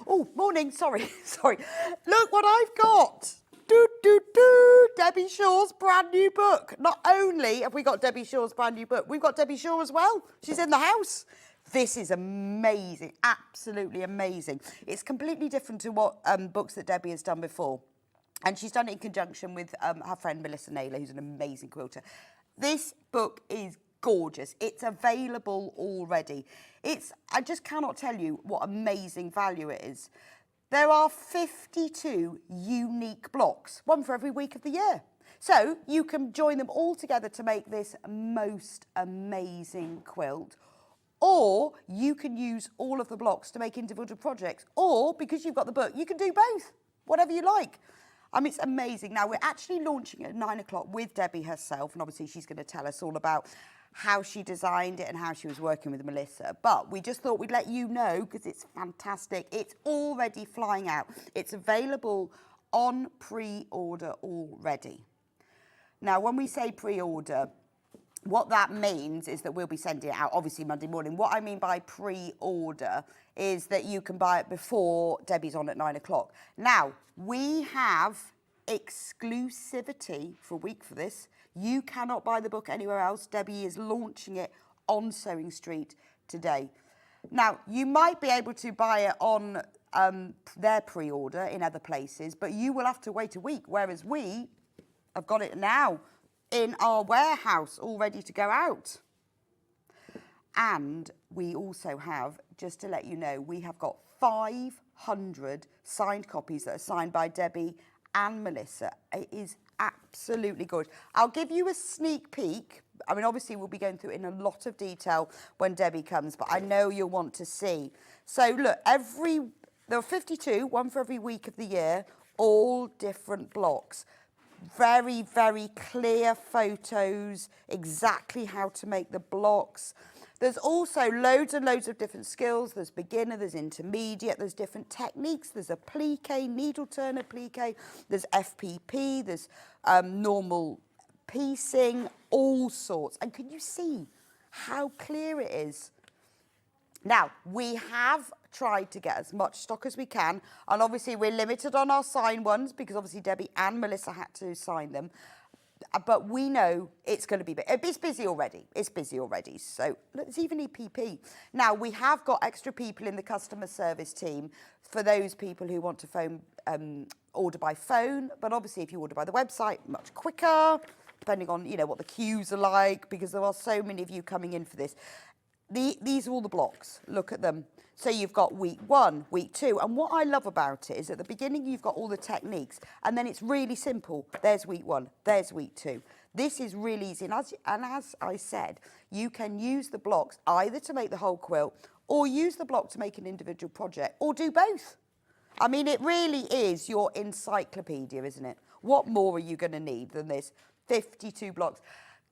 Oh, morning, sorry, sorry. Look what I've got. Debbie Shaw's brand new book. Not only have we got Debbie Shaw's brand new book, we've got Debbie Shaw as well. She's in the house. This is amazing, absolutely amazing. It's completely different to what books that Debbie has done before. And she's done it in conjunction with her friend Melissa Naylor, who's an amazing quilter. This book is gorgeous. It's available already. I just cannot tell you what amazing value it is. There are 52 unique blocks, one for every week of the year. So you can join them all together to make this most amazing quilt. Or you can use all of the blocks to make individual projects. Or, because you've got the book, you can do both, whatever you like. I mean, it's amazing. Now, we're actually launching at 9 o'clock with Debbie herself, and obviously she's going to tell us all about how she designed it and how she was working with Melissa. But we just thought we'd let you know, because it's fantastic. It's already flying out. It's available on pre-order already. Now, when we say pre-order, what that means is that we'll be sending it out, obviously, Monday morning. What I mean by pre-order is that you can buy it before Debbie's on at 9 o'clock. Now, we have exclusivity for a week for this. You cannot buy the book anywhere else. Debbie is launching it on Sewing Street today. Now, you might be able to buy it on their pre-order in other places, but you will have to wait a week, whereas we have got it now in our warehouse all ready to go out. And we also have, just to let you know, we have got 500 signed copies that are signed by Debbie and Melissa. It is absolutely gorgeous. I'll give you a sneak peek. I mean, obviously we'll be going through it in a lot of detail when Debbie comes, but I know you'll want to see. So look, there are 52, one for every week of the year, all different blocks. Very, very clear photos, exactly how to make the blocks. There's also loads and loads of different skills. There's beginner, there's intermediate, there's different techniques. There's a plique, needle turn applique, there's FPP, there's normal piecing, all sorts. And can you see how clear it is? Now, we have tried to get as much stock as we can, and obviously we're limited on our signed ones because obviously Debbie and Melissa had to sign them. But we know it's going to be big. It's busy already. It's busy already. So there's even EPP. Now, we have got extra people in the customer service team for those people who want to order by phone. But obviously, if you order by the website, much quicker, depending on, you know, what the queues are like, because there are so many of you coming in for this. These are all the blocks. Look at them. So you've got week 1, week 2. And what I love about it is at the beginning, you've got all the techniques. And then it's really simple. There's week 1. There's week 2. This is really easy. And as I said, you can use the blocks either to make the whole quilt or use the block to make an individual project or do both. I mean, it really is your encyclopedia, isn't it? What more are you going to need than this? 52 blocks.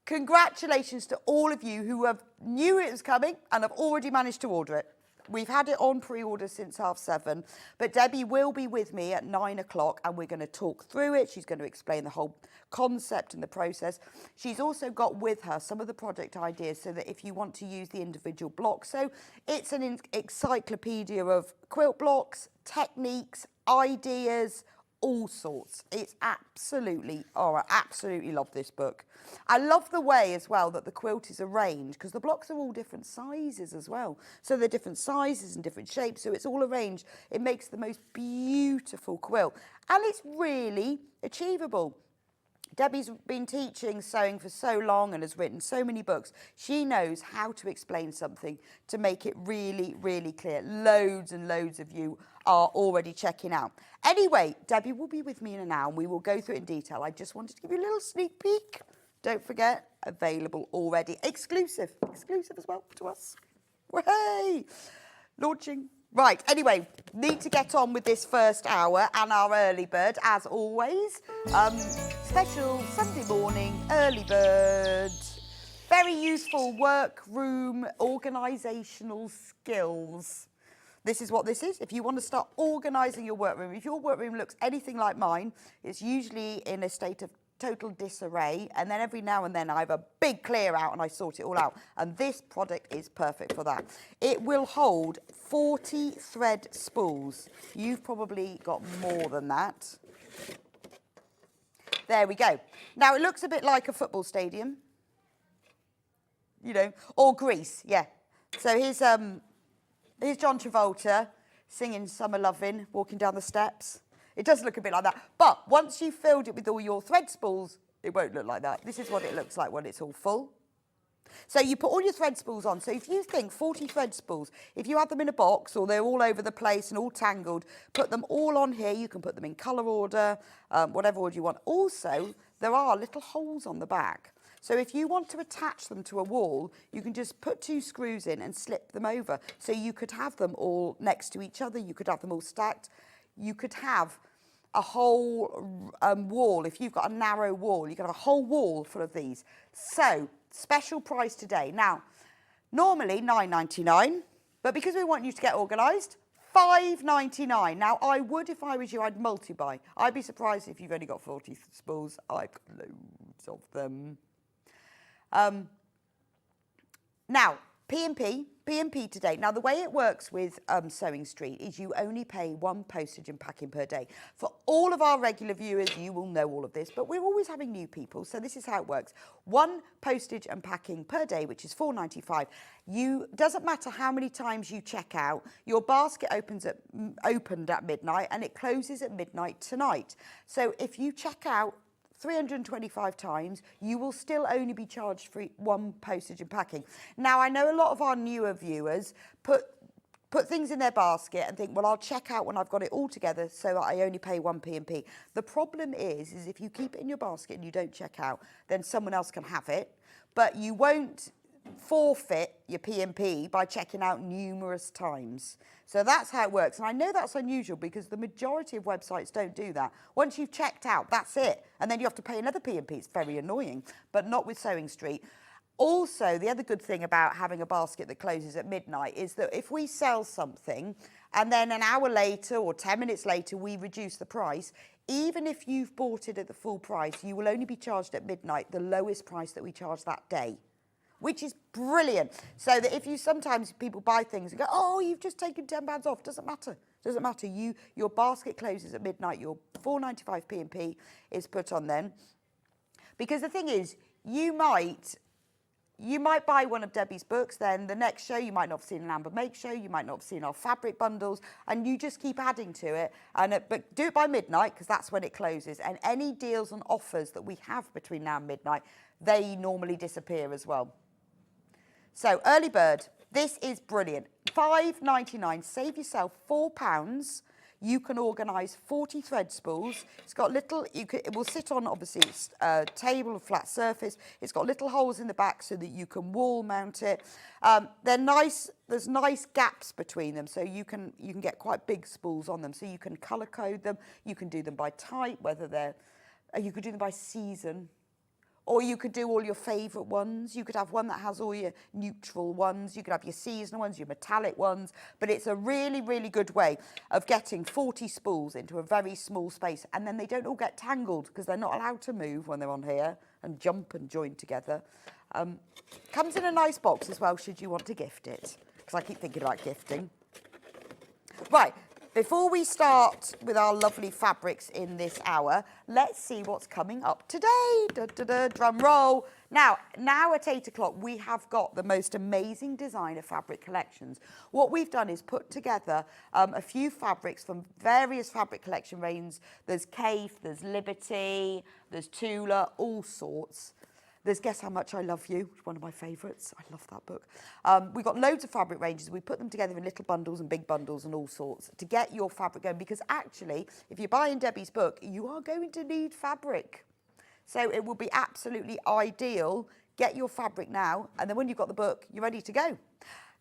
Congratulations to all of you who knew it was coming and have already managed to order it. We've had it on pre-order since 7:30, but Debbie will be with me at 9 o'clock and we're going to talk through it. She's going to explain the whole concept and the process. She's also got with her some of the project ideas so that if you want to use the individual blocks. So it's an encyclopedia of quilt blocks, techniques, ideas, all sorts. It's absolutely, I absolutely love this book. I love the way as well that the quilt is arranged because the blocks are all different sizes as well. So they're different sizes and different shapes. So it's all arranged. It makes the most beautiful quilt. And it's really achievable. Debbie's been teaching sewing for so long and has written so many books. She knows how to explain something to make it really, really clear. Loads and loads of you are already checking out. Anyway, Debbie will be with me in an hour and we will go through it in detail. I just wanted to give you a little sneak peek. Don't forget, available already. Exclusive as well to us. Way! Launching. Right, anyway, need to get on with this first hour and our early bird, as always. Special Sunday morning early bird. Very useful workroom organisational skills. This is what this is. If you want to start organising your workroom, if your workroom looks anything like mine, it's usually in a state of total disarray, and then every now and then I have a big clear out and I sort it all out. And this product is perfect for that. It will hold 40 thread spools. You've probably got more than that. There we go. Now, it looks a bit like a football stadium, you know, or Greece, yeah. So here's John Travolta singing Summer Lovin', walking down the steps. It does look a bit like that. But once you've filled it with all your thread spools, it won't look like that. This is what it looks like when it's all full. So you put all your thread spools on. So if you think 40 thread spools, if you have them in a box or they're all over the place and all tangled, put them all on here. You can put them in colour order, whatever order you want. Also, there are little holes on the back. So if you want to attach them to a wall, you can just put 2 screws in and slip them over. So you could have them all next to each other. You could have them all stacked. You could have a whole wall. If you've got a narrow wall, you can have a whole wall full of these. So, special price today. Now, normally $9.99, but because we want you to get organised, $5.99. Now, I would, if I was you, I'd multi-buy. I'd be surprised if you've only got 40 spools. I've got loads of them. Now, P&P today. Now, the way it works with Sewing Street is you only pay 1 postage and packing per day. For all of our regular viewers, you will know all of this, but we're always having new people, so this is how it works. 1 postage and packing per day, which is $4.95. Doesn't matter how many times you check out, your basket opened at midnight and it closes at midnight tonight. So if you check out 325 times, you will still only be charged for 1 postage and packing. Now, I know a lot of our newer viewers put things in their basket and think, well, I'll check out when I've got it all together so that I only pay 1 P&P. The problem is if you keep it in your basket and you don't check out, then someone else can have it, but you won't forfeit your P&P by checking out numerous times. So that's how it works. And I know that's unusual because the majority of websites don't do that. Once you've checked out, that's it. And then you have to pay another P&P. It's very annoying, but not with Sewing Street. Also, the other good thing about having a basket that closes at midnight is that if we sell something and then an hour later or 10 minutes later we reduce the price, even if you've bought it at the full price, you will only be charged at midnight the lowest price that we charge that day, which is brilliant. So that if you sometimes people buy things and go, oh, you've just taken £10 off, doesn't matter. Doesn't matter. Your basket closes at midnight, your $4.95 P&P is put on then. Because the thing is, you might buy one of Debbie's books, then the next show you might not have seen an Amber Make show, you might not have seen our fabric bundles, and you just keep adding to it. But do it by midnight, because that's when it closes. And any deals and offers that we have between now and midnight, they normally disappear as well. So, early bird, this is brilliant. $5.99, save yourself £4. You can organise 40 thread spools. It's got little, it will sit on, obviously, it's a table, a flat surface. It's got little holes in the back so that you can wall mount it. They're nice, there's nice gaps between them, so you can get quite big spools on them. So you can colour code them, you can do them by type, whether they're, you could do them by season. Or you could do all your favourite ones. You could have one that has all your neutral ones. You could have your seasonal ones, your metallic ones. But it's a really, really good way of getting 40 spools into a very small space. And then they don't all get tangled because they're not allowed to move when they're on here and jump and join together. Comes in a nice box as well, should you want to gift it. Because I keep thinking about gifting. Right. Before we start with our lovely fabrics in this hour, let's see what's coming up today. Da, da, da, drum roll. Now at 8 o'clock, we have got the most amazing designer fabric collections. What we've done is put together a few fabrics from various fabric collection ranges. There's Kaffe, there's Liberty, there's Tula, all sorts. There's Guess How Much I Love You, one of my favourites. I love that book. We've got loads of fabric ranges. We put them together in little bundles and big bundles and all sorts to get your fabric going. Because actually, if you're buying Debbie's book, you are going to need fabric. So it will be absolutely ideal. Get your fabric now, and then when you've got the book, you're ready to go.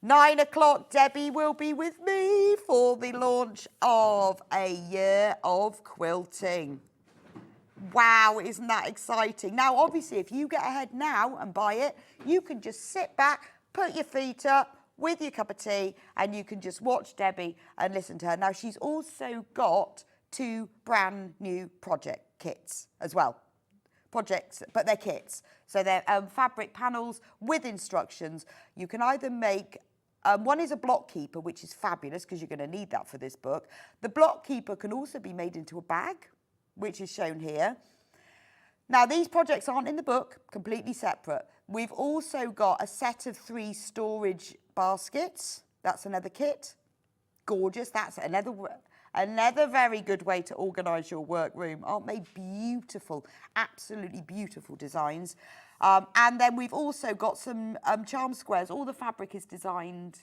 9 o'clock, Debbie will be with me for the launch of A Year of Quilting. Wow, isn't that exciting? Now, obviously, if you get ahead now and buy it, you can just sit back, put your feet up with your cup of tea, and you can just watch Debbie and listen to her. Now, she's also got 2 brand new project kits as well. projects, but they're kits. So they're fabric panels with instructions. You can either make, one is a block keeper, which is fabulous because you're going to need that for this book. The block keeper can also be made into a bag, which is shown here. Now, these projects aren't in the book, completely separate. We've also got a set of 3 storage baskets. That's another kit. Gorgeous. That's another very good way to organise your workroom. Aren't they beautiful? Absolutely beautiful designs. And then we've also got some charm squares. All the fabric is designed,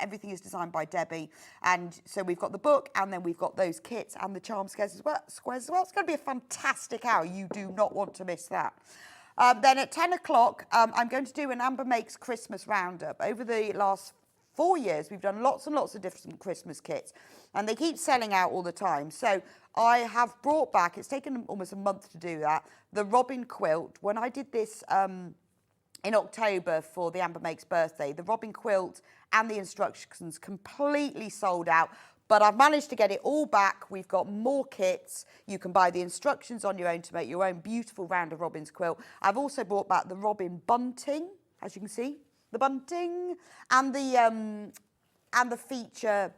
everything is designed by Debbie. And so we've got the book, and then we've got those kits and the charm squares as well. It's going to be a fantastic hour. You do not want to miss that. Then at 10 o'clock, I'm going to do an Amber Makes Christmas Roundup. Over the last 4 years, we've done lots and lots of different Christmas kits, and they keep selling out all the time. So I have brought back, it's taken almost a month to do that, the Robin quilt. When I did this in October for the Amber Makes birthday, the Robin quilt and the instructions completely sold out. But I've managed to get it all back. We've got more kits. You can buy the instructions on your own to make your own beautiful round of Robin's quilt. I've also brought back the Robin bunting, as you can see, the bunting, and the feature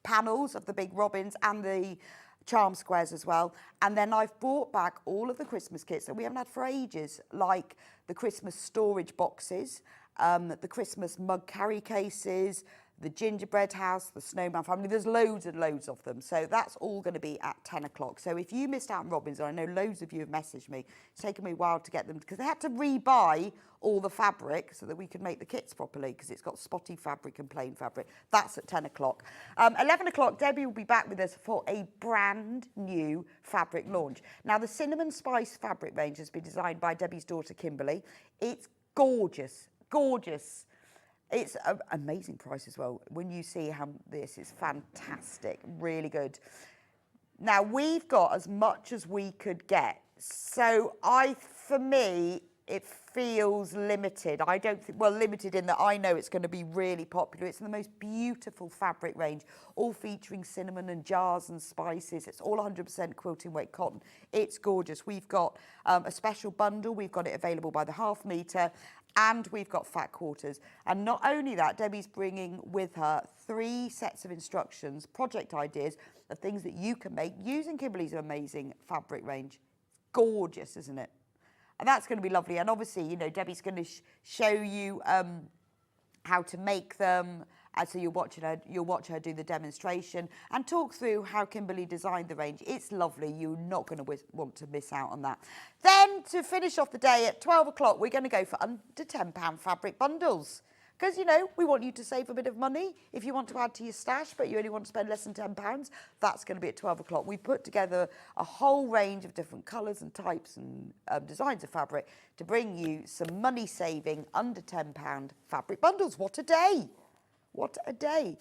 panels of the big robins and the charm squares as well. And then I've brought back all of the Christmas kits that we haven't had for ages, like the Christmas storage boxes, the Christmas mug carry cases, the gingerbread house, the snowman family. There's loads and loads of them. So that's all going to be at 10 o'clock. So if you missed out on Robins, and I know loads of you have messaged me, it's taken me a while to get them because they had to rebuy all the fabric so that we could make the kits properly because it's got spotty fabric and plain fabric. That's at 10 o'clock. 11 o'clock, Debbie will be back with us for a brand new fabric launch. Now, the Cinnamon Spice fabric range has been designed by Debbie's daughter, Kimberly. It's gorgeous, gorgeous. It's an amazing price as well. When you see how this is fantastic, really good. Now, we've got as much as we could get. So for me, it feels limited. I don't think, well, limited in that I know it's going to be really popular. It's the most beautiful fabric range, all featuring cinnamon and jars and spices. It's all 100% quilting weight cotton. It's gorgeous. We've got a special bundle. We've got it available by the half metre. And we've got fat quarters. And not only that, Debbie's bringing with her 3 sets of instructions, project ideas of things that you can make using Kimberly's amazing fabric range. Gorgeous, isn't it? And that's going to be lovely. And obviously, you know, Debbie's going to show you how to make them. And so you'll watch her do the demonstration and talk through how Kimberly designed the range. It's lovely. You're not going to want to miss out on that. Then to finish off the day at 12 o'clock, we're going to go for under £10 fabric bundles. Because, you know, we want you to save a bit of money. If you want to add to your stash, but you only want to spend less than £10, that's going to be at 12 o'clock. We put together a whole range of different colours and types and designs of fabric to bring you some money-saving under £10 fabric bundles. What a day! What a day.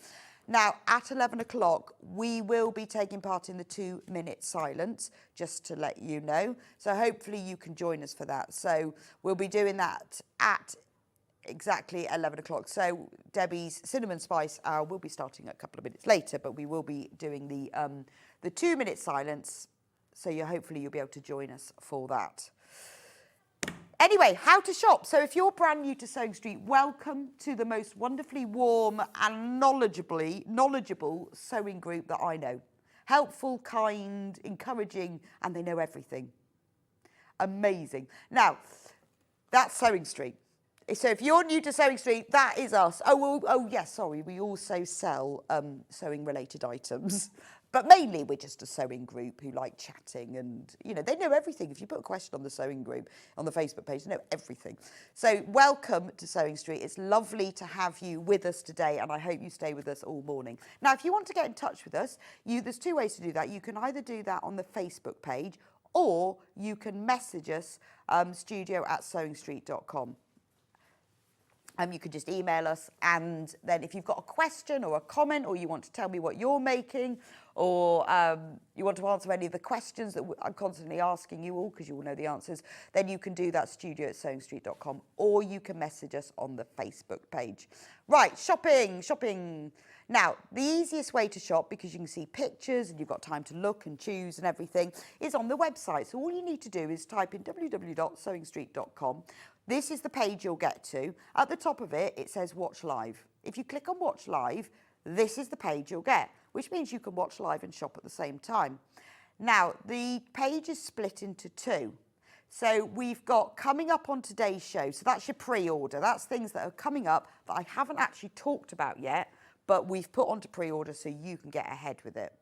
Now, at 11 o'clock, we will be taking part in the 2-minute silence, just to let you know. So hopefully you can join us for that. So we'll be doing that at exactly 11 o'clock. So Debbie's Cinnamon Spice Hour will be starting a couple of minutes later, but we will be doing the 2-minute silence. So hopefully you'll be able to join us for that. Anyway, how to shop. So if you're brand new to Sewing Street, welcome to the most wonderfully warm and knowledgeable sewing group that I know. Helpful, kind, encouraging, and they know everything. Amazing. Now, that's Sewing Street. So if you're new to Sewing Street, that is us. Oh yes, sorry, we also sell sewing-related items. But mainly we're just a sewing group who like chatting and, you know, they know everything. If you put a question on the sewing group, on the Facebook page, they know everything. So welcome to Sewing Street. It's lovely to have you with us today, and I hope you stay with us all morning. Now, if you want to get in touch with us, there's 2 ways to do that. You can either do that on the Facebook page, or you can message us, studio@sewingstreet.com. You can just email us, and then if you've got a question or a comment, or you want to tell me what you're making, or you want to answer any of the questions that I'm constantly asking you all, because you all know the answers, then you can do that, studio@sewingstreet.com, or you can message us on the Facebook page. Right, shopping. Now, the easiest way to shop, because you can see pictures and you've got time to look and choose and everything, is on the website. So all you need to do is type in www.sewingstreet.com. This is the page you'll get to. At the top of it, it says Watch Live. If you click on Watch Live, this is the page you'll get, which means you can watch live and shop at the same time. Now, the page is split into two. So we've got coming up on today's show. So that's your pre-order. That's things that are coming up that I haven't actually talked about yet, but we've put onto pre-order so you can get ahead with it.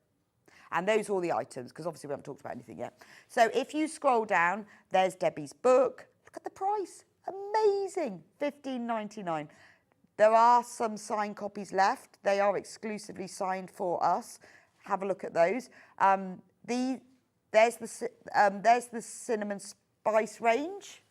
And those are all the items, because obviously we haven't talked about anything yet. So if you scroll down, there's Debbie's book. Look at the price. Amazing, $15.99. There are some signed copies left. They are exclusively signed for us. Have a look at those. There's the cinnamon spice range.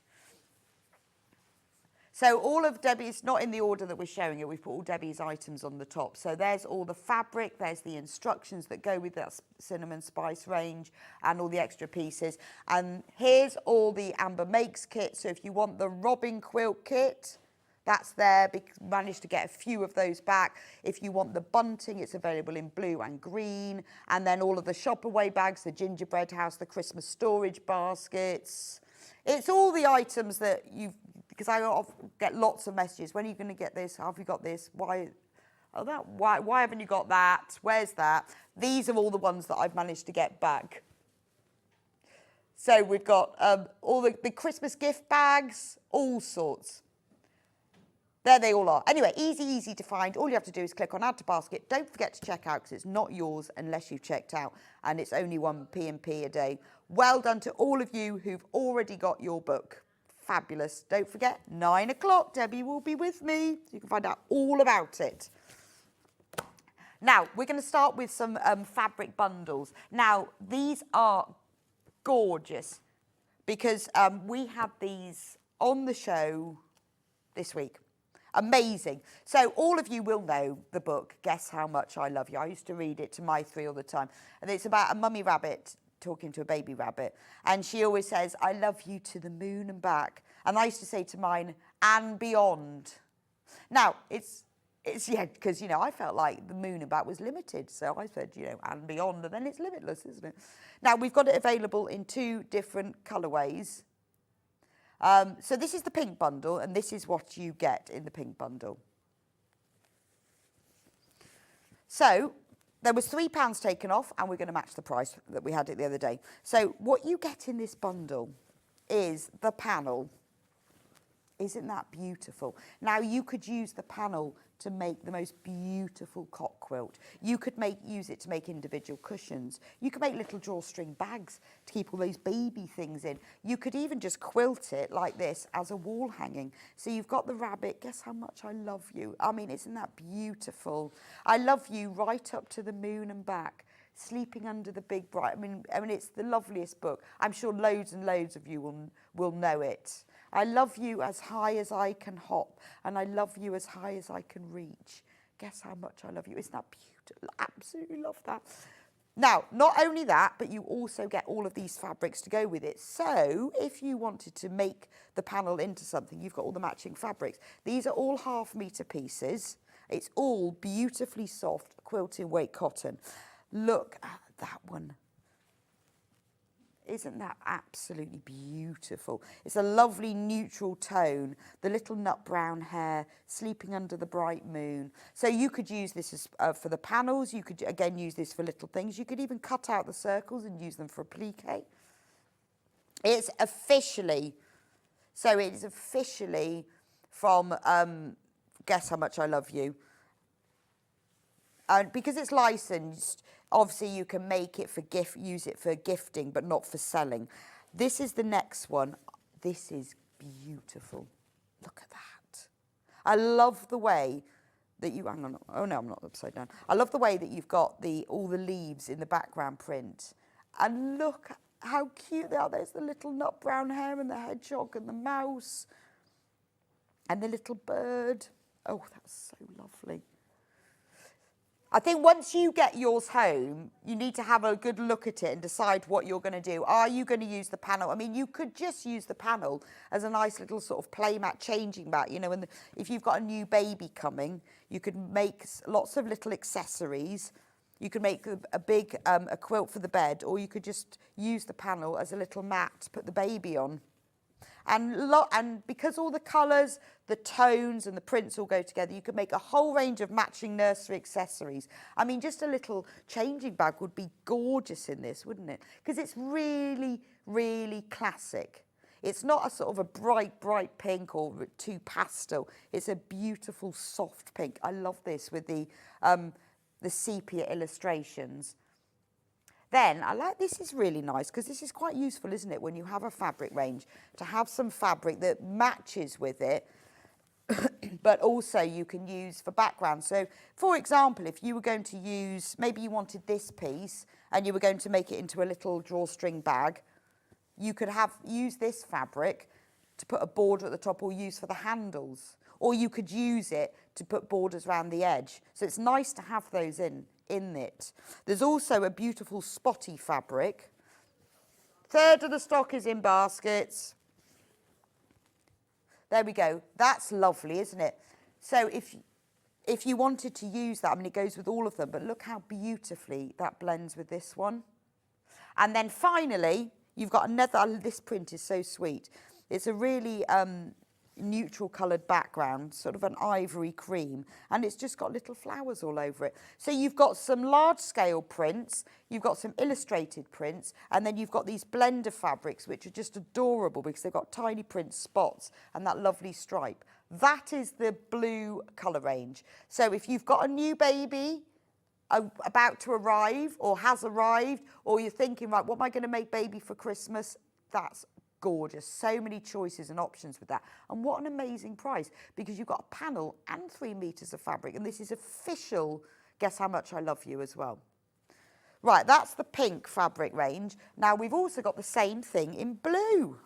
So all of Debbie's, not in the order that we're showing it, we've put all Debbie's items on the top. So there's all the fabric, there's the instructions that go with that cinnamon spice range and all the extra pieces. And here's all the Amber Makes kit. So if you want the Robin quilt kit, that's there. Managed to get a few of those back. If you want the bunting, it's available in blue and green. And then all of the shop away bags, the gingerbread house, the Christmas storage baskets. It's all the items that you've, because I get lots of messages. When are you going to get this? Have you got this? Why haven't you got that? Where's that? These are all the ones that I've managed to get back. So we've got all the Christmas gift bags, all sorts. There they all are. Anyway, easy to find. All you have to do is click on Add to Basket. Don't forget to check out, because it's not yours unless you've checked out, and it's only 1 P&P a day. Well done to all of you who've already got your book. Fabulous. Don't forget, 9 o'clock, Debbie will be with me. So you can find out all about it. Now, we're going to start with some fabric bundles. Now, these are gorgeous, because we had these on the show this week. Amazing. So all of you will know the book, Guess How Much I Love You. I used to read it to my 3 all the time. And it's about a mummy rabbit talking to a baby rabbit. And she always says, I love you to the moon and back. And I used to say to mine, and beyond. Now, it's yeah, because, you know, I felt like the moon and back was limited. So I said, you know, and beyond, and then it's limitless, isn't it? Now, we've got it available in 2 different colourways. So this is the pink bundle, and this is what you get in the pink bundle. So there was £3 taken off, and we're going to match the price that we had it the other day. So what you get in this bundle is the panel. Isn't that beautiful? Now, you could use the panel to make the most beautiful cot quilt. You could use it to make individual cushions. You could make little drawstring bags to keep all those baby things in. You could even just quilt it like this as a wall hanging. So you've got the rabbit, guess how much I love you. I mean, isn't that beautiful? I love you right up to the moon and back. Sleeping under the big bright. I mean, it's the loveliest book. I'm sure loads and loads of you will know it. I love you as high as I can hop, and I love you as high as I can reach. Guess how much I love you. Isn't that beautiful? Absolutely love that. Now, not only that, but you also get all of these fabrics to go with it. So if you wanted to make the panel into something, you've got all the matching fabrics. These are all 1/2 metre pieces. It's all beautifully soft quilting weight cotton. Look at that one. Isn't that absolutely beautiful? It's a lovely neutral tone. The little nut brown hair, sleeping under the bright moon. So you could use this as, for the panels. You could, again, use this for little things. You could even cut out the circles and use them for a plique. It's officially, so it is officially from Guess How Much I Love You. Because it's licensed, obviously you can make it for use it for gifting, but not for selling. This is the next one. This is beautiful. Look at that. I love the way that you, hang on, oh no, I'm not upside down. I love the way that you've got all the leaves in the background print. And look how cute they are. There's the little nut brown hair and the hedgehog and the mouse. And the little bird. Oh, that's so lovely. I think once you get yours home, you need to have a good look at it and decide what you're going to do. Are you going to use the panel? I mean, you could just use the panel as a nice little sort of play mat, changing mat. You know, and if you've got a new baby coming, you could make lots of little accessories. You could make a big a quilt for the bed, or you could just use the panel as a little mat to put the baby on. And because all the colours, the tones and the prints all go together, you could make a whole range of matching nursery accessories. I mean, just a little changing bag would be gorgeous in this, wouldn't it? Because it's really, really classic. It's not a sort of a bright, bright pink or too pastel. It's a beautiful, soft pink. I love this with the sepia illustrations. Then, this is really nice because this is quite useful, isn't it, when you have a fabric range, to have some fabric that matches with it, but also you can use for background. So, for example, if you were going to use, maybe you wanted this piece and you were going to make it into a little drawstring bag, you could use this fabric to put a border at the top or use for the handles. Or you could use it to put borders around the edge. So it's nice to have those in it. There's also a beautiful spotty fabric. Third of the stock is in baskets. There we go. That's lovely, isn't it? So if you wanted to use that, I mean, it goes with all of them, but look how beautifully that blends with this one. And then finally, you've got another, this print is so sweet. It's a really neutral coloured background, sort of an ivory cream, and it's just got little flowers all over it. So you've got some large scale prints, you've got some illustrated prints, and then you've got these blender fabrics which are just adorable because they've got tiny print spots and that lovely stripe. That is the blue colour range. So if you've got a new baby about to arrive or has arrived, or you're thinking, right, what am I going to make baby for Christmas? That's gorgeous. So many choices and options with that. And what an amazing price, because you've got a panel and 3 meters of fabric. And this is official Guess How Much I Love You as well. Right, that's the pink fabric range. Now we've also got the same thing in blue.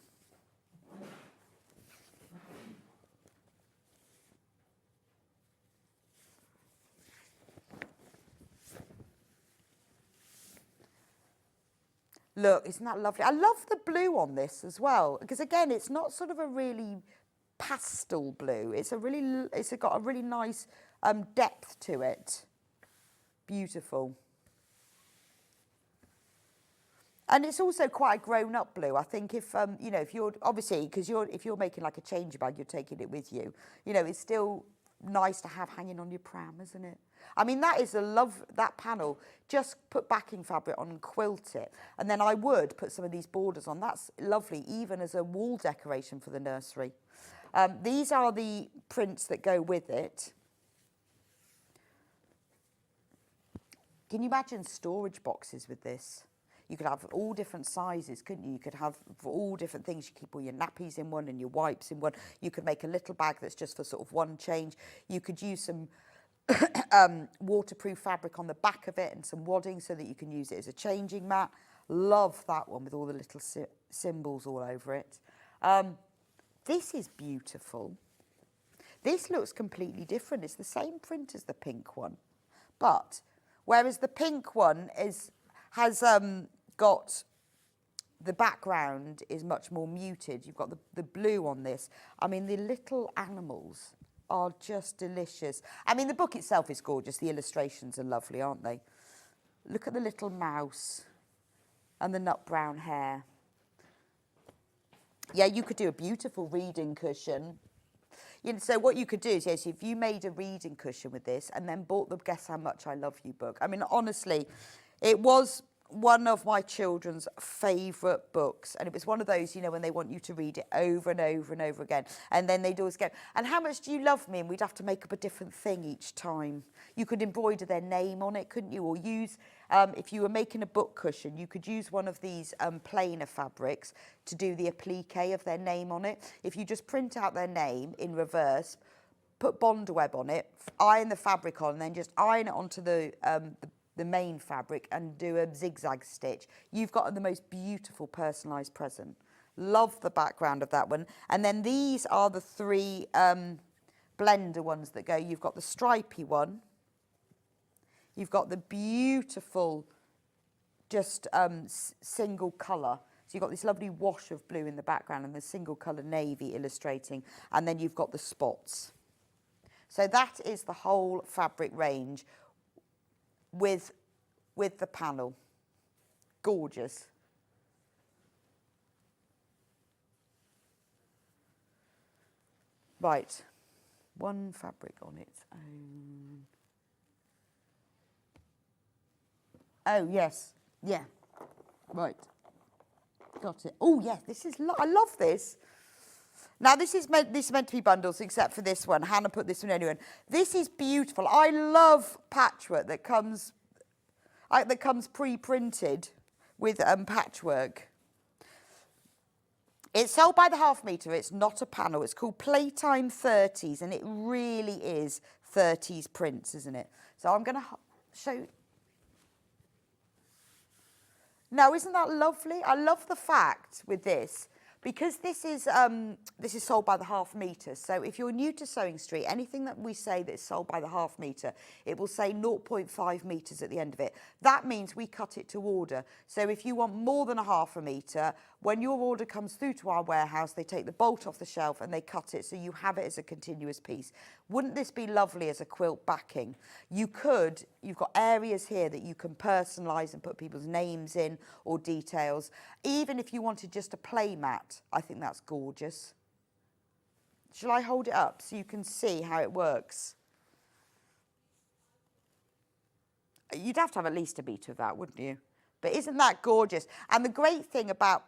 Look, isn't that lovely? I love the blue on this as well, because again, it's not sort of a really pastel blue. It's got a really nice depth to it. Beautiful. And it's also quite a grown-up blue. I think if you know, if you're obviously, because if you're making like a change bag, you're taking it with you. You know, it's still nice to have hanging on your pram, isn't it? I mean, that panel, just put backing fabric on and quilt it. And then I would put some of these borders on. That's lovely, even as a wall decoration for the nursery. These are the prints that go with it. Can you imagine storage boxes with this? You could have all different sizes, couldn't you? You could have for all different things. You keep all your nappies in one and your wipes in one. You could make a little bag that's just for sort of one change. You could use some waterproof fabric on the back of it and some wadding so that you can use it as a changing mat. Love that one with all the little symbols all over it. This is beautiful. This looks completely different. It's the same print as the pink one, but whereas the pink one has got the background is much more muted. You've got the blue on this. I mean, the little animals are just delicious. I mean, the book itself is gorgeous. The illustrations are lovely, aren't they? Look at the little mouse and the nut brown hair. Yeah, you could do a beautiful reading cushion. You know, so what you could do is, yes, if you made a reading cushion with this and then bought the Guess How Much I Love You book. I mean, honestly, it was one of my children's favourite books, and it was one of those, you know, when they want you to read it over and over and over again, and then they'd always go, and how much do you love me? And we'd have to make up a different thing each time. You could embroider their name on it, couldn't you? Or use, if you were making a book cushion, you could use one of these plainer fabrics to do the applique of their name on it. If you just print out their name in reverse, put bond web on it, iron the fabric on, and then just iron it onto the main fabric and do a zigzag stitch, you've got the most beautiful personalised present. Love the background of that one. And then these are the 3 blender ones that go. You've got the stripy one. You've got the beautiful, just single colour. So you've got this lovely wash of blue in the background and the single colour navy illustrating. And then you've got the spots. So that is the whole fabric range with the panel. Gorgeous. Right. One fabric on its own. Oh, yes. Yeah. Right. Got it. Oh, yes. This is, I love this. Now, this is meant to be bundles, except for this one. Hannah put this one anyway. This is beautiful. I love patchwork that comes pre-printed with patchwork. It's sold by the half metre. It's not a panel. It's called Playtime 30s, and it really is 30s prints, isn't it? So I'm going to show you. Now, isn't that lovely? I love the fact with this, because this is sold by the half metre. So if you're new to Sewing Street, anything that we say that is sold by the half metre, it will say 0.5 metres at the end of it. That means we cut it to order. So if you want more than a half a metre, when your order comes through to our warehouse, they take the bolt off the shelf and they cut it so you have it as a continuous piece. Wouldn't this be lovely as a quilt backing? You've got areas here that you can personalise and put people's names in or details. Even if you wanted just a play mat, I think that's gorgeous. Shall I hold it up so you can see how it works? You'd have to have at least a metre of that, wouldn't you? But isn't that gorgeous? And the great thing about,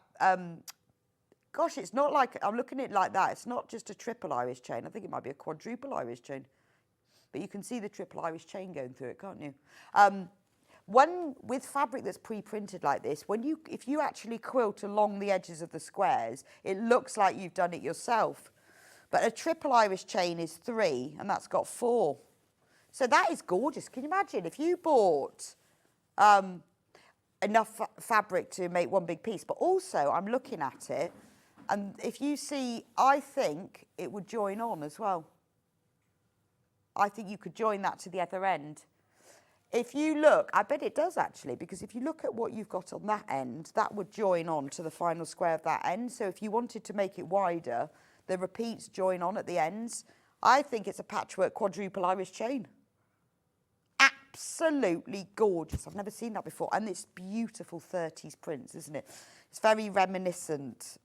gosh, it's not like, I'm looking at it like that. It's not just a triple Irish chain. I think it might be a quadruple Irish chain. But you can see the triple Irish chain going through it, can't you? One with fabric that's pre-printed like this, if you actually quilt along the edges of the squares, it looks like you've done it yourself. But a triple Irish chain is 3, and that's got 4. So that is gorgeous. Can you imagine if you bought enough fabric to make one big piece? But also, I'm looking at it, and if you see, I think it would join on as well. I think you could join that to the other end. If you look, I bet it does actually, because if you look at what you've got on that end, that would join on to the final square of that end. So if you wanted to make it wider, the repeats join on at the ends. I think it's a patchwork quadruple Irish chain. Absolutely gorgeous. I've never seen that before. And it's beautiful 30s prints, isn't it? It's very reminiscent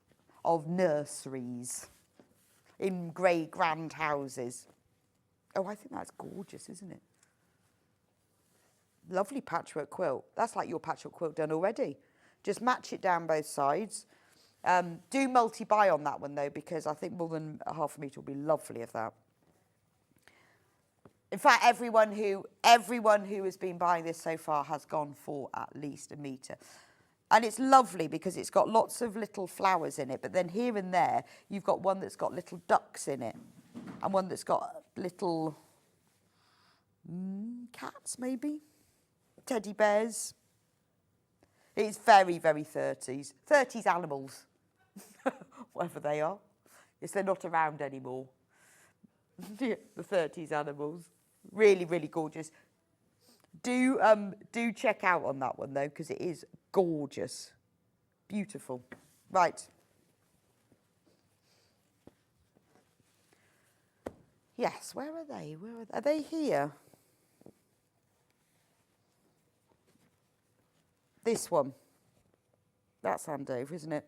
of nurseries in grey grand houses. Oh, I think that's gorgeous, isn't it? Lovely patchwork quilt. That's like your patchwork quilt done already. Just match it down both sides. Do multi-buy on that one though, because I think more than a half a metre will be lovely of that. In fact, everyone who has been buying this so far has gone for at least a metre. And it's lovely because it's got lots of little flowers in it, but then here and there, you've got one that's got little ducks in it, and one that's got little cats, maybe? Teddy bears. It's very, very 30s. 30s animals, whatever they are. Yes, they're not around anymore. The 30s animals. Really, really gorgeous. Do check out on that one, though, because it is gorgeous. Beautiful. Right. Yes, where are they? Are they here? This one. That's Andover, isn't it?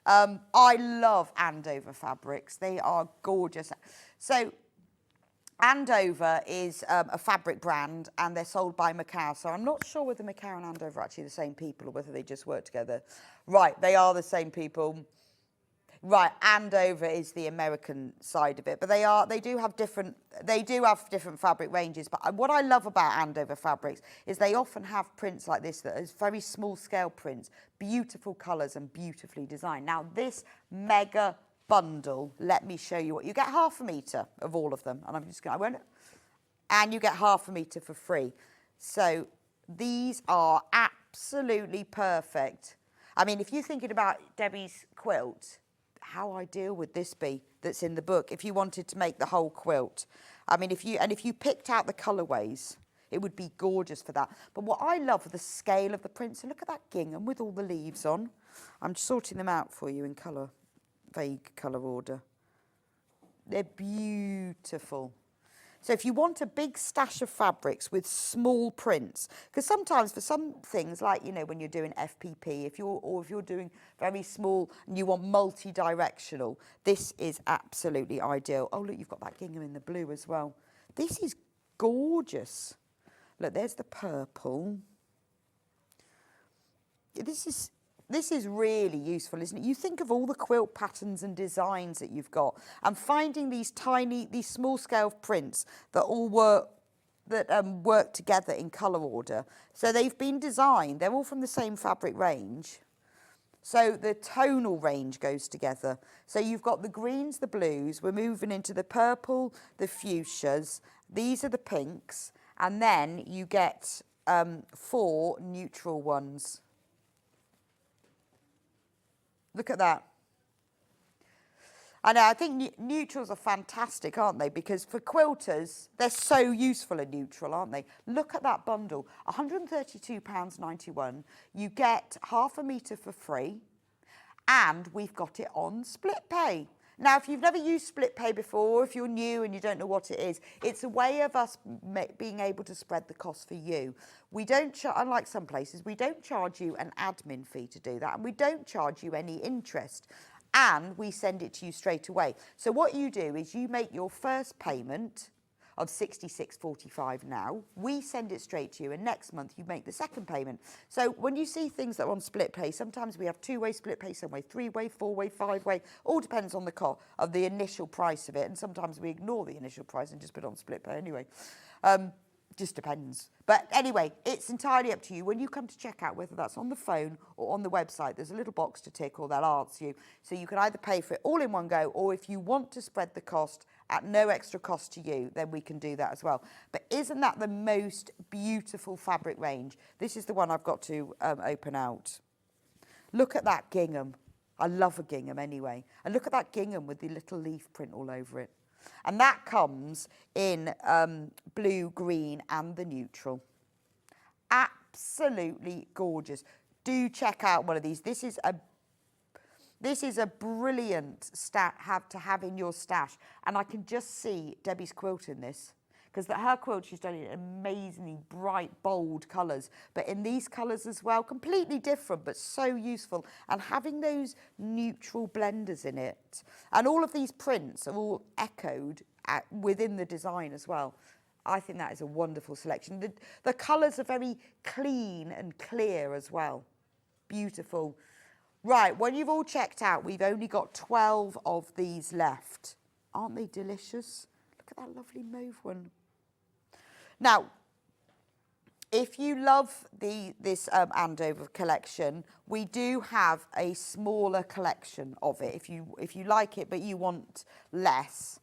I love Andover fabrics. They are gorgeous. So Andover is a fabric brand, and they're sold by Macau. So I'm not sure whether Macau and Andover are actually the same people or whether they just work together. Right, they are the same people. Right, Andover is the American side of it, but they do have different fabric ranges. But what I love about Andover fabrics is they often have prints like this that is very small scale prints, beautiful colours and beautifully designed. Now this mega bundle, let me show you what you get. Half a metre of all of them, and and you get half a metre for free. So these are absolutely perfect. I mean, if you're thinking about Debbie's quilt, how ideal would this be that's in the book if you wanted to make the whole quilt? I mean, if you picked out the colourways, it would be gorgeous for that. But what I love are the scale of the prints. So look at that gingham with all the leaves on. I'm sorting them out for you in colour, vague colour order. They're beautiful. So if you want a big stash of fabrics with small prints, because sometimes for some things, like, you know, when you're doing FPP, if you're doing very small and you want multi-directional, this is absolutely ideal. Oh, look, you've got that gingham in the blue as well. This is gorgeous. Look, there's the purple. This is really useful, isn't it? You think of all the quilt patterns and designs that you've got, and finding these small scale prints that all work together in colour order. So they've been designed, they're all from the same fabric range. So the tonal range goes together. So you've got the greens, the blues, we're moving into the purple, the fuchsias, these are the pinks, and then you get 4 neutral ones. Look at that. I know, I think neutrals are fantastic, aren't they? Because for quilters, they're so useful in neutral, aren't they? Look at that bundle, £132.91. You get half a metre for free, and we've got it on split pay. Now, if you've never used split pay before, if you're new and you don't know what it is, it's a way of us being able to spread the cost for you. We don't, unlike some places, we don't charge you an admin fee to do that, and we don't charge you any interest, and we send it to you straight away. So what you do is you make your first payment of £66.45 now, we send it straight to you, and next month you make the second payment. So when you see things that are on split pay, sometimes we have 2-way split pay, some way 3-way, 4-way, 5-way, all depends on the cost of the initial price of it, and sometimes we ignore the initial price and just put it on split pay anyway. Just depends. But anyway, it's entirely up to you. When you come to check out, whether that's on the phone or on the website, there's a little box to tick, or they'll answer you. So you can either pay for it all in one go, or if you want to spread the cost at no extra cost to you, then we can do that as well. But isn't that the most beautiful fabric range? This is the one I've got to open out. Look at that gingham. I love a gingham anyway. And look at that gingham with the little leaf print all over it. And that comes in blue, green and the neutral. Absolutely gorgeous. Do check out one of these. This is a brilliant to have in your stash. And I can just see Debbie's quilt in this. Because her quilt, she's done in amazingly bright, bold colours. But in these colours as well, completely different, but so useful. And having those neutral blenders in it. And all of these prints are all echoed within the design as well. I think that is a wonderful selection. The colours are very clean and clear as well. Beautiful. Right, when you've all checked out, we've only got 12 of these left. Aren't they delicious? Look at that lovely mauve one. Now, if you love this Andover collection, we do have a smaller collection of it. If you like it but you want less,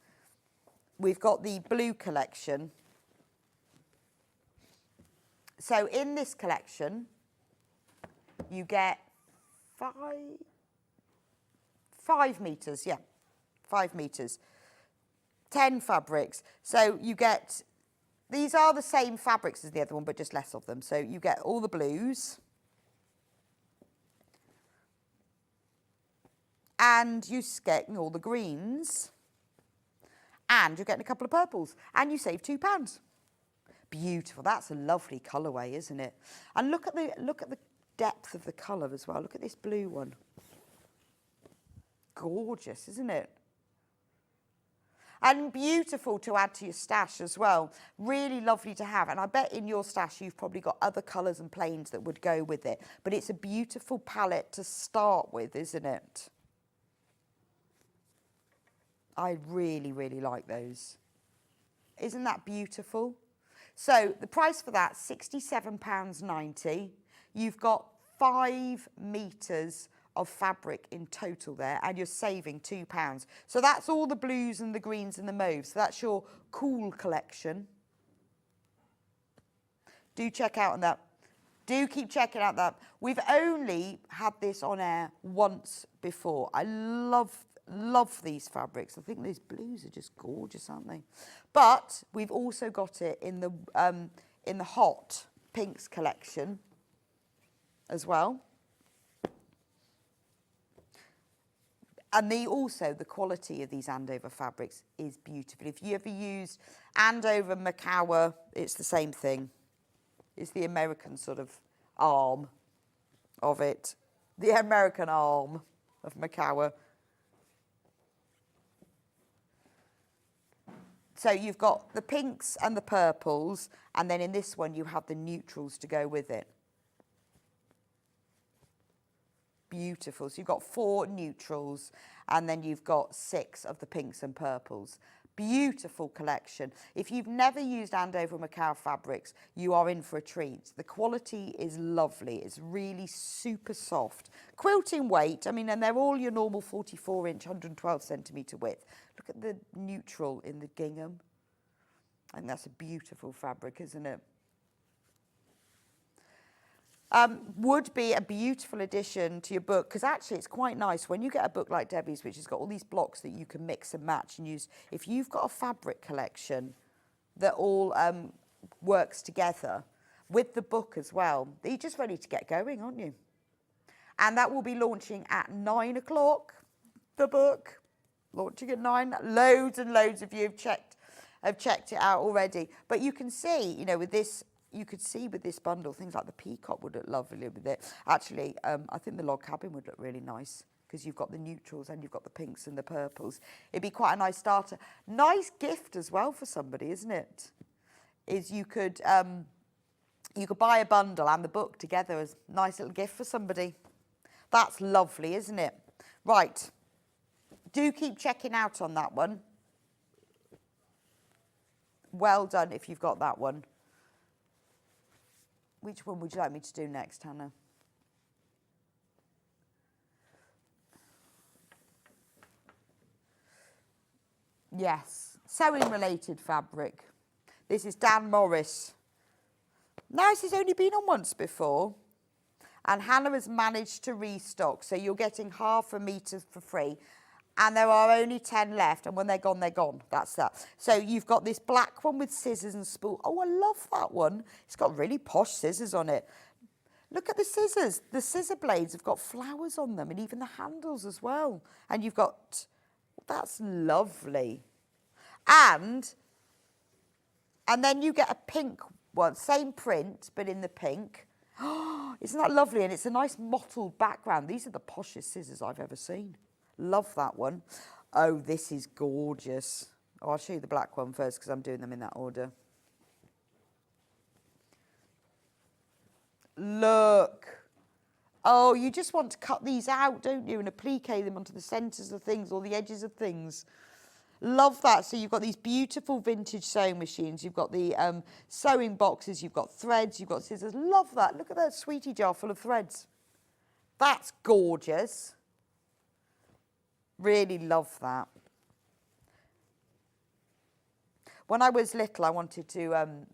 we've got the blue collection. So in this collection, you get 5 metres, yeah, 5 metres, 10 fabrics. So you get, these are the same fabrics as the other one, but just less of them. So you get all the blues. And you're getting all the greens. And you're getting a couple of purples. And you save £2. Beautiful. That's a lovely colourway, isn't it? And look at the depth of the colour as well. Look at this blue one. Gorgeous, isn't it? And beautiful to add to your stash as well. Really lovely to have. And I bet in your stash you've probably got other colours and plains that would go with it. But it's a beautiful palette to start with, isn't it? I really, really like those. Isn't that beautiful? So the price for that, £67.90. You've got 5 metres of fabric in total there, and you're saving £2. So that's all the blues and the greens and the mauves. So that's your cool collection. Do check out on that. Do keep checking out that. We've only had this on air once before. I love these fabrics. I think these blues are just gorgeous, aren't they? But we've also got it in the hot pinks collection as well. And the quality of these Andover fabrics is beautiful. If you ever used Andover Macawa, it's the same thing. It's the American sort of arm of it. The American arm of Macawa. So you've got the pinks and the purples, and then in this one you have the neutrals to go with it. Beautiful. So you've got 4 neutrals, and then you've got 6 of the pinks and purples. Beautiful collection. If you've never used Andover Macao fabrics, you are in for a treat. The quality is lovely. It's really super soft. Quilting weight, I mean, and they're all your normal 44-inch, 112 centimetre width. Look at the neutral in the gingham. I think that's a beautiful fabric, isn't it? Would be a beautiful addition to your book, because actually it's quite nice when you get a book like Debbie's, which has got all these blocks that you can mix and match and use. If you've got a fabric collection that all works together with the book as well, you're just ready to get going, aren't you? And that will be launching at 9 o'clock, the book, launching at 9. Loads and loads of you have checked it out already. But you can see, you know, with this, you could see with this bundle, things like the peacock would look lovely with it. Actually, I think the log cabin would look really nice because you've got the neutrals and you've got the pinks and the purples. It'd be quite a nice starter. Nice gift as well for somebody, isn't it? Is you could buy a bundle and the book together as a nice little gift for somebody. That's lovely, isn't it? Right. Do keep checking out on that one. Well done if you've got that one. Which one would you like me to do next, Hannah? Yes, sewing related fabric. This is Dan Morris. Now, this has only been on once before, and Hannah has managed to restock, so you're getting half a metre for free. And there are only 10 left, and when they're gone, they're gone. That's that. So you've got this black one with scissors and spool. Oh, I love that one. It's got really posh scissors on it. Look at the scissors. The scissor blades have got flowers on them, and even the handles as well. And you've got, that's lovely. And then you get a pink one, same print, but in the pink. Oh, isn't that lovely? And it's a nice mottled background. These are the poshest scissors I've ever seen. Love that one. Oh, this is gorgeous. Oh, I'll show you the black one first because I'm doing them in that order. Look. Oh, you just want to cut these out, don't you? And applique them onto the centres of things or the edges of things. Love that. So you've got these beautiful vintage sewing machines. You've got the sewing boxes. You've got threads. You've got scissors. Love that. Look at that sweetie jar full of threads. That's gorgeous. Really love that. When I was little, I wanted to own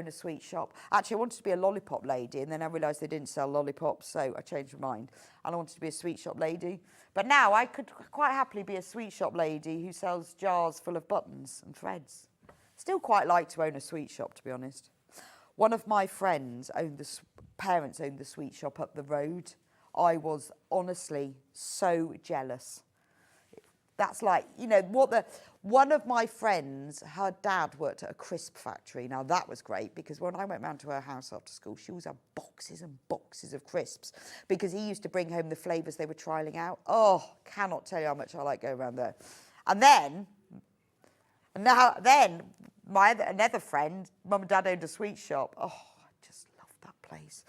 a sweet shop. Actually, I wanted to be a lollipop lady, and then I realised they didn't sell lollipops, so I changed my mind. And I wanted to be a sweet shop lady. But now I could quite happily be a sweet shop lady who sells jars full of buttons and threads. Still quite like to own a sweet shop, to be honest. One of my friends parents owned the sweet shop up the road. I was honestly so jealous. That's like, you know, one of my friends, her dad worked at a crisp factory. Now, that was great because when I went round to her house after school, she always had boxes and boxes of crisps because he used to bring home the flavours they were trialling out. Oh, cannot tell you how much I like going around there. And then another friend, mum and dad owned a sweet shop. Oh, I just loved that place.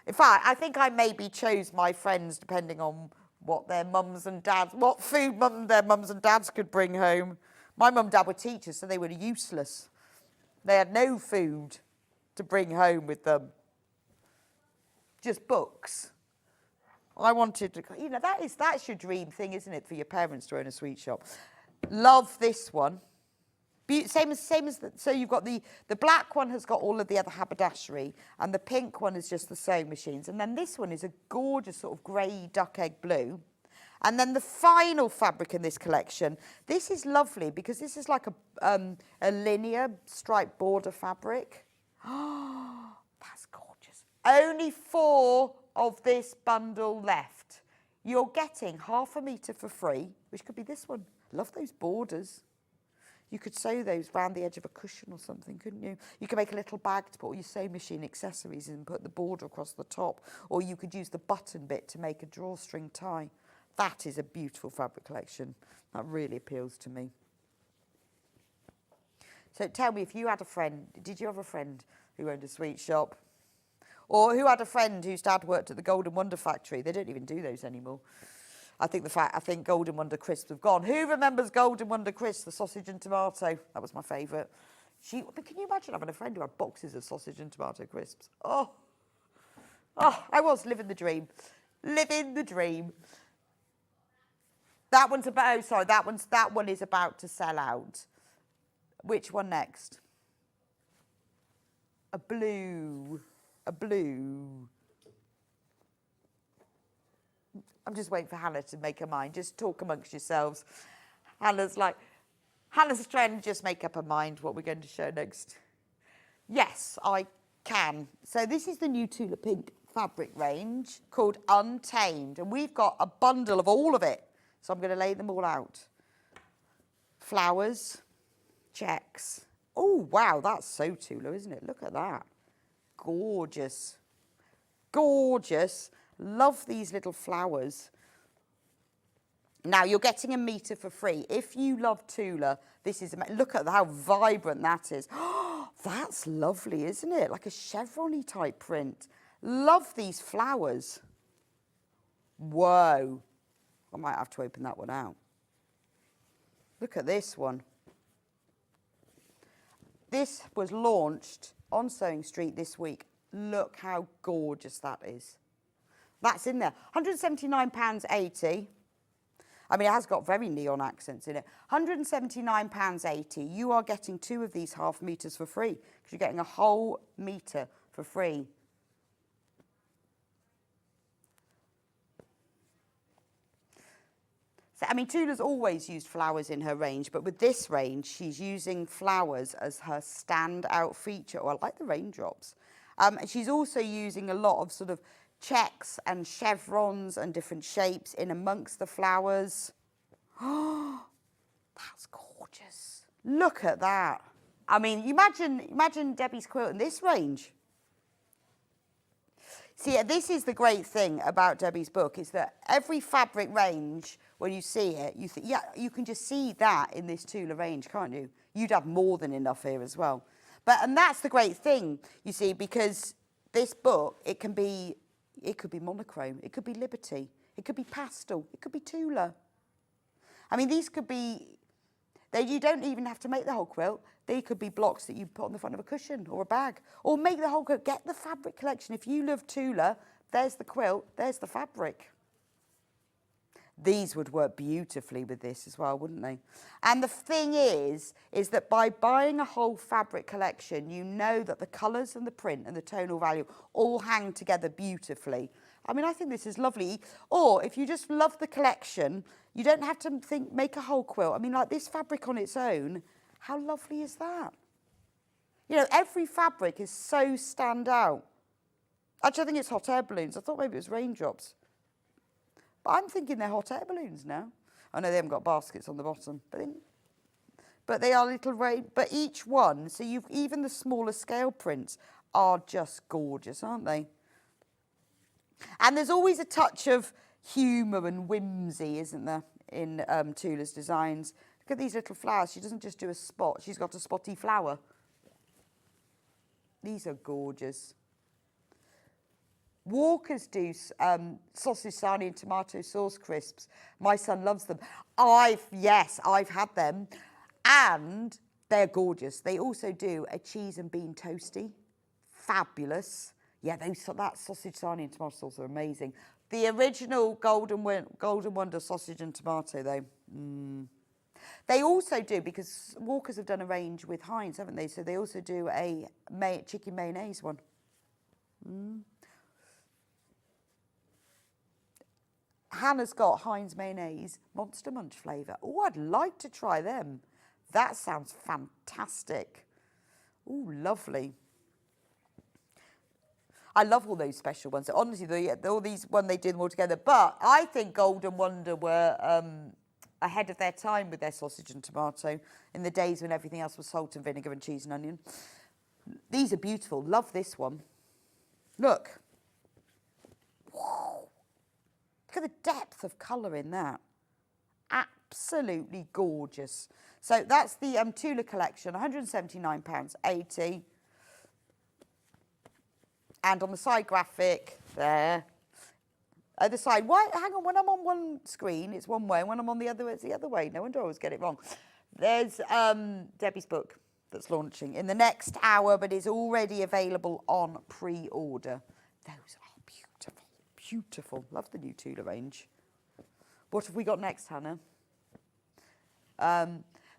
In fact, I think I maybe chose my friends depending on what their mums and dads, what food their mums and dads could bring home. My mum and dad were teachers, so they were useless. They had no food to bring home with them. Just books. I wanted to, you know, that's your dream thing, isn't it, for your parents to own a sweet shop. Love this one. Same as so you've got the black one has got all of the other haberdashery, and the pink one is just the sewing machines, and then this one is a gorgeous sort of grey duck egg blue. And then the final fabric in this collection, this is lovely because this is like a linear striped border fabric. Oh, that's gorgeous. Only 4 of this bundle left. You're getting ½ a metre for free, which could be this one. Love those borders. You could sew those round the edge of a cushion or something, couldn't you? You could make a little bag to put all your sewing machine accessories in and put the border across the top. Or you could use the button bit to make a drawstring tie. That is a beautiful fabric collection. That really appeals to me. So tell me, if you had a friend, did you have a friend who owned a sweet shop? Or who had a friend whose dad worked at the Golden Wonder factory? They don't even do those anymore. I think Golden Wonder crisps have gone. Who remembers Golden Wonder crisps, the sausage and tomato? That was my favourite. But can you imagine having a friend who had boxes of sausage and tomato crisps? Oh, I was living the dream. Living the dream. That one's about, oh, sorry, that one is about to sell out. Which one next? A blue. I'm just waiting for Hannah to make her mind. Just talk amongst yourselves. Hannah's trying to just make up her mind what we're going to show next. Yes, I can. So this is the new Tula Pink fabric range called Untamed. And we've got a bundle of all of it. So I'm going to lay them all out. Flowers, checks. Oh, wow, that's so Tula, isn't it? Look at that. Gorgeous. Gorgeous. Love these little flowers. Now, you're getting a metre for free. If you love Tula, this is, look at how vibrant that is. Oh, that's lovely, isn't it? Like a chevron-y type print. Love these flowers. Whoa. I might have to open that one out. Look at this one. This was launched on Sewing Street this week. Look how gorgeous that is. That's in there. £179.80. I mean, it has got very neon accents in it. £179.80. You are getting 2 of these ½ metres for free because you're getting a whole metre for free. So, I mean, Tula's always used flowers in her range, but with this range, she's using flowers as her standout feature. Oh, I like the raindrops. And she's also using a lot of sort of checks and chevrons and different shapes in amongst the flowers. Oh, that's gorgeous. Look at that. I mean, imagine Debbie's quilt in this range. See, this is the great thing about Debbie's book, is that every fabric range, when you see it, you think, yeah, you can just see that in this Tula range, can't you? You'd have more than enough here as well. And that's the great thing, you see, because this book, it could be monochrome, it could be Liberty, it could be pastel, it could be Tula. I mean, these could be, you don't even have to make the whole quilt. They could be blocks that you put on the front of a cushion or a bag. Or make the whole quilt. Get the fabric collection. If you love Tula, there's the quilt, there's the fabric. These would work beautifully with this as well, wouldn't they? And the thing is that by buying a whole fabric collection, you know that the colours and the print and the tonal value all hang together beautifully. I mean, I think this is lovely. Or if you just love the collection, you don't have to make a whole quilt. I mean, like this fabric on its own, how lovely is that? You know, every fabric is so stand out. Actually, I think it's hot air balloons. I thought maybe it was raindrops. But I'm thinking they're hot air balloons now. I know they haven't got baskets on the bottom, but they are little but each one, so even the smaller scale prints are just gorgeous, aren't they? And there's always a touch of humour and whimsy, isn't there, in Tula's designs. Look at these little flowers. She doesn't just do a spot. She's got a spotty flower. These are gorgeous. Walkers do sausage sarnie and tomato sauce crisps. My son loves them. I've had them. And they're gorgeous. They also do a cheese and bean toasty. Fabulous. Yeah, that sausage sarnie and tomato sauce are amazing. The original Golden Wonder sausage and tomato, though. They also do, because Walkers have done a range with Heinz, haven't they? So they also do a chicken mayonnaise one. Hannah's got Heinz mayonnaise Monster Munch flavour. Oh, I'd like to try them. That sounds fantastic. Oh, lovely. I love all those special ones. Honestly, all these, when they do them all together. But I think Golden Wonder were ahead of their time with their sausage and tomato in the days when everything else was salt and vinegar and cheese and onion. These are beautiful. Love this one. Look. Whoa. Look at the depth of colour in that. Absolutely gorgeous. So that's the Tula collection, £179.80. And on the side graphic, there, the side, why, hang on, when I'm on one screen, it's one way, and when I'm on the other, it's the other way. No wonder I always get it wrong. There's Debbie's book that's launching in the next hour, but is already available on pre-order. Those are beautiful, beautiful. Love the new Tula range. What have we got next, Hannah?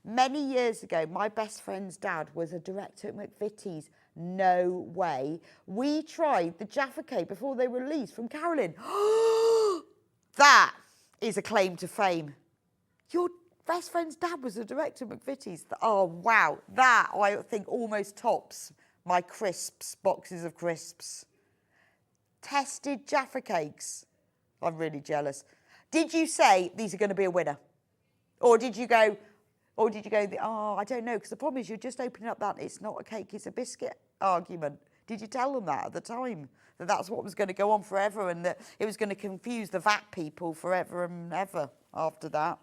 Many years ago, my best friend's dad was a director at McVitie's. No way. We tried the Jaffa cake before they were released from Carolyn. That is a claim to fame. Your best friend's dad was a director at McVitie's. Oh, wow. That, I think, almost tops my crisps, boxes of crisps. Tested Jaffa cakes. I'm really jealous. Did you say these are going to be a winner? Or did you go, I don't know, because the problem is you're just opening up that it's not a cake, it's a biscuit argument. Did you tell them that at the time? That that's what was going to go on forever and that it was going to confuse the VAT people forever and ever after that?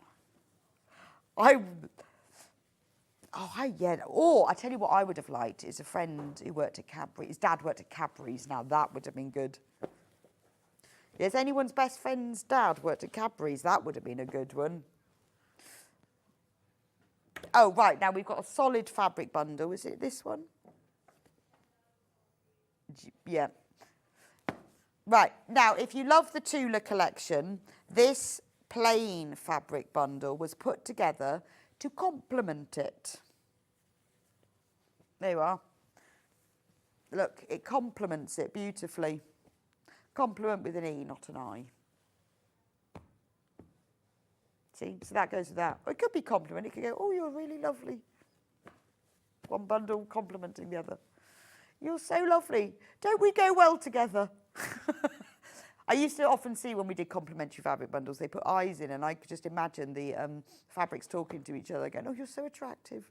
I tell you what I would have liked is a friend who worked at Cadbury. His dad worked at Cadbury's. Now, that would have been good. Yes, anyone's best friend's dad worked at Cadbury's. That would have been a good one. Oh, right, now we've got a solid fabric bundle. Is it this one? Yeah. Right, now, if you love the Tula collection, this plain fabric bundle was put together to complement it. There you are. Look, it complements it beautifully. Complement with an E, not an I. See, so that goes with that. Or it could be compliment. It could go, oh, you're really lovely. One bundle complimenting the other. You're so lovely. Don't we go well together? I used to often see when we did complimentary fabric bundles, they put eyes in, and I could just imagine the fabrics talking to each other, going, oh, you're so attractive.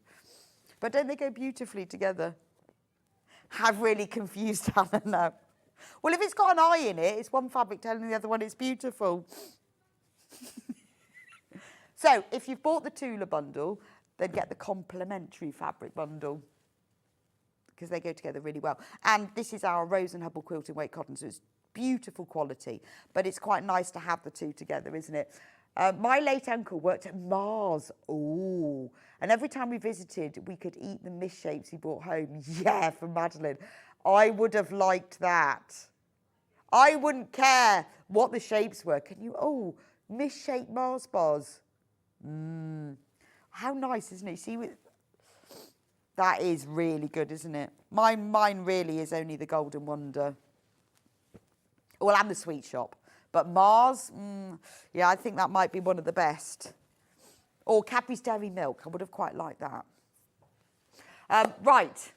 But don't they go beautifully together? I've really confused Hannah now. Well, if it's got an eye in it, it's one fabric telling the other one it's beautiful. So, if you've bought the Tula bundle, then get the complementary fabric bundle, because they go together really well. And this is our Rose and Hubble quilting weight cotton, so it's beautiful quality, but it's quite nice to have the two together, isn't it? My late uncle worked at Mars. Oh, and every time we visited, we could eat the misshapes he brought home. Yeah, from Madeline. I would have liked that. I wouldn't care what the shapes were. Can you? Oh, misshaped Mars bars. How nice, isn't it? See, that is really good, isn't it? Mine really is only the Golden Wonder. Well, and the Sweet Shop. But Mars, yeah, I think that might be one of the best. Or Cadbury's Dairy Milk. I would have quite liked that. Right.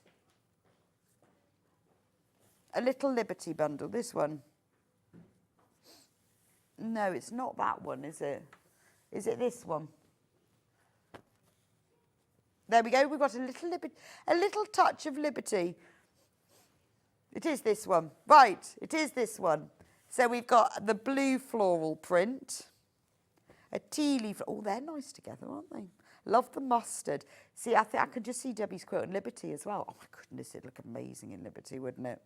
A Little Liberty bundle. This one. No, it's not that one, is it? Is it this one? There we go. We've got a little touch of liberty. It is this one. Right, it is this one. So we've got the blue floral print, a tealy. Oh, they're nice together, aren't they? Love the mustard. See, I think I could just see Debbie's quilt in Liberty as well. Oh my goodness, it'd look amazing in Liberty, wouldn't it?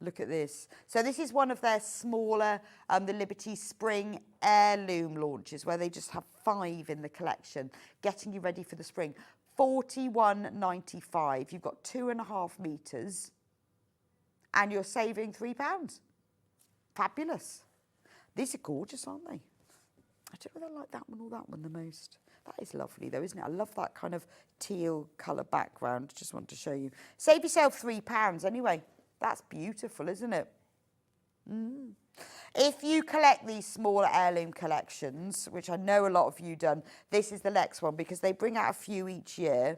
Look at this. So this is one of their smaller, the Liberty Spring Heirloom launches, where they just have 5 in the collection, getting you ready for the spring. £41.95. You've got 2.5 metres, and you're saving £3. Fabulous. These are gorgeous, aren't they? I don't know whether I like that one or that one the most. That is lovely though, isn't it? I love that kind of teal colour background. Just want to show you. Save yourself £3 anyway. That's beautiful, isn't it? If you collect these smaller heirloom collections, which I know a lot of you done, this is the next one because they bring out a few each year.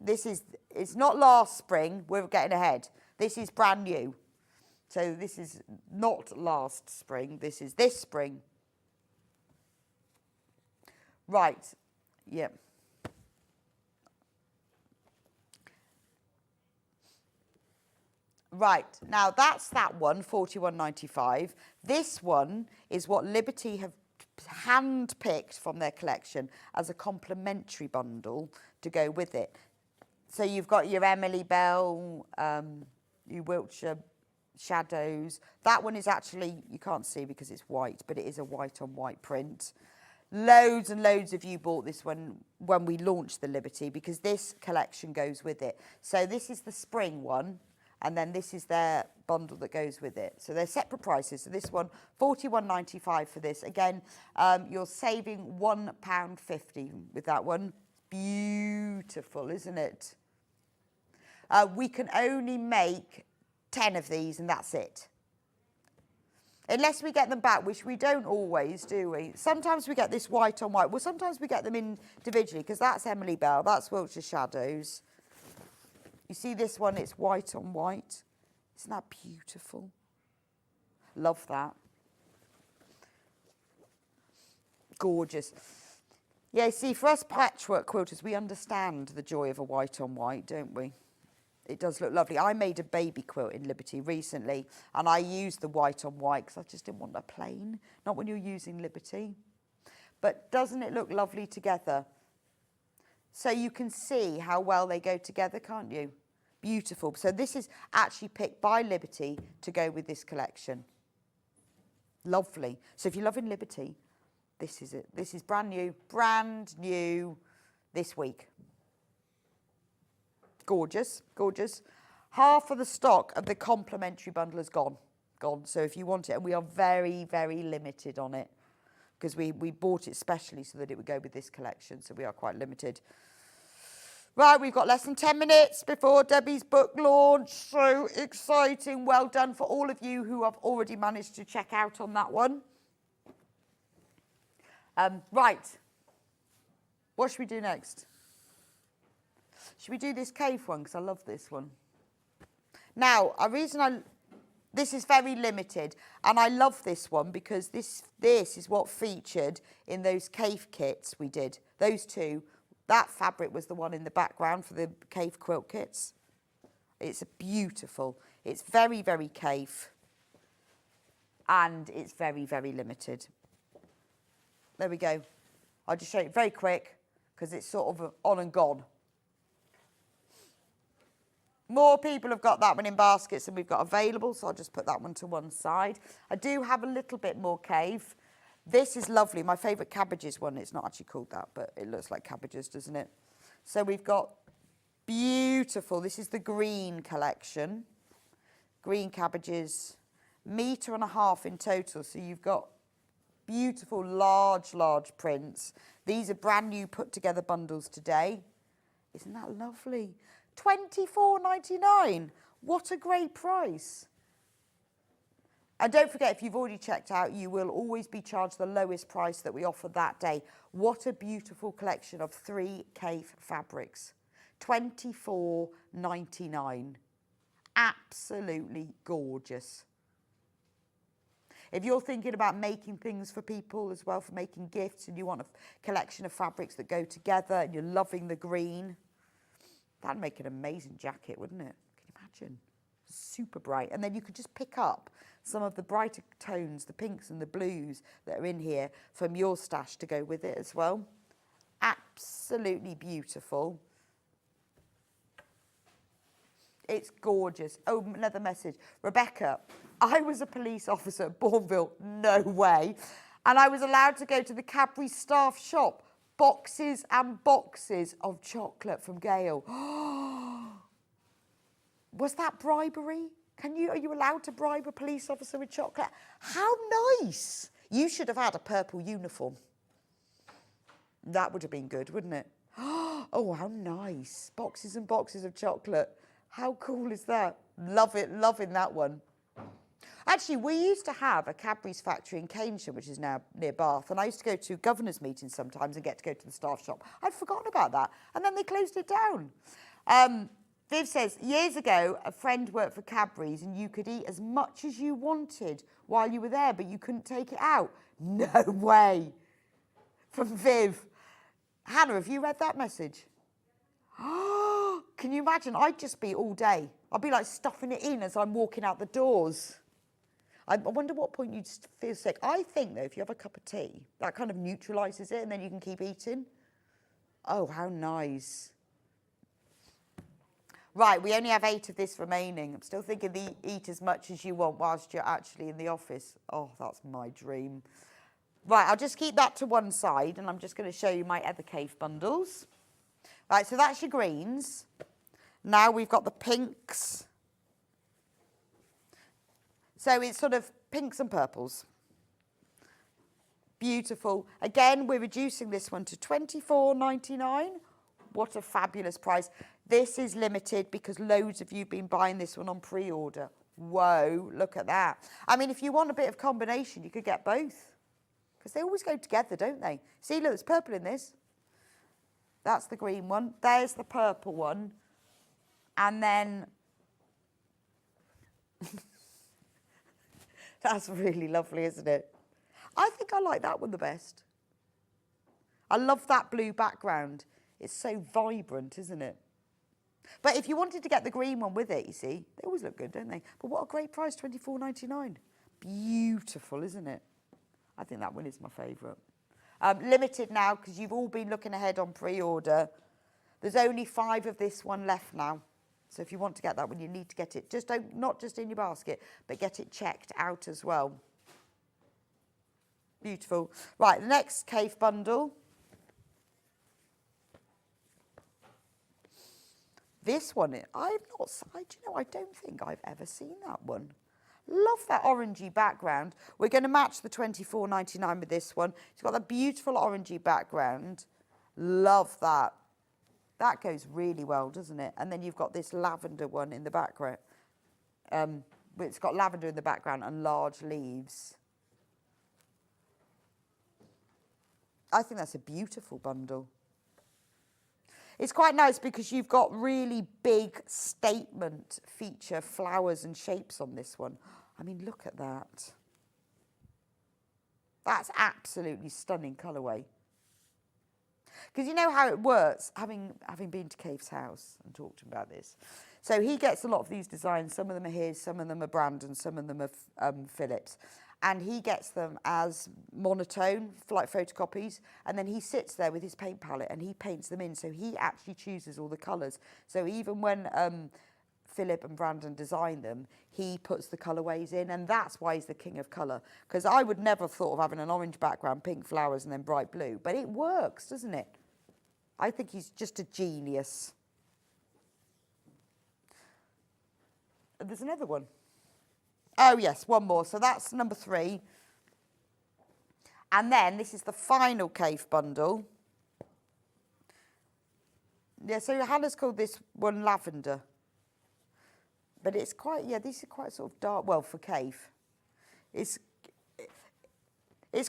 It's not last spring, we're getting ahead. This is brand new. So this is not last spring, this is this spring. Right, yeah. Right, now that's that one, £41.95. This one is what Liberty have hand-picked from their collection as a complimentary bundle to go with it. So you've got your Emily Bell, your Wiltshire Shadows. That one is actually, you can't see because it's white, but it is a white on white print. Loads and loads of you bought this one when we launched the Liberty because this collection goes with it. So this is the spring one, and then this is their bundle that goes with it. So they're separate prices. So this one, £41.95 for this. Again, you're saving £1.50 with that one. Beautiful, isn't it? We can only make 10 of these and that's it. Unless we get them back, which we don't always, do we? Sometimes we get this white on white. Well, sometimes we get them individually because that's Emily Bell, that's Wiltshire Shadows. You see this one, it's white on white. Isn't that beautiful? Love that. Gorgeous. Yeah, see, for us patchwork quilters, we understand the joy of a white on white, don't we? It does look lovely. I made a baby quilt in Liberty recently, and I used the white on white because I just didn't want a plain, not when you're using Liberty. But doesn't it look lovely together? So you can see how well they go together, can't you? Beautiful. So this is actually picked by Liberty to go with this collection. Lovely. So if you're loving Liberty, this is it. This is brand new this week. Gorgeous, gorgeous. Half of the stock of the complimentary bundle is gone. So if you want it, and we are very, very limited on it because we bought it specially so that it would go with this collection. So we are quite limited. Right, we've got less than 10 minutes before Debbie's book launch. So exciting. Well done for all of you who have already managed to check out on that one. Right. What should we do next? Should we do this cave one? Because I love this one. Now, this is very limited. And I love this one because this is what featured in those cave kits we did. Those two. That fabric was the one in the background for the cave quilt kits. It's beautiful. It's very, very cave. And it's very, very limited. There we go. I'll just show you very quick because it's sort of on and gone. More people have got that one in baskets than we've got available, so I'll just put that one to one side. I do have a little bit more cave. This is lovely. My favourite cabbages one. It's not actually called that, but it looks like cabbages, doesn't it? So we've got beautiful. This is the green collection. Green cabbages, 1.5 meters in total. So you've got beautiful, large prints. These are brand new put together bundles today. Isn't that lovely? £24.99. What a great price. And don't forget, if you've already checked out, you will always be charged the lowest price that we offer that day. What a beautiful collection of 3 cave fabrics. £24.99. Absolutely gorgeous. If you're thinking about making things for people as well, for making gifts, and you want a collection of fabrics that go together, and you're loving the green, that'd make an amazing jacket, wouldn't it? Can you imagine? Super bright. And then you could just pick up some of the brighter tones, the pinks and the blues that are in here from your stash to go with it as well. Absolutely beautiful. It's gorgeous. Oh, another message. Rebecca, I was a police officer at Bourneville. No way. And I was allowed to go to the Cadbury staff shop. Boxes and boxes of chocolate from Gale. Was that bribery? Are you allowed to bribe a police officer with chocolate? How nice. You should have had a purple uniform. That would have been good, wouldn't it? Oh, how nice. Boxes and boxes of chocolate. How cool is that? Love it, loving that one. Actually, we used to have a Cadbury's factory in Keynsham, which is now near Bath, and I used to go to governor's meetings sometimes and get to go to the staff shop. I'd forgotten about that, and then they closed it down. Viv says, years ago, a friend worked for Cadbury's and you could eat as much as you wanted while you were there, but you couldn't take it out. No way. From Viv. Hannah, have you read that message? Can you imagine? I'd just be all day. I'd be like stuffing it in as I'm walking out the doors. I wonder what point you'd feel sick. I think, though, if you have a cup of tea, that kind of neutralises it and then you can keep eating. Oh, how nice. Right, we only have 8 of this remaining. I'm still thinking eat as much as you want whilst you're actually in the office. Oh, that's my dream. Right, I'll just keep that to one side and I'm just going to show you my other cave bundles. Right, so that's your greens. Now we've got the pinks. So it's sort of pinks and purples. Beautiful. Again, we're reducing this one to £24.99. What a fabulous price. This is limited because loads of you have been buying this one on pre-order. Whoa, look at that. I mean, if you want a bit of combination, you could get both. Because they always go together, don't they? See, look, there's purple in this. That's the green one. There's the purple one. And then... That's really lovely, isn't it? I think I like that one the best. I love that blue background. It's so vibrant, isn't it? But if you wanted to get the green one with it, you see, they always look good, don't they? But what a great price, £24.99. Beautiful, isn't it? I think that one is my favourite. Limited now, because you've all been looking ahead on pre-order. There's only 5 of this one left now. So if you want to get that one, you need to get it. Just don't, not just in your basket, but get it checked out as well. Beautiful. Right, the next cave bundle. This one, I don't think I've ever seen that one. Love that orangey background. We're going to match the £24.99 with this one. It's got that beautiful orangey background. Love that. That goes really well, doesn't it? And then you've got this lavender one in the background. It's got lavender in the background and large leaves. I think that's a beautiful bundle. It's quite nice because you've got really big statement feature flowers and shapes on this one. I mean, look at that. That's absolutely stunning colourway. Because you know how it works, having been to Cave's house and talked to him about this. So he gets a lot of these designs. Some of them are his, some of them are Brandon, some of them are Philip's. And he gets them as monotone, like photocopies, and then he sits there with his paint palette and he paints them in. So he actually chooses all the colours. So even when Philip and Brandon design them, he puts the colourways in, and that's why he's the king of colour. Because I would never have thought of having an orange background, pink flowers, and then bright blue. But it works, doesn't it? I think he's just a genius. There's another one. Oh, yes, one more. So that's number 3. And then this is the final cave bundle. Yeah, so Hannah's called this one lavender. But it's quite, yeah, these are quite sort of dark, well, for cave. It's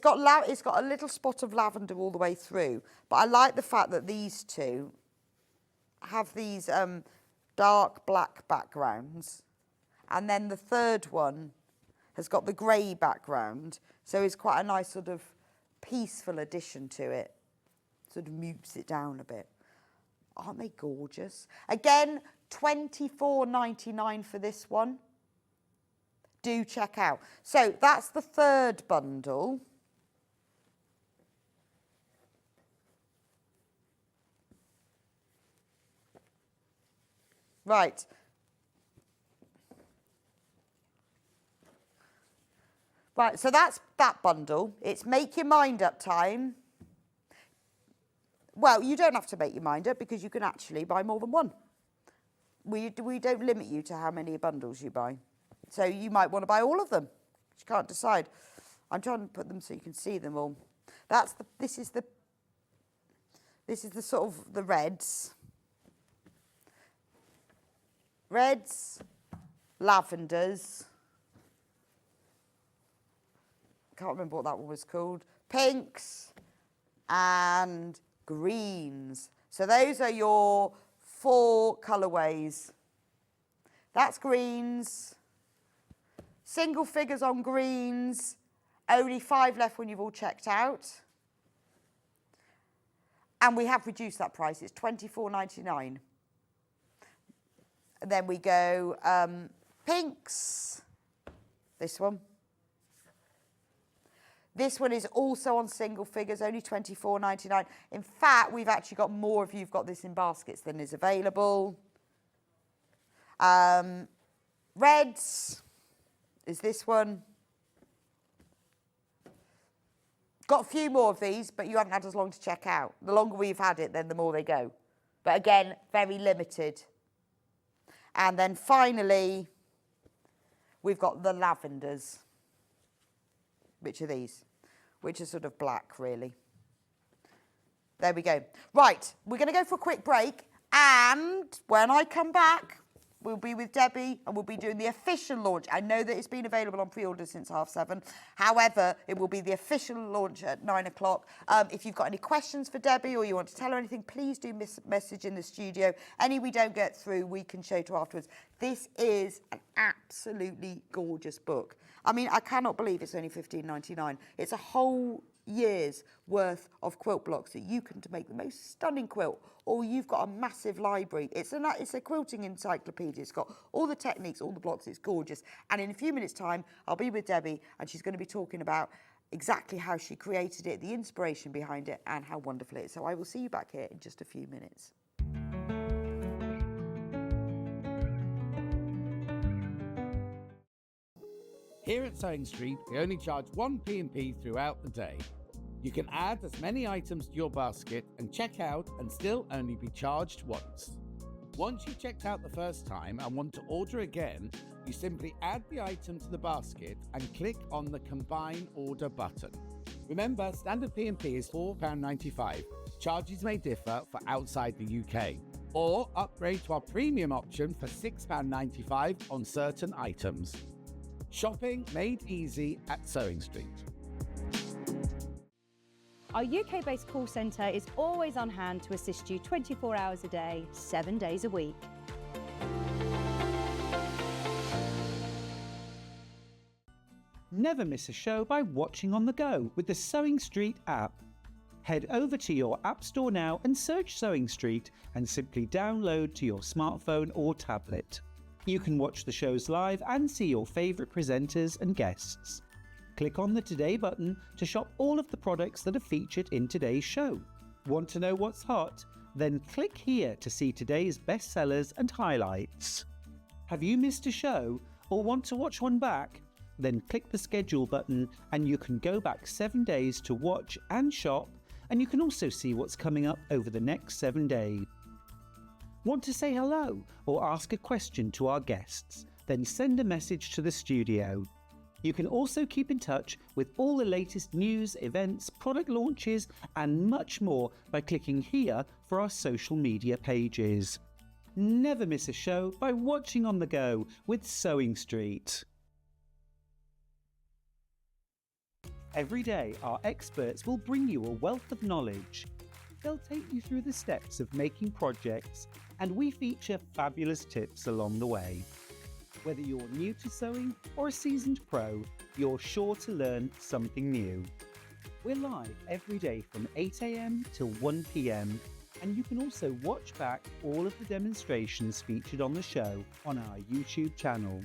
got a little spot of lavender all the way through. But I like the fact that these two have these dark black backgrounds. And then the third one has got the grey background. So it's quite a nice sort of peaceful addition to it. Sort of mutes it down a bit. Aren't they gorgeous? Again, £24.99 for this one. Do check out. So that's the third bundle. Right. Right, so that's that bundle. It's make your mind up time. Well, you don't have to make your mind up because you can actually buy more than one. We don't limit you to how many bundles you buy. So you might want to buy all of them. You can't decide. I'm trying to put them so you can see them all. This is the This is the sort of the reds, lavenders, can't remember what that one was called, pinks and greens. So those are your 4 colourways. That's greens, single figures on greens, only 5 left when you've all checked out. And we have reduced that price, it's $24.99. And then we go pinks, this one. This one is also on single figures, only $24.99. In fact, we've actually got more of you've got this in baskets than is available. Reds is this one. Got a few more of these, but you haven't had as long to check out. The longer we've had it, then the more they go. But again, very limited. And then finally, we've got the lavenders, which are these, which are sort of black, really. There we go. Right, we're going to go for a quick break. And when I come back, we'll be with Debbie and we'll be doing the official launch. I know that it's been available on pre-order since 7:30. However, it will be the official launch at 9 o'clock. If you've got any questions for Debbie or you want to tell her anything, please do message in the studio. Any we don't get through, we can show to afterwards. This is an absolutely gorgeous book. I mean, I cannot believe it's only $15.99. It's a whole year's worth of quilt blocks that you can make the most stunning quilt, or you've got a massive library. It's a quilting encyclopedia. It's got all the techniques, all the blocks. It's gorgeous. And in a few minutes' time, I'll be with Debbie, and she's going to be talking about exactly how she created it, the inspiration behind it, and how wonderful it is. So I will see you back here in just a few minutes. Here at Sewing Street, we only charge one P&P throughout the day. You can add as many items to your basket and check out and still only be charged once. Once you've checked out the first time and want to order again, you simply add the item to the basket and click on the Combine Order button. Remember, standard P&P is £4.95. Charges may differ for outside the UK. Or upgrade to our premium option for £6.95 on certain items. Shopping made easy at Sewing Street. Our UK-based call centre is always on hand to assist you 24 hours a day, 7 days a week. Never miss a show by watching on the go with the Sewing Street app. Head over to your App Store now and search Sewing Street and simply download to your smartphone or tablet. You can watch the shows live and see your favourite presenters and guests. Click on the Today button to shop all of the products that are featured in today's show. Want to know what's hot? Then click here to see today's bestsellers and highlights. Have you missed a show or want to watch one back? Then click the schedule button and you can go back 7 days to watch and shop, and you can also see what's coming up over the next 7 days. Want to say hello or ask a question to our guests? Then send a message to the studio. You can also keep in touch with all the latest news, events, product launches and much more by clicking here for our social media pages. Never miss a show by watching on the go with Sewing Street. Every day, our experts will bring you a wealth of knowledge. They'll take you through the steps of making projects, and we feature fabulous tips along the way. Whether you're new to sewing or a seasoned pro, you're sure to learn something new. We're live every day from 8 AM till 1 PM, and you can also watch back all of the demonstrations featured on the show on our YouTube channel.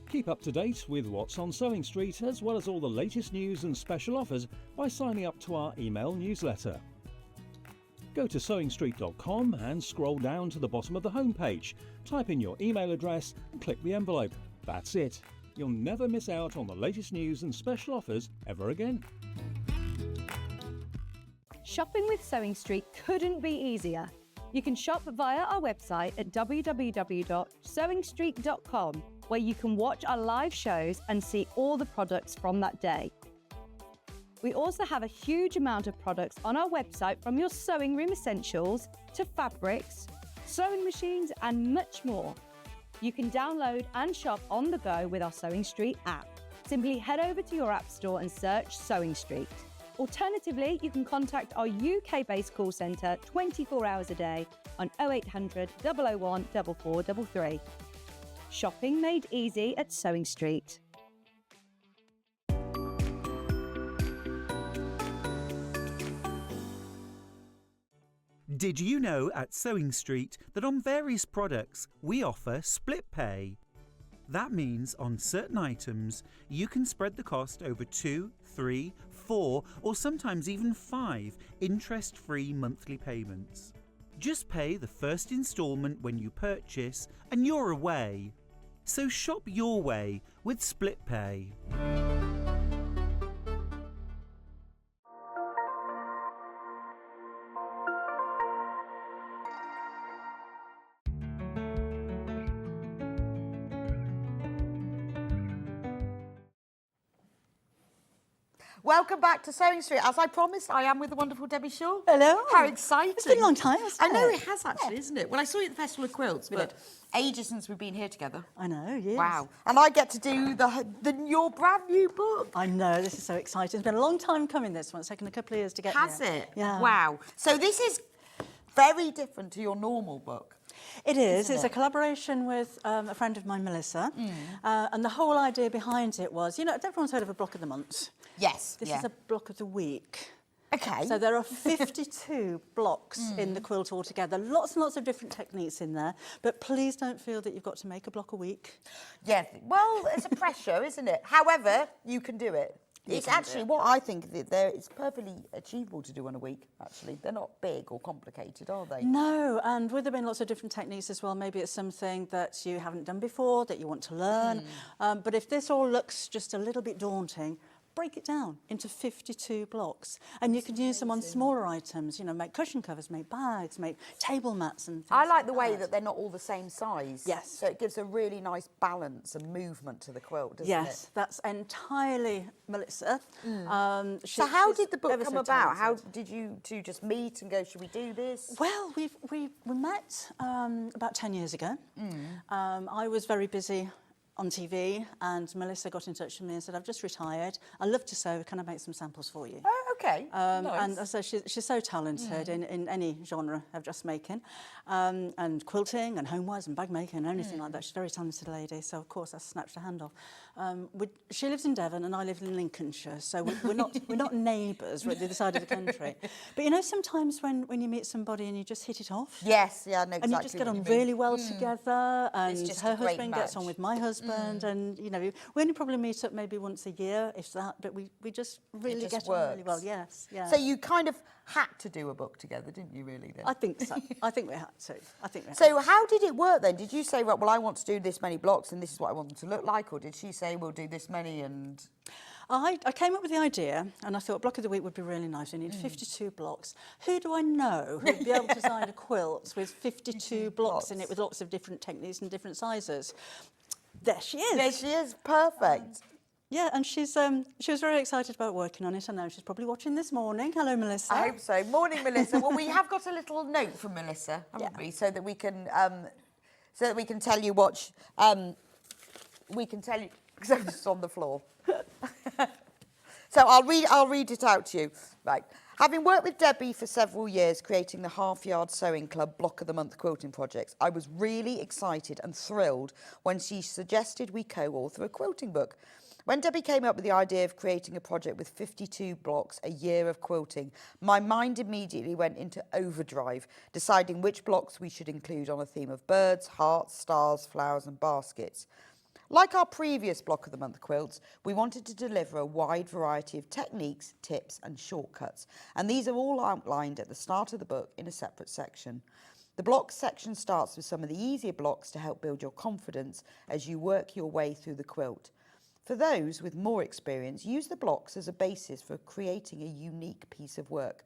Keep up to date with what's on Sewing Street, as well as all the latest news and special offers by signing up to our email newsletter. Go to sewingstreet.com and scroll down to the bottom of the homepage. Type in your email address and click the envelope. That's it. You'll never miss out on the latest news and special offers ever again. Shopping with Sewing Street couldn't be easier. You can shop via our website at www.sewingstreet.com, where you can watch our live shows and see all the products from that day. We also have a huge amount of products on our website, from your sewing room essentials to fabrics, sewing machines and much more. You can download and shop on the go with our Sewing Street app. Simply head over to your app store and search Sewing Street. Alternatively, you can contact our UK-based call centre 24 hours a day on 0800 001 4433. Shopping made easy at Sewing Street. Did you know at Sewing Street that on various products we offer split pay? That means on certain items you can spread the cost over 2, 3, 4 or sometimes even 5 interest-free monthly payments. Just pay the first instalment when you purchase and you're away. So shop your way with split pay. Welcome back to Sewing Street. As I promised, I am with the wonderful Debbie Shaw. Hello. How exciting. It's been a long time, hasn't I know it? it has actually, isn't it? Well, I saw you at the Festival of Quilts, but ages since we've been here together. I know, yes. Wow. And I get to do your brand new book. I know, this is so exciting. It's been a long time coming, this one. It's taken a couple of years to get Has here. it? Yeah. Wow. So this is very different to your normal book. It is. Isn't It's it? a collaboration with a friend of mine, Melissa. And the whole idea behind it was, everyone's heard of a block of the month. Yes. This is a block of the week. Okay. So there are 52 blocks in the quilt altogether. Lots and lots of different techniques in there. But please don't feel that you've got to make a block a week. Yeah. Well, it's a pressure, isn't it? However, you can do it. It's actually what I think that it's perfectly achievable to do in a week, actually. They're not big or complicated, are they? No, and with there being lots of different techniques as well, maybe it's something that you haven't done before, that you want to learn. But if this all looks just a little bit daunting, break it down into 52 blocks. And you can use them on smaller items, make cushion covers, make bags, make table mats and things I like the way that they're not all the same size. Yes. So it gives a really nice balance and movement to the quilt, doesn't it? Yes, that's entirely Melissa. So how she's did the book ever come so about? How talented. did you two just meet and go, should we do this? Well, we met about 10 years ago. I was very busy on TV, and Melissa got in touch with me and said, I've just retired. I love to sew. Can I make some samples for you? Oh, okay. Nice. And so she's so talented in any genre of dressmaking, and quilting and homewares and bag making and anything like that. She's a very talented lady, so of course I snatched her hand off. She lives in Devon and I live in Lincolnshire, so we're not neighbours, we're at the other side of the country. But sometimes when you meet somebody and you just hit it off. Yes, yeah, I know exactly. And you just get what on you mean. really well together, and just her a great husband gets on match. with my husband, and we only probably meet up maybe once a year, if that. But we just really just get on really well. works. Yes, yeah. So you kind of had to do a book together, didn't you, really, then? I think so. I think we had to. So how did it work then? Did you say, right, well, I want to do this many blocks and this is what I want them to look like? Or did she say, we'll do this many and... I came up with the idea, and I thought block of the week would be really nice. We need 52 blocks. Who do I know who would be able to design a quilt with 52 blocks in it, with lots of different techniques and different sizes? There she is. There she is, perfect. Yeah, and she was very excited about working on it. I know she's probably watching this morning. Hello, Melissa. I hope so. Morning, Melissa. Well, we have got a little note from Melissa, haven't we? So that we can tell you what we can tell you, because I'm just on the floor. So I'll read it out to you. Right. Having worked with Debbie for several years creating the Half Yard Sewing Club Block of the Month quilting projects, I was really excited and thrilled when she suggested we co-author a quilting book. When Debbie came up with the idea of creating a project with 52 blocks, A Year of Quilting, my mind immediately went into overdrive, deciding which blocks we should include on a theme of birds, hearts, stars, flowers and baskets. Like our previous Block of the Month quilts, we wanted to deliver a wide variety of techniques, tips and shortcuts, and these are all outlined at the start of the book in a separate section. The blocks section starts with some of the easier blocks to help build your confidence as you work your way through the quilt. For those with more experience, use the blocks as a basis for creating a unique piece of work.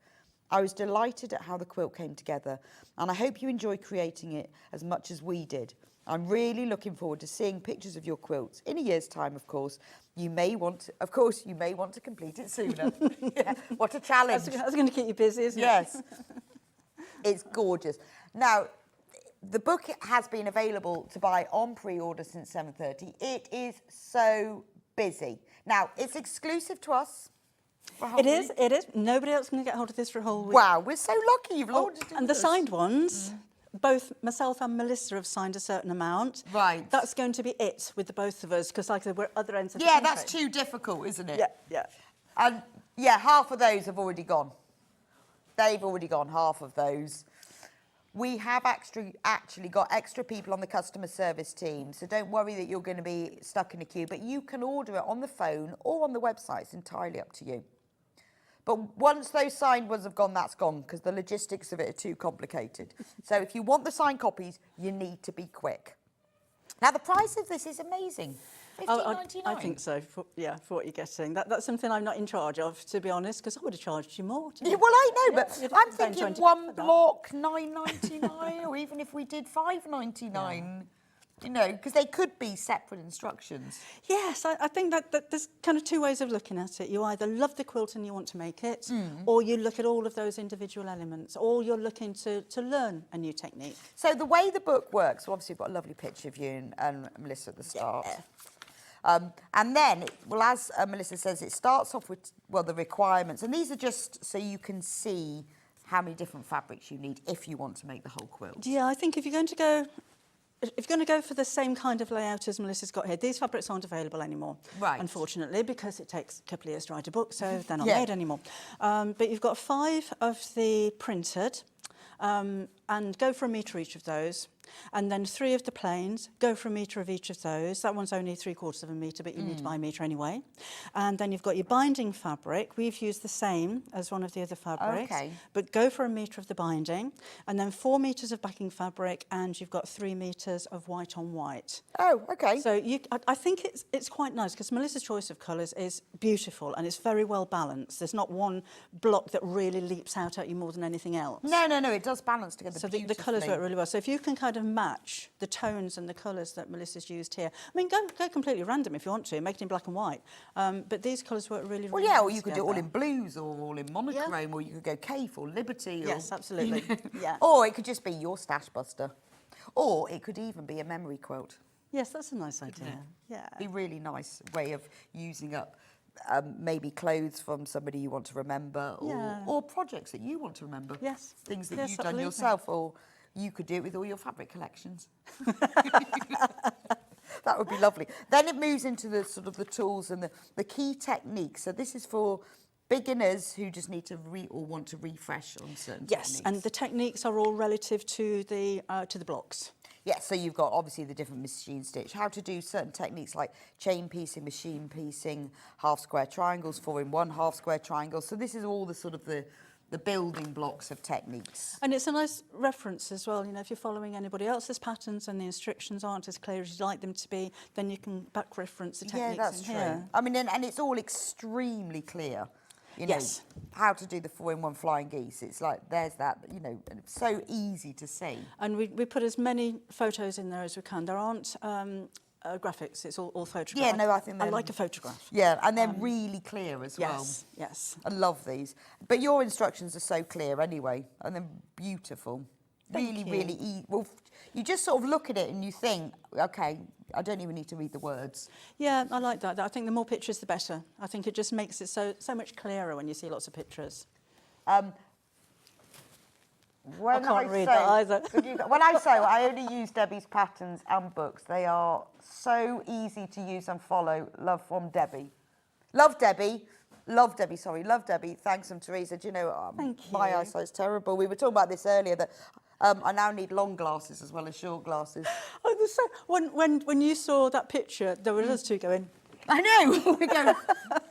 I was delighted at how the quilt came together, and I hope you enjoy creating it as much as we did. I'm really looking forward to seeing pictures of your quilts in a year's time, of course. You may want to complete it sooner. Yeah, what a challenge. That's going to keep you busy, isn't it? Yes. It's gorgeous. Now, the book has been available to buy on pre-order since 7:30. It is so busy. Now, it's exclusive to us. for a whole It week. is. Nobody else can get hold of this for a whole week. Wow, we're so lucky you've launched it. And the signed ones, both myself and Melissa have signed a certain amount. Right. That's going to be it with the both of us, because like I said, we're at other ends of the Yeah, country. that's too difficult, isn't it? Yeah, yeah. And yeah, half of those have already gone. They've already gone, half of those. We have actually got extra people on the customer service team, so don't worry that you're going to be stuck in a queue, but you can order it on the phone or on the website. It's entirely up to you. But once those signed ones have gone, that's gone, because the logistics of it are too complicated. So if you want the signed copies, you need to be quick. Now, the price of this is amazing. $15.99. I think so, for what you're getting. That's something I'm not in charge of, to be honest, because I would have charged you more. Yeah, well, I know, Yeah, but you'd I'm have to spend thinking 20 one for that. block, $9.99, or even if we did $5.99, you know, because they could be separate instructions. Yes, I think that there's kind of two ways of looking at it. You either love the quilt and you want to make it, or you look at all of those individual elements, or you're looking to learn a new technique. So the way the book works, well, obviously, you've got a lovely picture of you and Melissa at the start. Yeah. And then, well, as Melissa says, it starts off with, well, the requirements. And these are just so you can see how many different fabrics you need if you want to make the whole quilt. Yeah, I think if you're going to go for the same kind of layout as Melissa's got here, these fabrics aren't available anymore, Right. unfortunately, because it takes a couple of years to write a book, so they're not Yeah. made anymore. But you've got 5 of the printed, and go for a metre each of those. And then 3 of the plains, go for a metre of each of those. That one's only 3/4 of a metre, but you need to buy a metre anyway. And then you've got your binding fabric. We've used the same as one of the other fabrics. Okay. But go for a metre of the binding. And then 4 metres of backing fabric, and you've got 3 metres of white on white. Oh, okay. So I think it's quite nice, because Melissa's choice of colours is beautiful and it's very well balanced. There's not one block that really leaps out at you more than anything else. No, it does balance together So the beautifully. colours work really well. So if you can kind of match the tones and the colours that Melissa's used here, I mean, go completely random if you want to, make it in black and white. But these colours work really, Well, really yeah, well or you could do it all together. in blues or all in monochrome, or you could go Cape or Liberty. Yes, or, absolutely. Yeah. Or it could just be your stash buster. Or it could even be a memory quilt. Yes, that's a nice idea. Yeah. Be a really nice way of using up maybe clothes from somebody you want to remember, or projects that you want to remember. Yes. Things that Yes, you've done absolutely. yourself, or you could do it with all your fabric collections. That would be lovely. Then it moves into the sort of the tools and the key techniques. So this is for beginners who just need to or want to refresh on certain Yes, techniques. and the techniques are all relative to the blocks. Yeah, so you've got obviously the different machine stitch, how to do certain techniques like chain piecing, machine piecing, half square triangles, 4-in-1 half square triangles. So this is all the sort of the building blocks of techniques. And it's a nice reference as well. You know, if you're following anybody else's patterns and the instructions aren't as clear as you'd like them to be, then you can back reference the techniques Yeah, that's in true. here. I mean, and it's all extremely clear. You know, Yes. how to do the 4-in-1 flying geese. It's like, there's that, you know, and it's so easy to see. And we put as many photos in there as we can. There aren't graphics, it's all photographs. Yeah, no, I think I they're- like a photograph. Yeah, and they're really clear as well. Yes, yes. I love these. But your instructions are so clear anyway, and they're beautiful. Thank you. Really easy. Well, you just sort of look at it and you think, okay, I don't even need to read the words. Yeah, I like that. I think the more pictures, the better. I think it just makes it so much clearer when you see lots of pictures. When can't read that either. When I say I only use Debbie's patterns and books, they are so easy to use and follow. Love from Debbie. Love Debbie. Love Debbie, sorry. Love Debbie. Thanks from Teresa. Do you know, Thank my you. eyesight's terrible. We were talking about this earlier, that I now need long glasses as well as short glasses. Oh, when you saw that picture, there were us two going, I know. We go,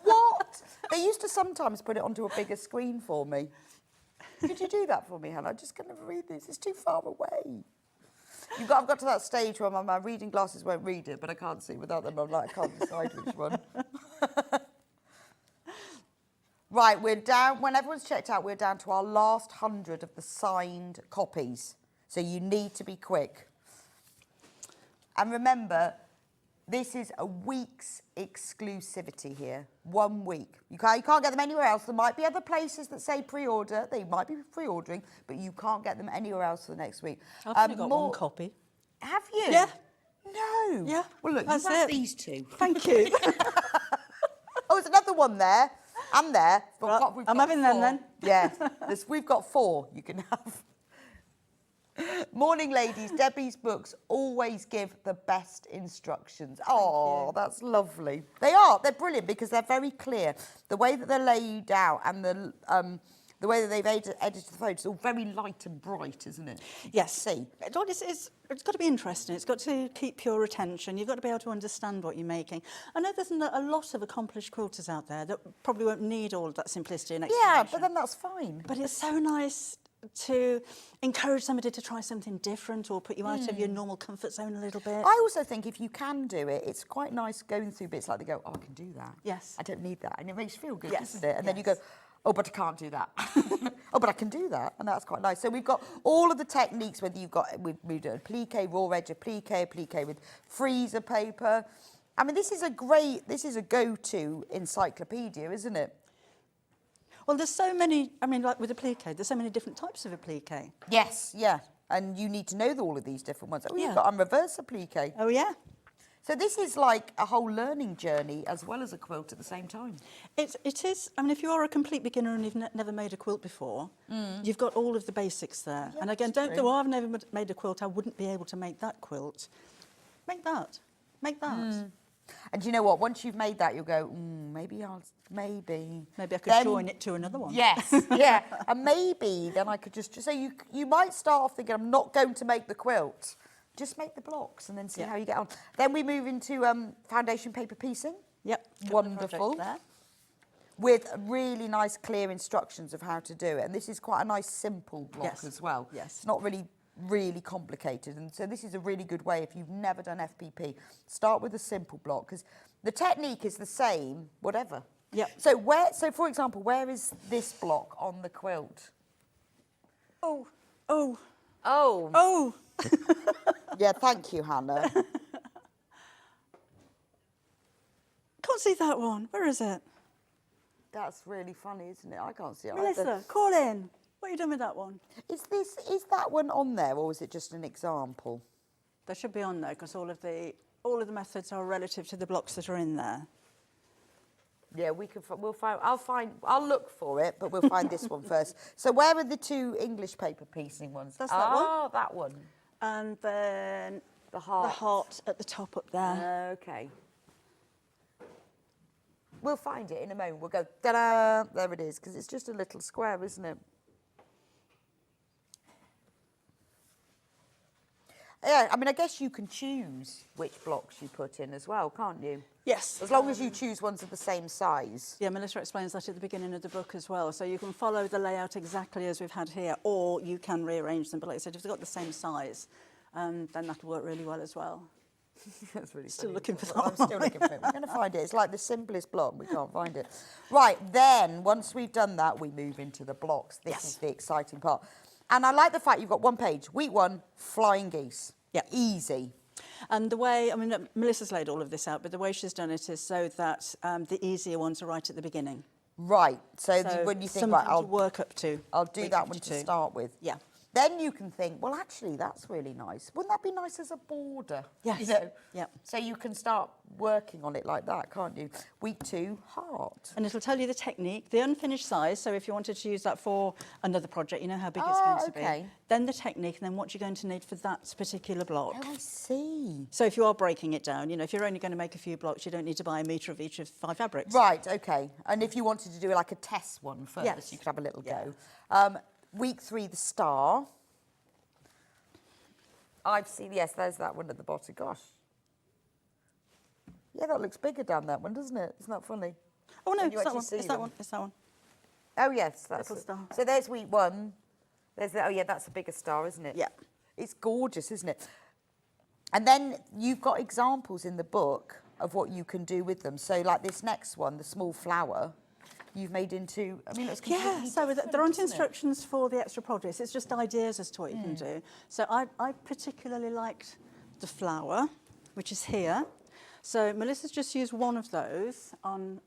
what? They used to sometimes put it onto a bigger screen for me. Could you do that for me, Hannah? I just can never read this. It's too far away. I've got to that stage where my reading glasses won't read it, but I can't see without them. I'm like, I can't decide which one. Right, we're down. When everyone's checked out, we're down to our last 100 of the signed copies. So you need to be quick. And remember, this is a week's exclusivity here. 1 week. You can't get them anywhere else. There might be other places that say pre-order. They might be pre-ordering, but you can't get them anywhere else for the next week. I've only got one copy. Have you? Yeah. No. Yeah. Well, look, that's you have it. these two. Thank you. Oh, there's another one there. And there. Right, We've I'm got having them 4. then. Yeah. We've got 4 you can have. Morning, ladies. Debbie's books always give the best instructions. Oh, that's lovely. They are. They're brilliant because they're very clear. The way that they're laid out and the way that they've edited the photos, it's all very light and bright, isn't it? Yes. See. It's got to be interesting. It's got to keep your attention. You've got to be able to understand what you're making. I know there's a lot of accomplished quilters out there that probably won't need all of that simplicity and explanation. Yeah, but then that's fine. But it's so nice to encourage somebody to try something different or put you out of your normal comfort zone a little bit. I also think if you can do it, it's quite nice going through bits like they go, oh, I can do that. Yes. I don't need that. And it makes you feel good, Yes, doesn't it? And then you go, yes. oh, but I can't do that. Oh, but I can do that. And that's quite nice. So we've got all of the techniques, whether you've got, we've done applique, raw edge, applique with freezer paper. I mean, this is a go-to encyclopedia, isn't it? Well, there's so many, I mean, like with applique, there's so many different types of applique. Yes, yeah. And you need to know all of these different ones. Oh, Yeah. you've got a reverse applique. Oh, yeah. So this is like a whole learning journey as well as a quilt at the same time. It is. I mean, if you are a complete beginner and you've never made a quilt before, you've got all of the basics there. Yeah, and again, that's don't true. go, oh, I've never made a quilt, I wouldn't be able to make that quilt. Make that. Make that. And do you know what? Once you've made that, you'll go, maybe Maybe I could Then- join it to another one. Yes, yeah. And maybe then I could just so you might start off thinking, I'm not going to make the quilt. Just make the blocks and then see Yeah. how you get on. Then we move into foundation paper piecing. Yep. got the Wonderful. project there. With really nice, clear instructions of how to do it. And this is quite a nice, simple block Yes. as well. Yes. It's not really complicated. And so this is a really good way if you've never done FPP. Start with a simple block because the technique is the same, whatever. Yep. So for example, where is this block on the quilt? Oh. Yeah, thank you, Hannah. Can't see that one. Where is it? That's really funny, isn't it? I can't see it. Melissa, call in. What are you doing with that one? Is that one on there, or is it just an example? They should be on there because all of the methods are relative to the blocks that are in there. Yeah, I'll look for it, but we'll find this one first. So where are the 2 English paper piecing ones? That's that one. Oh, that one. And then The heart. the heart at the top up there. Okay. We'll find it in a moment. We'll go, ta-da, there it is, because it's just a little square, isn't it? Yeah, I mean, I guess you can choose which blocks you put in as well, can't you? Yes. As long as you choose ones of the same size. Yeah, Melissa explains that at the beginning of the book as well. So you can follow the layout exactly as we've had here, or you can rearrange them. But like I said, if they've got the same size, then that'll work really well as well. That's really Still funny. looking for Well, that I'm still looking for it. We're going to find it. It's like the simplest block. We can't find it. Right, then, once we've done that, we move into the blocks. This is the exciting part. And I like the fact you've got 1 page. Week 1, flying geese. Yeah. Easy. And the way, I mean, Melissa's laid all of this out, but the way she's done it is so that the easier ones are right at the beginning. Right. So, So when you think, something right, to I'll work up to. do week that one to 52. start with. Yeah. Then you can think, well, actually, that's really nice. Wouldn't that be nice as a border? Yes. You know? Yep. So you can start working on it like that, can't you? Week 2, heart. And it'll tell you the technique, the unfinished size. So if you wanted to use that for another project, you know how big it's going to okay. be. Then the technique, and then what you're going to need for that particular block. Oh, I see. So if you are breaking it down, you know, if you're only going to make a few blocks, you don't need to buy a metre of each of 5 fabrics. Right, okay. And if you wanted to do like a test one first, Yes. you could have a little Yeah. go. Week 3, the star. I've seen, yes, there's that one at the bottom. Gosh. Yeah, that looks bigger down that one, doesn't it? Isn't that funny? Oh no, When you it's that actually one. see It's that them. one. It's that one. Oh, yes, that's Little star. So there's week 1. There's the, oh, yeah, that's a bigger star, isn't it? Yeah. It's gorgeous, isn't it? And then you've got examples in the book of what you can do with them. So like this next one, the small flower, you've made into, I mean, it's completely Yeah, so different, there aren't isn't it? instructions for the extra projects. It's just ideas as to what you can do. So I particularly liked the flower. which is here. So Melissa's just used one of those on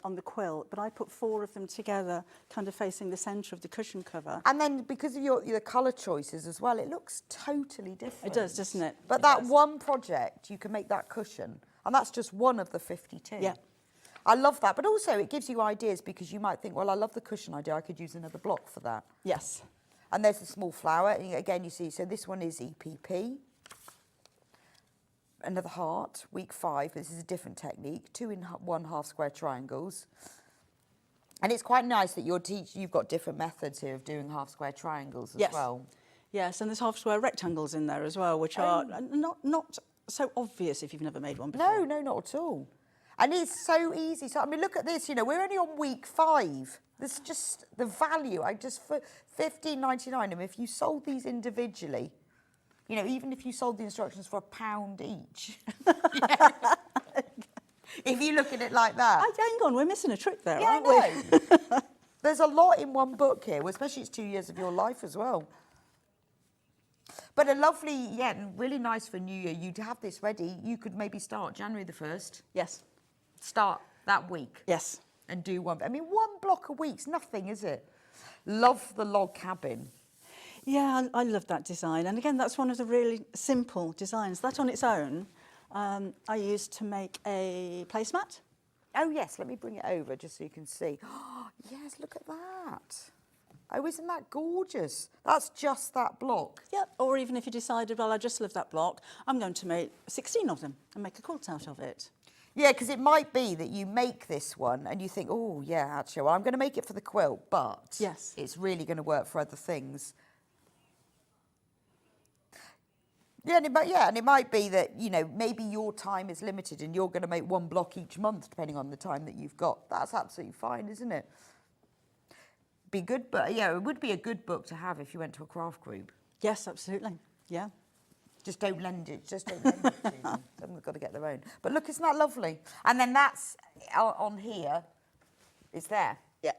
the quilt, but I put 4 of them together, kind of facing the centre of the cushion cover. And then because of your colour choices as well, it looks totally different. It does, doesn't it? But It that does. one project, you can make that cushion, and that's just one of the 52. Yeah. I love that, but also it gives you ideas because you might think, well, I love the cushion idea, I could use another block for that. Yes. And there's a small flower, and again you see, so this one is EPP. Another heart, week 5, this is a different technique, 2 in 1/2 square triangles. And it's quite nice that you've got different methods here of doing half square triangles as Yes. well. Yes, and there's half square rectangles in there as well, which are not so obvious if you've never made one before. No, not at all. And it's so easy. So, I mean, look at this, you know, we're only on week 5. There's just the value, for £15.99, and if you sold these individually, you know, even if you sold the instructions for £1 each, if you look at it like that. Hang on, we're missing a trick there, Yeah, aren't I we? know. There's a lot in one book here, especially it's 2 years of your life as well. But a lovely, and really nice for New Year. You'd have this ready. You could maybe start January the 1st. Yes. Start that week. Yes. And do one. I mean, 1 block a week's nothing, is it? Love the log cabin. Yeah, I love that design. And again, that's one of the really simple designs. That on its own, I used to make a placemat. Oh, yes, let me bring it over just so you can see. Oh, yes, look at that. Oh, isn't that gorgeous? That's just that block. Yep. Or even if you decided, well, I just love that block, I'm going to make 16 of them and make a quilt out of it. Yeah, because it might be that you make this one and you think, oh, yeah, actually, well, I'm going to make it for the quilt, but yes, it's really going to work for other things. Yeah, and it might be that, you know, maybe your time is limited and you're going to make 1 block each month, depending on the time that you've got. That's absolutely fine, isn't it? Be good, but yeah, it would be a good book to have if you went to a craft group. Yes, absolutely. Yeah. Just don't lend it. Just don't lend it to them. Someone's got to get their own. But look, isn't that lovely? And then that's on here. It's there. Yeah.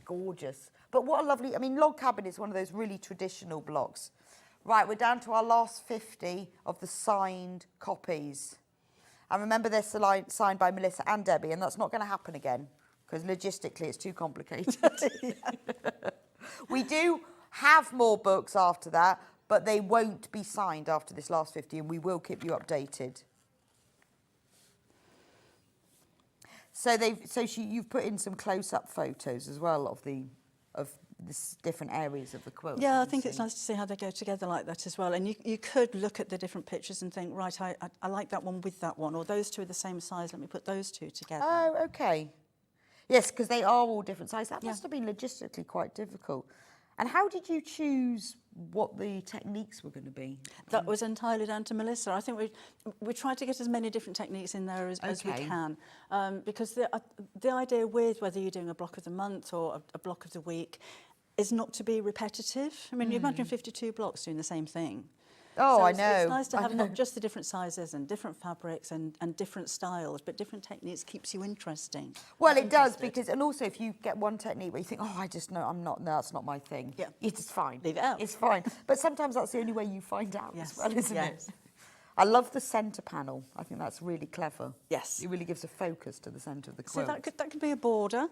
Gorgeous. But what a lovely... I mean, log cabin is one of those really traditional blocks. Right, we're down to our last 50 of the signed copies. And remember, they're signed by Melissa and Debbie, and that's not going to happen again, because logistically it's too complicated. We do have more books after that, but they won't be signed after this last 50, and we will keep you updated. So you've put in some close-up photos as well of the different areas of the quilt. Yeah, I think it's nice to see how they go together like that as well. And you could look at the different pictures and think, right, I like that one with that one, or those two are the same size, let me put those two together. Oh, okay. Yes, because they are all different sizes. That must have been logistically quite difficult. And how did you choose what the techniques were going to be? That was entirely down to Melissa. I think we tried to get as many different techniques in there as we can, because the idea with whether you're doing a block of the month or a block of the week is not to be repetitive. I mean, you imagine 52 blocks doing the same thing. Oh, so I know. It's nice to have not just the different sizes and different fabrics and different styles, but different techniques keeps you interesting. Well, it does, because, and also if you get one technique where you think, oh, I just know, no, that's not my thing. Yeah. It's fine. Leave it out. It's fine. But sometimes that's the only way you find out Yes. as well, isn't Yes. it? I love the centre panel. I think that's really clever. Yes. It really gives a focus to the centre of the So quilt. that could be a border.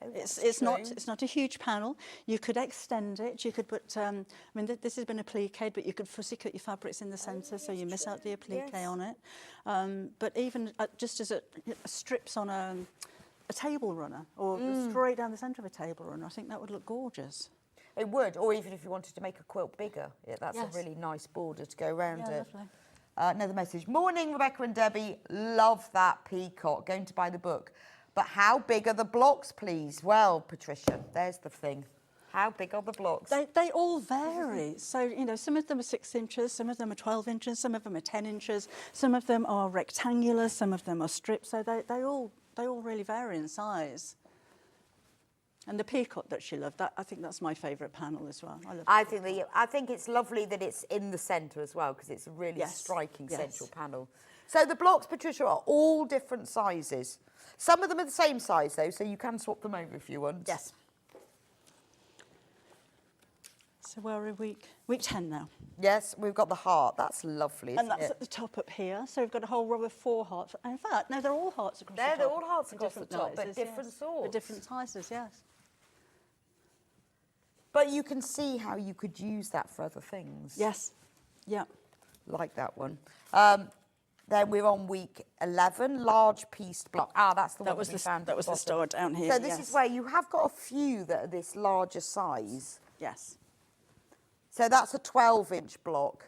Oh, It's not a huge panel. You could extend it. You could put. I mean, this has been appliqued, but you could fussy cut your fabrics in the centre, so you miss out the applique on it. But even just as strips on a table runner, or straight down the centre of a table runner, I think that would look gorgeous. It would, or even if you wanted to make a quilt bigger, that's Yes. a really nice border to go around Yeah, it. lovely. Another message. Morning, Rebecca and Debbie. Love that peacock. Going to buy the book. But how big are the blocks, please? Well, Patricia, there's the thing. How big are the blocks? They all vary. So, you know, some of them are 6 inches, some of them are 12 inches, some of them are 10 inches, some of them are rectangular, some of them are stripped. So they all really vary in size. And the peacock that she loved, I think that's my favourite panel as well. I think it's lovely that it's in the centre as well, because it's a really striking central panel. So the blocks, Patricia, are all different sizes. Some of them are the same size, though, so you can swap them over if you want. Yes. So So we're in week 10 now. Yes, we've got the heart. That's lovely, isn't And that's it? at the top up here. So we've got a whole row of 4 hearts. And in fact, no, they're all hearts across the top. They're all hearts across the Different top, but sizes, different yes. sorts. But different sizes, yes. But you can see how you could use that for other things. Yes. Yeah. Like that one. Then we're on week 11, large pieced block. Ah, that's the one That was we found. that at was the bottom. store down here. So this yes. is where you have got a few that are this larger size. Yes. So that's a 12-inch block.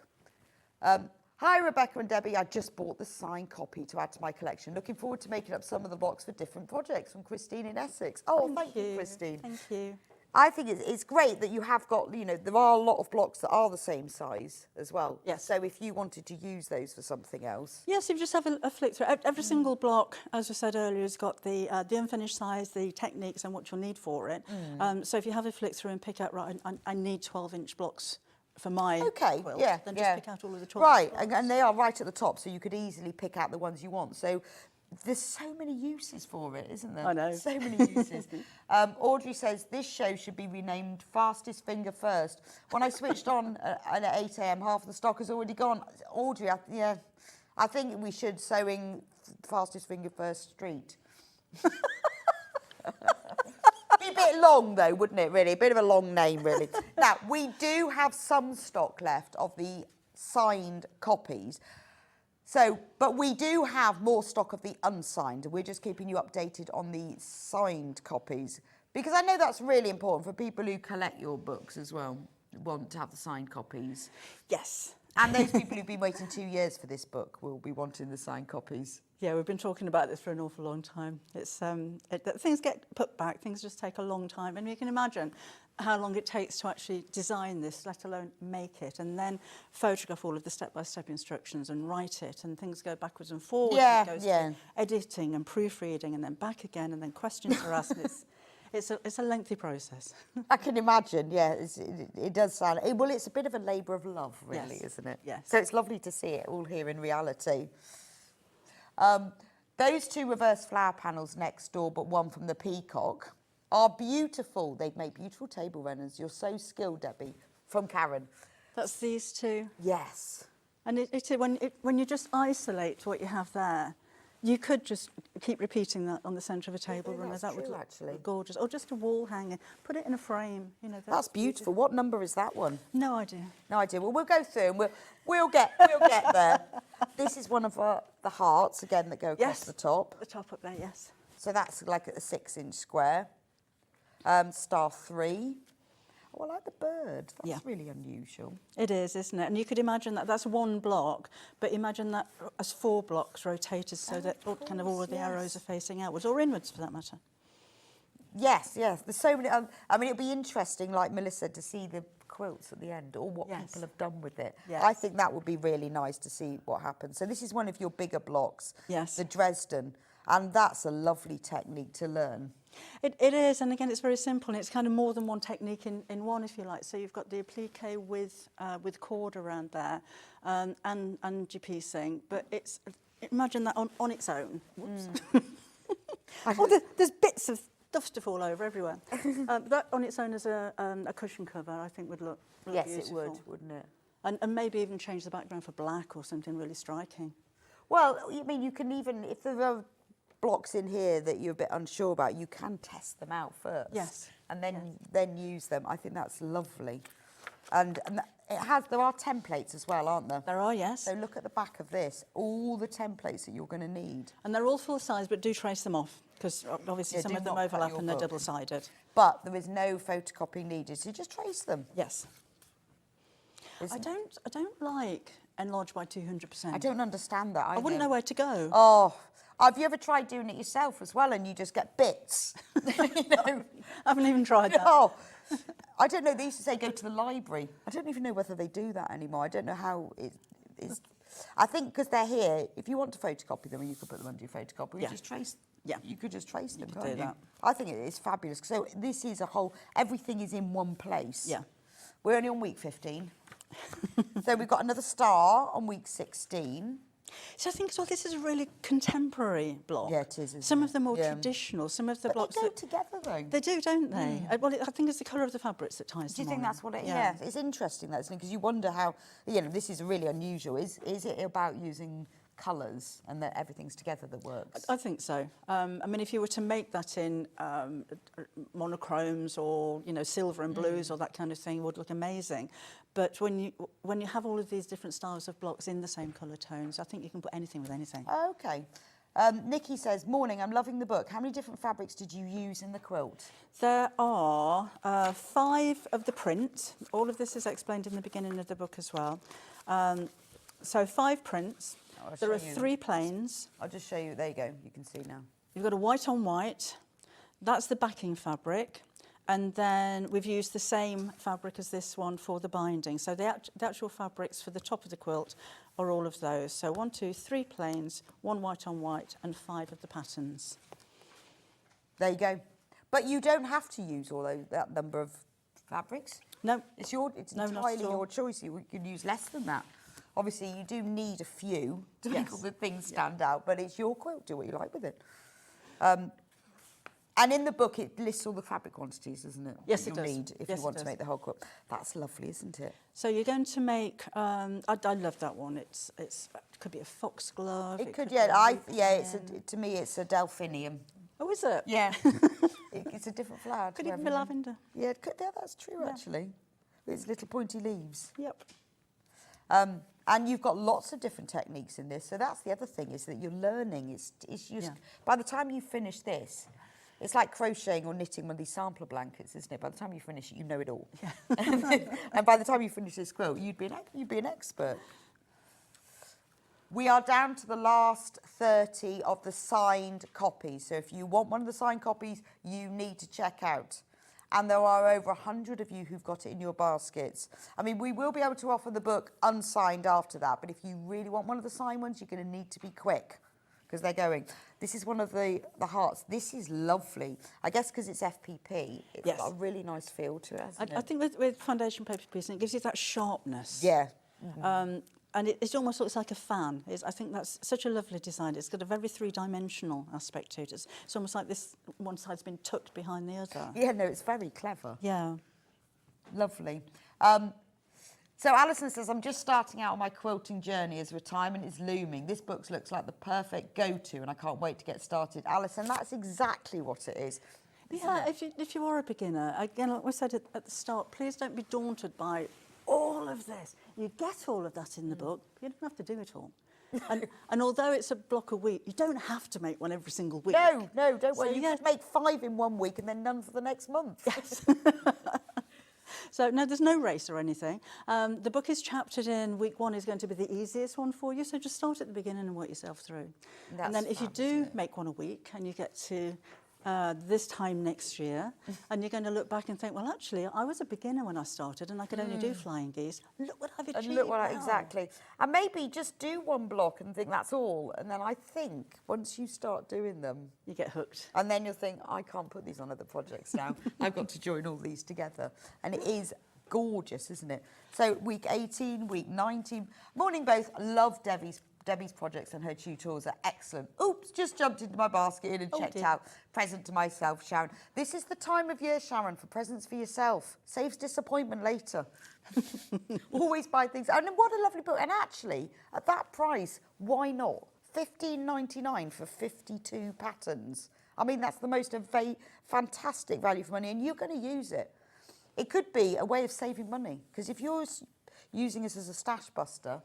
Hi, Rebecca and Debbie. I just bought the signed copy to add to my collection. Looking forward to making up some of the blocks for different projects, from Christine in Essex. Oh, thank you, Christine. Thank you. I think it's great that you have got, you know, there are a lot of blocks that are the same size as well. Yes. So if you wanted to use those for something else. Yes, if you just have a flick through. Every single block, as we said earlier, has got the unfinished size, the techniques and what you'll need for it. So if you have a flick through and pick out, right, I need 12-inch blocks for my quilt, then just pick out all of the 12 Right, blocks. and they are right at the top, so you could easily pick out the ones you want. So there's so many uses for it, isn't there? I know. So many uses. Audrey says, this show should be renamed Fastest Finger First. When I switched on at 8 a.m, half of the stock has already gone. Audrey, I think we should sewing Fastest Finger First Street. Be a bit long though, wouldn't it, really? A bit of a long name, really. Now, we do have some stock left of the signed copies. So, but we do have more stock of the unsigned. We're just keeping you updated on the signed copies, because I know that's really important for people who collect your books as well, want to have the signed copies. Yes. And those people who've been waiting 2 years for this book will be wanting the signed copies. Yeah, we've been talking about this for an awful long time. It's things get put back, things just take a long time, and you can imagine how long it takes to actually design this, let alone make it, and then photograph all of the step-by-step instructions and write it, and things go backwards and forwards. Yeah, and it goes yeah. to editing and proofreading, and then back again, and then questions are asked. It's a lengthy process. I can imagine, yeah, it does sound, well, it's a bit of a labour of love, really, Yes, isn't it? yes. So it's lovely to see it all here in reality. Those 2 reverse flower panels next door, but one from the Peacock, are beautiful. They've made beautiful table runners. You're so skilled, Debbie. From Karen. That's these 2. Yes. And when you just isolate what you have there, you could just keep repeating that on the centre of a table runner. that's That would true, look actually. gorgeous. Or just a wall hanger. Put it in a frame. You know. That's beautiful. What number is that one? No idea. No idea. Well, we'll go through and we'll get there. This is one of the hearts, again, that go across Yes. the top. The top up there, yes. So that's like a 6-inch square. Star 3. Oh, I like the bird. That's Yeah. really unusual. It is, isn't it? And you could imagine that's one block, but imagine that as 4 blocks rotated so that kind of all of the arrows are facing outwards, or inwards for that matter. Yes, yes. There's so many. I mean, it'll be interesting, like Melissa, to see the quilts at the end, or what Yes. people have done with it. Yes. I think that would be really nice to see what happens. So this is one of your bigger blocks, Yes. the Dresden, and that's a lovely technique to learn. It is, and again, it's very simple, and it's kind of more than one technique in one, if you like. So you've got the applique with cord around there, and your piecing, but imagine that on its own. Whoops. Oh, there's bits of stuff to fall over everywhere. That on its own as a cushion cover, I think would look really Yes, beautiful. it would, wouldn't it? And maybe even change the background for black or something really striking. Well, I mean, you can even, if there are blocks in here that you're a bit unsure about, you can test them out first. Yes. And then use them. I think that's lovely. And there are templates as well, aren't there? There are, yes. So look at the back of this, all the templates that you're going to need. And they're all full size, but do trace them off, because obviously Yeah, some do of them not cut overlap your and they're book. double-sided. But there is no photocopying needed, so just trace them. Yes. I Isn't- don't like enlarge by 200%. I don't understand that. I wouldn't know where to go. Oh, have you ever tried doing it yourself as well, and you just get bits? You know? I haven't even tried that. Oh, I don't know. They used to say go to the library. I don't even know whether they do that anymore. I don't know how it is. I think because they're here, if you want to photocopy them, you could put them under your photocopy. You Yeah. just trace. Yeah. You could just trace them, could can't do you? that. I think it is fabulous. So this is a whole. Everything is in one place. Yeah. We're only on week 15. So we've got another star on week 16. So I think as well, this is a really contemporary block. Yeah, it is, isn't Some it? of them more Yeah. traditional, some of the But blocks they go that together though. they do, don't they? Well, I think it's the colour of the fabrics that ties Do you them think on. that's what it is? Yeah, it's interesting, that, isn't it? Because you wonder how, you know, this is really unusual. Is it about using colours and that everything's together that works? I think so. I mean, if you were to make that in monochromes or, you know, silver and blues or that kind of thing, it would look amazing. But when you have all of these different styles of blocks in the same colour tones, I think you can put anything with anything. Okay. Nikki says, morning, I'm loving the book. How many different fabrics did you use in the quilt? There are 5 of the print. All of this is explained in the beginning of the book as well. So 5 prints. I'll There are show you. 3 planes. I'll just show you. There you go. You can see now. You've got a white on white. That's the backing fabric. And then we've used the same fabric as this one for the binding. So the actual fabrics for the top of the quilt are all of those. So 1, 2, 3 planes, 1 white on white, and 5 of the patterns. There you go. But you don't have to use all that number of fabrics. No, It's No, not entirely at all. your choice. You can use less than that. Obviously, you do need a few to make all the things stand out, but it's your quilt. Do what you like with it. And in the book, it lists all the fabric quantities, doesn't it? Yes, that it you'll does. need if Yes, you it want to does. make the whole quilt. That's lovely, isn't it? So you're going to make. I love that one. It could be a foxglove. It could, be yeah. a It's Ruthian. to me, it's a delphinium. Oh, is it? Yeah, it's a different flower. Could to even be everything. lavender. Yeah, it could, yeah, that's true actually. With its little pointy leaves. Yep. And you've got lots of different techniques in this. So that's the other thing, is that you're learning. It's just, by the time you finish this, it's like crocheting or knitting one of these sampler blankets, isn't it? By the time you finish it, you know it all. Yeah. And by the time you finish this quilt, you'd be an expert. We are down to the last 30 of the signed copies. So if you want one of the signed copies, you need to check out. And there are over 100 of you who've got it in your baskets. I mean, we will be able to offer the book unsigned after that, but if you really want one of the signed ones, you're going to need to be quick because they're going. This is one of the hearts. This is lovely. I guess because it's FPP, it's got a really nice feel to it, hasn't it? I think with foundation paper piecing, it gives you that sharpness. Yeah. And it almost looks like a fan. I think that's such a lovely design. It's got a very three-dimensional aspect to it. It's almost like this one side's been tucked behind the other. Yeah, no, it's very clever. Yeah. Lovely. So Alison says, I'm just starting out on my quilting journey as retirement is looming. This book looks like the perfect go-to and I can't wait to get started. Alison, that's exactly what it is. Yeah, if you are a beginner, again, like we said at the start, please don't be daunted by all of this. You get all of that in the book, you don't have to do it all. And although it's a block a week, you don't have to make one every single week. No, don't worry. So, You yeah. could make 5 in 1 week and then none for the next month. Yes. So, no, there's no race or anything. The book is chaptered in. Week 1 is going to be the easiest one for you, so just start at the beginning and work yourself through. And then if you do make one a week and you get to this time next year, and you're going to look back and think, well, actually, I was a beginner when I started and I could only do flying geese. Look what I've achieved. And look what now. exactly. And maybe just do one block and think that's all. And then I think once you start doing them, You get hooked. and then you'll think, I can't put these on other projects now. I've got to join all these together. And it is gorgeous, isn't it? So week 18, week 19. Morning both. Love Debbie's projects and her tutorials are excellent. Oops, just jumped into my basket and checked dear. out. Present to myself, Sharon. This is the time of year, Sharon, for presents for yourself. Saves disappointment later. Always buy things. And what a lovely book. And actually, at that price, why not? $15.99 for 52 patterns. I mean, that's the most fantastic value for money, and you're going to use it. It could be a way of saving money, because if you're using this as a stash buster,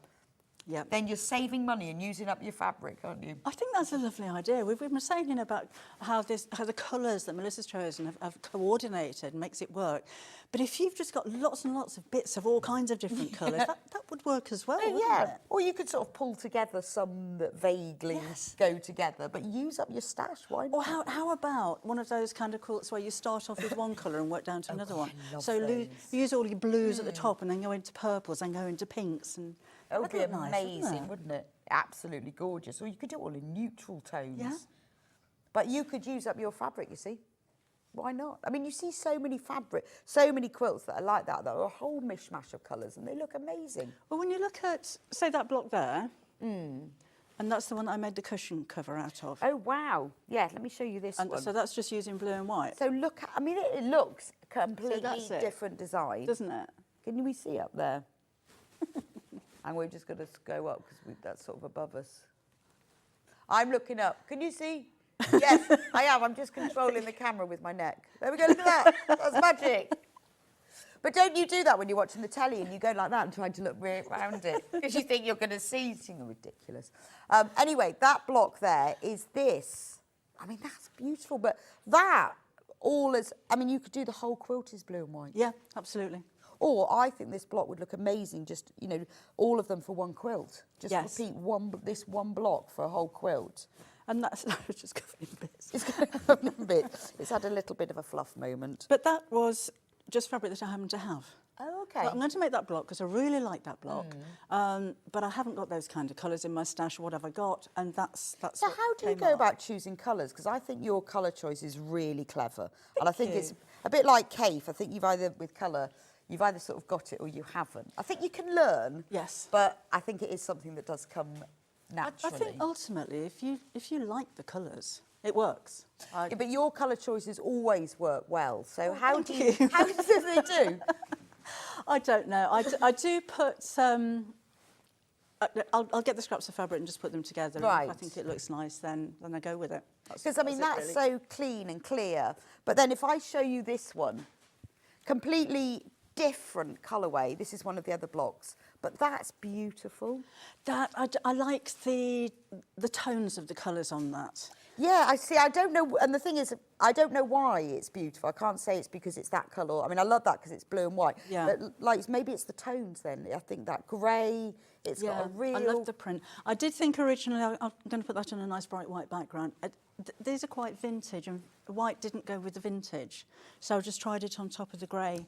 Yep. then you're saving money and using up your fabric, aren't you? I think that's a lovely idea. We've been saying about how the colours that Melissa's chosen have coordinated and makes it work. But if you've just got lots and lots of bits of all kinds of different colours, that would work as well, wouldn't Yeah, it? or you could sort of pull together some that vaguely go together, but use up your stash, why not? Or how about one of those kind of quilts where you start off with one colour and work down to another one? I love So those. use all your blues at the top and then go into purples and go into pinks. And That would be that'd look nice, wouldn't amazing, it? wouldn't it? Absolutely gorgeous. Or you could do it all in neutral tones. Yeah. But you could use up your fabric, you see. Why not? I mean, you see so many quilts that are like that are a whole mishmash of colours and they look amazing. Well, when you look at, say, that block there, And that's the one that I made the cushion cover out of. Oh, wow. Yeah, let me show you this And one. so that's just using blue and white, So look, I mean, it looks completely that's it. different design. doesn't it? Can we see up there? And we're just going to go up because that's sort of above us. I'm looking up. Can you see? Yes, I am. I'm just controlling the camera with my neck. There we go. Look at that. That's magic. But don't you do that when you're watching the telly and you go like that and trying to look around it because you think you're going to see something ridiculous. Anyway, that block there is this. I mean, that's beautiful. But that all is, I mean, you could do the whole quilt is blue and white. Yeah, absolutely. Or I think this block would look amazing, just, you know, all of them for one quilt. Just Yes. repeat this one block for a whole quilt. And that's just covered in bits. It's covered in bits. It's had a little bit of a fluff moment. But that was just fabric that I happened to have. Oh, okay. But I'm going to make that block because I really like that block. But I haven't got those kind of colours in my stash. What have I got? And that's So what how do you came go up. about choosing colours? Because I think your colour choice is really clever. And I think it's a bit like Kate. I think you've either, with colour, you've either sort of got it or you haven't. I think you can learn. Yes. But I think it is something that does come I naturally. think ultimately, if you like the colours, it works. Yeah, but your colour choices always work well. So how thank do you, you. how do they do? I don't know. I do put I'll get the scraps of fabric and just put them together. And Right. if I think it looks nice, then I go with it. Because I mean that's it, so clean and clear. But then if I show you this one, completely different colourway. This is one of the other blocks, but that's beautiful. That I like the tones of the colours on that. Yeah, I see. I don't know, and the thing is, I don't know why it's beautiful. I can't say it's because it's that colour. I mean, I love that because it's blue and white. Yeah. But like maybe it's the tones then. I think that grey. It's got a real. I love the print. I did think originally I'm going to put that on a nice bright white background. These are quite vintage, and white didn't go with the vintage, so I just tried it on top of the grey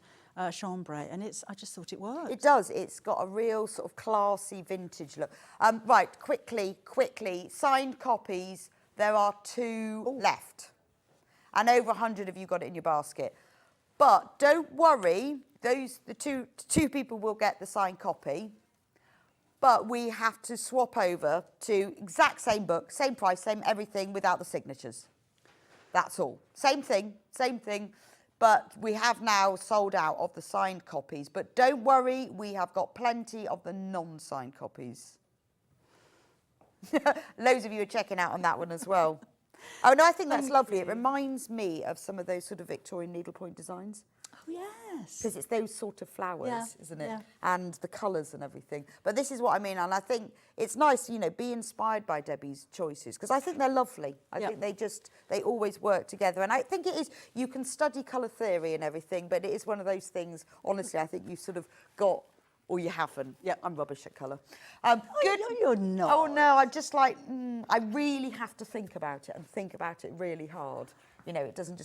chambray, and I just thought it worked. It does. It's got a real sort of classy vintage look. Right, quickly. Signed copies. There are 2 left, and over 100 of you got it in your basket. But don't worry. The two people will get the signed copy. But we have to swap over to exact same book, same price, same everything without the signatures. That's all. Same thing. But we have now sold out of the signed copies. But don't worry, we have got plenty of the non-signed copies. Loads of you are checking out on that one as well. Oh, no, I think that's lovely. It reminds me of some of those sort of Victorian needlepoint designs. Oh, yes. Because it's those sort of flowers, Yeah, isn't it? yeah. And the colours and everything. But this is what I mean. And I think it's nice, you know, be inspired by Debbie's choices. Because I think they're lovely. I Yeah. think they always work together. And I think it is, you can study colour theory and everything, but it is one of those things, honestly, I think you've sort of got, or you haven't. Yeah. I'm rubbish at colour. Good. No, you're not. Oh, no, I just like, I really have to think about it and think about it really hard. You know, it doesn't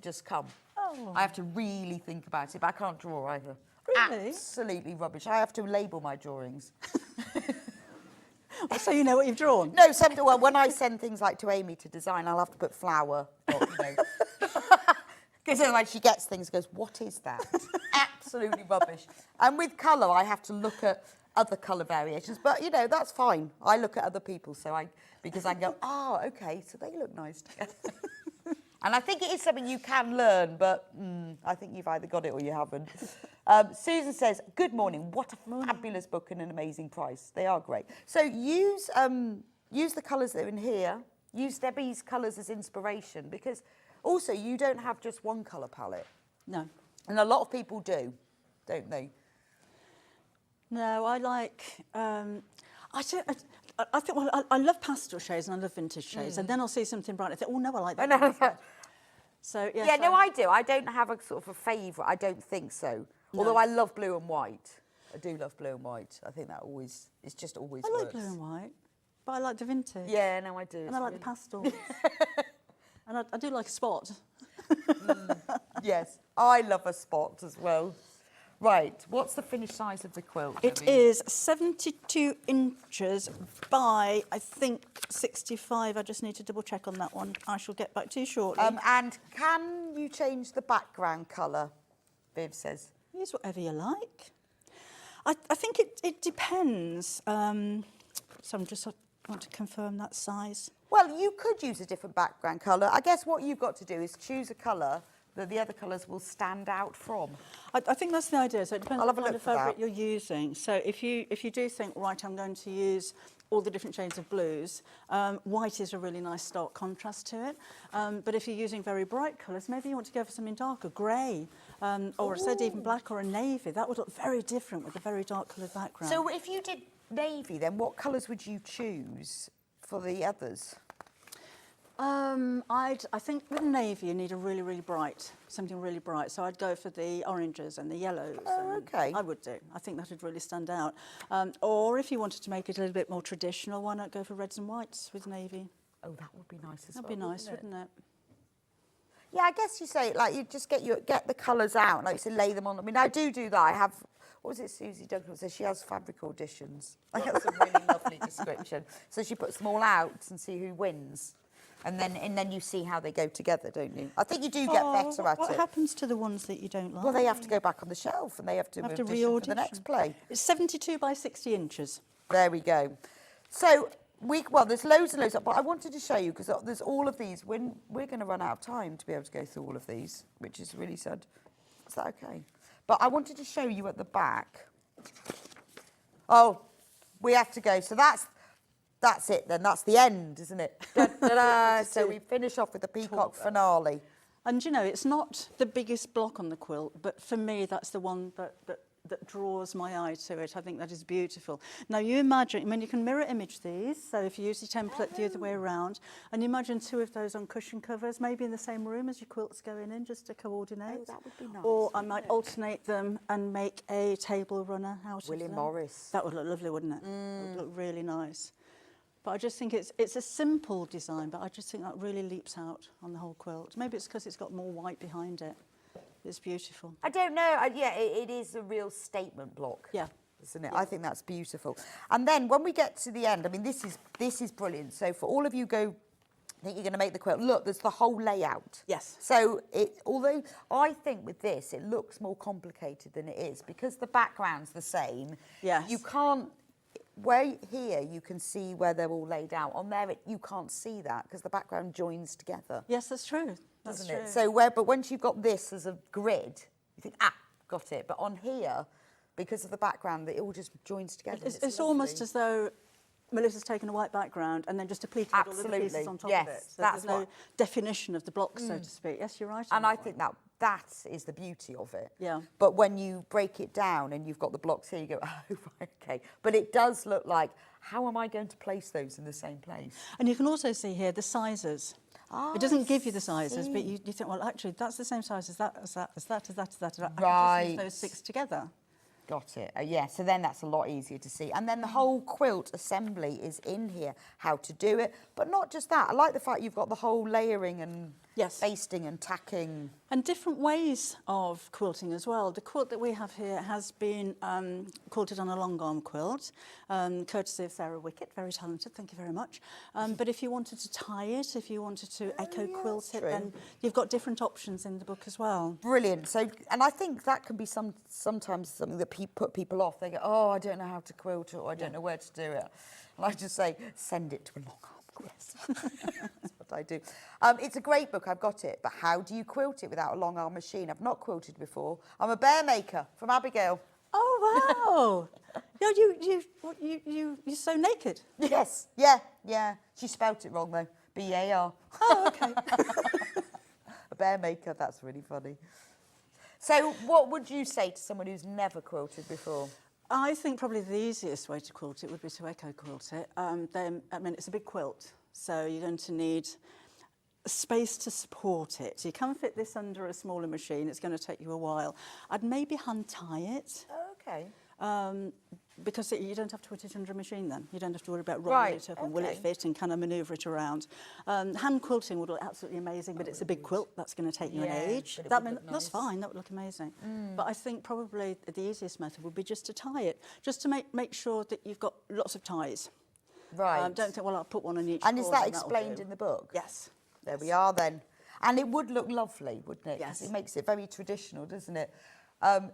just come. Oh. I have to really think about it, but I can't draw either. Really? Absolutely rubbish. I have to label my drawings. So you know what you've drawn? No, well, when I send things like to Amy to design, I'll have to put flower. Because otherwise she gets things and goes, what is that? Absolutely rubbish. And with colour, I have to look at other colour variations. But, you know, that's fine. I look at other people, because I go, oh, okay, so they look nice together. And I think it is something you can learn, but I think you've either got it or you haven't. Susan says, good morning. What a fabulous book and an amazing price. They are great. So use the colours that are in here. Use Debbie's colours as inspiration, because also you don't have just one colour palette. No. And a lot of people do, don't they? No, I like. I think. Well, I love pastel shades and I love vintage shades, and then I'll see something bright and I think, oh no, I like that. I know. So yes, Yeah, no, I do. I don't have a sort of a favourite. I don't think so. No. Although I love blue and white. I do love blue and white. I think that always, it's just always I works. like blue and white, but I like the vintage. Yeah, no, I do. And I like the pastels. And I do like a spot. Yes, I love a spot as well. Right, what's the finished size of the quilt? It Debbie? is 72 inches by, I think, 65. I just need to double check on that one. I shall get back to you shortly. And can you change the background colour? Viv says. Use whatever you like. I think it depends. So I'm just Want to confirm that size? Well, you could use a different background colour. I guess what you've got to do is choose a colour that the other colours will stand out from. I think that's the idea. So it depends I'll on have the a kind of look for fabric that. you're using. So if you do think, right, I'm going to use all the different shades of blues, white is a really nice stark contrast to it. But if you're using very bright colours, maybe you want to go for something darker, grey, or I said even black or a navy. That would look very different with a very dark coloured background. So if you did navy, then what colours would you choose for the others? I think with navy you need a really, really bright, something really bright. So I'd go for the oranges and the yellows. Oh, okay. I would do. I think that would really stand out. Or if you wanted to make it a little bit more traditional, why not go for reds and whites with navy? Oh, that would be nice as well. That'd be nice, wouldn't it? Yeah, I guess you say, like, you just get the colours out, like you say, lay them on. I mean, I do that. I have, what was it Susie Duncan says? She has fabric auditions. Like, that's a really lovely description. So she puts them all out and see who wins. And then you see how they go together, don't you? I think you do get better at What it. happens to the ones that you don't like? Well, they have to go back on the shelf and they have to audition for the re-audition. next play. It's 72 by 60 inches. There we go. So, well, there's loads and loads, but I wanted to show you, because there's all of these. We're going to run out of time to be able to go through all of these, which is really sad. Is that okay? But I wanted to show you at the back. Oh, we have to go. So that's it then. That's the end, isn't it? Da-da-da. So we finish off with the peacock finale. And, you know, it's not the biggest block on the quilt, but for me, that's the one that draws my eye to it. I think that is beautiful. Now, you imagine, I mean, you can mirror image these. So if you use your template the other way around, and you imagine two of those on cushion covers, maybe in the same room as your quilt's going in, just to coordinate. Oh, that would be nice. Or I might alternate them and make a table runner out of William them. Morris. That would look lovely, wouldn't it? It would look really nice. But I just think it's a simple design, but I just think that really leaps out on the whole quilt. Maybe it's because it's got more white behind it. It's beautiful. I don't know. Yeah, it is a real statement block. Yeah. Isn't it? Yeah. I think that's beautiful. And then when we get to the end, I mean, this is brilliant. So for all of you think you're going to make the quilt, look, there's the whole layout. Yes. So although I think with this, it looks more complicated than it is, because the background's the same. Yes. You can't, where here you can see where they're all laid out. On there, you can't see that because the background joins together. Yes, that's true. That's Doesn't true. it? So but once you've got this as a grid, you think, got it. But on here, because of the background, it all just joins together. It's almost as though Melissa's taken a white background and then just depleted all of the pieces on top of it. So that's there's no definition of the block, so to speak. Yes, you're right. And I think that is the beauty of it. Yeah. But when you break it down and you've got the blocks here, you go, oh, right, okay. But it does look like, how am I going to place those in the same place? And you can also see here the sizes. It doesn't give you the sizes, but you think, well, actually, that's the same size as that, as that, as that, as that, as that. I can just use those 6 together. Got it. Yeah, so then that's a lot easier to see. And then the whole quilt assembly is in here, how to do it. But not just that. I like the fact you've got the whole layering and basting and tacking. And different ways of quilting as well. The quilt that we have here has been quilted on a long arm quilt, courtesy of Sarah Wickett, very talented, thank you very much. But if you wanted to tie it, if you wanted to echo quilt it, then you've got different options in the book as well. Brilliant. So, and I think that can be sometimes something that put people off. They go, oh, I don't know how to quilt, or I don't know where to do it. And I just say, send it to a long arm quilt. That's what I do. It's a great book, I've got it, but how do you quilt it without a long arm machine? I've not quilted before. I'm a bear maker from Abigail. Oh, wow. You sew naked? Yes, yeah. She spelt it wrong though, B-A-R. Oh, okay. A bear maker, that's really funny. So what would you say to someone who's never quilted before? I think probably the easiest way to quilt it would be to echo quilt it. Then, I mean, it's a big quilt, so you're going to need space to support it. You can fit this under a smaller machine. It's going to take you a while. I'd maybe hand tie it. Oh, okay. Because you don't have to put it under a machine then. You don't have to worry about rolling it up and will it fit and can I manoeuvre it around. Hand quilting would look absolutely amazing, but it's a big quilt. That's going to take you an age. That's fine. That would look amazing. But I think probably the easiest method would be just to tie it, just to make sure that you've got lots of ties. Right. Don't think, well, I'll put one on each And is corner that and that'll explained do. in the book? Yes. There we are then. And it would look lovely, wouldn't it? Yes. It makes it very traditional, doesn't it?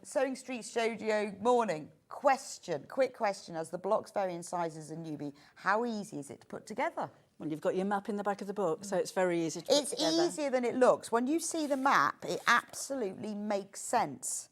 Sewing Street Studio morning. quick question, as the blocks vary in sizes and newbie, how easy is it to put together? Well, you've got your map in the back of the book, so it's very easy to put It's together. easier than it looks. When you see the map, it absolutely makes sense.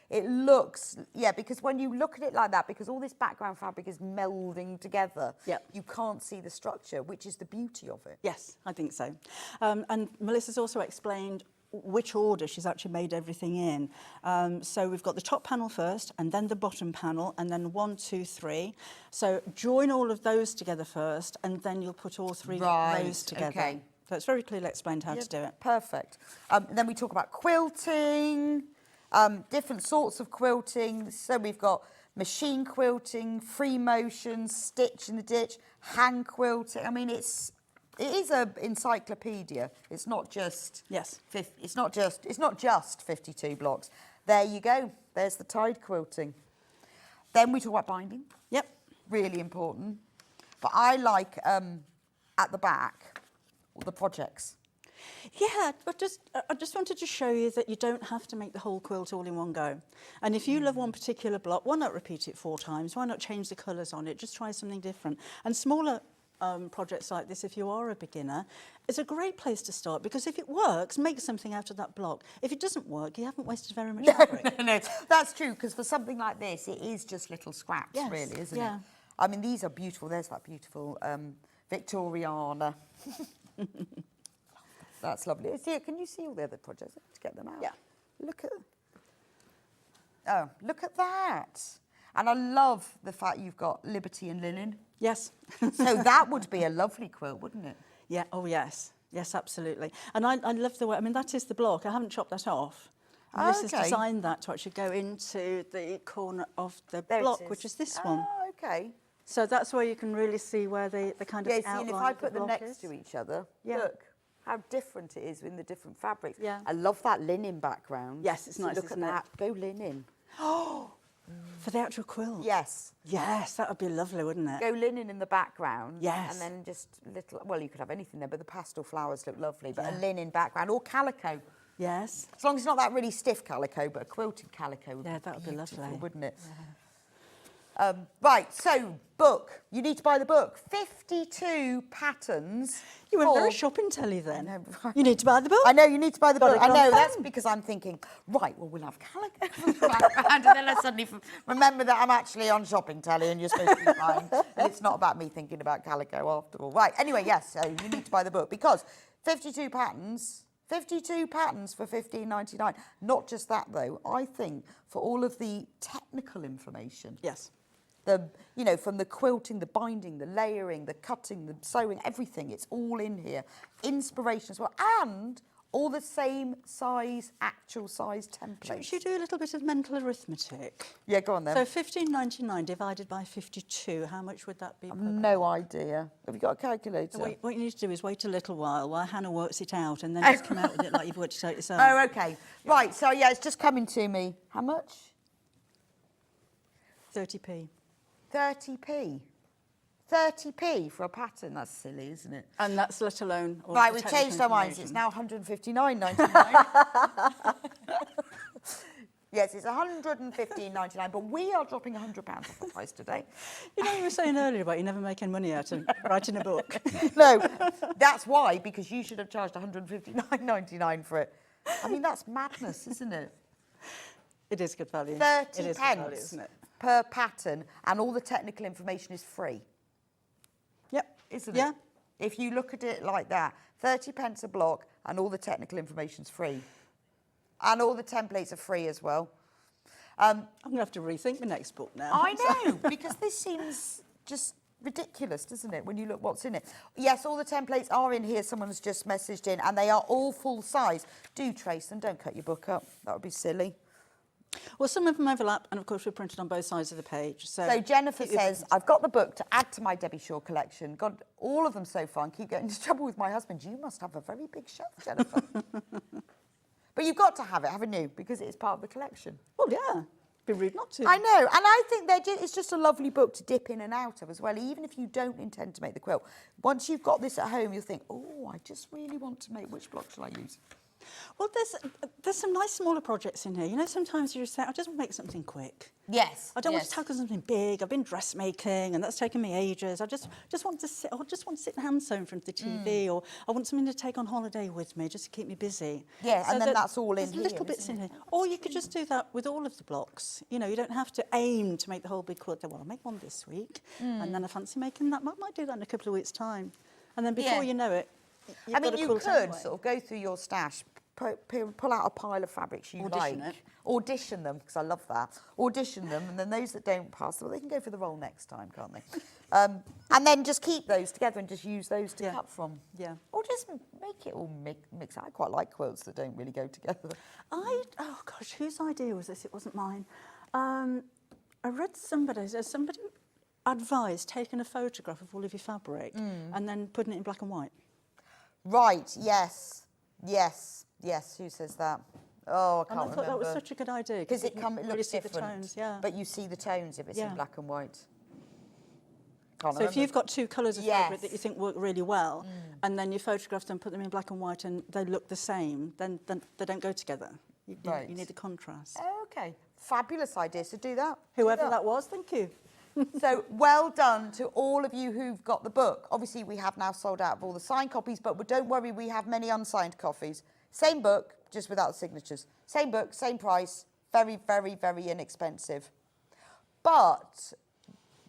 It looks, because when you look at it like that, because all this background fabric is melding together, Yep. you can't see the structure, which is the beauty of it. Yes, I think so. And Melissa's also explained which order she's actually made everything in. So we've got the top panel first, and then the bottom panel, and then 1, 2, 3. So join all of those together first, and then you'll put all three rows together. Okay. So it's very clearly explained how to do it. Perfect. Then we talk about quilting, different sorts of quilting. So we've got machine quilting, free motion, stitch in the ditch, hand quilting. I mean, it is an encyclopedia. It's not just Yes. It's not just 52 blocks. There you go. There's the tide quilting. Then we talk about binding. Yep. Really important. But I like at the back all the projects. Yeah, but I just wanted to show you that you don't have to make the whole quilt all in one go. And if you love one particular block, why not repeat it 4 times? Why not change the colours on it? Just try something different. And smaller projects like this, if you are a beginner, is a great place to start, because if it works, make something out of that block. If it doesn't work, you haven't wasted very much fabric. No, that's true, because for something like this, it is just little scraps, Yes, really, isn't yeah. it? I mean, these are beautiful. There's that beautiful Victoriana. That's lovely. Can you see all the other projects? Let's get them out. Yeah. Look at that. And I love the fact you've got Liberty and linen. Yes. So that would be a lovely quilt, wouldn't it? Yeah, oh yes. Yes, absolutely. And I love the way, I mean, that is the block. I haven't chopped that off. Melissa's Okay. designed that to actually go into the corner of the There it block, is. which is this one. Oh, okay. So that's where you can really see where the kind of Yeah, see, outline and if I of the put them block next is. to each other, Yeah. look how different it is in the different fabrics. Yeah. I love that linen background. Yes, it's So nice, look isn't at it? that. Go linen. For the actual quilt? Yes. Yes, that would be lovely, wouldn't it? Go linen in the background. Yes. And then just little, well, you could have anything there, but the pastel flowers look lovely. But a Yeah. linen background or calico. Yes. As long as it's not that really stiff calico, but a quilted calico would Yeah, be that would be beautiful, lovely. wouldn't it? Right, so book. You need to buy the book. 52 patterns. You went very for- shopping telly then. I know, right. You need to buy the book. I know, you need to buy the Got book. it I on know, that's phone. because I'm thinking, right, well, we'll have calico for the background. And then I suddenly remember that I'm actually on shopping telly and you're supposed to be buying. And it's not about me thinking about calico after all. Right, anyway, yes, so you need to buy the book because 52 patterns for $15.99. Not just that, though. I think for all of the technical information, Yes. from the quilting, the binding, the layering, the cutting, the sewing, everything, it's all in here. Inspiration as well, and all the same size, actual size templates. Should you do a little bit of mental arithmetic? Yeah, go on then. So $15.99 divided by 52, how much would that be? Per No idea. Have you got a calculator? What you need to do is wait a little while Hannah works it out and then just come out with it like you've worked it out yourself. Oh, okay. Right, so yeah, it's just coming to me. How much? 30p. 30p. 30p for a pattern. That's silly, isn't it? And that's let alone... all Right, the we've technical changed our minds. It's information. now $159.99. Yes, it's $115.99, but we are dropping £100 off the price today. You know, you were saying earlier about you never making money out of writing a book. No, that's why, because you should have charged $159.99 for it. I mean, that's madness, isn't it? It is good value. 30 It is pence good value, isn't it? per pattern, and all the technical information is free, Yep. isn't Yeah. it? If you look at it like that, 30 pence a block, and all the technical information's free. And all the templates are free as well. I'm going to have to rethink my next book now. I know, because this seems just ridiculous, doesn't it, when you look what's in it? Yes, all the templates are in here. Someone's just messaged in, and they are all full size. Do trace them. Don't cut your book up. That would be silly. Well, some of them overlap, and of course we're printed on both sides of the page. So Jennifer keep your- says, I've got the book to add to my Debbie Shaw collection. Got all of them so far and keep getting into trouble with my husband. You must have a very big shelf, Jennifer. But you've got to have it, haven't you? Because it's part of the collection. Well, yeah. Be rude not to. I know, and I think it's just a lovely book to dip in and out of as well, even if you don't intend to make the quilt. Once you've got this at home, you'll think, oh, I just really want to make, which block shall I use? Well, there's some nice smaller projects in here. You know, sometimes you just say, I just want to make something quick. Yes. I don't want to tackle something big. I've been dressmaking, and that's taken me ages. I just want to sit. I just want to sit and hand sew in front of the TV, or I want something to take on holiday with me, just to keep me busy. Yeah, So and then that's all in there's here, little bits isn't in it? here. Or you could just do that with all of the blocks. You know, you don't have to aim to make the whole big quilt. Well, I'll make one this week, and then I fancy making that. I might do that in a couple of weeks' time, and then before you know it, you've I mean, got a you quilt could anyway. sort of go through your stash, pull out a pile of fabrics you Audition like. it. Audition them, because I love that. Audition them, and then those that don't pass, well, they can go for the role next time, can't they? And then just keep those together and just use those to cut from. Yeah. Or just make it all mix. I quite like quilts that don't really go together. oh gosh, whose idea was this? It wasn't mine. I read somebody advised taking a photograph of all of your fabric and then putting it in black and white. Right, yes. Who says that? Oh, I can't And I thought remember. that was such a good idea. Because it you looks really see different. the tones, yeah. But you see the tones if it's in Yeah. black and white. Can't So if remember. you've got two colours of fabric that Yes. you think work really well, and then you photograph them, put them in black and white, and they look the same, then they don't go together. You Right. need the contrast. Oh, okay. Fabulous idea. So do that. Whoever that was, thank you. So well done to all of you who've got the book. Obviously, we have now sold out of all the signed copies, but don't worry, we have many unsigned copies. Same book, just without the signatures. Same book, same price. Very, very, very inexpensive. But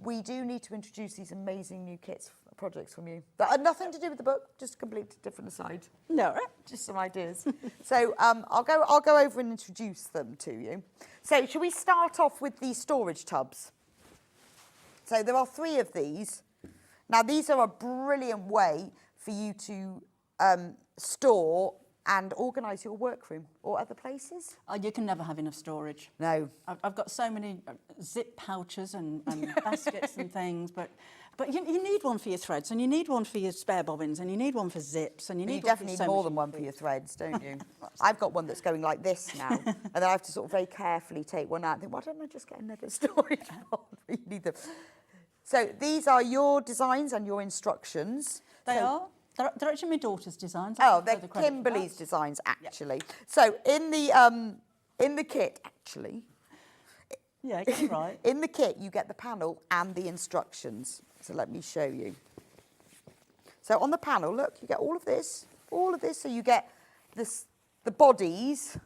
we do need to introduce these amazing new kits projects from you that are nothing to do with the book, just a completely different aside. No, right? Just some ideas. So I'll go over and introduce them to you. So shall we start off with these storage tubs? So there are 3 of these. Now these are a brilliant way for you to store and organise your workroom or other places. You can never have enough storage. No. I've got so many zip pouches and baskets and things, but you need one for your threads, and you need one for your spare bobbins, and you need one for zips, and you But need you one definitely for need your more sewing than one for machine. your threads, don't you? I've got one that's going like this now, and then I have to sort of very carefully take one out and think, why don't I just get another storage one? You need them. So these are your designs and your instructions. They So- are. They're actually my daughter's designs. Oh, they're Kimberly's designs, actually. So in the kit, actually, Yeah, get it right. in the kit, you get the panel and the instructions. So let me show you. So on the panel, look, you get all of this. So you get the bodies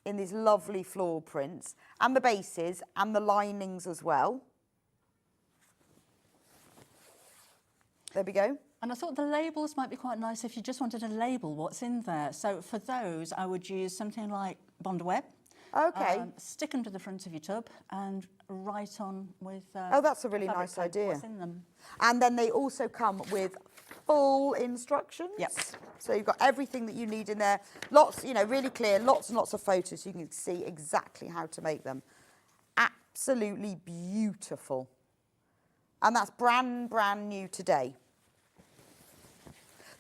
in these lovely floral prints, and the bases and the linings as well. There we go. And I thought the labels might be quite nice if you just wanted to label what's in there. So for those, I would use something like Bond Web. Okay. Stick them to the front of your tub and write on with. Oh, that's a really fabric nice code idea. What's in them? And then they also come with full instructions. Yep. So you've got everything that you need in there. Lots, really clear, lots and lots of photos so you can see exactly how to make them. Absolutely beautiful. And that's brand new today.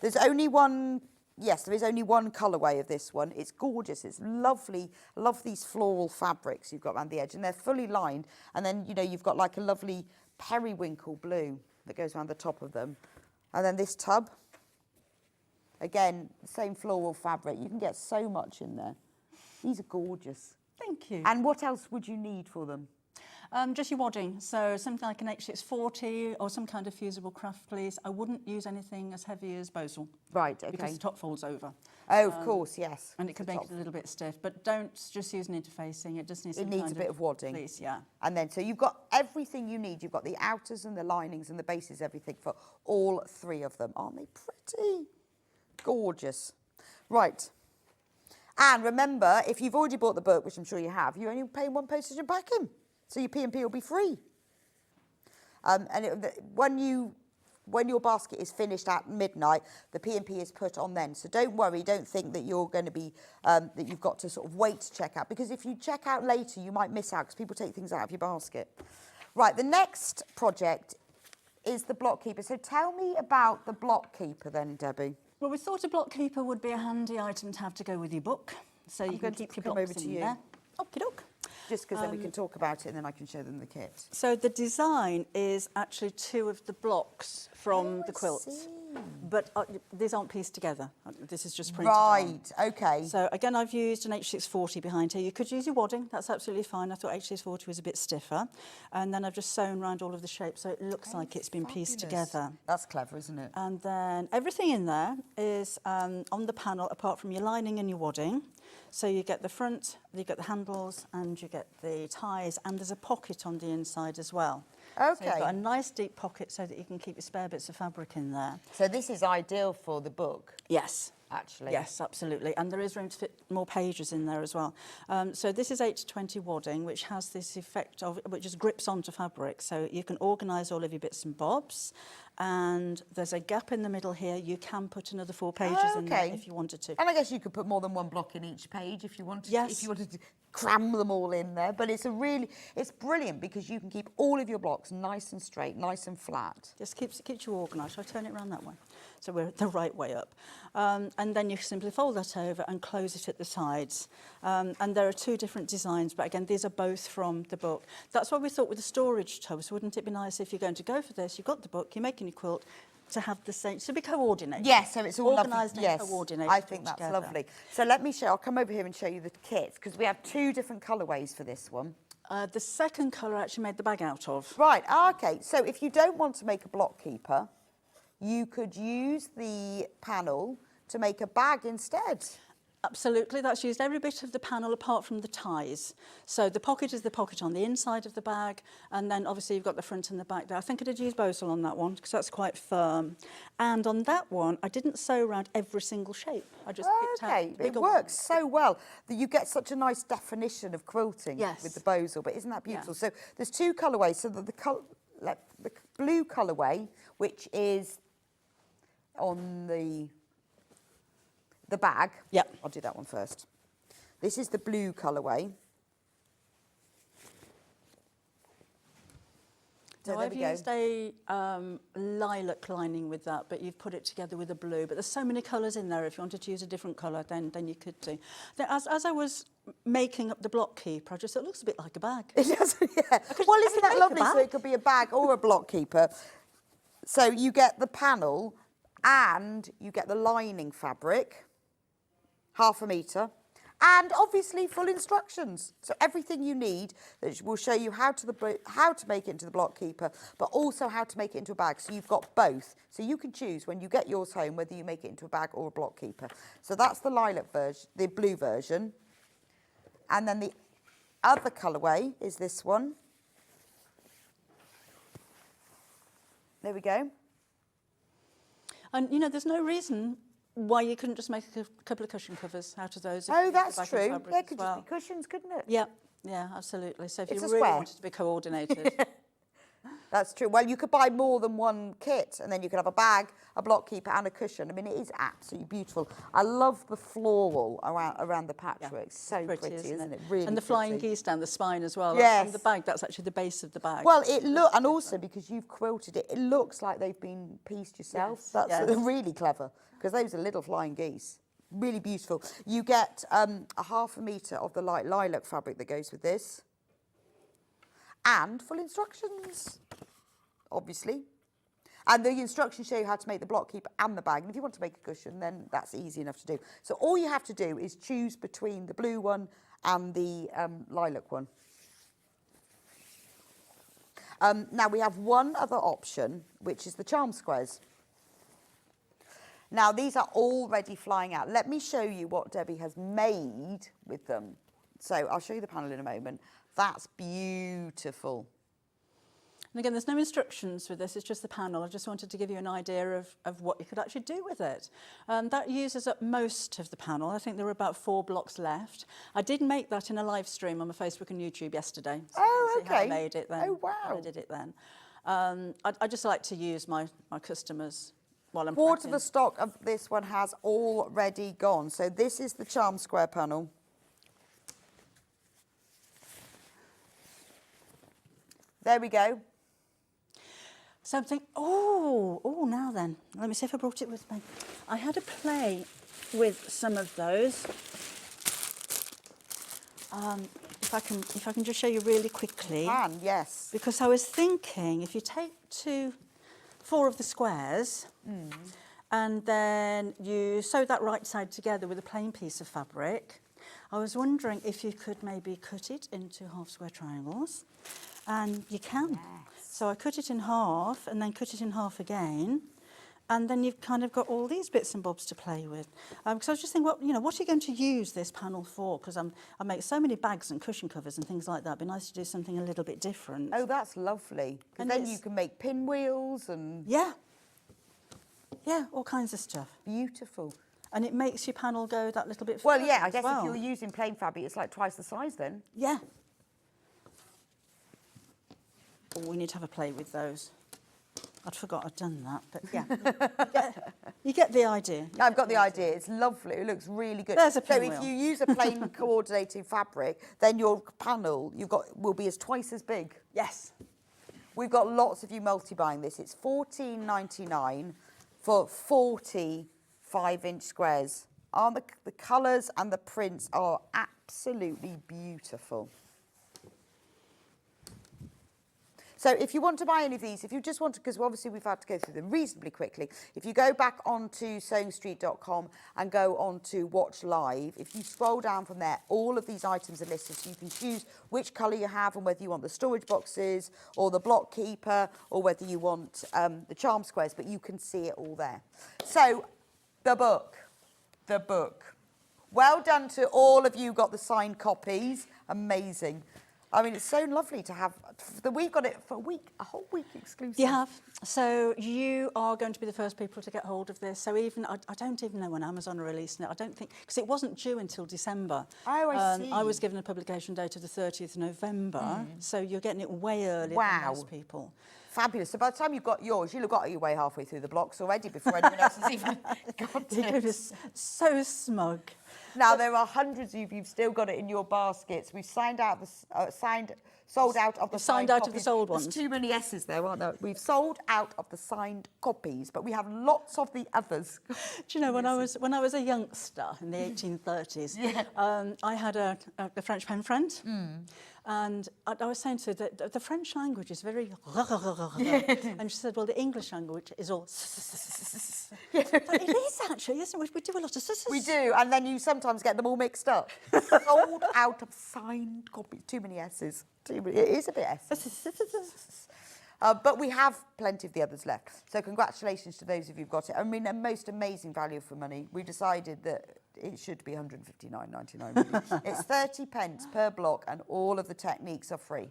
There's only one, yes, there is only one colourway of this one. It's gorgeous, it's lovely. I love these floral fabrics you've got around the edge, and they're fully lined. And then, you've got like a lovely periwinkle blue that goes around the top of them. And then this tub, again, same floral fabric. You can get so much in there. These are gorgeous. Thank you. And what else would you need for them? Just your wadding, so something like an H640 or some kind of fusible craft fleece. I wouldn't use anything as heavy as Bosal. Right, okay. Because the top folds over. Oh, of course, yes. And it could The make top. it a little bit stiff, but don't just use an interfacing. It just needs It some needs kind a bit of wadding. fleece, yeah. And then, so you've got everything you need. You've got the outers and the linings and the bases, everything for all 3 of them. Aren't they pretty? Gorgeous. Right. And remember, if you've already bought the book, which I'm sure you have, you're only paying 1 postage and packing. So your P&P will be free. When your basket is finished at midnight, the P&P is put on then. So don't worry, don't think that you're going to be, that you've got to sort of wait to check out. Because if you check out later, you might miss out because people take things out of your basket. Right, the next project is the block keeper. So tell me about the block keeper then, Debbie. Well, we thought a block keeper would be a handy item to have to go with your book. So you can going to keep your come blocks over to in you. there. Okie doke. Just because then we can talk about it and then I can show them the kit. So the design is actually 2 of the blocks from the quilts. But these aren't pieced together. This is just printed on. Right, okay. So again, I've used an H640 behind here. You could use your wadding, that's absolutely fine. I thought H640 was a bit stiffer. And then I've just sewn around all of the shapes so it looks like it's been pieced together. That's clever, isn't it? And then everything in there is on the panel apart from your lining and your wadding. So you get the front, you get the handles, and you get the ties, and there's a pocket on the inside as well. Okay. So you've got a nice deep pocket so that you can keep your spare bits of fabric in there. So this is ideal for the book, Yes. actually. Yes, absolutely. And there is room to fit more pages in there as well. So this is 8 to 20 wadding, which has this effect of, which just grips onto fabric. So you can organise all of your bits and bobs. And there's a gap in the middle here. You can put another 4 pages in there if you wanted to. And I guess you could put more than one block in each page if you wanted Yes. to, if you wanted to cram them all in there. But it's it's brilliant because you can keep all of your blocks nice and straight, nice and flat. Just keeps you organised. I'll turn it around that way. So we're the right way up. And then you simply fold that over and close it at the sides. And there are 2 different designs, but again, these are both from the book. That's why we thought with the storage tubs, wouldn't it be nice if you're going to go for this, you've got the book, you're making your quilt, to have the same, to be coordinated. Yes, so it's all organised lovely. and Yes, coordinated. I think that's together. lovely. So let me show, I'll come over here and show you the kits because we have 2 different colourways for this one. The second colour I actually made the bag out of. Right, okay. So if you don't want to make a block keeper, you could use the panel to make a bag instead. Absolutely, that's used every bit of the panel apart from the ties. So the pocket is the pocket on the inside of the bag, and then obviously you've got the front and the back there. I think I did use Bosal on that one because that's quite firm. And on that one, I didn't sew around every single shape. I just picked out Okay, bigger it works ones. so well that you get such a nice definition of quilting Yes. with the Bosal, but isn't that beautiful? Yeah. So there's 2 colourways. So that the blue colourway, which is on the bag. Yep. I'll do that one first. This is the blue colourway. So So there I've we go. used a lilac lining with that, but you've put it together with a blue. But there's so many colours in there. If you wanted to use a different colour, then you could do. Then as I was making up the block keeper, I just thought it looks a bit like a bag. It does, yeah. Well, I isn't could that make a lovely? So bag. it could be a bag or a block keeper. So you get the panel and you get the lining fabric, 1/2 metre, and obviously full instructions. So everything you need that will show you how to make it into the block keeper, but also how to make it into a bag. So you've got both. So you can choose when you get yours home whether you make it into a bag or a block keeper. So that's the lilac version, the blue version. And then the other colourway is this one. There we go. And, you know, there's no reason why you couldn't just make a couple of cushion covers out of those. if you Oh, used the that's backing true. fabric Yeah, as it could well. just be cushions, couldn't it? Yeah, yeah, absolutely. So if It's you a really square. wanted to be coordinated. That's true. Well, you could buy more than one kit and then you could have a bag, a block keeper and a cushion. I mean, it is absolutely beautiful. I love the floral around the patchwork. It's so pretty, isn't it? Really And the flying pretty. geese down the spine as well. Yes. And the bag, that's actually the base of the bag. Well, and also because you've quilted it, it looks like they've been pieced yourself. Yes, That's yes. really clever because those are little flying geese. Really beautiful. You get a 1/2 metre of the light lilac fabric that goes with this. And full instructions, obviously. And the instructions show you how to make the block keeper and the bag. And if you want to make a cushion, then that's easy enough to do. So all you have to do is choose between the blue one and the lilac one. Now we have one other option, which is the charm squares. Now these are already flying out. Let me show you what Debbie has made with them. So I'll show you the panel in a moment. That's beautiful. And again, there's no instructions with this, it's just the panel. I just wanted to give you an idea of what you could actually do with it. That uses up most of the panel. I think there were about 4 blocks left. I did make that in a live stream on my Facebook and YouTube yesterday. So Oh, you can see how I okay. made it then. Oh, wow. How I did it then. I just like to use my customers while I'm Quarter of the prepping. stock of this one has already gone. So this is the charm square panel. There we go. Something, now then, let me see if I brought it with me. I had a play with some of those. if I can just show you really quickly. And yes. Because I was thinking, if you take 4 of the squares, and then you sew that right side together with a plain piece of fabric, I was wondering if you could maybe cut it into half square triangles, and you can. Yes. So I cut it in half, and then cut it in half again, and then you've kind of got all these bits and bobs to play with. Because I was just thinking, what are you going to use this panel for? Because I make so many bags and cushion covers and things like that. It'd be nice to do something a little bit different. Oh, that's lovely. Because And then it's- you can make pinwheels and... Yeah. Yeah, all kinds of stuff. Beautiful. And it makes your panel go that little bit Well, further yeah, I as guess well. if you're using plain fabric, it's like twice the size then. Yeah. Oh, we need to have a play with those. I'd forgot I'd done that, but yeah. you get the idea. I've got the idea. It's lovely. It looks really good. There's a So pinwheel. if you use a plain coordinating fabric, then your panel will be as twice as big. Yes. We've got lots of you multi-buying this. It's $14.99 for 40 5-inch squares. The colours and the prints are absolutely beautiful. So if you want to buy any of these, if you just want to, because obviously we've had to go through them reasonably quickly, if you go back onto sewingstreet.com and go on to watch live, if you scroll down from there, all of these items are listed, so you can choose which colour you have and whether you want the storage boxes or the block keeper or whether you want the charm squares, but you can see it all there. So the book. Well done to all of you got the signed copies. Amazing. I mean, it's so lovely to have, we've got it for a week, a whole week exclusive. You have. So you are going to be the first people to get hold of this. So even, I don't even know when Amazon are releasing it. I don't think, because it wasn't due until December. Oh, I see. I was given a publication date of the 30th of November. So you're getting it way earlier than most people. Fabulous. So by the time you've got yours, you'll have got your way halfway through the blocks already before anyone else has even got You're it. so smug. Now, there are hundreds of you've still got it in your baskets. We've sold out of the Signed out of the copies. sold ones. There's too many S's there, aren't there? We've sold out of the signed copies, but we have lots of the others. Do you know, when I was a youngster in the 1830s, I had a French pen friend, and I was saying to her that the French language is very... And she said, well, the English language is all... But it is actually, isn't it? We do a lot of... We do, and then you sometimes get them all mixed up. Sold out of signed copies. Too many S's. It is a bit S. But we have plenty of the others left. So congratulations to those of you who've got it. I mean, a most amazing value for money. We decided that it should be £159.99. Really. It's 30 pence per block, and all of the techniques are free.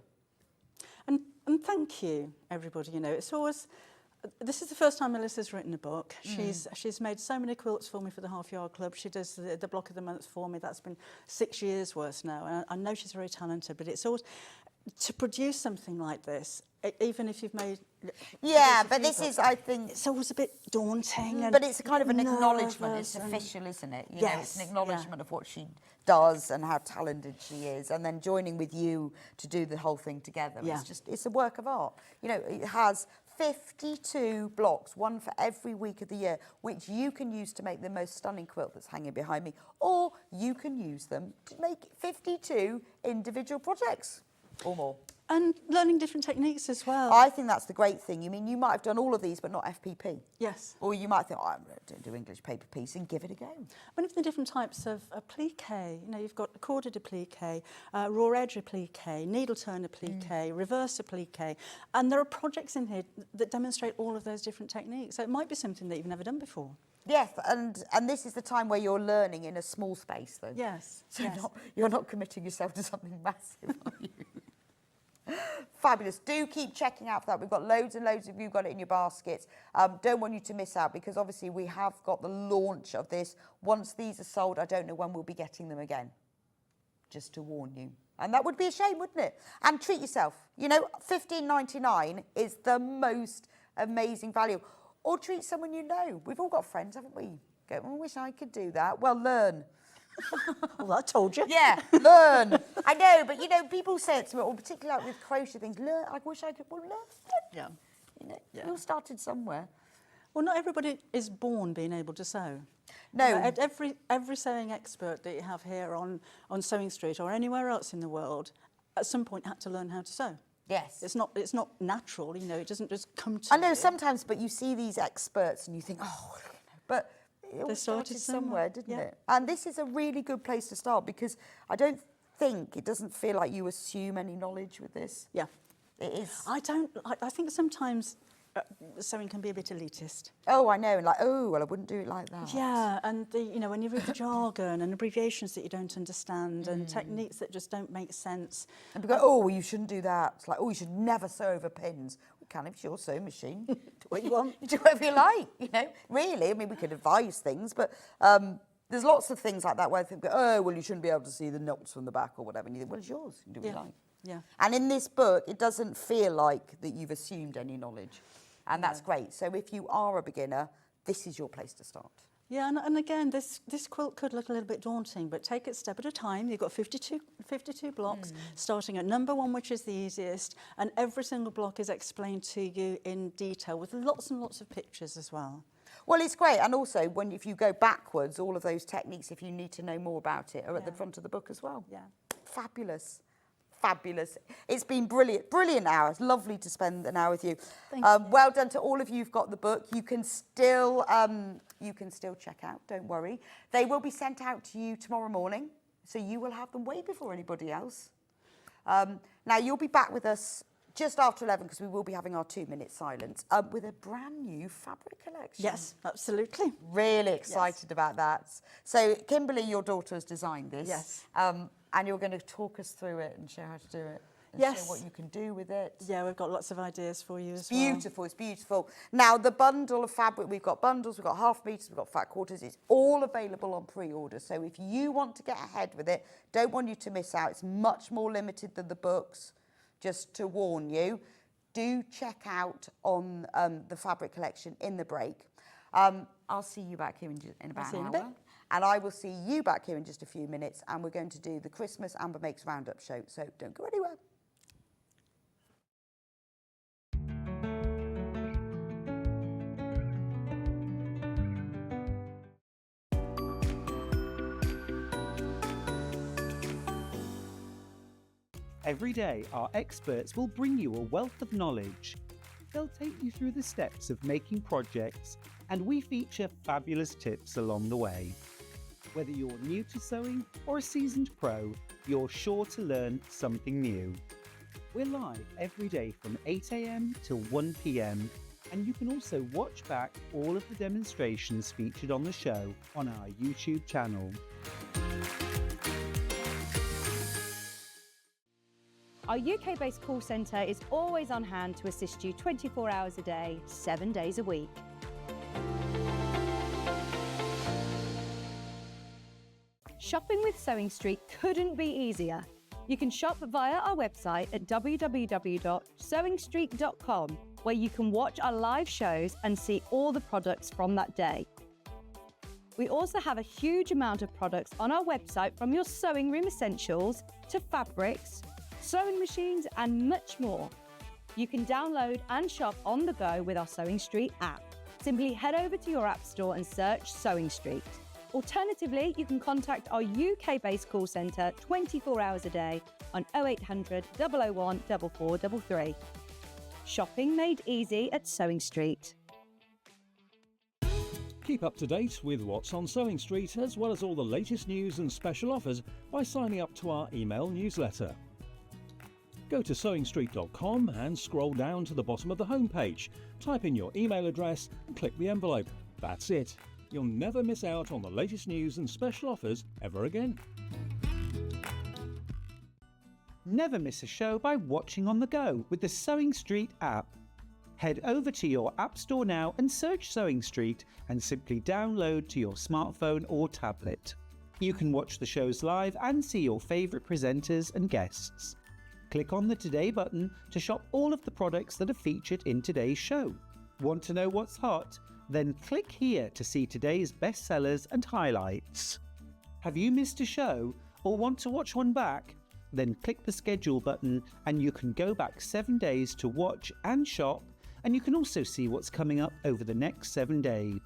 And thank you, everybody. You know, it's always... This is the first time Melissa's written a book. She's made so many quilts for me for the Half Yard Club. She does the block of the month for me. That's been 6 years worth now. And I know she's very talented, but it's always... To produce something like this, even if you've made... Yeah, but this is, I think... It's always a bit daunting. And but it's a kind of an acknowledgement. It's nervous official, isn't it? You Yes, know, it's an acknowledgement of what she does and how talented she is, and then joining with you to do the whole thing together. Yeah. It's a work of art. You know, it has 52 blocks, one for every week of the year, which you can use to make the most stunning quilt that's hanging behind me, or you can use them to make 52 individual projects or more. And learning different techniques as well. I think that's the great thing. I mean, you might have done all of these, but not FPP. Yes. Or you might think, oh, I don't do English paper piecing, give it a go. One of the different types of applique, you know, you've got corded applique, raw edge applique, needle turn applique, reverse applique, and there are projects in here that demonstrate all of those different techniques. So it might be something that you've never done before. Yes, and this is the time where you're learning in a small space, though. Yes. So yes. you're not committing yourself to something massive, are you? Fabulous. Do keep checking out for that. We've got loads and loads of you got it in your baskets. Don't want you to miss out, because obviously we have got the launch of this. Once these are sold, I don't know when we'll be getting them again. Just to warn you. And that would be a shame, wouldn't it? And treat yourself. You know, $15.99 is the most amazing value. Or treat someone you know. We've all got friends, haven't we? Go, oh, I wish I could do that. Well, learn. Well, I told you. Yeah, learn. I know, but you know, people say it to me, or particularly like with crochet things, learn. I wish I could. Well, learn. Yeah. You know, Yeah. we all started somewhere. Well, not everybody is born being able to sew. No. Every sewing expert that you have here on Sewing Street or anywhere else in the world, at some point had to learn how to sew. Yes. It's not natural, you know, it doesn't just come to I know you. sometimes, but you see these experts and you think, oh, but it all started somewhere, didn't it? And this is a really good place to start because I don't think, it doesn't feel like you assume any knowledge with this. Yeah. It is. I think sometimes sewing can be a bit elitist. Oh, I know. Like, oh, well, I wouldn't do it like that. Yeah, and you know, when you read the jargon and abbreviations that you don't understand and techniques that just don't make sense. And people go, oh, well, you shouldn't do that. It's like, oh, you should never sew over pins. We can if it's your sewing machine. Do what you want. Do whatever you like, you know. Really, I mean, we could advise things, but there's lots of things like that where I think, oh, well, you shouldn't be able to see the knots from the back or whatever. And you think, well, it's yours. You can do what you like. Yeah. And in this book, it doesn't feel like that you've assumed any knowledge. And that's great. So if you are a beginner, this is your place to start. Yeah, and again, this quilt could look a little bit daunting, but take it step at a time. You've got 52 blocks, starting at number 1, which is the easiest, and every single block is explained to you in detail with lots and lots of pictures as well. Well, it's great. And also, if you go backwards, all of those techniques, if you need to know more about it, are at the front of the book as well. Yeah. Fabulous. Fabulous. It's been brilliant. Brilliant hour. It's lovely to spend an hour with you. Thank you. Well done to all of you who've got the book. You can still check out, don't worry. They will be sent out to you tomorrow morning, so you will have them way before anybody else. Now, you'll be back with us just after 11 because we will be having our 2-minute silence with a brand new fabric collection. Yes, absolutely. Really excited about that. So, Kimberly, your daughter, has designed this. Yes. And you're going to talk us through it and show how to do it. And Yes. show what you can do with it. Yeah, we've got lots of ideas for you as well. Beautiful, it's beautiful. Now, the bundle of fabric, we've got bundles, we've got half meters, we've got fat quarters. It's all available on pre-order. So if you want to get ahead with it, don't want you to miss out. It's much more limited than the books, just to warn you. Do check out on the fabric collection in the break. I'll see you back here in about an hour. And I will see you back here in just a few minutes, and we're going to do the Christmas Amber Makes Roundup show, so don't go anywhere. Every day, our experts will bring you a wealth of knowledge. They'll take you through the steps of making projects, and we feature fabulous tips along the way. Whether you're new to sewing or a seasoned pro, you're sure to learn something new. We're live every day from 8 a.m. till 1 p.m, and you can also watch back all of the demonstrations featured on the show on our YouTube channel. Our UK-based call centre is always on hand to assist you 24 hours a day, 7 days a week. Shopping with Sewing Street couldn't be easier. You can shop via our website at www.sewingstreet.com, where you can watch our live shows and see all the products from that day. We also have a huge amount of products on our website, from your sewing room essentials to fabrics, sewing machines and much more. You can download and shop on the go with our Sewing Street app. Simply head over to your app store and search Sewing Street. Alternatively, you can contact our UK-based call centre 24 hours a day on 0800 001 4433. Shopping made easy at Sewing Street. Keep up to date with what's on Sewing Street, as well as all the latest news and special offers by signing up to our email newsletter. Go to sewingstreet.com and scroll down to the bottom of the homepage. Type in your email address and click the envelope. That's it. You'll never miss out on the latest news and special offers ever again. Never miss a show by watching on the go with the Sewing Street app. Head over to your app store now and search Sewing Street and simply download to your smartphone or tablet. You can watch the shows live and see your favourite presenters and guests. Click on the Today button to shop all of the products that are featured in today's show. Want to know what's hot? Then click here to see today's bestsellers and highlights. Have you missed a show or want to watch one back? Then click the schedule button and you can go back 7 days to watch and shop and you can also see what's coming up over the next 7 days.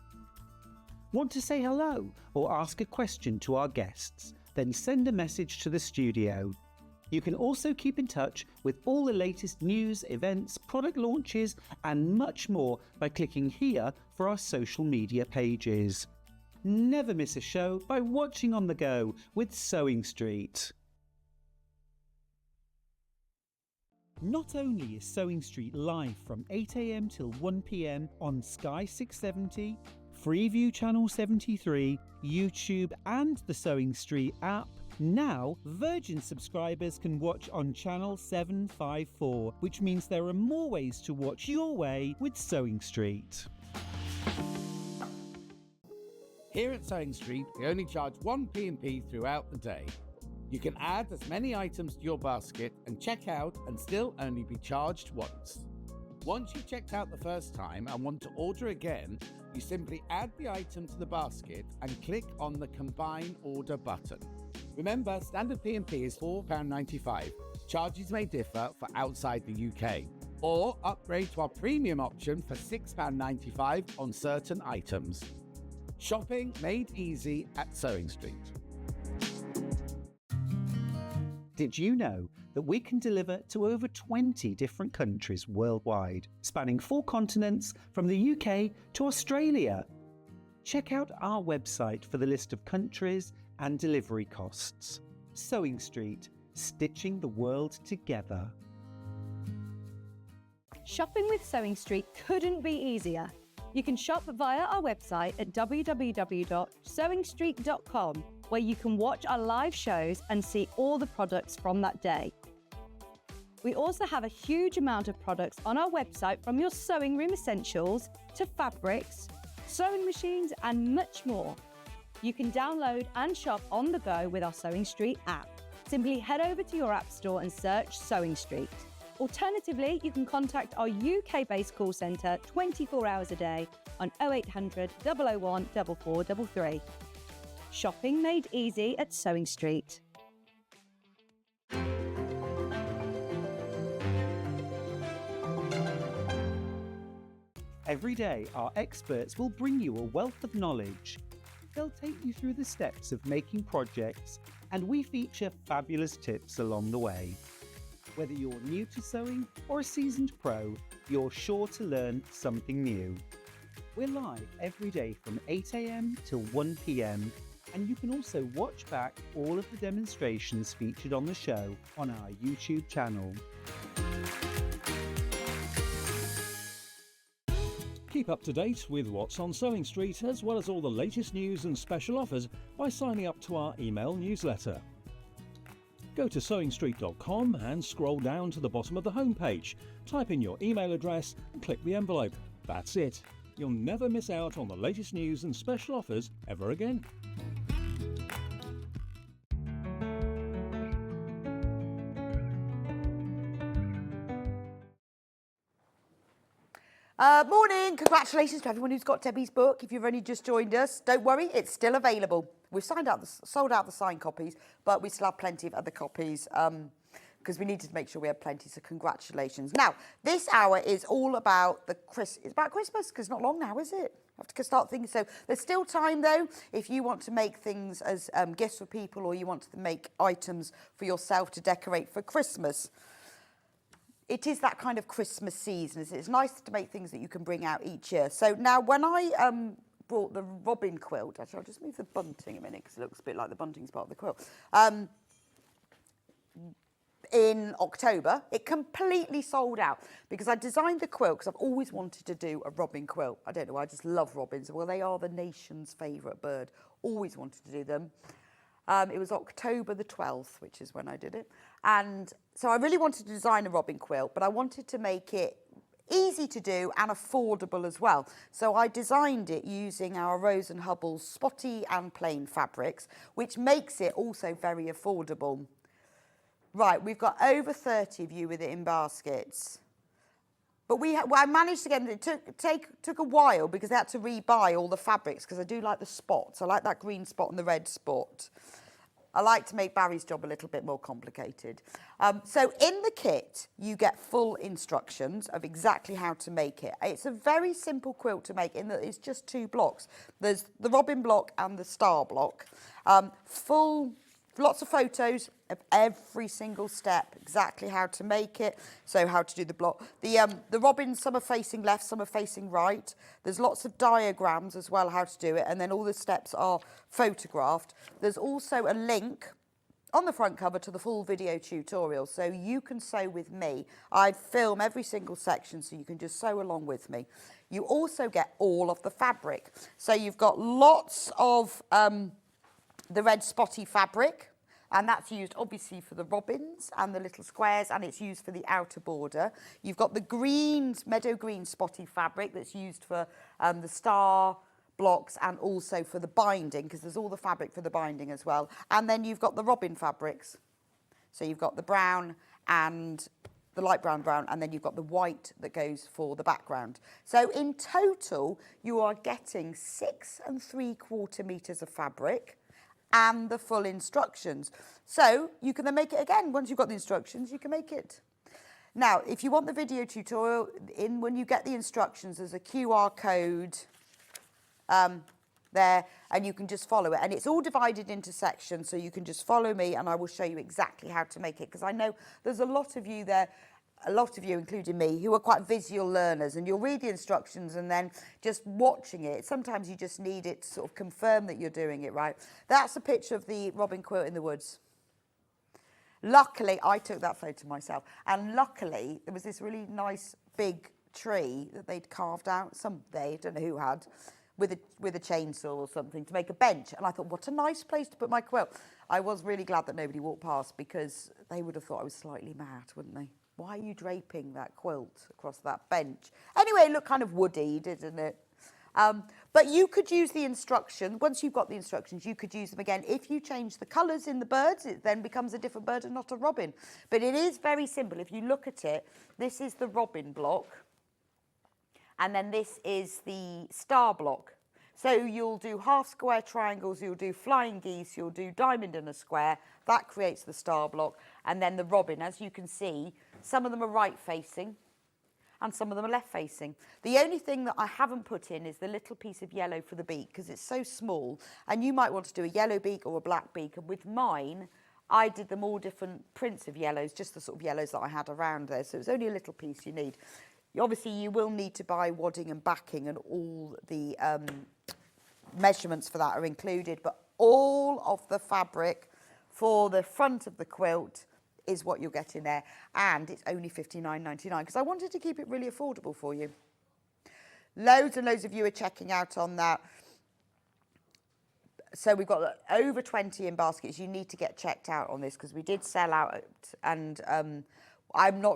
Want to say hello or ask a question to our guests? Then send a message to the studio. You can also keep in touch with all the latest news, events, product launches, and much more by clicking here for our social media pages. Never miss a show by watching on the go with Sewing Street. Not only is Sewing Street live from 8 a.m. till 1 p.m. on Sky 670, Freeview Channel 73, YouTube and the Sewing Street app, now Virgin subscribers can watch on Channel 754, which means there are more ways to watch your way with Sewing Street. Here at Sewing Street, we only charge 1 P&P throughout the day. You can add as many items to your basket and check out and still only be charged once. Once you've checked out the first time and want to order again, you simply add the item to the basket and click on the Combine Order button. Remember, standard P&P is £4.95. Charges may differ for outside the UK. Or upgrade to our premium option for £6.95 on certain items. Shopping made easy at Sewing Street. Did you know that we can deliver to over 20 different countries worldwide, spanning 4 continents from the UK to Australia? Check out our website for the list of countries and delivery costs. Sewing Street, stitching the world together. Shopping with Sewing Street couldn't be easier. You can shop via our website at www.sewingstreet.com, where you can watch our live shows and see all the products from that day. We also have a huge amount of products on our website, from your sewing room essentials to fabrics, sewing machines and much more. You can download and shop on the go with our Sewing Street app. Simply head over to your app store and search Sewing Street. Alternatively, you can contact our UK-based call centre 24 hours a day on 0800 001 4433. Shopping made easy at Sewing Street. Every day, our experts will bring you a wealth of knowledge. They'll take you through the steps of making projects, and we feature fabulous tips along the way. Whether you're new to sewing or a seasoned pro, you're sure to learn something new. We're live every day from 8 a.m. till 1 p.m, and you can also watch back all of the demonstrations featured on the show on our YouTube channel. Keep up to date with what's on Sewing Street, as well as all the latest news and special offers by signing up to our email newsletter. Go to sewingstreet.com and scroll down to the bottom of the homepage. Type in your email address and click the envelope. That's it. You'll never miss out on the latest news and special offers ever again. Morning, congratulations to everyone who's got Debbie's book. If you've only just joined us, don't worry, it's still available. We've sold out the signed copies, but we still have plenty of other copies because we needed to make sure we had plenty, so congratulations. Now, this hour is all about it's about Christmas, because it's not long now, is it? I have to start thinking. So there's still time, though, if you want to make things as gifts for people, or you want to make items for yourself to decorate for Christmas. It is that kind of Christmas season. It's nice to make things that you can bring out each year. So now, when I brought the robin quilt, actually, I'll just move the bunting a minute because it looks a bit like the bunting's part of the quilt. In October, it completely sold out because I designed the quilt because I've always wanted to do a robin quilt. I don't know, I just love robins. Well, they are the nation's favourite bird. Always wanted to do them. It was October the 12th, which is when I did it. And so I really wanted to design a robin quilt, but I wanted to make it easy to do and affordable as well. So I designed it using our Rose and Hubble's spotty and plain fabrics, which makes it also very affordable. Right, we've got over 30 of you with it in baskets. But I managed to get it. It took a while because I had to rebuy all the fabrics because I do like the spots. I like that green spot and the red spot. I like to make Barry's job a little bit more complicated. So in the kit, you get full instructions of exactly how to make it. It's a very simple quilt to make in that it's just 2 blocks. There's the robin block and the star block. Lots of photos of every single step, exactly how to make it, so how to do the block. The robins, some are facing left, some are facing right. There's lots of diagrams as well, how to do it, and then all the steps are photographed. There's also a link on the front cover to the full video tutorial, so you can sew with me. I film every single section, so you can just sew along with me. You also get all of the fabric. So you've got lots of the red spotty fabric, and that's used obviously for the robins and the little squares, and it's used for the outer border. You've got the green, meadow green spotty fabric that's used for the star blocks and also for the binding, because there's all the fabric for the binding as well. And then you've got the robin fabrics. So you've got the brown and the light brown, and then you've got the white that goes for the background. So in total, you are getting 6 3/4 meters of fabric and the full instructions. So you can then make it again. Once you've got the instructions, you can make it. Now, if you want the video tutorial, when you get the instructions, there's a QR code there, and you can just follow it. And it's all divided into sections, so you can just follow me and I will show you exactly how to make it. Because I know there's a lot of you there, including me, who are quite visual learners, and you'll read the instructions and then just watching it, sometimes you just need it to sort of confirm that you're doing it right. That's a picture of the robin quilt in the woods. Luckily, I took that photo myself, and luckily there was this really nice big tree that they'd carved out, I don't know who had, with a chainsaw or something to make a bench. And I thought, what a nice place to put my quilt. I was really glad that nobody walked past, because they would have thought I was slightly mad, wouldn't they? Why are you draping that quilt across that bench? Anyway, it looked kind of woody, didn't it? But you could use the instructions. Once you've got the instructions, you could use them again. If you change the colours in the birds, it then becomes a different bird and not a robin. But it is very simple. If you look at it, this is the robin block. And then this is the star block. So you'll do half square triangles, you'll do flying geese, you'll do diamond in a square. That creates the star block. And then the robin, as you can see, some of them are right facing and some of them are left facing. The only thing that I haven't put in is the little piece of yellow for the beak, because it's so small. And you might want to do a yellow beak or a black beak. And with mine, I did them all different prints of yellows, just the sort of yellows that I had around there. So it's only a little piece you need. Obviously, you will need to buy wadding and backing, and all the measurements for that are included. But all of the fabric for the front of the quilt is what you'll get in there. And it's only £59.99, because I wanted to keep it really affordable for you. Loads and loads of you are checking out on that. So we've got over 20 in baskets. You need to get checked out on this, because we did sell out, and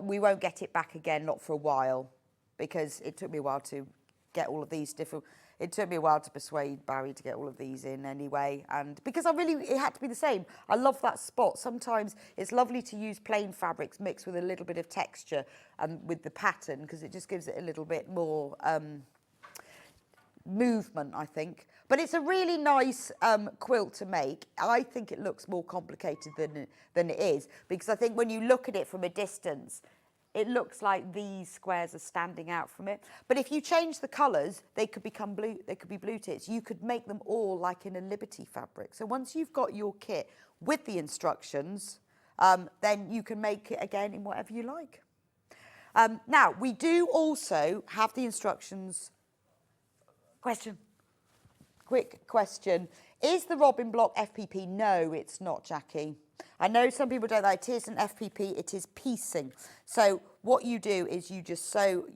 we won't get it back again, not for a while, because it took me a while to get all of these different. It took me a while to persuade Barry to get all of these in anyway, and because it had to be the same. I love that spot. Sometimes it's lovely to use plain fabrics mixed with a little bit of texture and with the pattern, because it just gives it a little bit more movement, I think. But it's a really nice quilt to make. I think it looks more complicated than it is, because I think when you look at it from a distance, it looks like these squares are standing out from it. But if you change the colours, they could become blue. They could be blue tits. You could make them all like in a Liberty fabric. So once you've got your kit with the instructions, then you can make it again in whatever you like. Now, we do also have the instructions. Question. Quick question. Is the robin block FPP? No, it's not, Jackie. I know some people don't like it. It isn't FPP, it is piecing. So what you do is you just sew,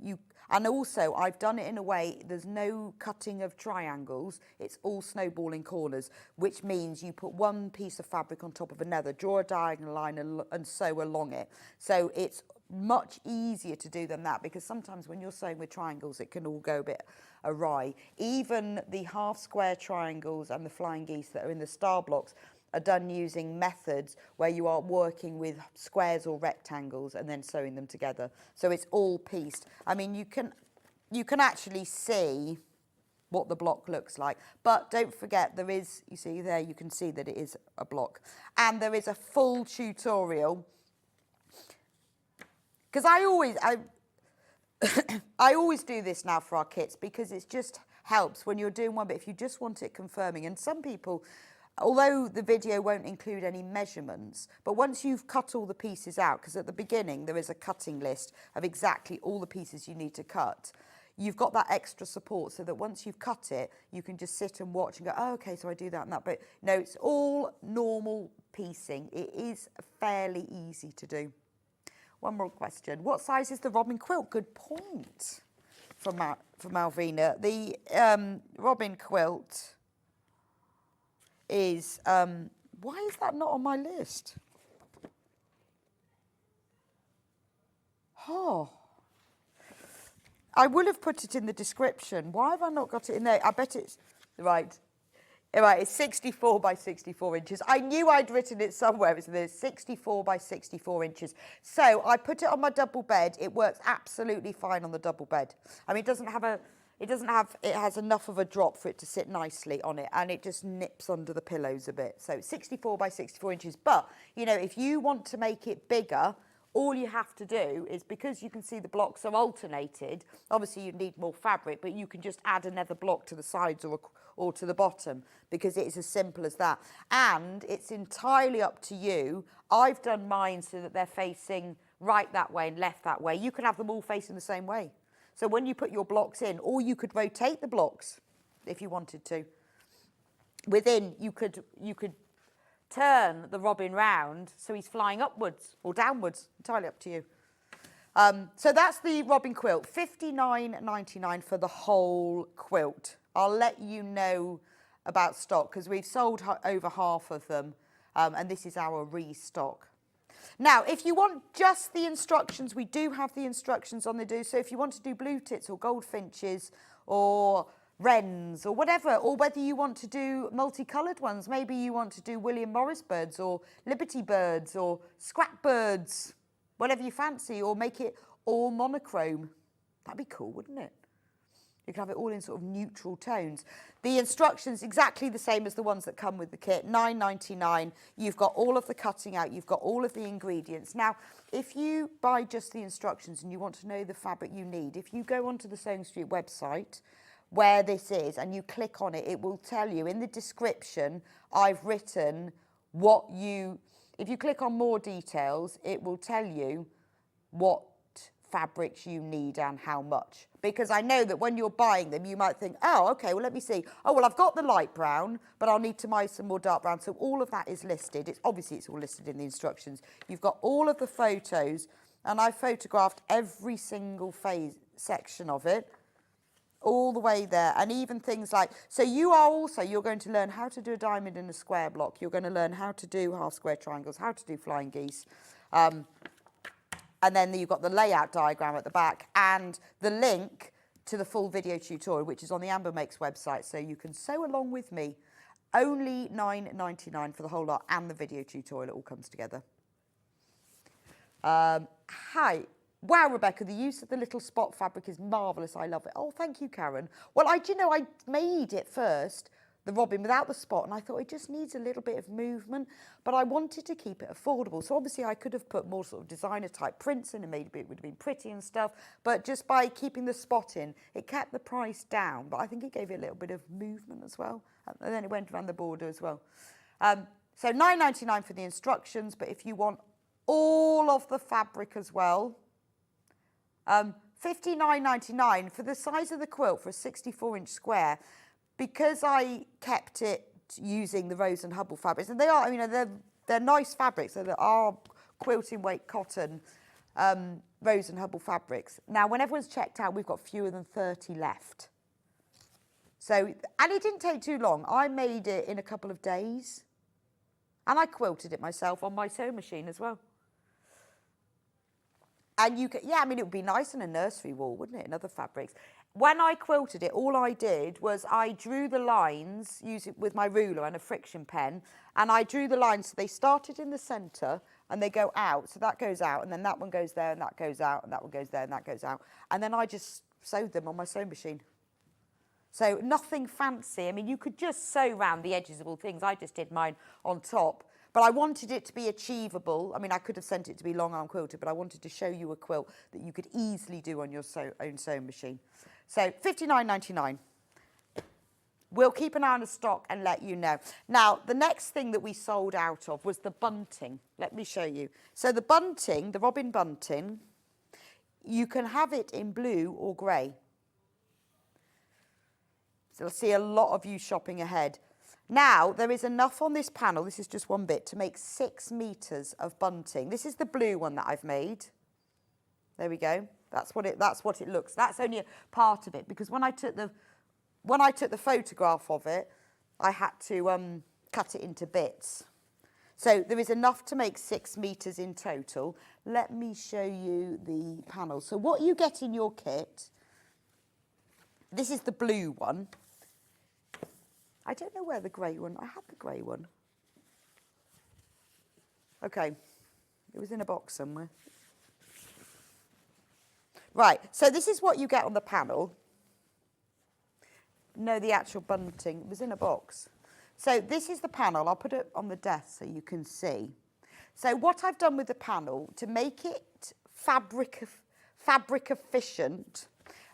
and also I've done it in a way, there's no cutting of triangles, it's all snowballing corners, which means you put one piece of fabric on top of another, draw a diagonal line and sew along it. So it's much easier to do than that, because sometimes when you're sewing with triangles, it can all go a bit awry. Even the half square triangles and the flying geese that are in the star blocks are done using methods where you are working with squares or rectangles and then sewing them together. So it's all pieced. I mean, you can actually see what the block looks like. But don't forget, there is, you see there, you can see that it is a block. And there is a full tutorial. Because I always do this now for our kits, because it just helps when you're doing one, but if you just want it confirming. And some people, although the video won't include any measurements, but once you've cut all the pieces out, because at the beginning there is a cutting list of exactly all the pieces you need to cut, you've got that extra support so that once you've cut it, you can just sit and watch and go, oh, okay, so I do that and that. But no, it's all normal piecing. It is fairly easy to do. One more question. What size is the robin quilt? Good point from Malvina. The robin quilt is, why is that not on my list? Oh, I will have put it in the description. Why have I not got it in there? I bet it's, right, it's 64 by 64 inches. I knew I'd written it somewhere. It's there, 64 by 64 inches. So I put it on my double bed. It works absolutely fine on the double bed. I mean, it has enough of a drop for it to sit nicely on it, and it just nips under the pillows a bit. So 64 by 64 inches. But, you know, if you want to make it bigger, all you have to do is, because you can see the blocks are alternated, obviously you need more fabric, but you can just add another block to the sides or to the bottom, because it is as simple as that. And it's entirely up to you. I've done mine so that they're facing right that way and left that way. You can have them all facing the same way. So when you put your blocks in, or you could rotate the blocks if you wanted to. Within, you could turn the robin round so he's flying upwards or downwards, entirely up to you. So that's the robin quilt, $59.99 for the whole quilt. I'll let you know about stock, because we've sold over half of them, and this is our restock. Now, if you want just the instructions, we do have the instructions on the do. So if you want to do blue tits or goldfinches or wrens or whatever, or whether you want to do multicoloured ones, maybe you want to do William Morris birds or Liberty birds or scrap birds, whatever you fancy, or make it all monochrome. That'd be cool, wouldn't it? You can have it all in sort of neutral tones. The instructions exactly the same as the ones that come with the kit, $9.99. You've got all of the cutting out, you've got all of the ingredients. Now, if you buy just the instructions and you want to know the fabric you need, if you go onto the Sewing Street website, where this is, and you click on it, it will tell you in the description, I've written what you, if you click on more details, it will tell you what fabrics you need and how much. Because I know that when you're buying them, you might think, oh, okay, well, let me see. Oh, well, I've got the light brown, but I'll need to buy some more dark brown. So all of that is listed. It's obviously it's all listed in the instructions. You've got all of the photos, and I photographed every single section of it, all the way there, and even things like, so you're going to learn how to do a diamond in a square block. You're going to learn how to do half square triangles, how to do flying geese. And then you've got the layout diagram at the back and the link to the full video tutorial, which is on the Amber Makes website. So you can sew along with me. Only $9.99 for the whole lot, and the video tutorial. It all comes together. Hi. Wow, Rebecca, the use of the little spot fabric is marvellous. I love it. Oh, thank you, Karen. Well, I made it first, the robin without the spot, and I thought it just needs a little bit of movement, but I wanted to keep it affordable. So obviously I could have put more sort of designer type prints in and maybe it would have been pretty and stuff, but just by keeping the spot in, it kept the price down, but I think it gave it a little bit of movement as well. And then it went around the border as well. So $9.99 for the instructions, but if you want all of the fabric as well, $59.99 for the size of the quilt for a 64-inch square. Because I kept it using the Rose and Hubble fabrics, and they are, you know, they're nice fabrics, so there are quilting weight cotton Rose and Hubble fabrics. Now, when everyone's checked out, we've got fewer than 30 left. So, and it didn't take too long. I made it in a couple of days, and I quilted it myself on my sewing machine as well. And you could, yeah, I mean, it would be nice on a nursery wall, wouldn't it, and other fabrics. When I quilted it, all I did was I drew the lines using with my ruler and a friction pen, and I drew the lines so they started in the centre and they go out. So that goes out, and then that one goes there, and that goes out, and that one goes there, and that goes out. And then I just sewed them on my sewing machine. So nothing fancy. I mean, you could just sew round the edges of all things. I just did mine on top. But I wanted it to be achievable. I mean, I could have sent it to be long arm quilted, but I wanted to show you a quilt that you could easily do on your own sewing machine. So £59.99. We'll keep an eye on the stock and let you know. Now, the next thing that we sold out of was the bunting. Let me show you. So the bunting, the robin bunting, you can have it in blue or grey. So you'll see a lot of you shopping ahead. Now, there is enough on this panel, this is just one bit, to make 6 metres of bunting. This is the blue one that I've made. There we go. That's what it looks. That's only a part of it, because when I took the photograph of it, I had to cut it into bits. So there is enough to make 6 metres in total. Let me show you the panel. So what you get in your kit, this is the blue one. I don't know where the grey one, I had the grey one. Okay, it was in a box somewhere. Right, so this is what you get on the panel. No, the actual bunting, it was in a box. So this is the panel, I'll put it on the desk so you can see. So what I've done with the panel, to make it fabric efficient,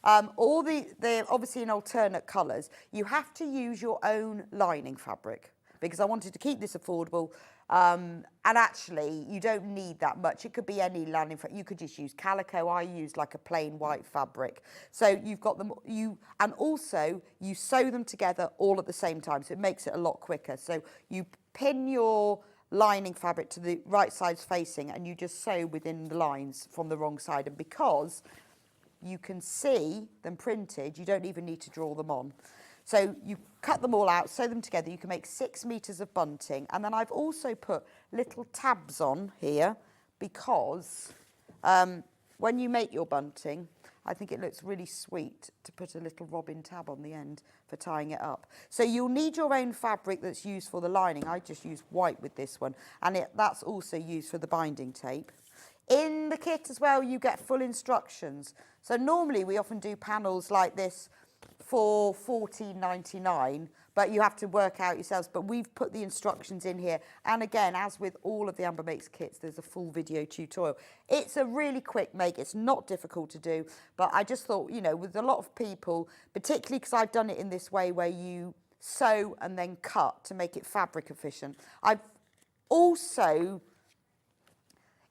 they're obviously in alternate colours, you have to use your own lining fabric, because I wanted to keep this affordable, and actually you don't need that much. It could be any lining fabric. You could just use calico. I used like a plain white fabric. So you've got them, and also you sew them together all at the same time, so it makes it a lot quicker. So you pin your lining fabric to the right side's facing, and you just sew within the lines from the wrong side, and because you can see them printed, you don't even need to draw them on. So you cut them all out, sew them together, you can make 6 metres of bunting, and then I've also put little tabs on here, because when you make your bunting, I think it looks really sweet to put a little robin tab on the end for tying it up. So you'll need your own fabric that's used for the lining. I just use white with this one, and that's also used for the binding tape. In the kit as well, you get full instructions. So normally we often do panels like this for £14.99, but you have to work out yourselves. But we've put the instructions in here. And again, as with all of the Amber Makes kits, there's a full video tutorial. It's a really quick make. It's not difficult to do. But I just thought, you know, with a lot of people, particularly because I've done it in this way where you sew and then cut to make it fabric efficient. I've also...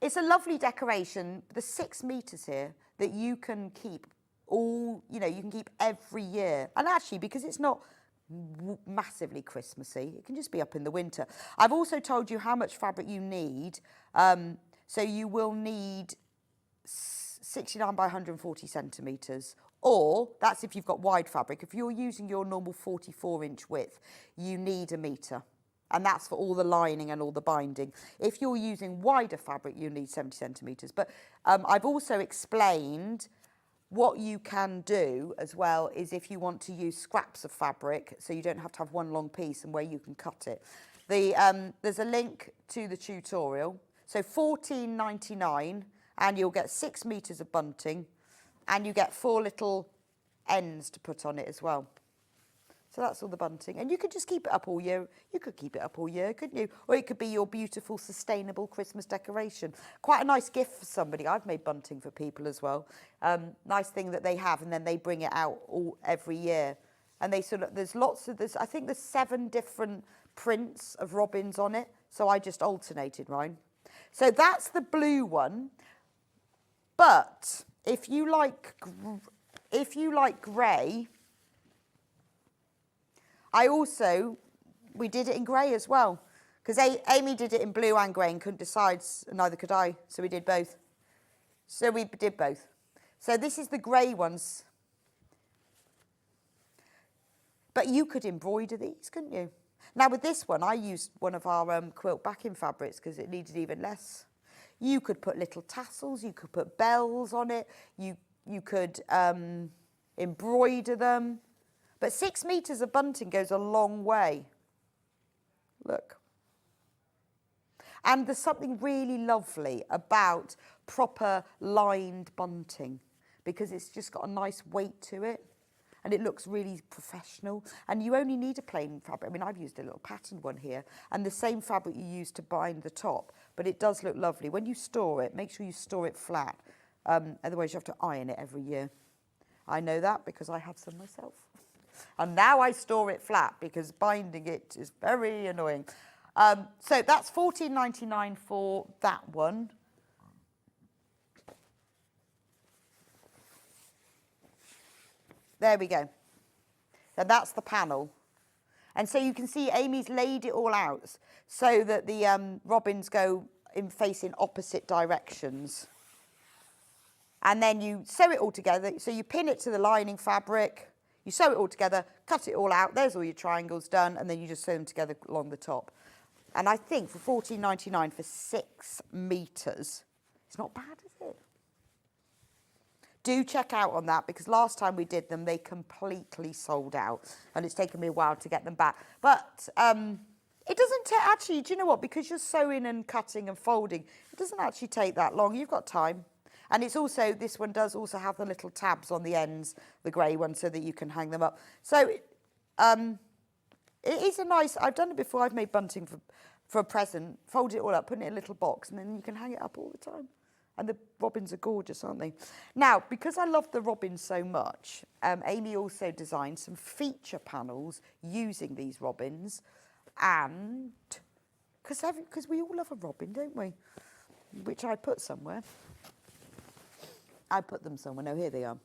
It's a lovely decoration. There's 6 metres here that you can keep you can keep every year. And actually, because it's not massively Christmassy, it can just be up in the winter. I've also told you how much fabric you need. So you will need 69 by 140 centimetres, or that's if you've got wide fabric. If you're using your normal 44-inch width, you need 1 metre. And that's for all the lining and all the binding. If you're using wider fabric, you need 70 centimetres. But I've also explained what you can do as well is if you want to use scraps of fabric, so you don't have to have one long piece, and where you can cut it. There's a link to the tutorial. So £14.99, and you'll get 6 metres of bunting, and you get 4 little ends to put on it as well. So that's all the bunting. And you could just keep it up all year. You could keep it up all year, couldn't you? Or it could be your beautiful, sustainable Christmas decoration. Quite a nice gift for somebody. I've made bunting for people as well. Nice thing that they have, and then they bring it out every year. And they there's I think there's 7 different prints of robins on it. So I just alternated mine. So that's the blue one. But if you like grey, we did it in grey as well, because Amy did it in blue and grey and couldn't decide, neither could I, so we did both. So we did both. So this is the grey ones. But you could embroider these, couldn't you? Now with this one, I used one of our quilt backing fabrics because it needed even less. You could put little tassels, you could put bells on it, you could embroider them. But 6 metres of bunting goes a long way. Look. And there's something really lovely about proper lined bunting, because it's just got a nice weight to it. and it looks really professional. And you only need a plain fabric. I mean, I've used a little patterned one here, and the same fabric you use to bind the top, but it does look lovely. When you store it, make sure you store it flat. Otherwise, you have to iron it every year. I know that because I have some myself. And now I store it flat because binding it is very annoying. So that's $14.99 for that one. There we go. So that's the panel. And so you can see Amy's laid it all out so that the robins go in facing opposite directions. And then you sew it all together. So you pin it to the lining fabric, you sew it all together, cut it all out. There's all your triangles done, and then you just sew them together along the top. And I think for $14.99 for 6 meters, it's not bad, is it? Do check out on that, because last time we did them, they completely sold out, and it's taken me a while to get them back. But it doesn't actually, do you know what? Because you're sewing and cutting and folding, it doesn't actually take that long. You've got time. And it's also, this one does also have the little tabs on the ends, the grey one, so that you can hang them up. So it is a nice, I've done it before, I've made bunting for a present, fold it all up, put it in a little box, and then you can hang it up all the time. And the robins are gorgeous, aren't they? Now, because I love the robins so much, Amy also designed some feature panels using these robins. And, because we all love a robin, don't we? Which I put somewhere. I put them somewhere. No, here they are.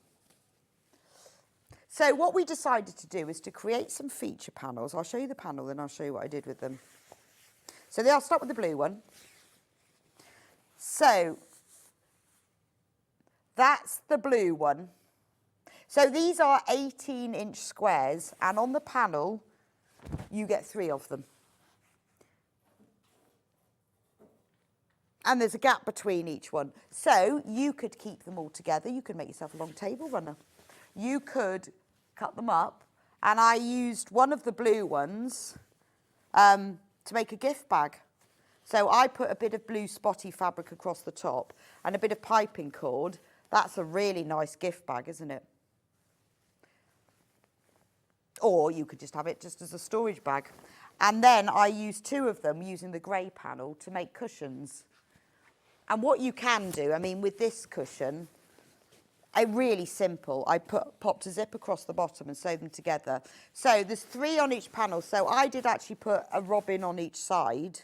So what we decided to do is to create some feature panels. I'll show you the panel, then I'll show you what I did with them. So I'll start with the blue one. So that's the blue one. So these are 18-inch squares, and on the panel, you get 3 of them. And there's a gap between each one. So you could keep them all together. You could make yourself a long table runner. You could cut them up. And I used one of the blue ones to make a gift bag. So I put a bit of blue spotty fabric across the top and a bit of piping cord. That's a really nice gift bag, isn't it? Or you could just have it just as a storage bag. And then I used 2 of them using the grey panel to make cushions. And what you can do, I mean, with this cushion, really simple. I popped a zip across the bottom and sewed them together. So there's 3 on each panel. So I did actually put a robin on each side.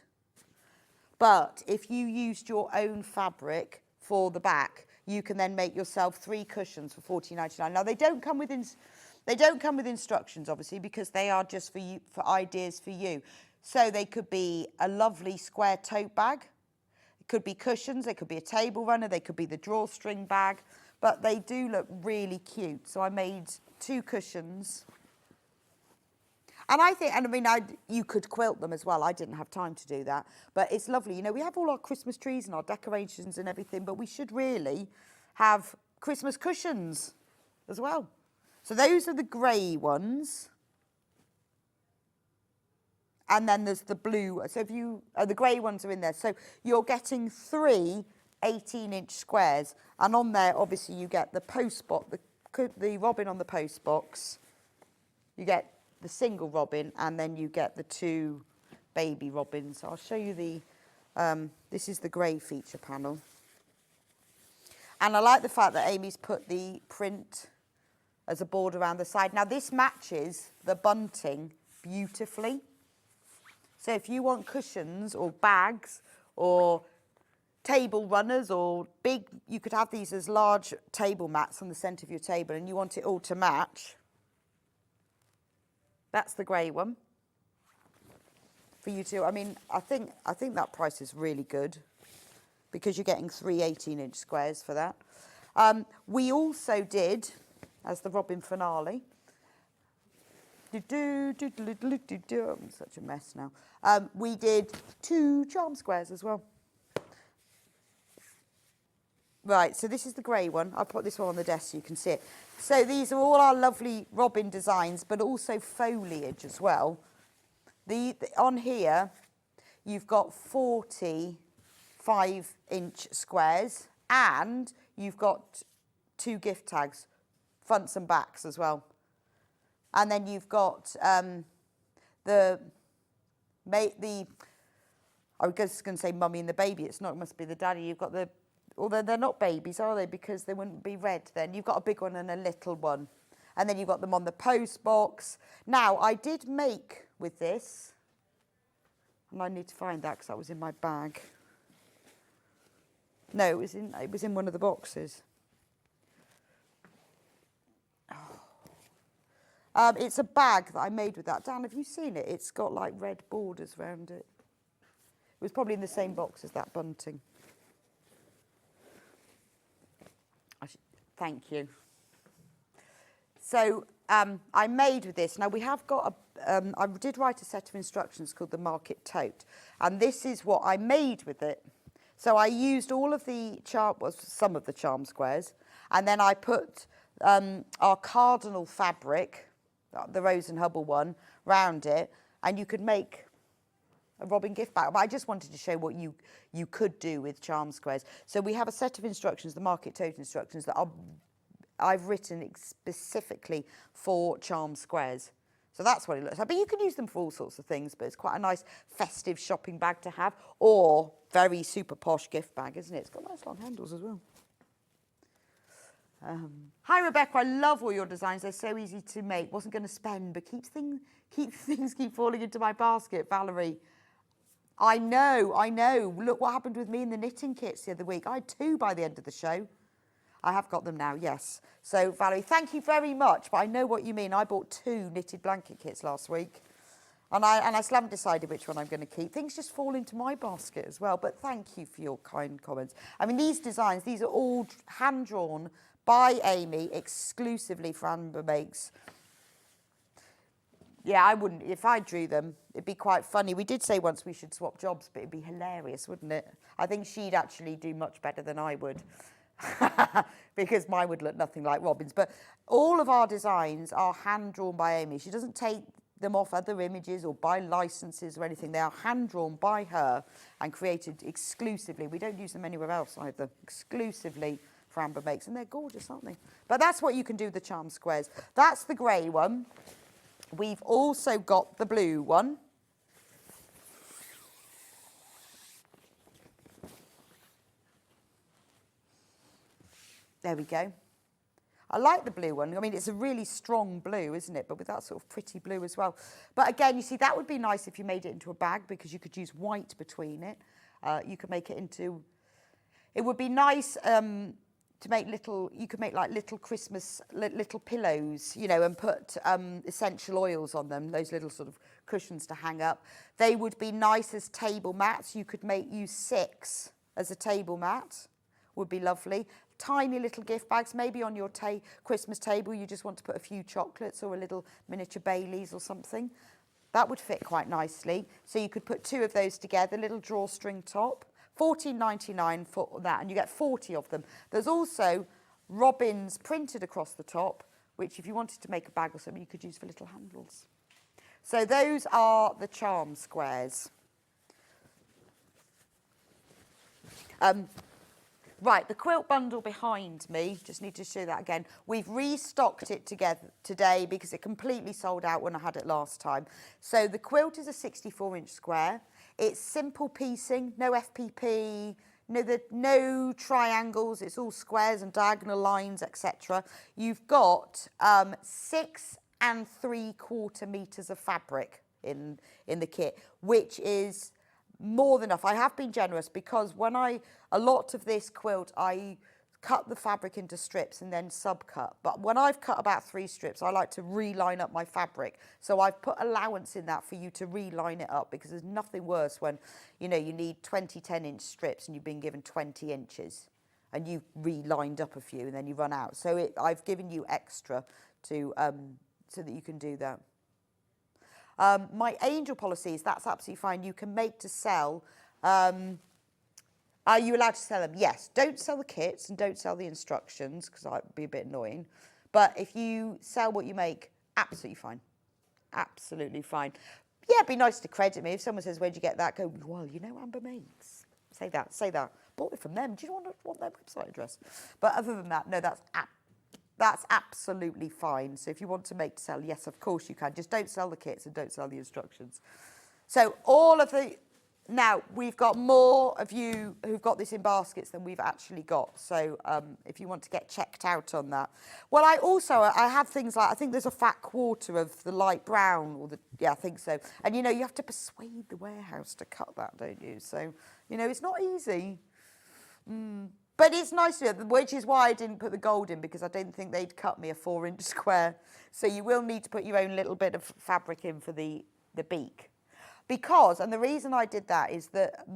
But if you used your own fabric for the back, you can then make yourself 3 cushions for $14.99. Now they don't come with instructions, obviously, because they are just for you, for ideas for you. So they could be a lovely square tote bag. It could be cushions, they could be a table runner, they could be the drawstring bag, but they do look really cute. So I made 2 cushions. And I think, and I mean, you could quilt them as well. I didn't have time to do that, but it's lovely. You know, we have all our Christmas trees and our decorations and everything, but we should really have Christmas cushions as well. So those are the grey ones. And then there's the blue. So if the grey ones are in there. So you're getting 3 18-inch squares. And on there, obviously, you get the post box, the robin on the post box. You get the single robin, and then you get the 2 baby robins. So I'll show you this is the grey feature panel. And I like the fact that Amy's put the print as a border around the side. Now, this matches the bunting beautifully. So if you want cushions or bags or table runners or big, you could have these as large table mats on the centre of your table, and you want it all to match. That's the grey one for you to, I mean, I think that price is really good because you're getting 3 18-inch squares for that. We also did, as the robin finale, I'm such a mess now. We did 2 charm squares as well. Right, so this is the grey one. I'll put this one on the desk so you can see it. So these are all our lovely robin designs, but also foliage as well. On here, you've got 40 5-inch squares, and you've got 2 gift tags, fronts and backs as well. And then you've got I was just going to say mummy and the baby. It's not, it must be the daddy. You've got although they're not babies, are they? Because they wouldn't be red then. You've got a big one and a little one. And then you've got them on the post box. Now, I did make with this, and I need to find that because that was in my bag. No, it was in one of the boxes. It's a bag that I made with that. Dan, have you seen it? It's got like red borders around it. It was probably in the same box as that bunting. Thank you. So I made with this. Now we have got I did write a set of instructions called the Market Tote. And this is what I made with it. So I used all of some of the charm squares. And then I put our cardinal fabric, the Rose and Hubble one, round it, and you could make a robin gift bag. But I just wanted to show what you could do with charm squares. So we have a set of instructions, the Market Tote instructions, that I've written specifically for charm squares. So that's what it looks like. But you can use them for all sorts of things, but it's quite a nice festive shopping bag to have, or very super posh gift bag, isn't it? It's got nice long handles as well. Hi Rebecca, I love all your designs. They're so easy to make. Wasn't going to spend, but things keep falling into my basket. Valerie, I know. Look what happened with me in the knitting kits the other week. I had 2 by the end of the show. I have got them now, yes. So Valerie, thank you very much. But I know what you mean. I bought 2 knitted blanket kits last week, and I still haven't decided which one I'm going to keep. Things just fall into my basket as well. But thank you for your kind comments. I mean, these designs, these are all hand drawn by Amy, exclusively for Amber Makes. Yeah, I wouldn't. If I drew them, it'd be quite funny. We did say once we should swap jobs, but it'd be hilarious, wouldn't it? I think she'd actually do much better than I would. Because mine would look nothing like Robin's. But all of our designs are hand-drawn by Amy. She doesn't take them off other images or buy licenses or anything. They are hand-drawn by her and created exclusively. We don't use them anywhere else either. Exclusively for Amber Makes. And they're gorgeous, aren't they? But that's what you can do with the charm squares. That's the grey one. We've also got the blue one. There we go. I like the blue one. I mean, it's a really strong blue, isn't it? But with that sort of pretty blue as well. But again, you see, that would be nice if you made it into a bag because you could use white between it. You could make it into... It would be nice to make little... You could make like little Christmas, little pillows, you know, and put essential oils on them, those little sort of cushions to hang up. They would be nice as table mats. You could use 6 as a table mat. Would be lovely. Tiny little gift bags, maybe on your Christmas table you just want to put a few chocolates or a little miniature Baileys or something. That would fit quite nicely. So you could put 2 of those together, little drawstring top. $14.99 for that, and you get 40 of them. There's also robins printed across the top, which if you wanted to make a bag or something, you could use for little handles. So those are the charm squares. Right, the quilt bundle behind me, just need to show that again. We've restocked it together today because it completely sold out when I had it last time. So the quilt is a 64-inch square. It's simple piecing, no FPP, no triangles. It's all squares and diagonal lines, etc. You've got 6 3/4 meters of fabric in the kit, which is more than enough. I have been generous because a lot of this quilt, I cut the fabric into strips and then subcut. But when I've cut about 3 strips, I like to reline up my fabric. So I've put allowance in that for you to reline it up because there's nothing worse when, you know, you need 20 10-inch strips and you've been given 20 inches and you've relined up a few and then you run out. So I've given you extra to so that you can do that. My angel policies, that's absolutely fine. You can make to sell. Are you allowed to sell them? Yes. Don't sell the kits and don't sell the instructions because that would be a bit annoying. But if you sell what you make, absolutely fine. Absolutely fine. Yeah, it'd be nice to credit me. If someone says, where'd you get that? Go, well, you know Amber Makes. Say that. Bought it from them. Do you want their website address? But other than that, no, That's absolutely fine. So if you want to make to sell, yes, of course you can. Just don't sell the kits and don't sell the instructions. So all of the, now we've got more of you who've got this in baskets than we've actually got. So if you want to get checked out on that. Well, I have things like, I think there's a fat quarter of the light brown, or the, yeah, I think so. And you know, you have to persuade the warehouse to cut that, don't you? So, you know, it's not easy. But it's nice, which is why I didn't put the gold in, because I didn't think they'd cut me a 4-inch square. So you will need to put your own little bit of fabric in for the beak. Because, and the reason I did that is that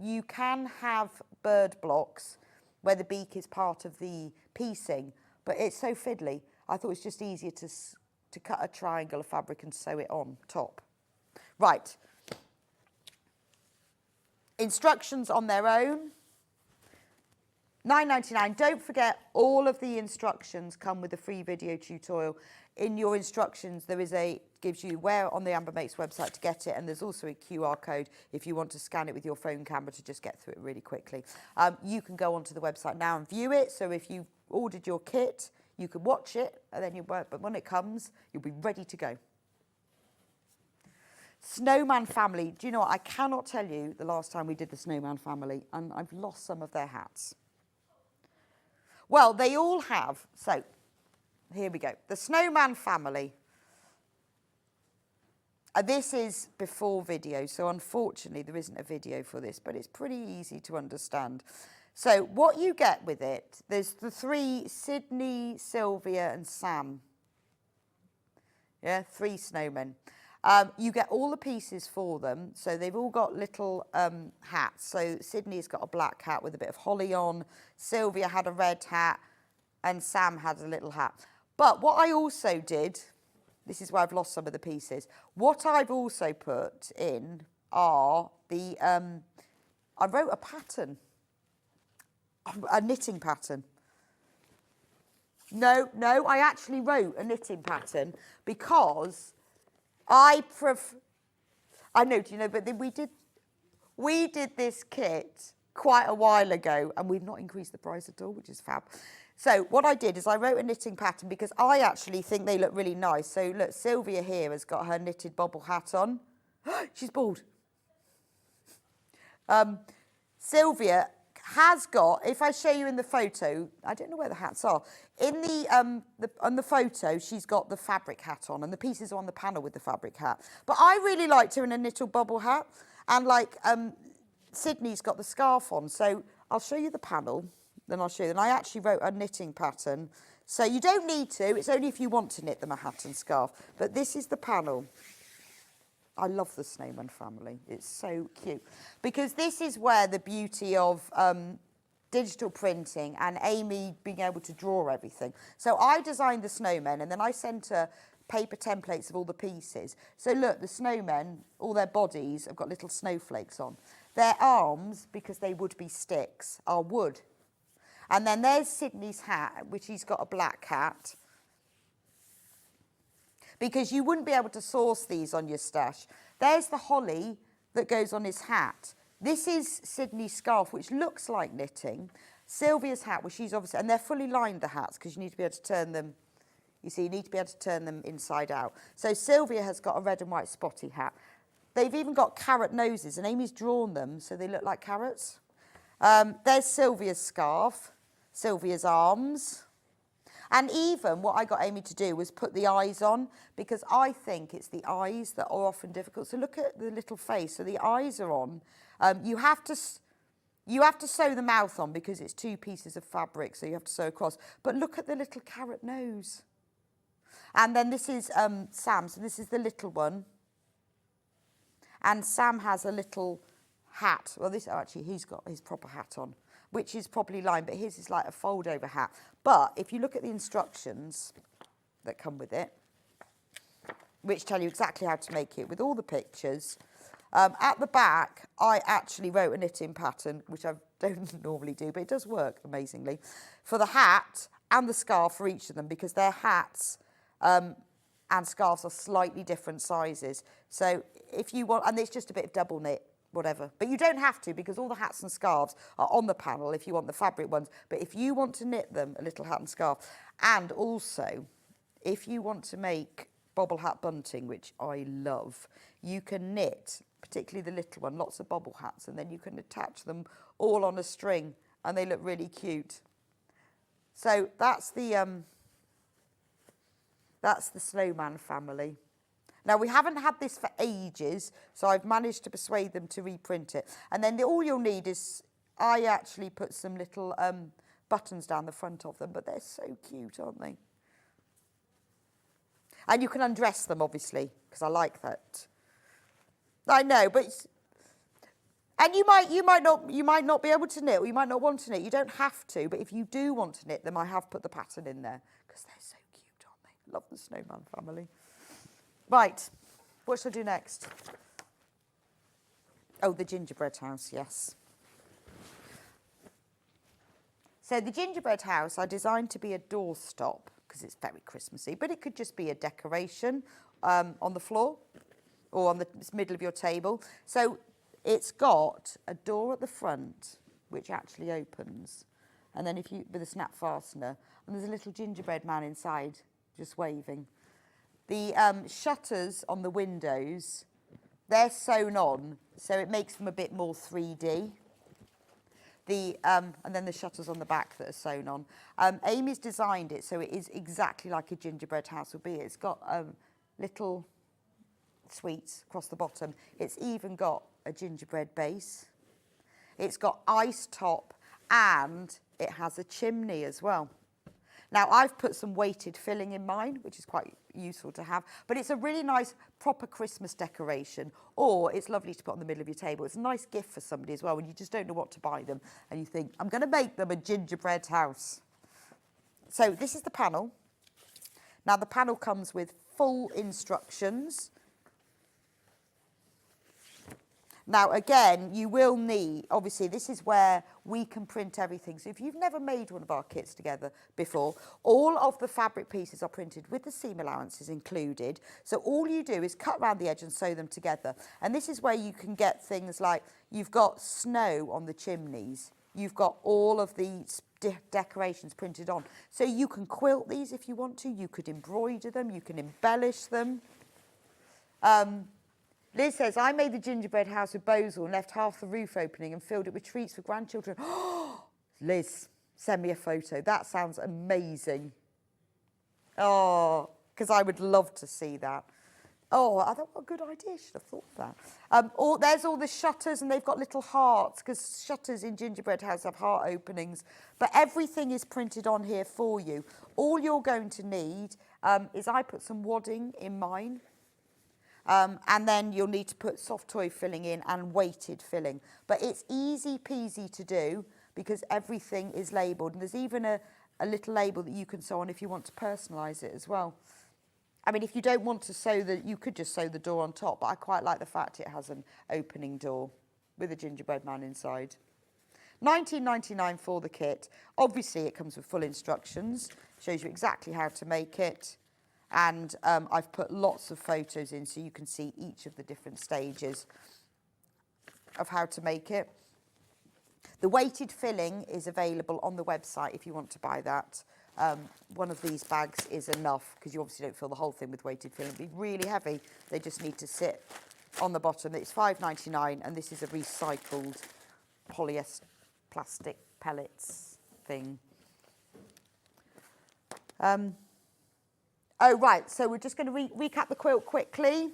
you can have bird blocks where the beak is part of the piecing, but it's so fiddly. I thought it was just easier to cut a triangle of fabric and sew it on top. Right. Instructions on their own. $9.99. Don't forget, all of the instructions come with a free video tutorial. In your instructions, there is gives you where on the Amber Makes website to get it, and there's also a QR code if you want to scan it with your phone camera to just get through it really quickly. You can go onto the website now and view it. So if you've ordered your kit, you can watch it, and then but when it comes, you'll be ready to go. Snowman family. Do you know what? I cannot tell you the last time we did the Snowman family, and I've lost some of their hats. Well, they all have. So, here we go. The Snowman family. This is before video, so unfortunately there isn't a video for this, but it's pretty easy to understand. So, what you get with it, there's the 3, Sydney, Sylvia and Sam. Yeah, 3 snowmen. You get all the pieces for them, so they've all got little hats. So Sydney's got a black hat with a bit of holly on, Sylvia had a red hat, and Sam had a little hat. But what I also did, this is where I've lost some of the pieces, what I've also put in are the, I wrote a pattern, a knitting pattern. No, I actually wrote a knitting pattern because I know, do you know, but we did this kit quite a while ago, and we've not increased the price at all, which is fab. So what I did is I wrote a knitting pattern because I actually think they look really nice. So look, Sylvia here has got her knitted bobble hat on. She's bald. Sylvia has got, if I show you in the photo, I don't know where the hats are. In on the photo, she's got the fabric hat on, and the pieces are on the panel with the fabric hat. But I really liked her in a knitted bobble hat, and like Sydney's got the scarf on. So I'll show you the panel, then I'll show you. And I actually wrote a knitting pattern. So you don't need to, it's only if you want to knit them a hat and scarf. But this is the panel. I love the Snowman family. It's so cute. Because this is where the beauty of digital printing and Amy being able to draw everything. So I designed the snowmen, and then I sent her paper templates of all the pieces. So look, the snowmen, all their bodies have got little snowflakes on. Their arms, because they would be sticks, are wood. And then there's Sydney's hat, which he's got a black hat. Because you wouldn't be able to source these on your stash. There's the holly that goes on his hat. This is Sydney's scarf, which looks like knitting. Sylvia's hat, which she's obviously, and they're fully lined, the hats, because you need to be able to turn them, you see, you need to be able to turn them inside out. So Sylvia has got a red and white spotty hat. They've even got carrot noses, and Amy's drawn them so they look like carrots. There's Sylvia's scarf, Sylvia's arms. And even what I got Amy to do was put the eyes on, because I think it's the eyes that are often difficult. So look at the little face. So the eyes are on. You have to sew the mouth on because it's 2 pieces of fabric, so you have to sew across. But look at the little carrot nose. And then this is Sam. So this is the little one. And Sam has a little hat. Well, this actually, he's got his proper hat on, which is properly lined, but his is like a fold-over hat. But if you look at the instructions that come with it, which tell you exactly how to make it with all the pictures, at the back, I actually wrote a knitting pattern, which I don't normally do, but it does work amazingly, for the hat and the scarf for each of them, because their hats and scarves are slightly different sizes. So if you want, and it's just a bit of double knit whatever. But you don't have to, because all the hats and scarves are on the panel if you want the fabric ones. But if you want to knit them, a little hat and scarf, and also if you want to make bobble hat bunting, which I love, you can knit, particularly the little one, lots of bobble hats, and then you can attach them all on a string, and they look really cute. So that's the snowman family. Now, we haven't had this for ages, so I've managed to persuade them to reprint it. And then all you'll need is, I actually put some little buttons down the front of them, but they're so cute, aren't they? And you can undress them, obviously, because I like that. I know, but and you might not be able to knit, or you might not want to knit. You don't have to, but if you do want to knit them, I have put the pattern in there because they're so cute, aren't they? Love the snowman family. Right, what shall I do next? Oh, the gingerbread house, yes. So the gingerbread house I designed to be a doorstop because it's very Christmassy, but it could just be a decoration on the floor or on the middle of your table. So it's got a door at the front which actually opens, and then with a snap fastener, and there's a little gingerbread man inside just waving. The shutters on the windows, they're sewn on, so it makes them a bit more 3D. And then the shutters on the back that are sewn on. Amy's designed it so it is exactly like a gingerbread house will be. It's got little sweets across the bottom. It's even got a gingerbread base. It's got ice top, and it has a chimney as well. Now, I've put some weighted filling in mine, which is quite useful to have, but it's a really nice proper Christmas decoration, or it's lovely to put on the middle of your table. It's a nice gift for somebody as well when you just don't know what to buy them and you think, I'm going to make them a gingerbread house. So this is the panel. Now, the panel comes with full instructions. Now, again, you will need, obviously, this is where we can print everything. So if you've never made one of our kits together before, all of the fabric pieces are printed with the seam allowances included. So all you do is cut around the edge and sew them together. And this is where you can get things like, you've got snow on the chimneys. You've got all of these decorations printed on. So you can quilt these if you want to. You could embroider them. You can embellish them. Liz says, I made the gingerbread house with bows and left half the roof opening and filled it with treats for grandchildren. Liz, send me a photo. That sounds amazing. Oh, because I would love to see that. Oh, I thought, what a good idea. Should have thought of that. There's all the shutters, and they've got little hearts, because shutters in gingerbread house have heart openings. But everything is printed on here for you. All you're going to need is, I put some wadding in mine. And then you'll need to put soft toy filling in and weighted filling. But it's easy peasy to do because everything is labelled. And there's even a little label that you can sew on if you want to personalise it as well. I mean, if you don't want to sew you could just sew the door on top, but I quite like the fact it has an opening door with a gingerbread man inside. $19.99 for the kit. Obviously, it comes with full instructions, shows you exactly how to make it. And I've put lots of photos in so you can see each of the different stages of how to make it. The weighted filling is available on the website if you want to buy that. One of these bags is enough because you obviously don't fill the whole thing with weighted filling. It'd be really heavy. They just need to sit on the bottom. It's $5.99, and this is a recycled polyester plastic pellets thing. Oh, right, so we're just going to recap the quilt quickly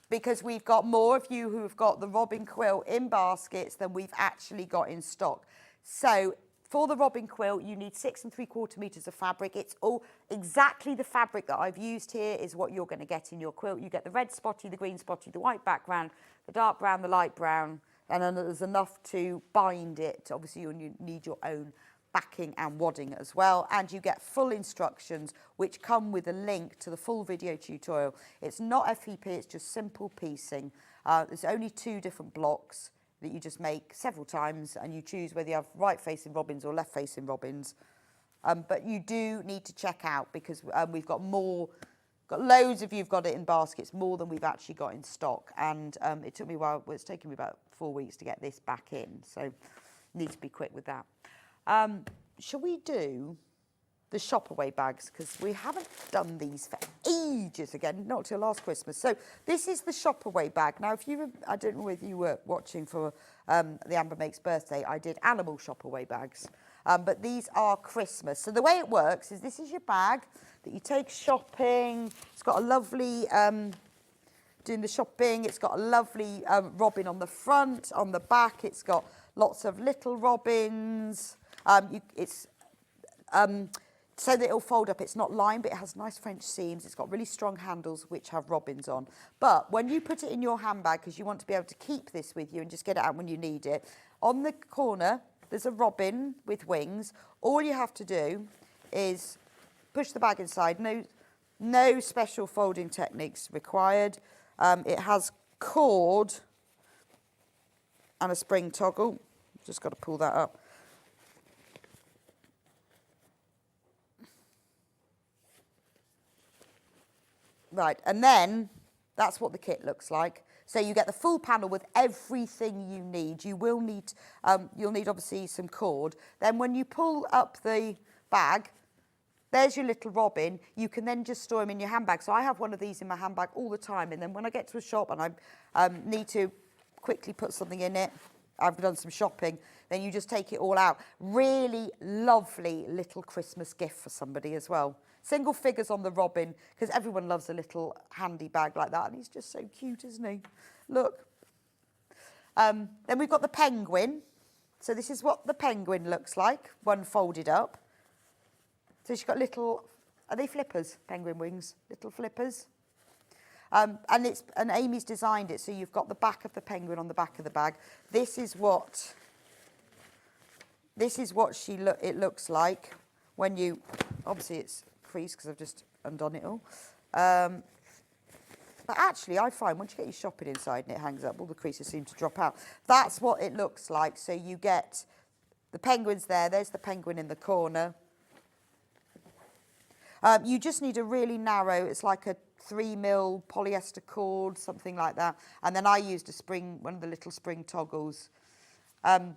because we've got more of you who have got the robin quilt in baskets than we've actually got in stock. So for the robin quilt, you need 6 3/4 meters of fabric. It's all exactly the fabric that I've used here is what you're going to get in your quilt. You get the red spotty, the green spotty, the white background, the dark brown, the light brown, and then there's enough to bind it. Obviously, you need your own backing and wadding as well, and you get full instructions which come with a link to the full video tutorial. It's not FEP, it's just simple piecing. There's only 2 different blocks that you just make several times, and you choose whether you have right facing robins or left facing robins. But you do need to check out because we've got Got loads of you've got it in baskets, more than we've actually got in stock. And it took me a while, well, it's taken me about 4 weeks to get this back in. So need to be quick with that. Shall we do the shop away bags? Because we haven't done these for ages again, not till last Christmas. So this is the shop away bag. Now, if you, I don't know whether you were watching for the Amber Makes birthday, I did animal shop away bags. But these are Christmas. So the way it works is this is your bag that you take shopping. It's got a lovely, doing the shopping, it's got a lovely robin on the front. On the back, it's got lots of little robins. It's so that it'll fold up. It's not lined, but it has nice French seams. It's got really strong handles which have robins on. But when you put it in your handbag, because you want to be able to keep this with you and just get it out when you need it, on the corner, there's a robin with wings. All you have to do is push the bag inside. No special folding techniques required. It has cord and a spring toggle. Just got to pull that up. Right, and then that's what the kit looks like. So you get the full panel with everything you need. You will need, you'll need obviously some cord. Then when you pull up the bag, there's your little robin. You can then just store them in your handbag. So I have one of these in my handbag all the time. And then when I get to a shop and I need to quickly put something in it, I've done some shopping, then you just take it all out. Really lovely little Christmas gift for somebody as well. Single figures on the robin, because everyone loves a little handy bag like that. And he's just so cute, isn't he? Look. Then we've got the penguin. So this is what the penguin looks like, one folded up. So she's got little, are they flippers? Penguin wings, little flippers. And Amy's designed it, so you've got the back of the penguin on the back of the bag. This is what it looks like when you, obviously it's creased because I've just undone it all. But actually, I find once you get your shopping inside and it hangs up, all the creases seem to drop out. That's what it looks like. So you get the penguins there. There's the penguin in the corner. You just need a really narrow, it's like a 3mm polyester cord, something like that. And then I used a spring, one of the little spring toggles. And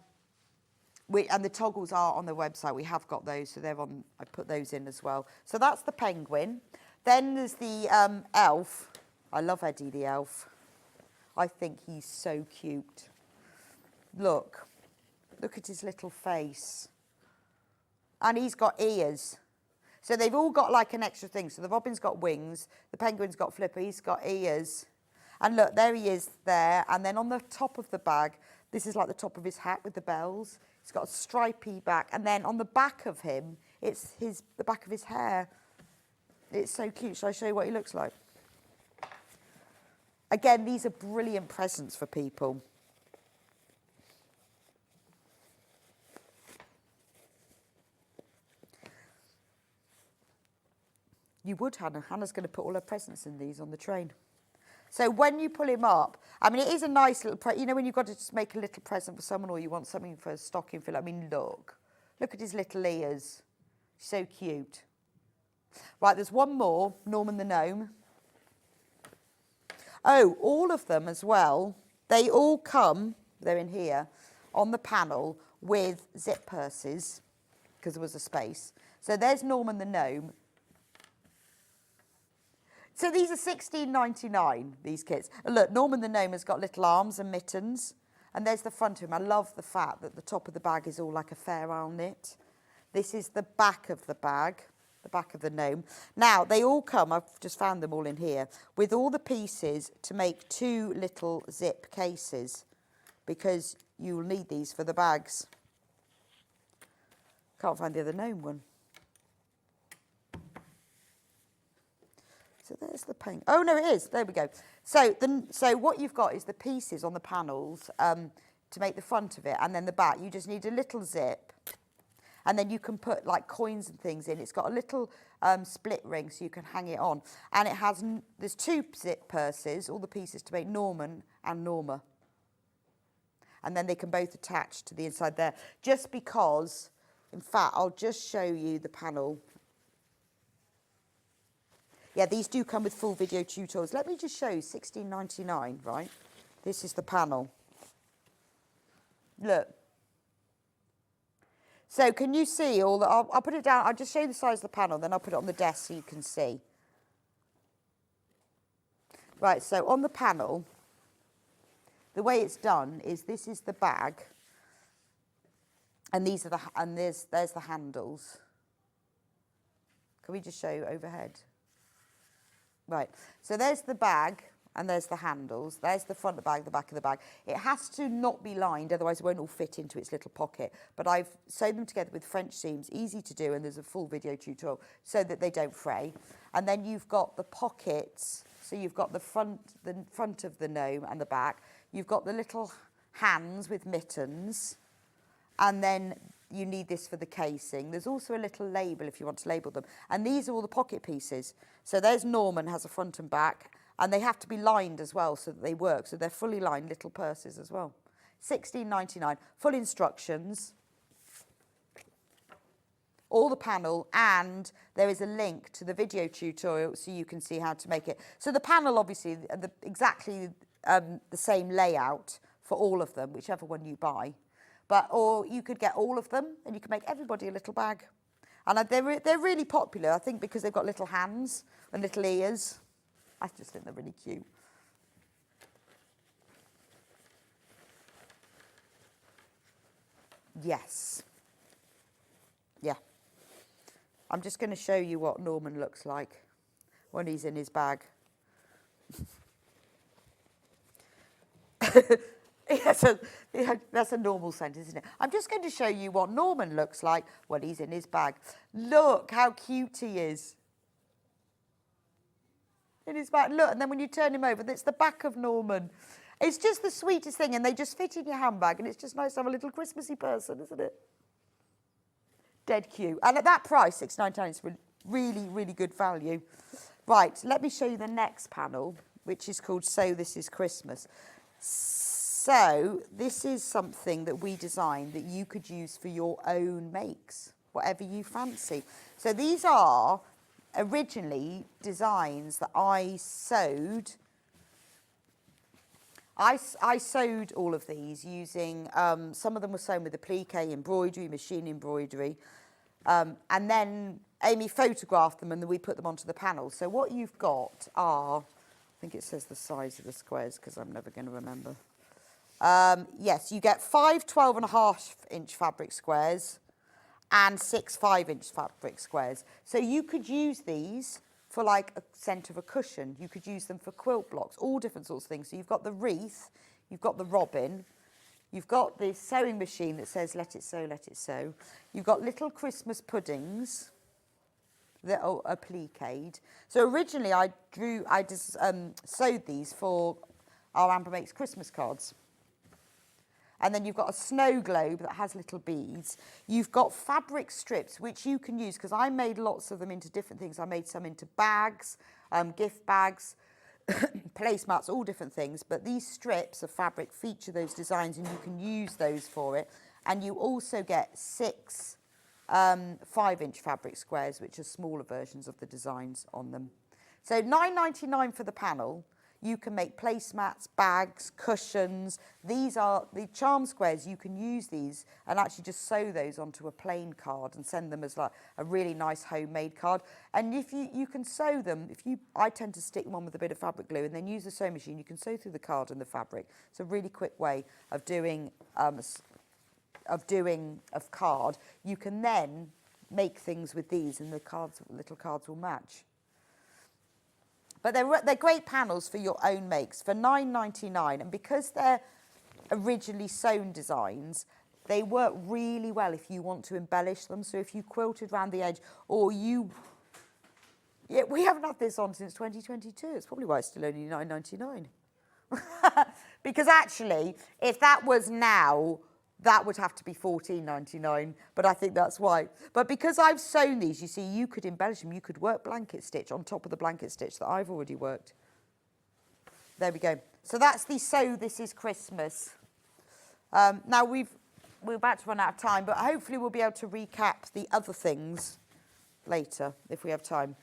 the toggles are on the website. We have got those, so they're on. I put those in as well. So that's the penguin. Then there's the elf. I love Eddie the elf. I think he's so cute. Look at his little face. And he's got ears. So they've all got like an extra thing. So the robin's got wings, the penguin's got flipper, he's got ears. And look, there he is there. And then on the top of the bag, this is like the top of his hat with the bells. He's got a stripy back. And then on the back of him, it's the back of his hair. It's so cute. Shall I show you what he looks like? Again, these are brilliant presents for people. You would, Hannah. Hannah's going to put all her presents in these on the train. So when you pull him up, I mean, it is a nice little, you know, when you've got to just make a little present for someone or you want something for a stocking fill. I mean, look at his little ears. So cute. Right, there's one more, Norman the Gnome. Oh, all of them as well. They all come, they're in here, on the panel with zip purses, because there was a space. So there's Norman the Gnome. So these are $16.99, these kits. And look, Norman the Gnome has got little arms and mittens. And there's the front of him. I love the fact that the top of the bag is all like a Fair Isle knit. This is the back of the bag, the back of the gnome. Now, they all come, I've just found them all in here, with all the pieces to make 2 little zip cases, because you'll need these for the bags. Can't find the other gnome one. So there's the paint. Oh, no, it is. There we go. So what you've got is the pieces on the panels to make the front of it, and then the back. You just need a little zip, and then you can put like coins and things in. It's got a little split ring, so you can hang it on. And it has, there's 2 zip purses, all the pieces to make Norman and Norma. And then they can both attach to the inside there. Just because, in fact, I'll just show you the panel. Yeah, these do come with full video tutorials. Let me just show you, £16.99, right? This is the panel. Look. So can you see all the, I'll put it down, I'll just show you the size of the panel, then I'll put it on the desk so you can see. Right, so on the panel, the way it's done is this is the bag, and these are there's the handles. Can we just show you overhead? Right, so there's the bag, and there's the handles. There's the front of the bag, the back of the bag. It has to not be lined, otherwise it won't all fit into its little pocket. But I've sewed them together with French seams, easy to do, and there's a full video tutorial so that they don't fray. And then you've got the pockets, so you've got the front of the gnome and the back. You've got the little hands with mittens, and then you need this for the casing. There's also a little label if you want to label them. And these are all the pocket pieces. So there's Norman, has a front and back, and they have to be lined as well so that they work. So they're fully lined little purses as well. £16.99, full instructions, all the panel, and there is a link to the video tutorial so you can see how to make it. So the panel, obviously, exactly the same layout for all of them, whichever one you buy. Or you could get all of them and you can make everybody a little bag. And they're really popular, I think, because they've got little hands and little ears. I just think they're really cute. Yes. Yeah. I'm just going to show you what Norman looks like when he's in his bag. Yes, that's a normal sentence, isn't it? I'm just going to show you what Norman looks like when he's in his bag. Look how cute he is. In his bag. Look, and then when you turn him over, that's the back of Norman. It's just the sweetest thing, and they just fit in your handbag, and it's just nice to have a little Christmassy person, isn't it? Dead cute. And at that price, £6.99, it's really, really good value. Right, let me show you the next panel, which is called So This Is Christmas. So this is something that we designed that you could use for your own makes, whatever you fancy. So these are originally designs that I sewed. I sewed all of these using, some of them were sewn with applique embroidery, machine embroidery, and then Amy photographed them and then we put them onto the panel. So what you've got are, I think it says the size of the squares because I'm never going to remember. Yes, you get 5 12.5-inch fabric squares and 6 5-inch fabric squares. So you could use these for like a centre of a cushion. You could use them for quilt blocks, all different sorts of things. So you've got the wreath, you've got the robin, you've got the sewing machine that says let it sew, let it sew. You've got little Christmas puddings that are appliqued. So originally I just sewed these for our Amber Makes Christmas cards. And then you've got a snow globe that has little beads. You've got fabric strips, which you can use, because I made lots of them into different things. I made some into bags, gift bags, placemats, all different things. But these strips of fabric feature those designs, and you can use those for it. And you also get 6 5-inch fabric squares, which are smaller versions of the designs on them. So £9.99 for the panel. You can make placemats, bags, cushions. These are the charm squares. You can use these and actually just sew those onto a plain card and send them as like a really nice homemade card. And if you can sew them, I tend to stick them on with a bit of fabric glue and then use the sewing machine. You can sew through the card and the fabric. It's a really quick way of doing a card. You can then make things with these, and the little cards will match. But they're great panels for your own makes for £9.99, and because they're originally sewn designs, they work really well if you want to embellish them. So if you quilted around the edge, or we haven't had this on since 2022. It's probably why it's still only £9.99. Because actually, if that was now, that would have to be £14.99, but I think that's why. But because I've sewn these, you see, you could embellish them. You could work blanket stitch on top of the blanket stitch that I've already worked. There we go. So that's the So This Is Christmas. Now, we're about to run out of time, but hopefully we'll be able to recap the other things later, if we have time.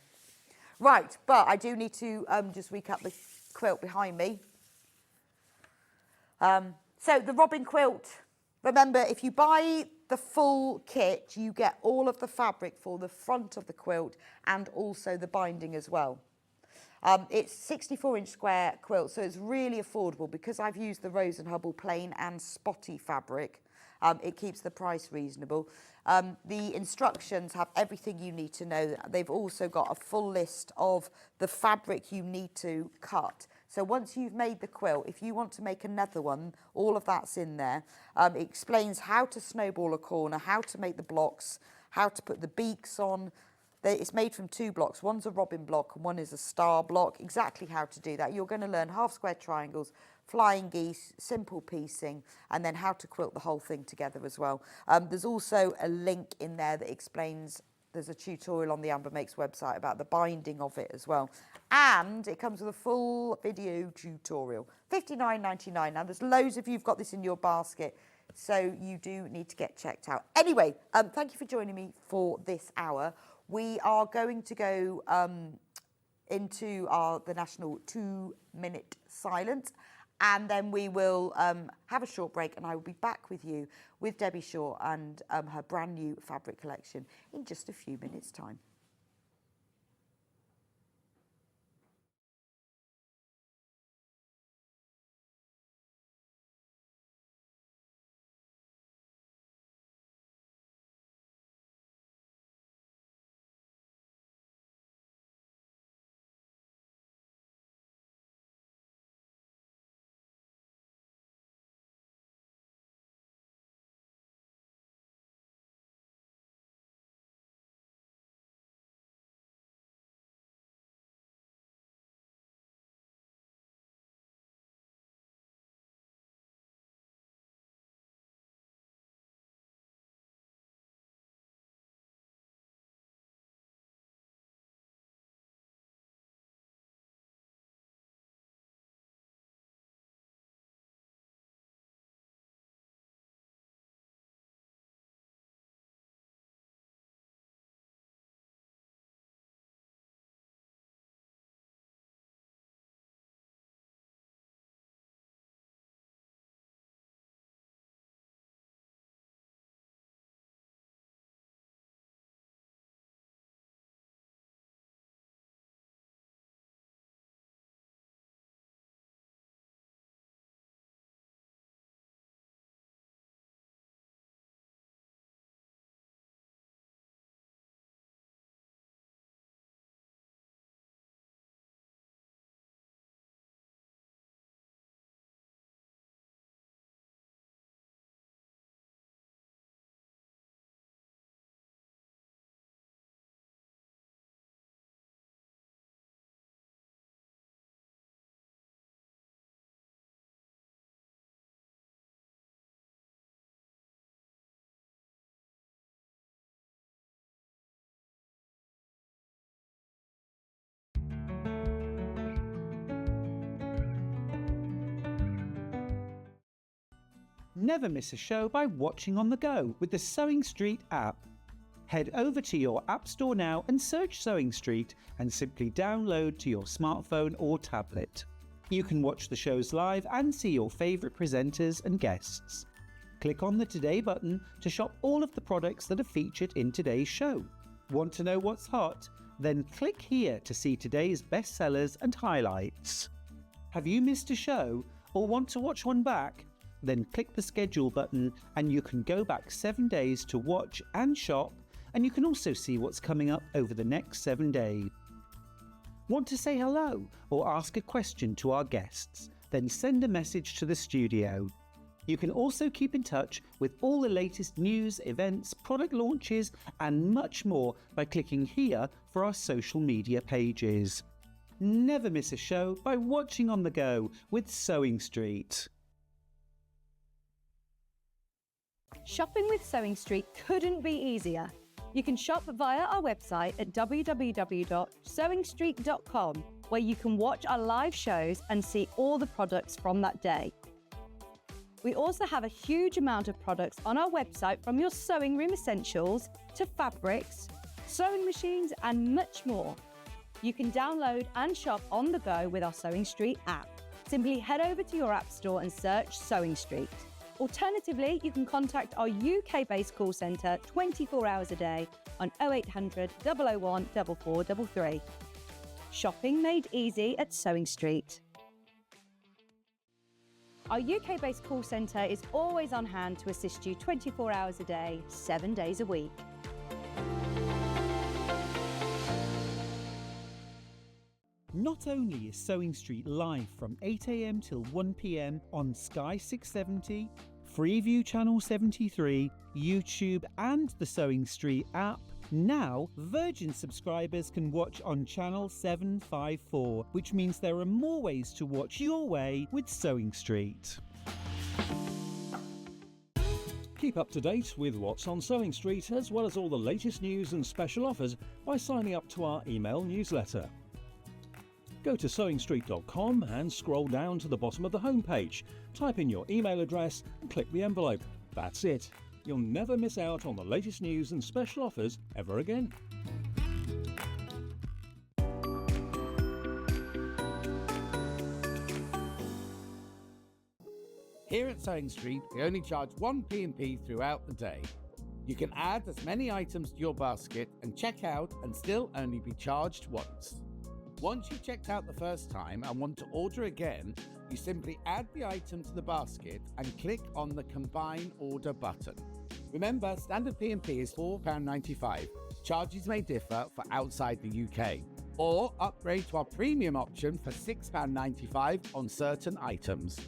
Right, but I do need to just recap the quilt behind me. So the robin quilt, remember, if you buy the full kit, you get all of the fabric for the front of the quilt and also the binding as well. It's 64-inch square quilt, so it's really affordable because I've used the Rose and Hubble plain and spotty fabric. It keeps the price reasonable. The instructions have everything you need to know. They've also got a full list of the fabric you need to cut. So once you've made the quilt, if you want to make another one, all of that's in there. It explains how to snowball a corner, how to make the blocks, how to put the beaks on. It's made from 2 blocks. One's a robin block and one is a star block. Exactly how to do that. You're going to learn half square triangles, flying geese, simple piecing, and then how to quilt the whole thing together as well. There's also a link in there that explains, there's a tutorial on the Amber Makes website about the binding of it as well. And it comes with a full video tutorial, $59.99. Now, there's loads of you've got this in your basket, so you do need to get checked out. Anyway, thank you for joining me for this hour. We are going to go into the national 2-minute silence, and then we will have a short break, and I will be back with you with Debbie Shaw and her brand new fabric collection in just a few minutes' time. Never miss a show by watching on the go with the Sewing Street app. Head over to your App Store now and search Sewing Street and simply download to your smartphone or tablet. You can watch the shows live and see your favourite presenters and guests. Click on the Today button to shop all of the products that are featured in today's show. Want to know what's hot? Then click here to see today's bestsellers and highlights. Have you missed a show or want to watch one back? Then click the schedule button and you can go back 7 days to watch and shop, and you can also see what's coming up over the next 7 days. Want to say hello or ask a question to our guests? Then send a message to the studio. You can also keep in touch with all the latest news, events, product launches and much more by clicking here for our social media pages. Never miss a show by watching on the go with Sewing Street. Shopping with Sewing Street couldn't be easier. You can shop via our website at www.sewingstreet.com, where you can watch our live shows and see all the products from that day. We also have a huge amount of products on our website, from your sewing room essentials to fabrics, sewing machines and much more. You can download and shop on the go with our Sewing Street app. Simply head over to your app store and search Sewing Street. Alternatively, you can contact our UK-based call centre 24 hours a day on 0800 001 4433. Shopping made easy at Sewing Street. Our UK-based call centre is always on hand to assist you 24 hours a day, 7 days a week. Not only is Sewing Street live from 8 a.m. till 1 p.m. on Sky 670, Freeview Channel 73, YouTube and the Sewing Street app, now Virgin subscribers can watch on Channel 754, which means there are more ways to watch your way with Sewing Street. Keep up to date with what's on Sewing Street as well as all the latest news and special offers by signing up to our email newsletter. Go to sewingstreet.com and scroll down to the bottom of the homepage. Type in your email address and click the envelope. That's it. You'll never miss out on the latest news and special offers ever again. Here at Sewing Street, we only charge one P&P throughout the day. You can add as many items to your basket and check out and still only be charged once. Once you've checked out the first time and want to order again, you simply add the item to the basket and click on the Combine Order button. Remember, standard P&P is £4.95. Charges may differ for outside the UK. Or upgrade to our premium option for £6.95 on certain items.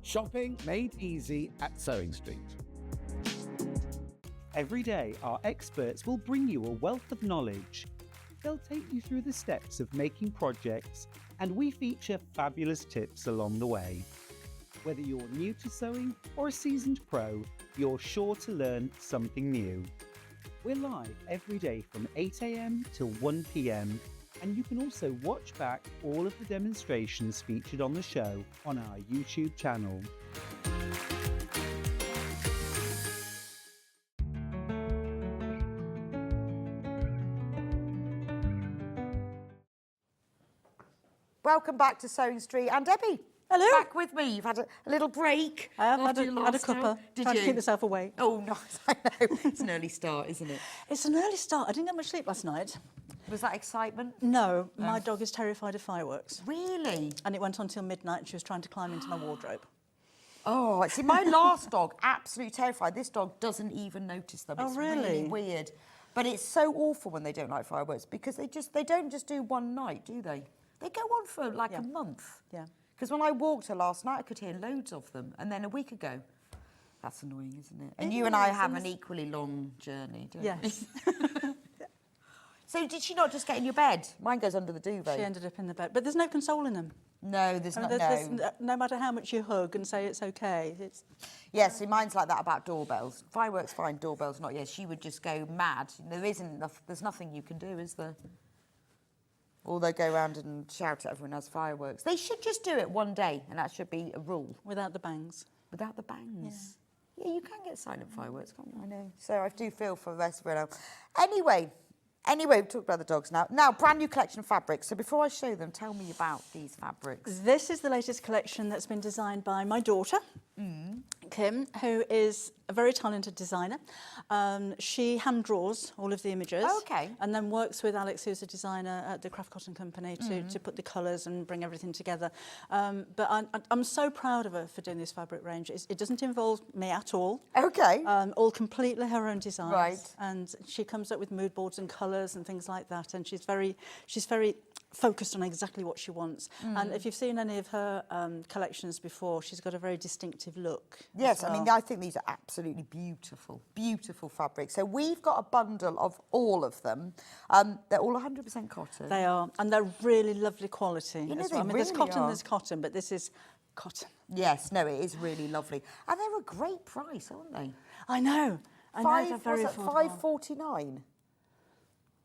Shopping made easy at Sewing Street. Every day, our experts will bring you a wealth of knowledge. They'll take you through the steps of making projects, and we feature fabulous tips along the way. Whether you're new to sewing or a seasoned pro, you're sure to learn something new. We're live every day from 8 a.m. till 1 p.m, and you can also watch back all of the demonstrations featured on the show on our YouTube channel. Welcome back to Sewing Street. And Debbie, Hello. back with me. You've had a little break. I have after had your a last cuppa, show. Did trying you? to keep myself awake. Oh, nice. I know. It's an early start, isn't it? It's an early start. I didn't get much sleep last night. Was that excitement? No, my dog is terrified of fireworks. Really? And it went on till midnight and she was trying to climb into my wardrobe. Oh, see, my last dog, absolutely terrified. This dog doesn't even notice them. Oh, It's really? weird. But it's so awful when they don't like fireworks because they don't just do one night, do they? They go on for like a month. Yeah. Because when I walked her last night, I could hear loads of them. And then a week ago, that's annoying, isn't it? And It you and I is, have and an equally long journey, don't we? Yes. So did she not just get in your bed? Mine goes under the duvet. She ended up in the bed. But there's no consoling them. No, there's I mean, not. there's no matter how much you hug and say it's okay. It's, Yes, see, mine's like that about doorbells. Fireworks, fine. Doorbells, not. Yes, she would just go mad. There's nothing you can do, is there? Or they go around and shout at everyone has fireworks. They should just do it one day, and that should be a rule. without the bangs. Without the bangs. Yeah, you can get silent fireworks, can't you? I know. So I do feel for the rest of it now. Anyway, we've talked about the dogs now. Now, brand new collection of fabrics. So before I show them, tell me about these fabrics. This is the latest collection that's been designed by my daughter, Kim, who is a very talented designer. She hand draws all of the images. Oh, okay. And then works with Alex, who's a designer at the Craft Cotton Company, to put the colours and bring everything together. But I'm so proud of her for doing this fabric range. It doesn't involve me at all. Okay. All completely her own designs. Right. And she comes up with mood boards and colours and things like that. And she's very focused on exactly what she wants. And if you've seen any of her collections before, she's got a very distinctive look. Yes, as well. I mean, I think these are absolutely beautiful, beautiful fabrics. So we've got a bundle of all of them. They're all 100% cotton. They are, and they're really lovely quality. You know, as they well. I mean, there's really cotton, are. but this is cotton. Yes, no, it is really lovely. And they're a great price, aren't they? I know. I know they're very affordable. £5.49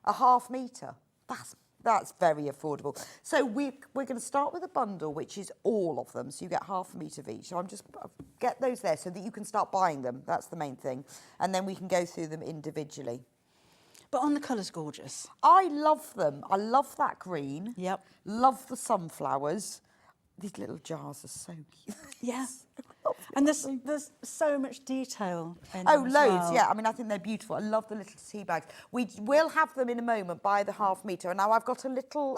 a half metre. That's very affordable. So we're going to start with a bundle, which is all of them. So you get half a metre of each. So I'm just get those there so that you can start buying them. That's the main thing. And then we can go through them individually. But on the colour's gorgeous. I love them. I love that green. Yep. Love the sunflowers. These little jars are so cute. Yeah. Lovely. And there's so much detail in Oh, them as loads, well. yeah. I mean, I think they're beautiful. I love the little tea bags. We will have them in a moment by the half metre. And now I've got a little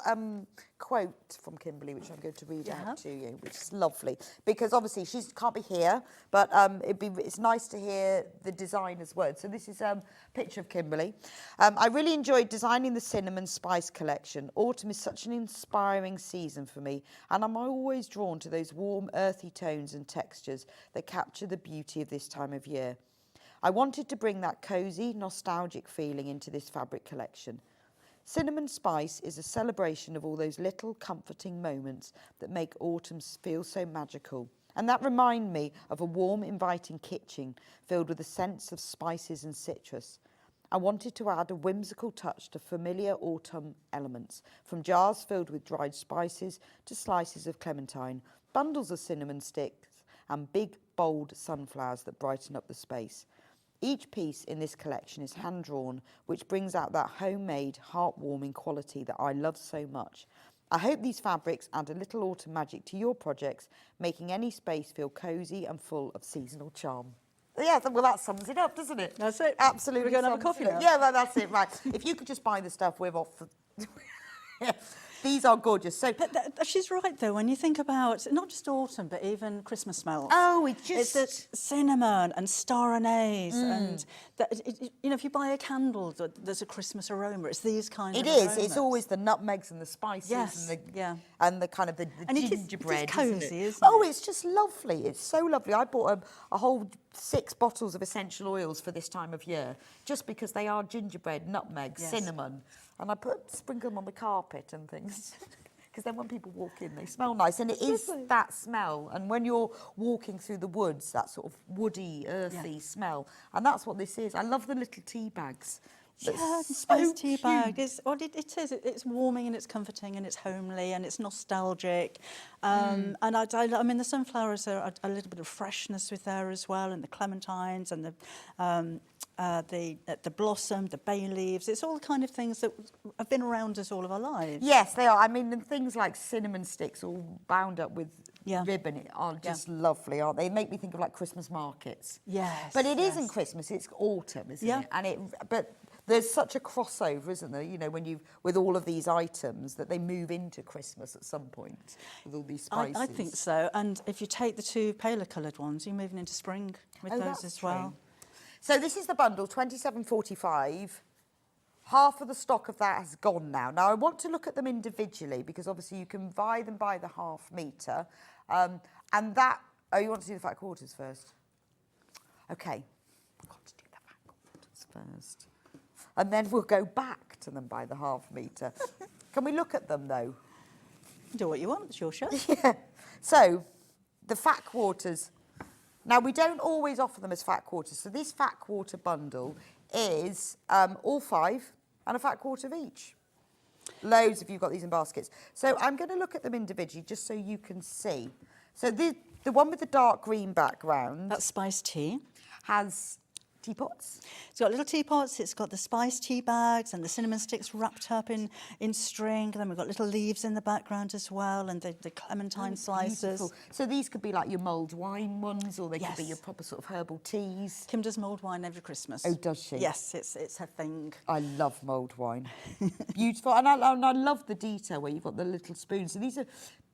quote from Kimberly, which I'm going to read out to you, which is lovely. Because obviously she can't be here, but it's nice to hear the designer's words. So this is a picture of Kimberly. I really enjoyed designing the cinnamon spice collection. Autumn is such an inspiring season for me, and I'm always drawn to those warm, earthy tones and textures that capture the beauty of this time of year. I wanted to bring that cosy, nostalgic feeling into this fabric collection. Cinnamon spice is a celebration of all those little comforting moments that make autumn feel so magical, and that remind me of a warm, inviting kitchen filled with a sense of spices and citrus. I wanted to add a whimsical touch to familiar autumn elements, from jars filled with dried spices to slices of clementine, bundles of cinnamon sticks, and big, bold sunflowers that brighten up the space. Each piece in this collection is hand-drawn, which brings out that homemade, heartwarming quality that I love so much. I hope these fabrics add a little autumn magic to your projects, making any space feel cosy and full of seasonal charm. Yeah, well, that sums it up, doesn't it? That's it. Absolutely. We're going to have a sums coffee it up. now. Yeah, well, that's it, right. If you could just buy the stuff, we're off. These are gorgeous. So, She's right, though, when you think about not just autumn, but even Christmas smells. oh, it's just... It's the cinnamon and star anise, and you know, if you buy a candle, there's a Christmas aroma. It's these kinds of aromas. It's always the nutmegs and the spices Yes, and yeah. and the kind of the And it is gingerbread. cosy, isn't Oh, it? it's just lovely. It's so lovely. I bought a whole 6 bottles of essential oils for this time of year, just because they are gingerbread, nutmeg, Yes. cinnamon, and I sprinkle them on the carpet and things. Because then when people walk in, they smell nice. And it is that smell. And when you're walking through the woods, that sort of woody, earthy smell. And that's what this is. I love the little tea bags. Yeah, That's the so spice tea cute. bag. It is. It's warming and it's comforting and it's homely and it's nostalgic. And I mean, the sunflowers are a little bit of freshness with there as well, and the clementines and the blossom, the bay leaves. It's all the kind of things that have been around us all of our lives. Yes, they are. I mean, and things like cinnamon sticks all bound up with Yeah. ribbon are just lovely, aren't they? They make me think of like Christmas markets. Yes. But it yes. isn't Christmas, it's autumn, isn't Yeah. it? And but there's such a crossover, isn't there? You know, with all of these items that they move into Christmas at some point with all these spices. I think so. And if you take the 2 paler coloured ones, you're moving into spring with those that's as well. true. So this is the bundle, 27.45. Half of the stock of that has gone now. Now, I want to look at them individually because obviously you can buy them by the half metre. And that... Oh, you want to do the fat quarters first? OK. I've got to do the fat quarters first. And then we'll go back to them by the half metre. Can we look at them, though? Do what you want. It's your show. Yeah. So, the fat quarters... Now, we don't always offer them as fat quarters. So this fat quarter bundle is all 5 and a fat quarter of each. Loads if you've got these in baskets. So I'm going to look at them individually just so you can see. So the one with the dark green background... That's spice tea. ...has teapots. It's got little teapots, it's got the spice tea bags and the cinnamon sticks wrapped up in string. And then we've got little leaves in the background as well, and the clementine slices. Beautiful. So these could be like your mulled wine ones, or they could be Yes. your proper sort of herbal teas. Kim does mulled wine every Christmas. Oh, does she? Yes, it's her thing. I love mulled wine. Beautiful. And I love the detail where you've got the little spoons. So these are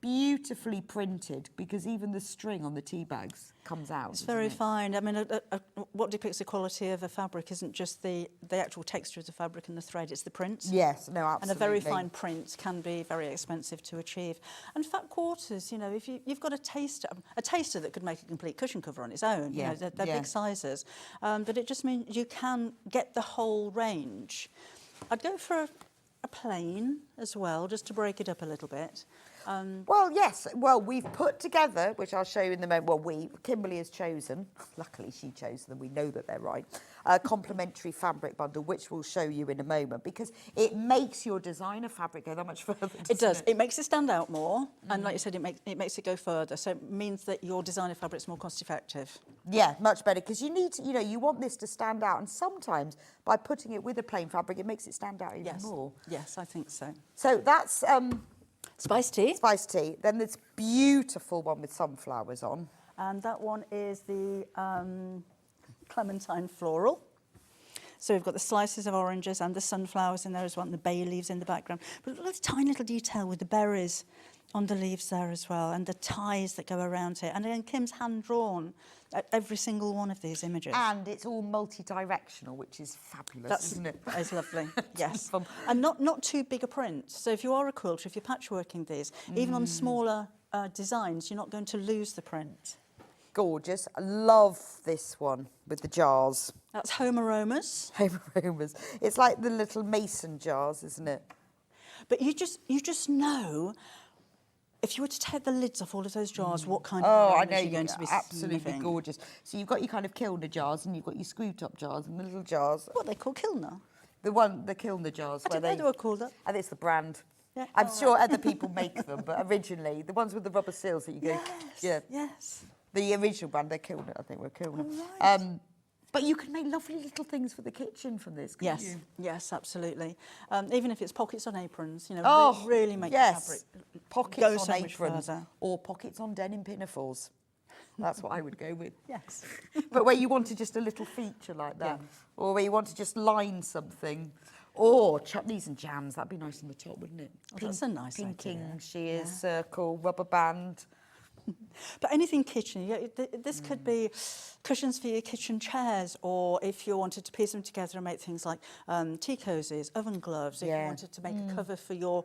beautifully printed because even the string on the tea bags comes out. It's very fine. I mean, what depicts the quality of a fabric isn't just the actual texture of the fabric and the thread, it's the print. Yes, no, absolutely. And a very fine print can be very expensive to achieve. And fat quarters, you know, if you've got a taster that could make a complete cushion cover on its own, Yeah, you know, they're big sizes. But it just means you can get the whole range. I'd go for a plain as well, just to break it up a little bit. Well, yes. Well, we've put together, which I'll show you in the moment. Well, Kimberly has chosen, luckily she chose them, we know that they're right, a complimentary fabric bundle, which we'll show you in a moment, because it makes your designer fabric go that much further. It does. It makes it stand out more, and like you said, it makes it go further. So it means that your designer fabric is more cost effective. Yeah, much better, because you need to, you want this to stand out, and sometimes by putting it with a plain fabric, it makes it stand out even more. Yes, I think so. So that's Spice tea. spice tea. Then this beautiful one with sunflowers on. And that one is the clementine floral. So we've got the slices of oranges and the sunflowers in there as well, and the bay leaves in the background. But look at the tiny little detail with the berries on the leaves there as well, and the ties that go around it. And again, Kim's hand-drawn every single one of these images. And it's all multi-directional, which is fabulous, isn't it? That is lovely, yes. Fun. And not too big a print. So if you are a quilter, if you're patchworking these, even on smaller designs, you're not going to lose the print. Gorgeous. I love this one with the jars. That's Home Aromas. Home aromas. It's like the little mason jars, isn't it? But you just know, if you were to take the lids off all of those jars, what kind of Oh, I aromas know, you're going to be absolutely sniffing. gorgeous. So you've got your kind of kilner jars, and you've got your screw-top jars, and the little jars. What they call kilner? The kilner jars. I didn't know they were called that. And it's the brand. Yeah. I'm sure other people make them, but originally, the ones with the rubber seals that you go... Yes. The original brand, they're Kilner, I think we're Kilner. Right. But you can make lovely little things for the kitchen from this, can't you? Yes, absolutely. Even if it's pockets on aprons, really make the fabric pockets go on so much aprons further. or pockets on denim pinafores. That's what I would go with. Yes. But where you wanted just a little feature like that, Yeah. or where you want to just line something, or chutneys and jams, that'd be nice on the top, wouldn't it? Oh, that's a nice pinking, idea. shears, Yeah. circle, rubber band. But anything kitchen, this could be cushions for your kitchen chairs, or if you wanted to piece them together and make things like tea cozies, oven gloves, if you wanted to make a cover for your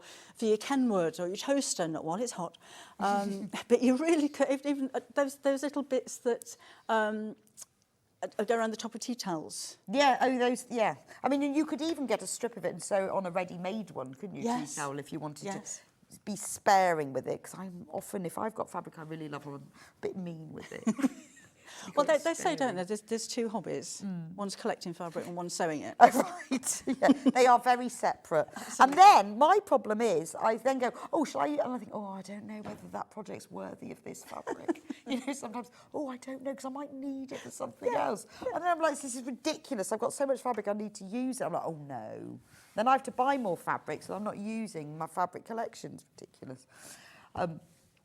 Kenwood or your toaster, not while it's hot. But you really could, even those little bits that go around the top of tea towels. Yeah, those, yeah. I mean, you could even get a strip of it and sew it on a ready-made one, couldn't you, Yes. tea towel, if you wanted Yes. to be sparing with it, because I'm often, if I've got fabric I really love, I'm a bit mean with it. Well, they say, don't they, there's two hobbies. One's collecting fabric and one's sewing it. Oh, right, yeah, they are very separate. And then my problem is, I then go, oh, shall I, and I think, oh, I don't know whether that project's worthy of this fabric. Sometimes, oh, I don't know, because I might need it for something else. And then I'm like, this is ridiculous. I've got so much fabric, I need to use it. I'm like, oh, no. Then I have to buy more fabric, so I'm not using my fabric collection. It's ridiculous.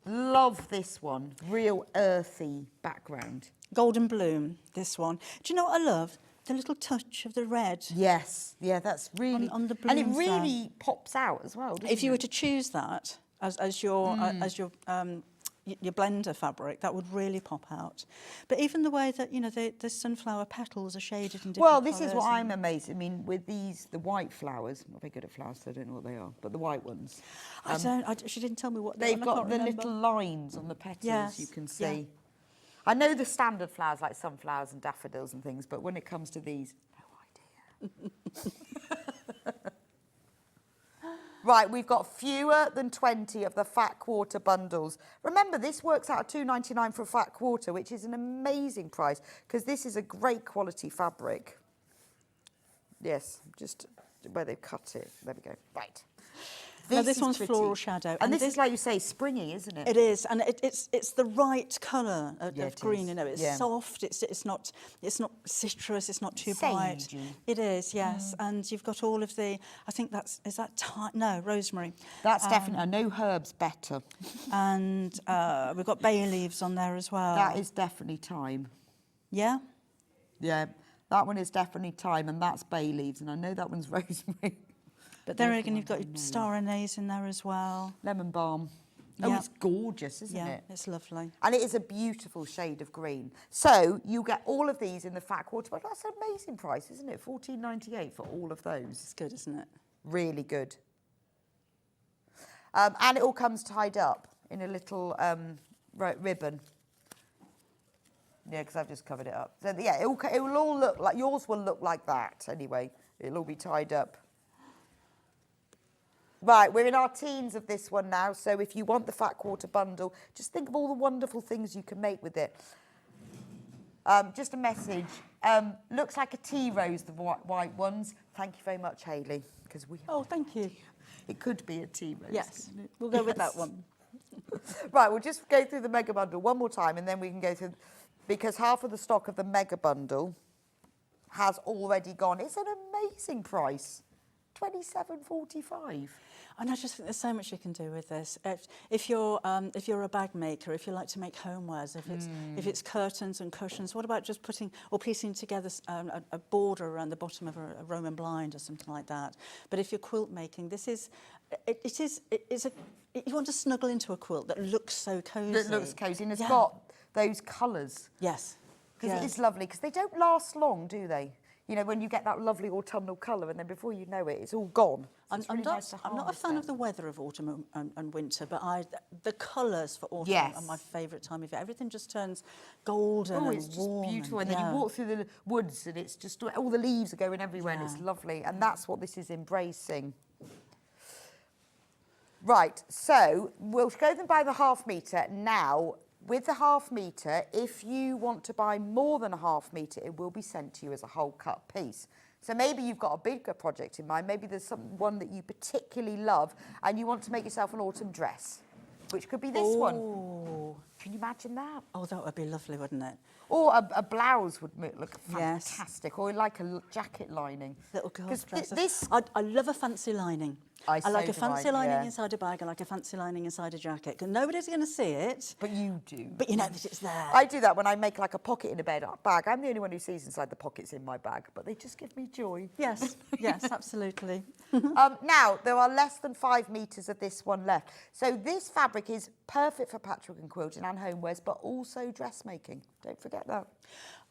Love this one, real earthy background. Golden Bloom, this one. Do you know what I love? The little touch of the red. Yes, yeah, that's really... On the and it blooms there. really pops out as well, doesn't If you it? were to choose that as your blender fabric, that would really pop out. But even the way that, the sunflower petals are shaded in different Well, this is colours what and- I'm amazed. I mean, with the white flowers, I'm not very good at flowers, so I don't know what they are, but the white ones. she didn't tell me what they They've are, I got can't the remember. little lines on the petals, Yes, you can yeah. see. I know the standard flowers like sunflowers and daffodils and things, but when it comes to these, no idea. Right, we've got fewer than 20 of the fat quarter bundles. Remember, this works out at $2.99 for a fat quarter, which is an amazing price, because this is a great quality fabric. Yes, just where they've cut it. There we go. Right. Now, this is one's pretty. floral shadow. And this is, like you say, springy, isn't it? It is, and it's the right colour of Yeah, it green. is. It's soft. It's not citrus. It's not too bright. Sagey. It is, yes. And you've got all of the. I think no, rosemary. That's definitely. I know herbs better. And we've got bay leaves on there as well. That is definitely thyme. Yeah. Yeah, that one is definitely thyme, and that's bay leaves, and I know that one's rosemary. But there again, you've got your star anise in there as well. Lemon balm. Oh, Yeah. it's gorgeous, isn't Yeah, it? it's lovely. And it is a beautiful shade of green. So you get all of these in the fat quarter, but that's an amazing price, isn't it? $14.98 for all of those. It's good, isn't it? Really good. And it all comes tied up in a little ribbon. Yeah, because I've just covered it up. So yeah, it will all look like, yours will look like that anyway. It'll all be tied up. Right, we're in our teens of this one now, so if you want the fat quarter bundle, just think of all the wonderful things you can make with it. Just a message. Looks like a tea rose, the white ones. Thank you very much, Hayley, because we. Oh, thank you. It could be a tea rose. Yes, couldn't it? we'll go with that one. Right, we'll just go through the mega bundle one more time, and then we can go through, because half of the stock of the mega bundle has already gone. It's an amazing price, $27.45. And I just think there's so much you can do with this. If you're a bag maker, if you like to make homewares, if it's curtains and cushions, what about just putting or piecing together a border around the bottom of a Roman blind or something like that? But if you're quilt making, this is you want to snuggle into a quilt that looks so cosy. That looks cosy, and it's got those colours. Yes. Because it is lovely, because they don't last long, do they? You know, when you get that lovely autumnal colour, and then before you know it, it's all gone. So it's really nice to I'm not a harvest fan them. of the weather of autumn and winter, but the colours for autumn Yes. are my favourite time of year. Everything just turns golden Oh, and it's just warm. beautiful. And then you walk through the woods and it's just, all the leaves are going everywhere and it's lovely. And that's what this is embracing. Right, so we'll go them by the half metre. Now, with the half metre, if you want to buy more than a half metre, it will be sent to you as a whole cut piece. So maybe you've got a bigger project in mind. Maybe there's one that you particularly love and you want to make yourself an autumn dress, which could be this one. Can you imagine that? Oh, that would be lovely, wouldn't it? Or a blouse would look Yes. fantastic, or like a jacket lining. Little girl's dress. This, I love a fancy lining. I like a so do fancy I, lining yeah. inside a bag. I like a fancy lining inside a jacket. Because nobody's going to see it. But you do. But you know that it's there. I do that when I make like a pocket in a bag. I'm the only one who sees inside the pockets in my bag, but they just give me joy. Yes, yes, absolutely. Now, there are less than 5 metres of this one left. So this fabric is perfect for patchwork and quilting and homewares, but also dressmaking. Don't forget that.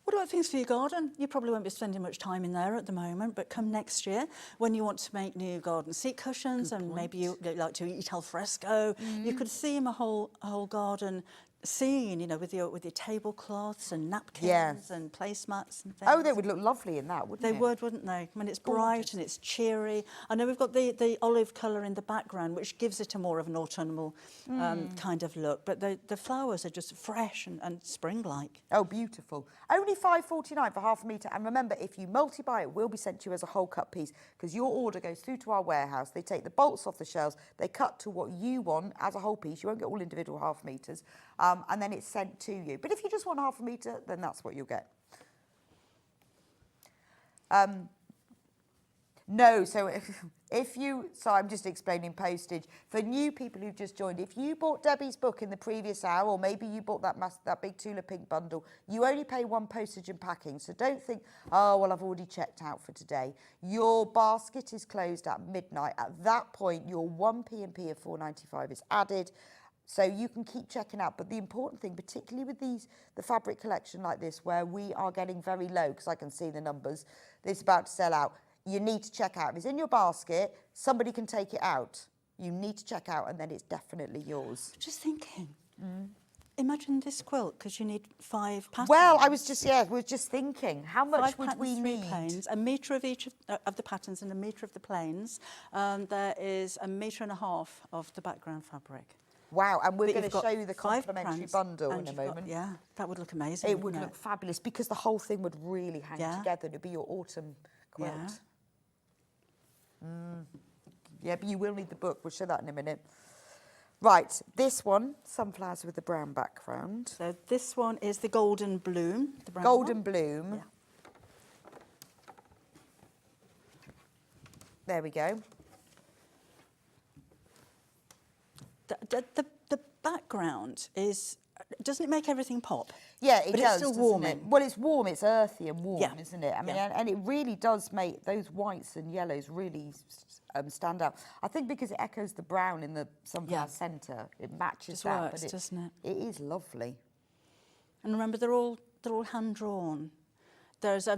What about things for your garden? You probably won't be spending much time in there at the moment, but come next year, when you want to make new garden seat cushions and maybe you like to eat al fresco, you could theme a whole garden scene, you know, with your tablecloths and napkins and placemats and things. Oh, they would look lovely in that, wouldn't They would, wouldn't they? I mean, it's bright and it's cheery. I know we've got the olive colour in the background, which gives it a more of an autumnal kind of look. But the flowers are just fresh and spring-like. Oh, beautiful. Only $5.49 for half a metre. And remember, if you multi-buy, it will be sent to you as a whole cut piece because your order goes through to our warehouse. They take the bolts off the shelves. They cut to what you want as a whole piece. You won't get all individual half metres. And then it's sent to you. But if you just want half a metre, then that's what you'll get. No, so so I'm just explaining postage. For new people who've just joined, if you bought Debbie's book in the previous hour, or maybe you bought that big Tula Pink bundle, you only pay 1 postage and packing. So don't think, oh, well, I've already checked out for today. Your basket is closed at midnight. At that point, your 1 P&P of $4.95 is added. So you can keep checking out. But the important thing, particularly with the fabric collection like this, where we are getting very low, because I can see the numbers, this is about to sell out, you need to check out. If it's in your basket, somebody can take it out. You need to check out, and then it's definitely yours. Just thinking, imagine this quilt, because you need 5 patterns. Well, we were just thinking, how much 5 would patterns, we 3 need? planes, a metre of each of the patterns and a metre of the planes. There is 1.5 metres of the background fabric. Wow, and we're But going you've to got show you the 5 complimentary pranks bundle and in a you've got- moment. Yeah, that would look amazing. It would wouldn't look fabulous because the whole thing would really hang together. It would be your autumn quilt. Yeah, but you will need the book. We'll show that in a minute. Right, this one, sunflowers with the brown background. So this one is the Golden Bloom. The brown Golden one. Bloom. Yeah. There we go. The background is, doesn't it make everything pop? Yeah, it But does. it's still doesn't warming. it? Well, it's warm. It's earthy and warm, Yeah. isn't it? I mean, Yeah. and it really does make those whites and yellows really stand out. I think because it echoes the brown in the sunflower centre, it matches Just that. works, but doesn't it? It is lovely. And remember, they're all hand drawn. There's, a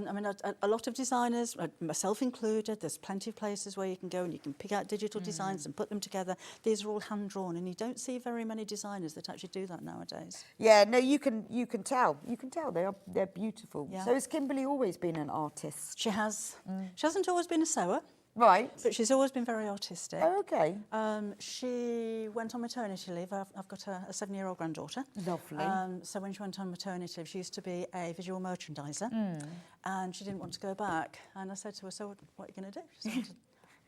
lot of designers, myself included, there's plenty of places where you can go and you can pick out digital designs and put them together. These are all hand-drawn, and you don't see very many designers that actually do that nowadays. Yeah, no, you can tell. You can tell they're beautiful. Yeah. So has Kimberly always been an artist? She has. She hasn't always been a sewer. Right. But she's always been very artistic. Oh, okay. She went on maternity leave. I've got a 7-year-old granddaughter. Lovely. So when she went on maternity leave, she used to be a visual merchandiser, and she didn't want to go back. And I said to her, so what are you going to do? She said,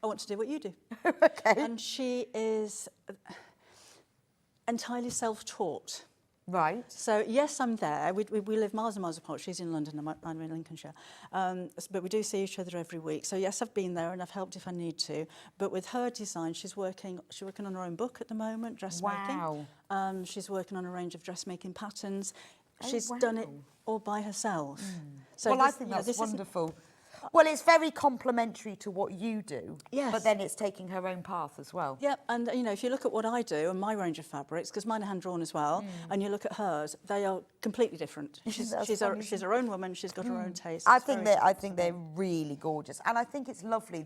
I want to do what you do. Okay. And she is entirely self-taught. Right. So yes, I'm there. We live miles and miles apart. She's in London and I'm in Lincolnshire. But we do see each other every week. So yes, I've been there and I've helped if I need to. But with her design, she's working on her own book at the moment, dressmaking. Wow. She's working on a range of dressmaking patterns. Oh, She's wow. done it all by herself. So Well, I think this that's isn't- wonderful. Well, it's very complementary to what you do. Yes. But then it's taking her own path as well. Yeah, and you know, if you look at what I do and my range of fabrics, because mine are hand drawn as well, and you look at hers, they are completely different. She's her own woman. She's got her own taste. I think they're really gorgeous, and I think it's lovely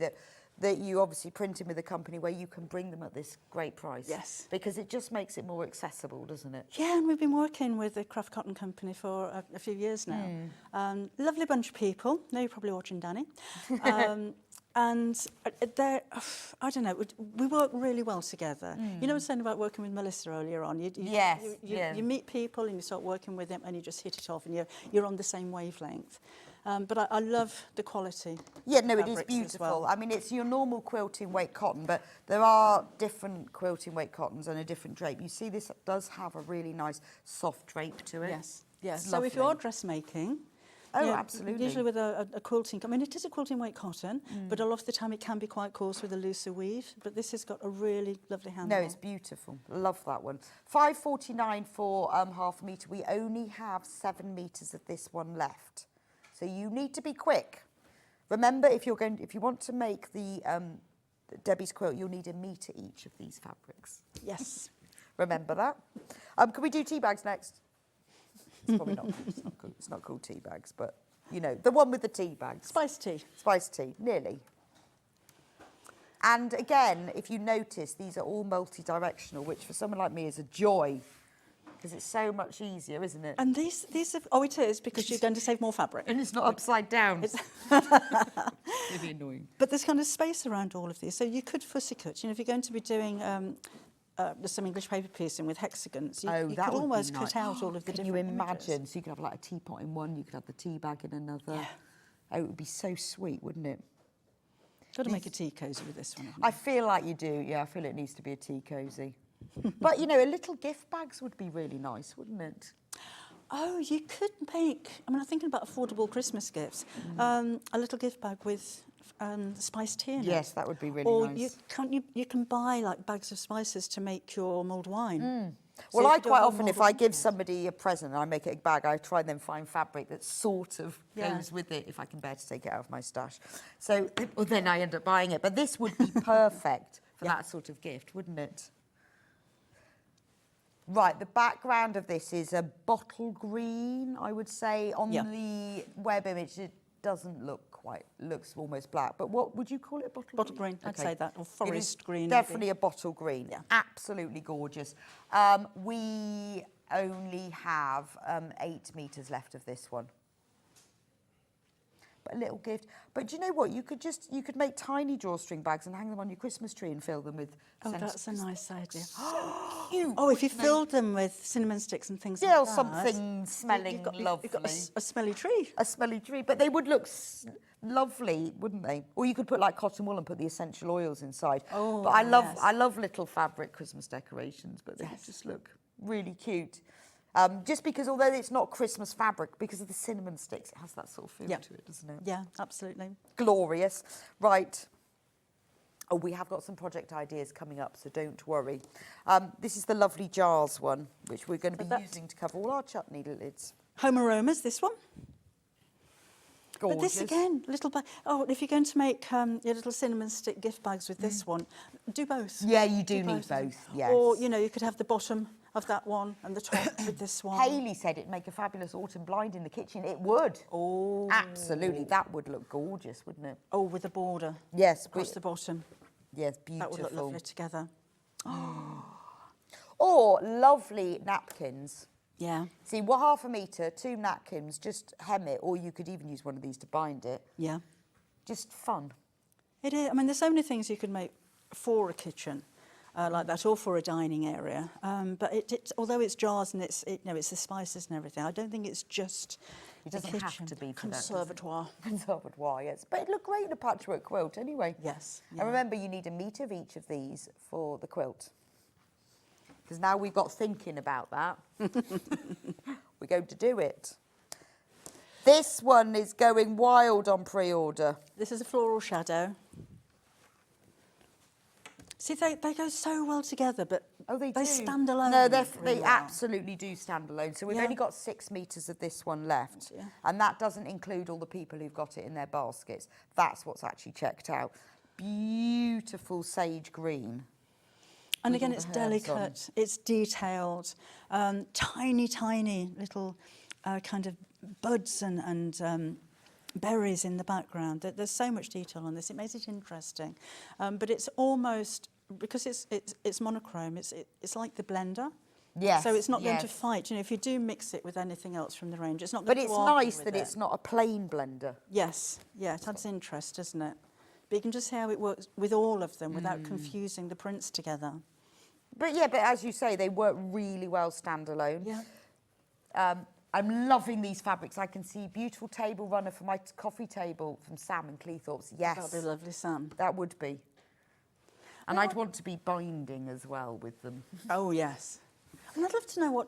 that you obviously print them with a company where you can bring them at this great price. Yes. Because it just makes it more accessible, doesn't it? Yeah, and we've been working with the Craft Cotton Company for a few years now. Lovely bunch of people. Now you're probably watching Danny. And they're, I don't know, we work really well together. You know, I was saying about working with Melissa earlier on. You meet people and you start working with them and you just hit it off and you're on the same wavelength. But I love the quality. Yeah, no, it is fabrics as beautiful. well. I mean, it's your normal quilting weight cotton, but there are different quilting weight cottons and a different drape. You see, this does have a really nice soft drape to it. Yes, yes. It's So if you lovely. are dressmaking, Oh, you know, absolutely. usually with a quilting, I mean, it is a quilting weight cotton, but a lot of the time it can be quite coarse with a looser weave. But this has got a really lovely handle. No, it's beautiful. Love that one. $5.49 for half a metre. We only have 7 metres of this one left. So you need to be quick. Remember, if you want to make the Debbie's quilt, you'll need 1 metre each of these fabrics. Yes. Remember that. Can we do tea bags next? It's probably not. It's not called tea bags, but you know the one with the tea bags. Spice tea. Spice tea, nearly. And again, if you notice, these are all multi-directional, which for someone like me is a joy. Because it's so much easier, isn't it? And these are, oh, it is, because you're going to save more fabric. And it's not upside down. It's really annoying. But there's kind of space around all of these. So you could fussy cut. You know, if you're going to be doing some English paper piecing with hexagons, you could almost cut out all of the Can different you imagine? images. So you could have like a teapot in one, you could have the tea bag in another. Yeah. Oh, it would be so sweet, wouldn't it? Got to make a tea cosy with this one. haven't I feel like you do, yeah. I feel it needs to be a tea cosy. But, you know, a little gift bags would be really nice, wouldn't it? Oh, you could make, I mean, I'm thinking about affordable Christmas gifts. A little gift bag with spiced tea in it. Yes, that would be really or nice. you can buy like bags of spices to make your mulled wine. So Well, you I could do a quite whole often, mulled if I wine give kit. somebody a present and I make it a bag, I try and then find fabric that sort of Yeah. goes with it, if I can bear to take it out of my stash. So well, then I end up buying it. But this would be perfect for that sort of gift, wouldn't it? Right, the background of this is a bottle green, I would say. On the web image, it doesn't look looks almost black. But what would you call it, Bottle green, I'd say that, or It is forest green. Definitely a bottle green. Yeah. Absolutely gorgeous. We only have 8 metres left of this one. But a little gift. But do you know what? You could make tiny drawstring bags and hang them on your Christmas tree and fill them with. Oh, that's a nice idea. Cute. Oh, if you filled them with cinnamon sticks and things Yeah, or like that. something smelling lovely. You've got a smelly tree. A smelly tree, but they would look lovely, wouldn't they? Or you could put like cotton wool and put the essential oils inside. Oh, but I yes. love little fabric Christmas decorations, but they would just look really cute. Just because, although it's not Christmas fabric, because of the cinnamon sticks, it has that sort of feel to it, doesn't it? Yeah, absolutely. Glorious. Right. Oh, we have got some project ideas coming up, so don't worry. This is the lovely jars one, which we're going to be using to cover all our chutney lids. Home aromas, this one. Gorgeous. But this again, little bag. Oh, if you're going to make your little cinnamon stick gift bags with this one, do both. Yeah, you do need both, yes. Or, you know, you could have the bottom of that one and the top with this one. Hayley said it'd make a fabulous autumn blind in the kitchen. It would. Oh. Absolutely. That would look gorgeous, wouldn't it? Oh, with a border. Yes. Across the bottom. Yes, beautiful. That would look lovely together. Or lovely napkins. Yeah. See, what, half a metre, 2 napkins, just hem it, or you could even use one of these to bind it. Yeah. Just fun. It is. I mean, there's so many things you could make for a kitchen. Like that, or for a dining area, but although it's jars and it's the spices and everything, I don't think it's just It doesn't have to be for that, does it? conservatoire. Conservatoire, yes. But it looked great in a patchwork quilt anyway. Yes. And remember, you need a metre of each of these for the quilt. Because now we've got thinking about that. We're going to do it. This one is going wild on pre-order. This is a floral shadow. See, they go so well together, but they they do. stand alone. No, really they well. absolutely do stand alone. So we've Yeah. only got 6 metres of this one left. Yeah. And that doesn't include all the people who've got it in their baskets. That's what's actually checked out. Beautiful sage green. And with again, all it's the herbs on. delicate, it's detailed, tiny, tiny little kind of buds and berries in the background. There's so much detail on this. It makes it interesting, but it's almost, because it's monochrome. It's like the blender. Yes. So it's not going to yes. fight. You know, if you do mix it with anything else from the range, it's not But going it's to argue nice with that it. it's not a plain blender. Yes, yeah, it adds interest, doesn't it? But you can just see how it works with all of them without confusing the prints together. But yeah, but as you say, they work really well standalone. Yeah. I'm loving these fabrics. I can see beautiful table runner for my coffee table from Sam and Cleethorpes. Yes. That'll be lovely, Sam. That would be. And I'd want to be binding as well with them. Oh, yes. And I'd love to know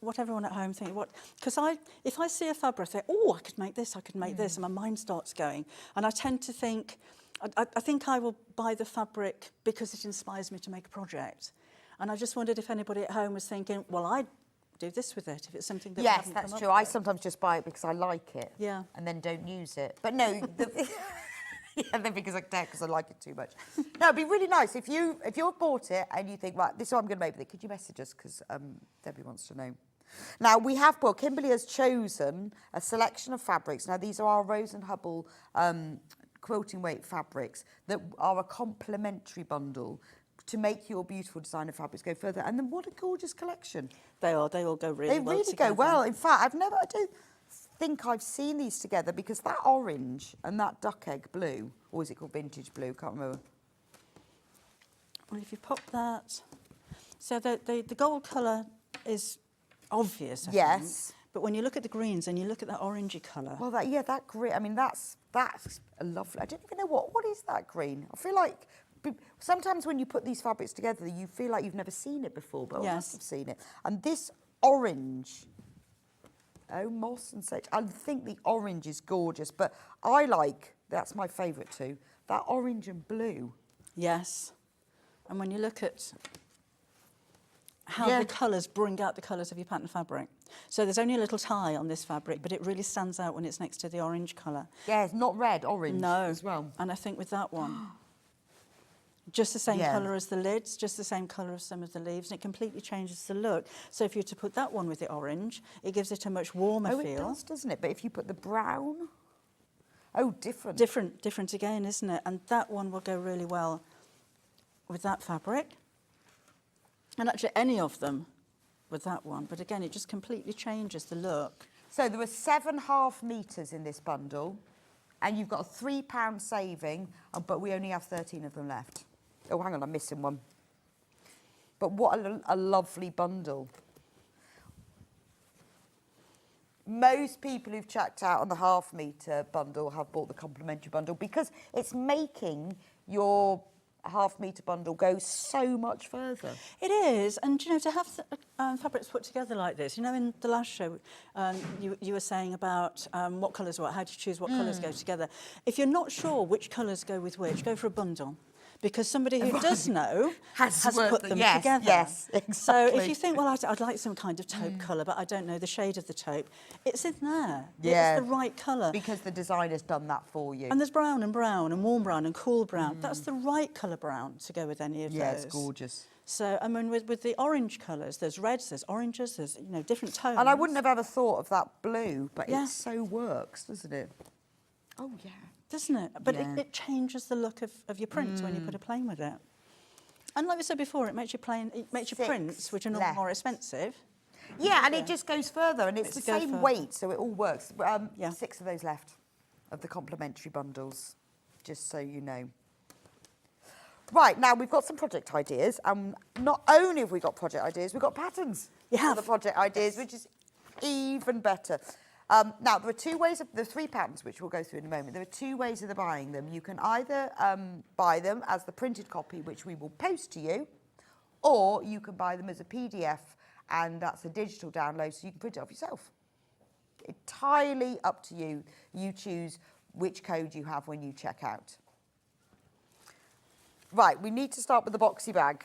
what everyone at home thinks. Because if I see a fabric, I think, oh, I could make this, I could make this, and my mind starts going. And I tend to think, I think I will buy the fabric because it inspires me to make a project. And I just wondered if anybody at home was thinking, well, I'd do this with it if it's something that we Yes, haven't that's come true. up I with. sometimes just buy it because I like it. Yeah. And then don't use it. But no, yeah, then because I like it too much. No, it'd be really nice if you've bought it and you think, right, this is what I'm going to make with it. Could you message us? Because Debbie wants to know. Now, we have bought, Kimberly has chosen a selection of fabrics. Now, these are our Rose and Hubble quilting weight fabrics that are a complementary bundle to make your beautiful designer fabrics go further. And then what a gorgeous collection. They all go really They well really together. go well. In fact, I don't think I've seen these together because that orange and that duck egg blue, or is it called vintage blue? Can't remember. Well, if you pop that... So the gold colour is obvious, I think. Yes. But when you look at the greens and you look at that orangey colour... Well, that green, I mean, that's a lovely... I don't even know what is that green? I feel like sometimes when you put these fabrics together, you feel like you've never seen it before, but I Yes. must have seen it. And this orange... Oh, moss and sage. I think the orange is gorgeous, but I like, that's my favourite too, that orange and blue. Yes. And when you look at how Yeah. the colours bring out the colours of your pattern fabric. So there's only a little tie on this fabric, but it really stands out when it's next to the orange colour. Yeah, it's not red, orange No. as well. And I think with that one, just the same Yeah. colour as the lids, just the same colour as some of the leaves, and it completely changes the look. So if you were to put that one with the orange, it gives it a much warmer Oh, feel. it does, doesn't it? But if you put the brown... Oh, different. Different again, isn't it? And that one will go really well with that fabric. And actually any of them with that one. But again, it just completely changes the look. So there were 7.5 metres in this bundle, and you've got a £3 saving, but we only have 13 of them left. Oh, hang on, I'm missing one. But what a lovely bundle. Most people who've checked out on the half-metre bundle have bought the complimentary bundle because it's making your half-metre bundle go so much further. It is, and you know, to have fabrics put together like this, you know, in the last show, you were saying about what colours what, how to choose what colours go together. If you're not sure which colours go with which, go for a bundle. Because somebody who does know has put them together. Yes, exactly. So if you think, well, I'd like some kind of taupe colour, but I don't know the shade of the taupe, it's in there. Yeah. It's the right colour. Because the designer's done that for you. And there's brown and warm brown and cool brown. That's the right colour brown to go with any of yeah, those. it's gorgeous. So, I mean, with the orange colours, there's reds, there's oranges, there's, you know, different tones. And I wouldn't have ever thought of that blue, but Yeah. it so works, doesn't it? Oh, yeah. Doesn't it? But Yeah. it changes the look of your prints when you put a plain with it. And like we said before, it makes your Six prints, which are normally left. more expensive. Yeah, and it just goes further, and it's the Go same further. weight, so it all works. Yeah. 6 of those left, of the complimentary bundles, just so you know. Right, now we've got some project ideas, and not only have we got project ideas, we've got patterns for the project ideas, which is even better. Now, there are two ways there are 3 patterns, which we'll go through in a moment. There are 2 ways of buying them. You can either buy them as the printed copy, which we will post to you, or you can buy them as a PDF, and that's a digital download, so you can print it off yourself. Entirely up to you. You choose which code you have when you check out. Right, we need to start with the boxy bag.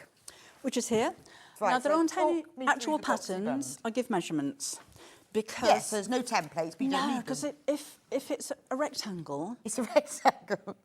Which is here. Right, now, there so aren't any talk me actual through the boxy patterns. band. I give measurements. Because Yes, there's no templates, but you don't no, need because them. if it's a rectangle, It's a rectangle.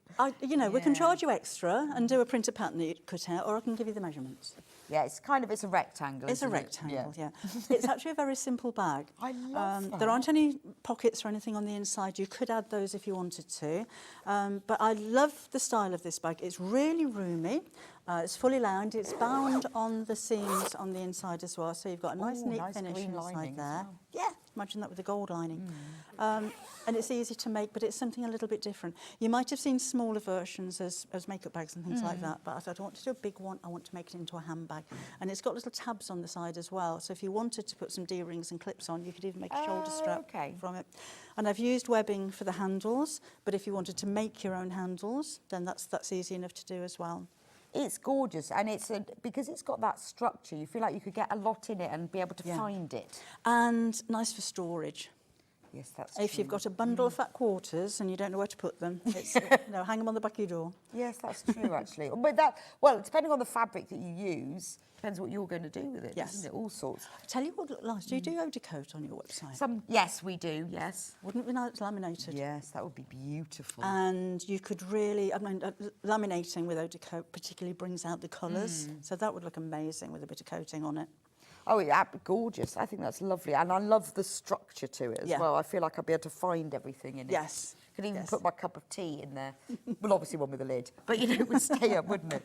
we can charge you extra and do a printed pattern that you cut out, or I can give you the measurements. Yeah, it's a rectangle. It's a isn't it? rectangle, yeah. It's actually a very simple bag. I love There aren't any pockets or anything on the inside. You could add those if you wanted to. But I love the style of this bag. It's really roomy. It's fully lined. It's bound on the seams on the inside as well. So you've got a nice, neat nice finish green inside lining as there. well. Yeah, imagine that with the gold lining. And it's easy to make, but it's something a little bit different. You might have seen smaller versions as makeup bags and things like that, but I thought I want to do a big one. I want to make it into a handbag. And it's got little tabs on the side as well. So if you wanted to put some D-rings and clips on, you could even make a shoulder strap from it. And I've used webbing for the handles, but if you wanted to make your own handles, then that's easy enough to do as well. It's gorgeous, and because it's got that structure, you feel like you could get a lot in it and be able to find it. And nice for storage. Yes, that's If true. you've got a bundle of fat quarters and you don't know where to put them, it's, hang them on the back of your door. Yes, that's true, actually. But depending on the fabric that you use, depends what you're going to do with it, Yes. doesn't it? All sorts. I tell you what look nice. Do you do eau de coat on your website? Yes, we do, yes. Wouldn't it be nice laminated? Yes, that would be beautiful. And you could really, laminating with eau de coat particularly brings out the colours. So that would look amazing with a bit of coating on it. Oh, yeah, gorgeous. I think that's lovely. And I love the structure to it as well. I feel like I'll be able to find everything in it. Yes. Could even put my cup of tea in there. Well, obviously one with a lid. But, it would stay up, wouldn't it?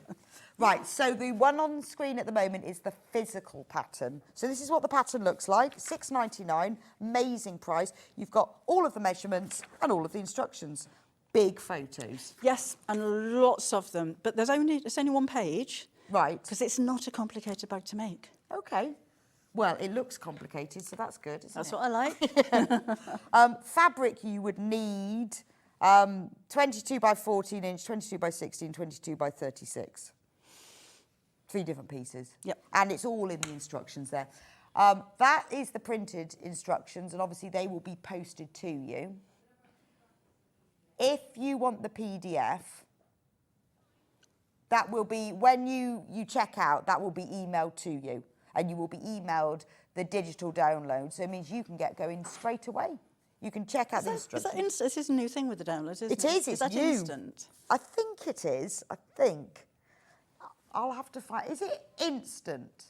Right, so the one on screen at the moment is the physical pattern. So this is what the pattern looks like. £6.99, amazing price. You've got all of the measurements and all of the instructions. Big photos. Yes, and lots of them. But it's only 1 page. Right. Because it's not a complicated bag to make. OK. Well, it looks complicated, so that's good, isn't That's it? what I like. Fabric, you would need 22 by 14 inch, 22 by 16, 22 by 36. 3 different pieces. Yep. And it's all in the instructions there. That is the printed instructions, and obviously they will be posted to you. If you want the PDF, that will be, when you check out, that will be emailed to you. And you will be emailed the digital download. So it means you can get going straight away. You can check out the instructions. This is a new thing with the downloads, isn't it? It is, Is that new. instant? I think it is, I think. I'll have to find, is it instant?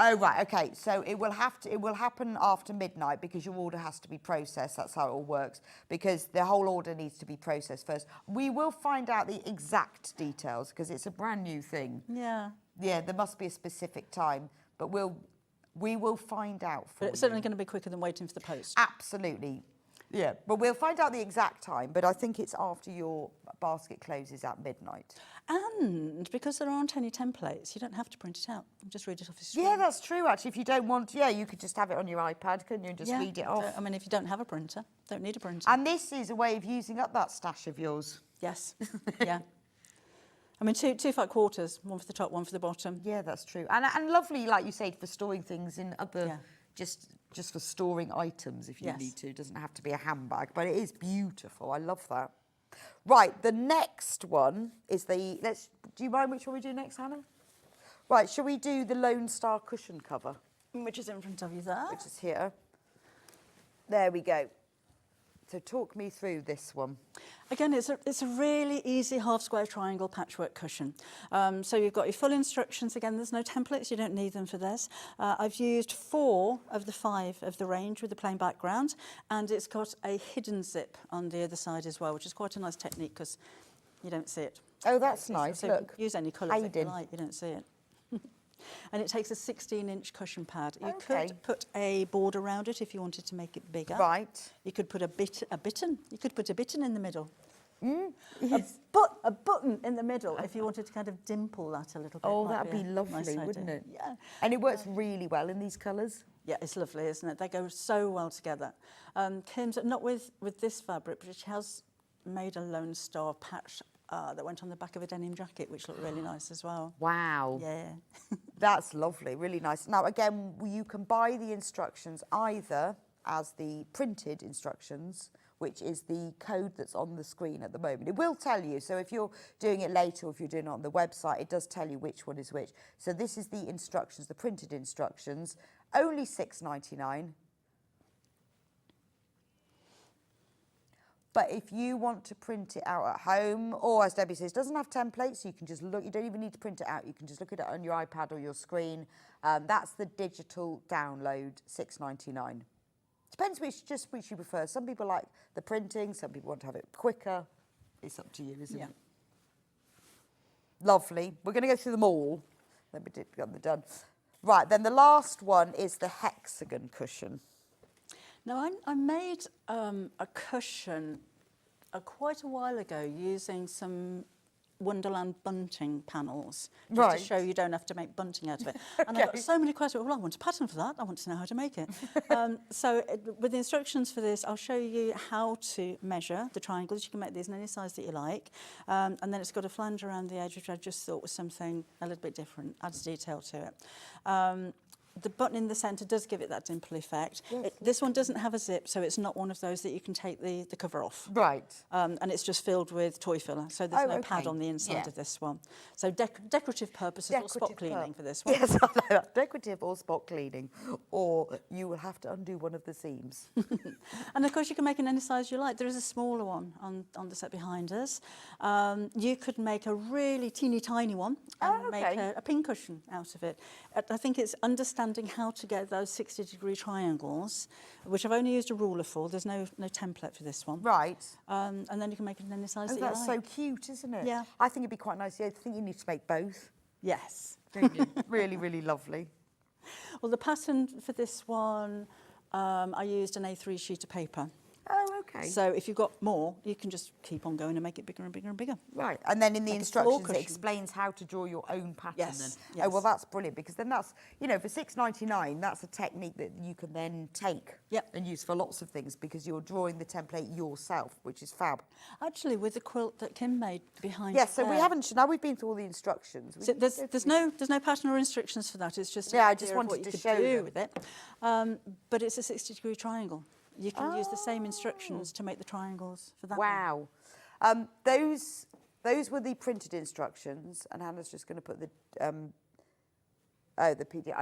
Oh, right, okay, so it will happen after midnight because your order has to be processed. That's how it all works, because the whole order needs to be processed first. We will find out the exact details because it's a brand new thing. Yeah. Yeah, there must be a specific time, but we will find out for But you. it's certainly going to be quicker than waiting for the post. Absolutely. Yeah, but we'll find out the exact time, but I think it's after your basket closes at midnight. And because there aren't any templates, you don't have to print it out. You just read it off your screen. Yeah, that's true, actually. If you don't want, you could just have it on your iPad, couldn't you, and just read it off. I mean, if you don't have a printer, don't need a printer. And this is a way of using up that stash of yours. Yes, yeah. I mean, two fat quarters, one for the top, one for the bottom. Yeah, that's true. And lovely, like you say, for storing things in other, just for storing items if you need to. It doesn't have to be a handbag, but it is beautiful. I love that. Right, the next one is do you mind which one we do next, Hannah? Right, shall we do the Lone Star cushion cover? Which is in front of you there. Which is here. There we go. So talk me through this one. Again, it's a really easy half-square triangle patchwork cushion. So you've got your full instructions. Again, there's no templates. You don't need them for this. I've used 4 of the 5 of the range with the plain background, and it's got a hidden zip on the other side as well, which is quite a nice technique because you don't see it. Oh, that's nice. So Look. use any colour that you Hidden. like. You don't see it. And it takes a 16-inch cushion pad. You Okay. could put a border around it if you wanted to make it bigger. Right. You could put a bitten. You could put a bitten in the middle. Yes. A button in the middle if you wanted to kind of dimple that a little bit. Oh, might that'd be a lovely, nice idea. wouldn't it? Yeah. And it works really well in these colours. Yeah, it's lovely, isn't it? They go so well together. Kim's, not with this fabric, but she has made a Lone Star patch that went on the back of a denim jacket, which looked really nice as well. Wow. Yeah. That's lovely, really nice. Now, again, you can buy the instructions either as the printed instructions, which is the code that's on the screen at the moment. It will tell you, so if you're doing it later or if you're doing it on the website, it does tell you which one is which. So this is the instructions, the printed instructions, only $6.99. But if you want to print it out at home, or as Debbie says, doesn't have templates, so you can just look, you don't even need to print it out, you can just look at it on your iPad or your screen. That's the digital download, $6.99. Depends which you prefer. Some people like the printing, some people want to have it quicker. It's up to you, isn't it? Lovely. We're going to go through them all. Then we get them done. Right, then the last one is the hexagon cushion. Now, I made a cushion quite a while ago using some Wonderland bunting panels, just to show you don't have to make bunting out of it. And I got so many questions. Well, I want a pattern for that. I want to know how to make it. So with the instructions for this, I'll show you how to measure the triangles. You can make these in any size that you like. And then it's got a flange around the edge, which I just thought was something a little bit different, adds detail to it. The button in the centre does give it that dimple effect. Yes. This one doesn't have a zip, so it's not one of those that you can take the cover off. Right. And it's just filled with toy filler, so there's no pad on the inside of this one. So decorative purposes or spot cleaning for this one. Yes, I know that. Decorative or spot cleaning, or you will have to undo one of the seams. And of course you can make in any size you like. There is a smaller one on the set behind us. You could make a really teeny tiny one and make a pin cushion out of it. I think it's understanding how to get those 60-degree triangles, which I've only used a ruler for. There's no template for this one. Right. And then you can make it in any size that you like. That's so cute, isn't it? Yeah. I think it'd be quite nice. Yeah, I think you need to make both. Yes. Don't you? Really, really lovely. Well, the pattern for this one, I used an A3 sheet of paper. Oh, okay. So if you've got more, you can just keep on going and make it bigger and bigger and bigger. Right, and then in the Like a instructions floor it cushion. explains how to draw your own pattern. Yes, Then. Oh, well, that's brilliant, because then that's, you know, for $6.99, that's a technique that you can then take and use for lots of things, because you're drawing the template yourself, which is fab. Actually, with the quilt that Kim made behind Yes, so there, we haven't, now we've been through all the instructions. So there's no pattern or instructions for that. It's just I an just idea of wanted what you to could show do them. with it. But it's a 60-degree triangle. You can use the same instructions to make the triangles for that one. Wow. Those were the printed instructions, and Hannah's just going to put the PDF.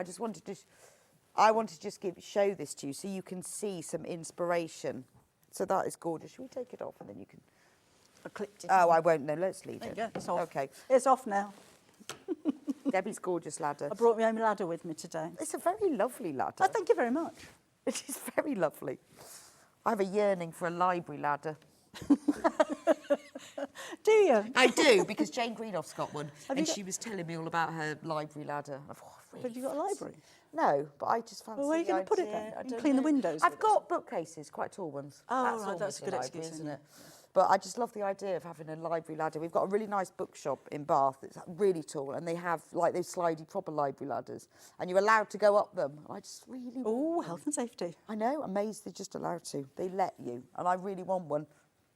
I want to just show this to you so you can see some inspiration. So that is gorgeous. Should we take it off and then you can? I clipped it. Oh, I won't. No, let's leave There it. you go. It's off. Okay. It's off now. Debbie's gorgeous ladder. I brought my own ladder with me today. It's a very lovely ladder. Oh, thank you very much. It is very lovely. I have a yearning for a library ladder. Do you? I do, because Jane Greenoff's got one, Have and you she was telling me all about her library ladder. I thought, really Have you got a library? No, but I just fancy. Well, where are you going to put it then? You can clean the windows I've with it. got bookcases, quite tall ones. Oh, That's right, that's almost a good library, excuse, isn't it? But I just love the idea of having a library ladder. We've got a really nice bookshop in Bath. It's really tall, and they have like those slidey proper library ladders, and you're allowed to go up them. I just really. Oh, health and safety. I know, amazed they're just allowed to. They let you, and I really want one.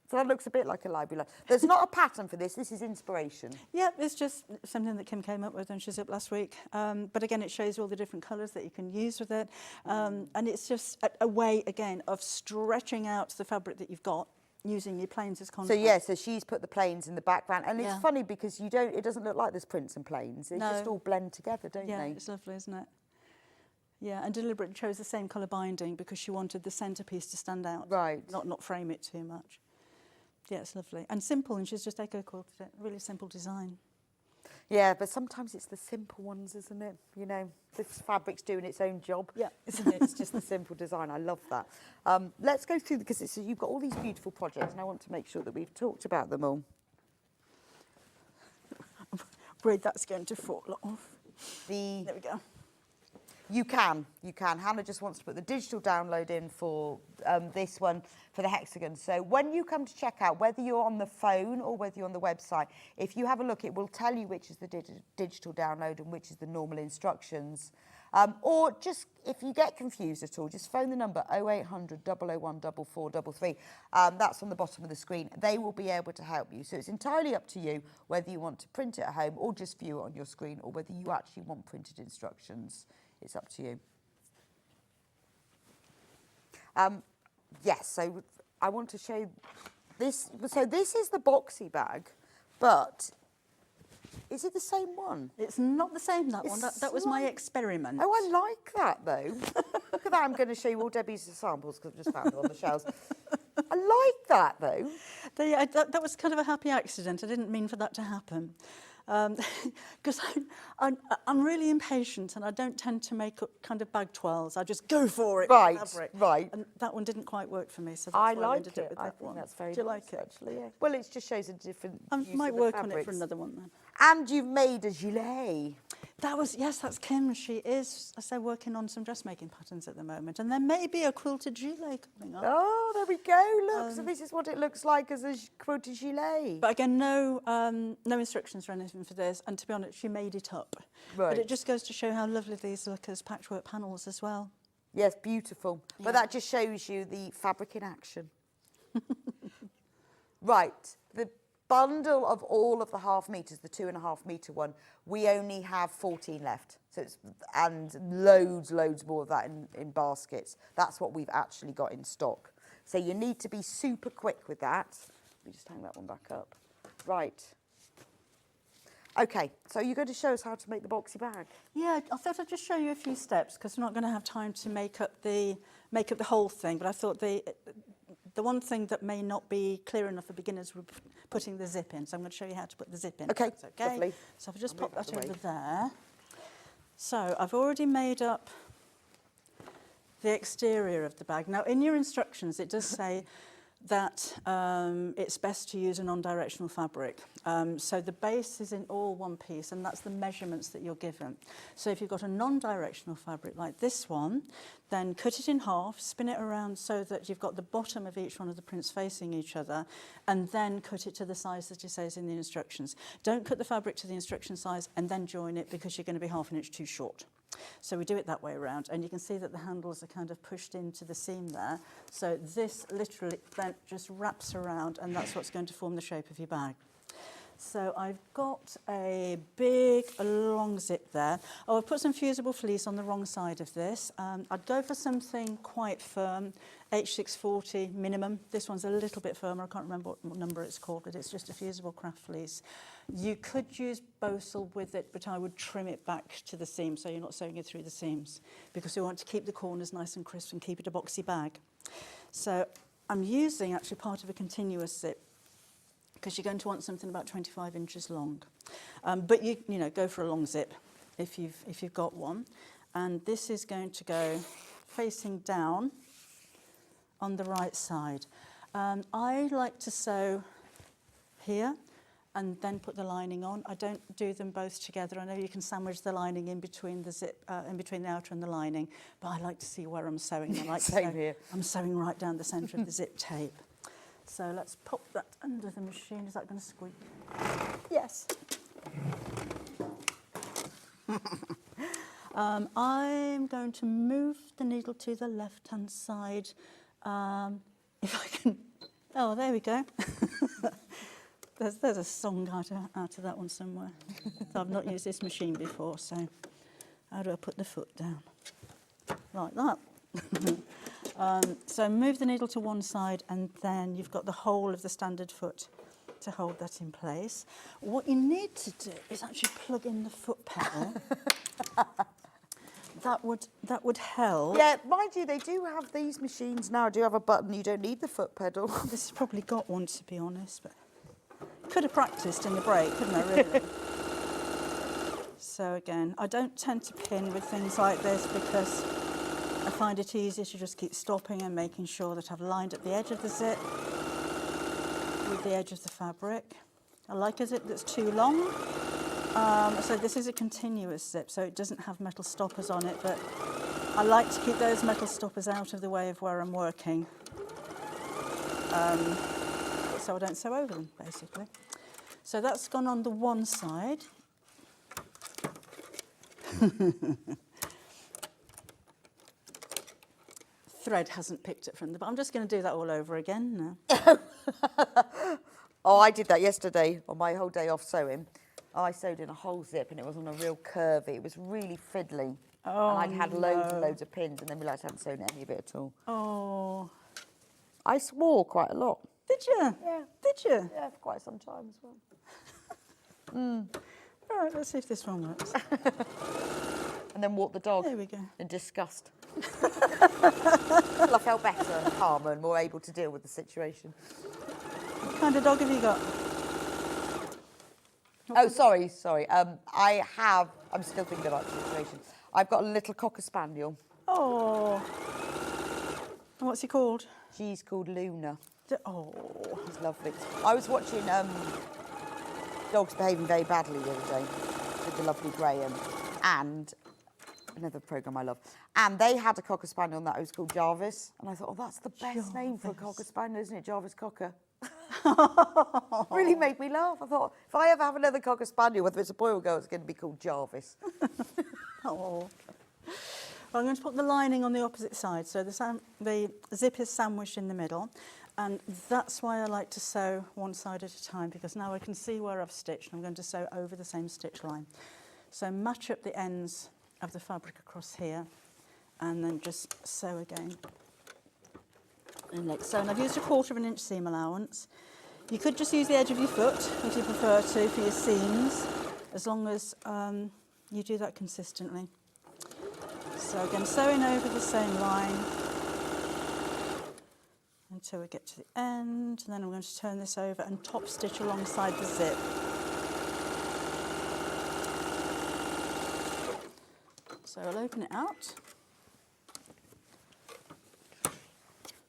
So that looks a bit like a library ladder. There's not a pattern for this. This is inspiration. Yeah, it's just something that Kim came up with when she was up last week. But again, it shows you all the different colours that you can use with it. And it's just a way, again, of stretching out the fabric that you've got using your planes as contrast. So, yeah, so she's put the planes in the background. And it's funny because it doesn't look like there's prints and planes. They just all blend together, don't they? Yeah, it's lovely, isn't it? Yeah, and deliberately chose the same colour binding because she wanted the centrepiece to stand out. Right. Not frame it too much. Yeah, it's lovely. And simple, and she's just eco-quilted it. Really simple design. Yeah, but sometimes it's the simple ones, isn't it? You know, this fabric's doing its own job, isn't it? It's just the simple design. I love that. Let's go through, because you've got all these beautiful projects, and I want to make sure that we've talked about them all. Reid, that's going to fall off. There we go. You can. Hannah just wants to put the digital download in for this one, for the hexagon. So when you come to check out, whether you're on the phone or whether you're on the website, if you have a look, it will tell you which is the digital download and which is the normal instructions. Or just, if you get confused at all, just phone the number 0800 001 4433. That's on the bottom of the screen. They will be able to help you. So it's entirely up to you whether you want to print it at home or just view it on your screen, or whether you actually want printed instructions. It's up to you. Yes, so I want to show this. So this is the boxy bag, but is it the same one? It's not the same, that one. It's That was my experiment. Oh, I like that, though. Look at that. I'm going to show you all Debbie's samples because I've just found them on the shelves. I like that, though. That was kind of a happy accident. I didn't mean for that to happen. Because I'm really impatient and I don't tend to make up kind of bag twirls. I just go for it. Right, fabric. right. And that one didn't quite work for me, so that's I why I like ended up it. with I that think one. that's very Do you nice, like it? actually, yeah. Well, it just shows a different I use might of the work on it for fabrics. another one then. And you've made a gilet. Yes, that's Kim. She is, I say, working on some dressmaking patterns at the moment. And there may be a quilted gilet coming up. Oh, there we go. Look, so this is what it looks like as a quilted gilet. But again, no instructions or anything for this. And to be honest, she made it up. Right. But it just goes to show how lovely these look as patchwork panels as well. Yes, beautiful. Yeah. But that just shows you the fabric in action. Right, the bundle of all of the 1/2 meters, the 2.5 meter one, we only have 14 left. So it's, and loads more of that in baskets. That's what we've actually got in stock. So you need to be super quick with that. Let me just hang that one back up. Right. Okay, so you're going to show us how to make the boxy bag. Yeah, I thought I'd just show you a few steps because we're not going to have time to make up the whole thing. But I thought the one thing that may not be clear enough for beginners would be putting the zip in. So I'm going to show you how to put the zip in. Okay, That's okay. lovely. So I've just I'll popped move that out the over way. there. So I've already made up the exterior of the bag. Now, in your instructions, it does say that it's best to use a non-directional fabric. So the base is in all one piece, and that's the measurements that you're given. So if you've got a non-directional fabric like this one, then cut it in half, spin it around so that you've got the bottom of each one of the prints facing each other, and then cut it to the size that it says in the instructions. Don't cut the fabric to the instruction size and then join it, because you're going to be 1/2 inch too short. So we do it that way around, and you can see that the handles are kind of pushed into the seam there. So this literally then just wraps around, and that's what's going to form the shape of your bag. So I've got a big, long zip there. Oh, I've put some fusible fleece on the wrong side of this. I'd go for something quite firm, H640 minimum. This one's a little bit firmer. I can't remember what number it's called, but it's just a fusible craft fleece. You could use Bosal with it, but I would trim it back to the seam so you're not sewing it through the seams, because we want to keep the corners nice and crisp and keep it a boxy bag. So I'm using actually part of a continuous zip, because you're going to want something about 25 inches long. But you know, go for a long zip if you've got one. And this is going to go facing down on the right side. I like to sew here and then put the lining on. I don't do them both together. I know you can sandwich the lining in between the zip, in between the outer and the lining, but I like to see where I'm sewing. I like Same here. I'm sewing right down the centre of the zip tape. So let's pop that under the machine. Is that going to squeak? Yes. I'm going to move the needle to the left-hand side. If I can... Oh, there we go. There's a song out of that one somewhere. So I've not used this machine before, so how do I put the foot down? Like that. So move the needle to one side, and then you've got the whole of the standard foot to hold that in place. What you need to do is actually plug in the foot pedal. That would help. Yeah, mind you, they do have these machines now. Do have a button. You don't need the foot pedal. This has probably got one, to be honest, but could have practiced in the break, couldn't I, really? So again, I don't tend to pin with things like this because I find it easier to just keep stopping and making sure that I've lined up the edge of the zip with the edge of the fabric. I like a zip that's too long So this is a continuous zip, so it doesn't have metal stoppers on it, but I like to keep those metal stoppers out of the way of where I'm working, so I don't sew over them, basically. So that's gone on the one side. Thread hasn't picked it from the, but I'm just going to do that all over again now. Oh, I did that yesterday on my whole day off sewing. I sewed in a whole zip and it was on a real curvy. It was really fiddly. Oh, and I'd had loads and no. loads of pins and then realised I hadn't sewn any of it at all. Oh, I swore quite a lot. did you? Yeah. Did you? Yeah, for quite some time as well. All right, let's see if this one works. And then walked the dog There we go. in disgust. Well, I felt better and calmer and more able to deal with the situation. What kind of dog have you got? Oh, sorry. I'm still thinking about the situation. I've got a little Cocker Spaniel. Oh. And what's he called? She's called Luna. Oh. She's lovely. I was watching Dogs Behaving Very Badly the other day with the lovely Graham and another programme I love. And they had a Cocker Spaniel that was called Jarvis. And I thought, oh, that's the best name for a Cocker Spaniel, isn't it? Jarvis Cocker. Really made me laugh. I thought, if I ever have another Cocker Spaniel, whether it's a boy or girl, it's going to be called Jarvis. Oh. Well, I'm going to put the lining on the opposite side. So the zip is sandwiched in the middle. And that's why I like to sew one side at a time, because now I can see where I've stitched. I'm going to sew over the same stitch line. So match up the ends of the fabric across here and then just sew again. And like so, and I've used 1/4 inch seam allowance. You could just use the edge of your foot if you prefer to for your seams, as long as you do that consistently. So again, sewing over the same line until we get to the end, and then I'm going to turn this over and top stitch alongside the zip. So I'll open it out,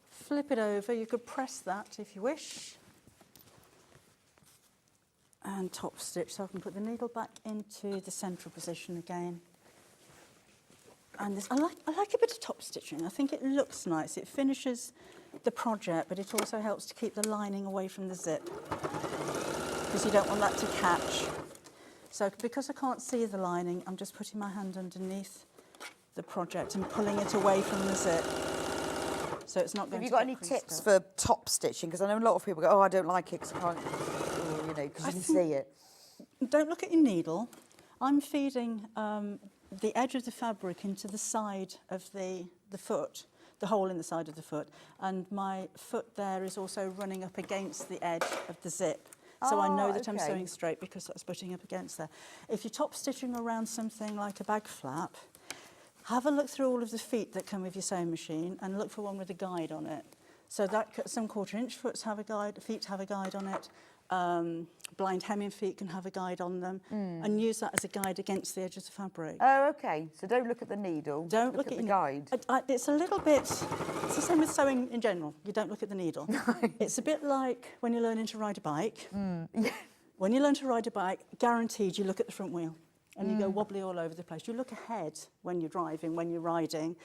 flip it over. You could press that if you wish, and top stitch. So I can put the needle back into the central position again. And this, I like a bit of top stitching. I think it looks nice. It finishes the project, but it also helps to keep the lining away from the zip, because you don't want that to catch. So because I can't see the lining, I'm just putting my hand underneath the project and pulling it away from the zip, so it's not going to. Have you got any tips for top stitching? Because I know a lot of people go, oh, I don't like it because I can't, or, you know, because you can see it. Don't look at your needle. I'm feeding the edge of the fabric into the side of the foot, the hole in the side of the foot, and my foot there is also running up against the edge of the zip. So I know that I'm sewing straight because that's butting up against there. If you're top stitching around something like a bag flap, have a look through all of the feet that come with your sewing machine and look for one with a guide on it. So that some 1/4 inch feet have a guide on it. Blind hemming feet can have a guide on them, and use that as a guide against the edge of the fabric. Oh, okay. So don't look at the needle. Don't look at at the your guide. It's a little bit. It's the same with sewing in general. You don't look at the needle. It's a bit like when you're learning to ride a bike. Yeah. When you learn to ride a bike, guaranteed you look at the front wheel, and you go wobbly all over the place. You look ahead when you're driving, when you're riding.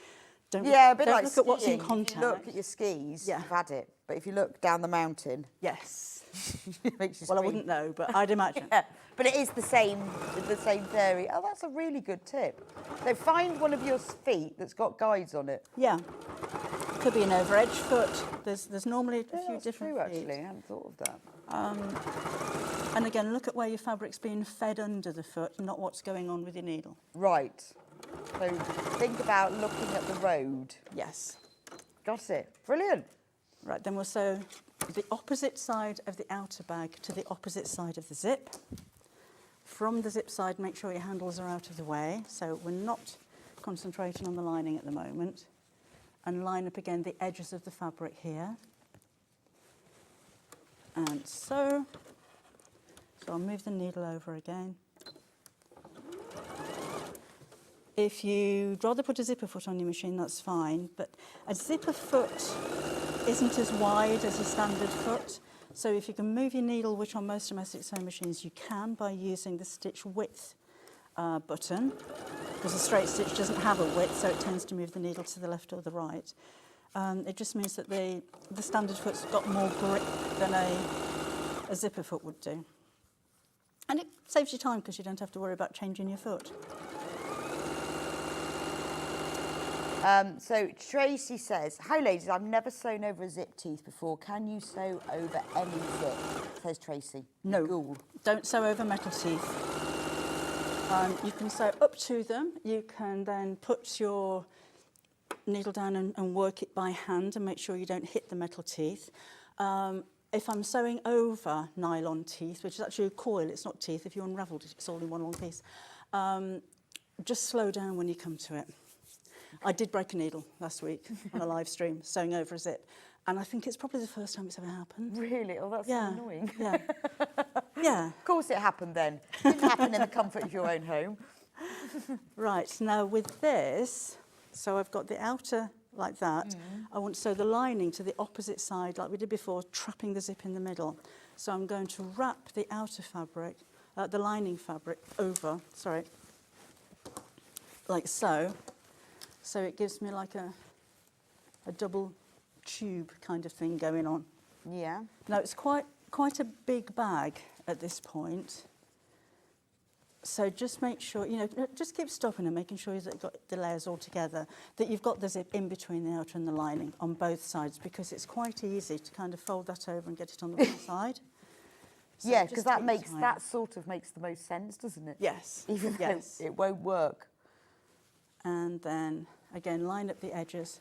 Don't Yeah, a bit like look at what's in skiing. contact. If you look at your skis, Yeah. you've had it. But if you look down the mountain, Yes. it makes you Well, I scream. wouldn't know, but I'd imagine. Yeah, but it is the same theory. Oh, that's a really good tip. So find one of your feet that's got guides on it. Yeah. Could be an over edge foot. There's normally a few That's different true, feet. actually. I hadn't thought of that. And again, look at where your fabric's being fed under the foot, not what's going on with your needle. Right. So think about looking at the road. Yes. Got it. Brilliant. Right, then we'll sew the opposite side of the outer bag to the opposite side of the zip. From the zip side, make sure your handles are out of the way, so we're not concentrating on the lining at the moment. And line up again the edges of the fabric here. And so I'll move the needle over again. If you'd rather put a zipper foot on your machine, that's fine, but a zipper foot isn't as wide as a standard foot, So if you can move your needle, which on most domestic sewing machines you can by using the stitch width button, because a straight stitch doesn't have a width, so it tends to move the needle to the left or the right. It just means that the standard foot's got more grip than a zipper foot would do. And it saves you time because you don't have to worry about changing your foot. So Tracy says, hi ladies, I've never sewn over a zip teeth before. Can you sew over any zip? Says Tracy. No, Ghoul. don't sew over metal teeth. You can sew up to them. You can then put your needle down and work it by hand and make sure you don't hit the metal teeth. If I'm sewing over nylon teeth, which is actually a coil, it's not teeth, if you unravelled it, it's all in one long piece, just slow down when you come to it. I did break a needle last week on a live stream, sewing over a zip, and I think it's probably the first time it's ever happened. Really? Oh, that's so annoying. Yeah, yeah. Of course it happened then. It didn't happen in the comfort of your own home. Right, now with this, so I've got the outer like that. I want to sew the lining to the opposite side like we did before, trapping the zip in the middle. So I'm going to wrap the outer fabric, the lining fabric over, like so. So it gives me like a double tube kind of thing going on. Yeah. Now it's quite a big bag at this point. So just make sure, just keep stopping and making sure that you've got the layers all together, that you've got the zip in between the outer and the lining on both sides, because it's quite easy to kind of fold that over and get it on the one side. So Yeah, because just that take time. sort of makes the most sense, doesn't it? Yes. Even though yes. it won't work. And then, again, line up the edges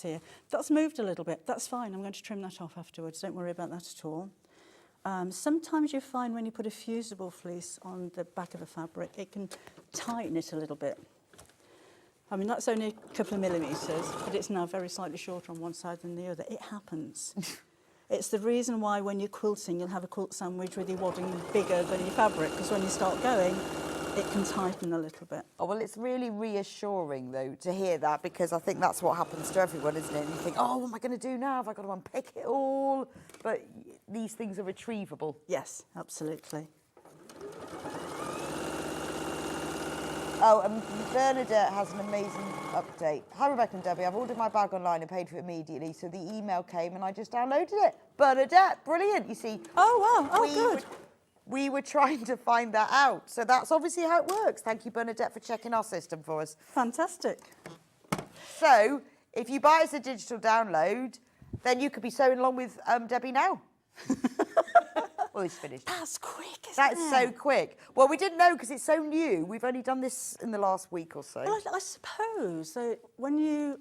here. That's moved a little bit. That's fine. I'm going to trim that off afterwards. Don't worry about that at all. Sometimes you find when you put a fusible fleece on the back of a fabric, it can tighten it a little bit. I mean, that's only a couple of millimetres, but it's now very slightly shorter on one side than the other. It happens. It's the reason why when you're quilting, you'll have a quilt sandwich with your wadding bigger than your fabric, because when you start going, it can tighten a little bit. Oh, well, it's really reassuring, though, to hear that, because I think that's what happens to everyone, isn't it? And you think, oh, what am I going to do now? Have I got to unpick it all? But these things are retrievable. Yes, absolutely. Oh, and Bernadette has an amazing update. Hi, Rebecca and Debbie. I've ordered my bag online and paid for it immediately, so the email came and I just downloaded it. Bernadette, brilliant. You see. Oh, wow. Oh, good. We were trying to find that out. So that's obviously how it works. Thank you, Bernadette, for checking our system for us. Fantastic. So if you buy us a digital download, then you could be sewing along with Debbie now. Well, it's finished. That's quick, isn't it? That's so quick. Well, we didn't know because it's so new. We've only done this in the last week or so. Well, I suppose that when you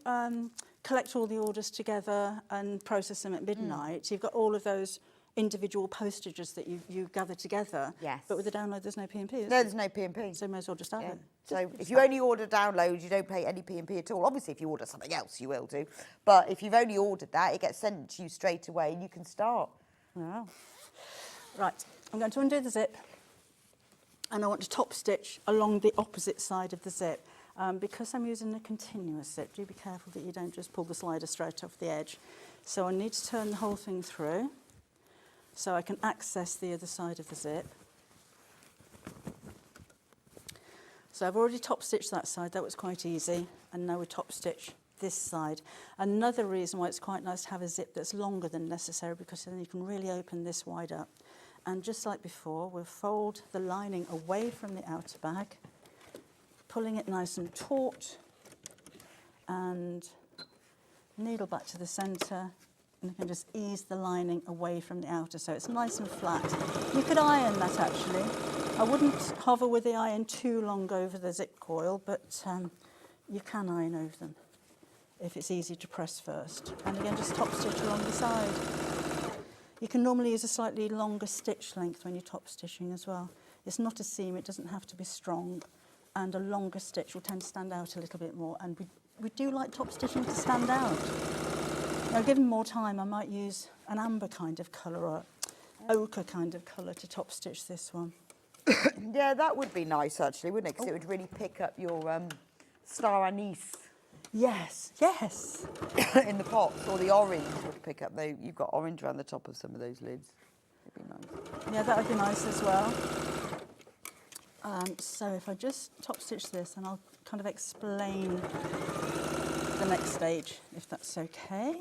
collect all the orders together and process them at midnight, you've got all of those individual postages that you gather together. Yes. But with the download, there's no P&P, is No, there? there's no P&P. So you may as well just add it. So if you only order downloads, you don't pay any P&P at all. Obviously, if you order something else, you will do. But if you've only ordered that, it gets sent to you straight away and you can start. Wow. Right, I'm going to undo the zip and I want to top stitch along the opposite side of the zip. Because I'm using a continuous zip, do be careful that you don't just pull the slider straight off the edge. So I need to turn the whole thing through so I can access the other side of the zip. So I've already top stitched that side, that was quite easy, and now we top stitch this side. Another reason why it's quite nice to have a zip that's longer than necessary, because then you can really open this wide up. And just like before, we'll fold the lining away from the outer bag, pulling it nice and taut, and needle back to the centre, and you can just ease the lining away from the outer so it's nice and flat. You could iron that actually. I wouldn't hover with the iron too long over the zip coil, but you can iron over them if it's easy to press first. And again, just top stitch along the side. You can normally use a slightly longer stitch length when you're top stitching as well. It's not a seam, it doesn't have to be strong, and a longer stitch will tend to stand out a little bit more, and we do like top stitching to stand out. Now, given more time, I might use an amber kind of colour or ochre kind of colour to top stitch this one. Yeah, that would be nice actually, wouldn't it? Because it would really pick up your star anise. Yes, yes. in the pots, or the orange would pick up. You've got orange around the top of some of those lids. It'd be nice. Yeah, that would be nice as well. So if I just top stitch this, and I'll kind of explain the next stage, if that's okay.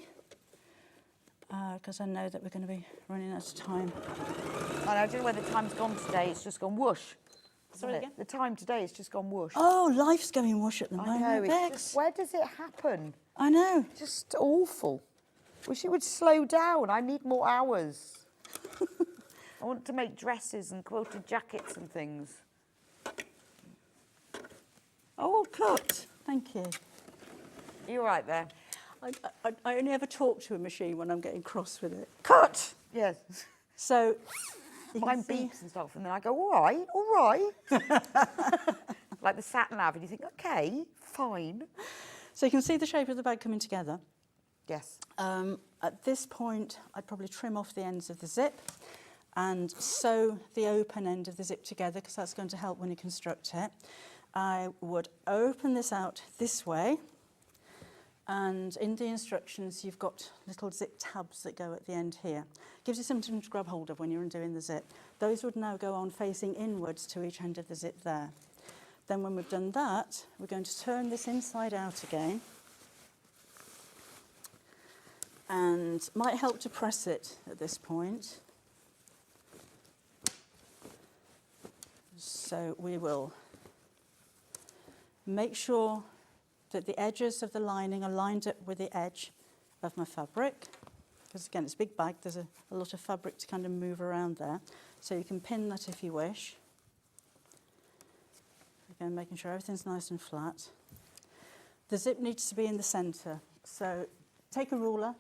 Because I know that we're going to be running out of time. I don't know where the time's gone today. It's just gone whoosh. Sorry again? The time today has just gone whoosh. Oh, life's going whoosh at the I moment, know. It's Bex. just, where does it happen? I know. Just awful. Wish it would slow down. I need more hours. I want to make dresses and quilted jackets and things. Oh, cut. Thank you. You're right there. I only ever talk to a machine when I'm getting cross with it. Cut! Yes. So you Mine can see- beeps and stuff, and then I go, all right. Like the sat nav, and you think, okay, fine. So you can see the shape of the bag coming together. Yes. At this point, I'd probably trim off the ends of the zip and sew the open end of the zip together, because that's going to help when you construct it. I would open this out this way, and in the instructions you've got little zip tabs that go at the end here. Gives you something to grab hold of when you're undoing the zip. Those would now go on facing inwards to each end of the zip there. Then when we've done that, we're going to turn this inside out again, and might help to press it at this point. So we will make sure that the edges of the lining are lined up with the edge of my fabric, because again, it's a big bag, there's a lot of fabric to kind of move around there. So you can pin that if you wish. Again, making sure everything's nice and flat. The zip needs to be in the centre, so take a ruler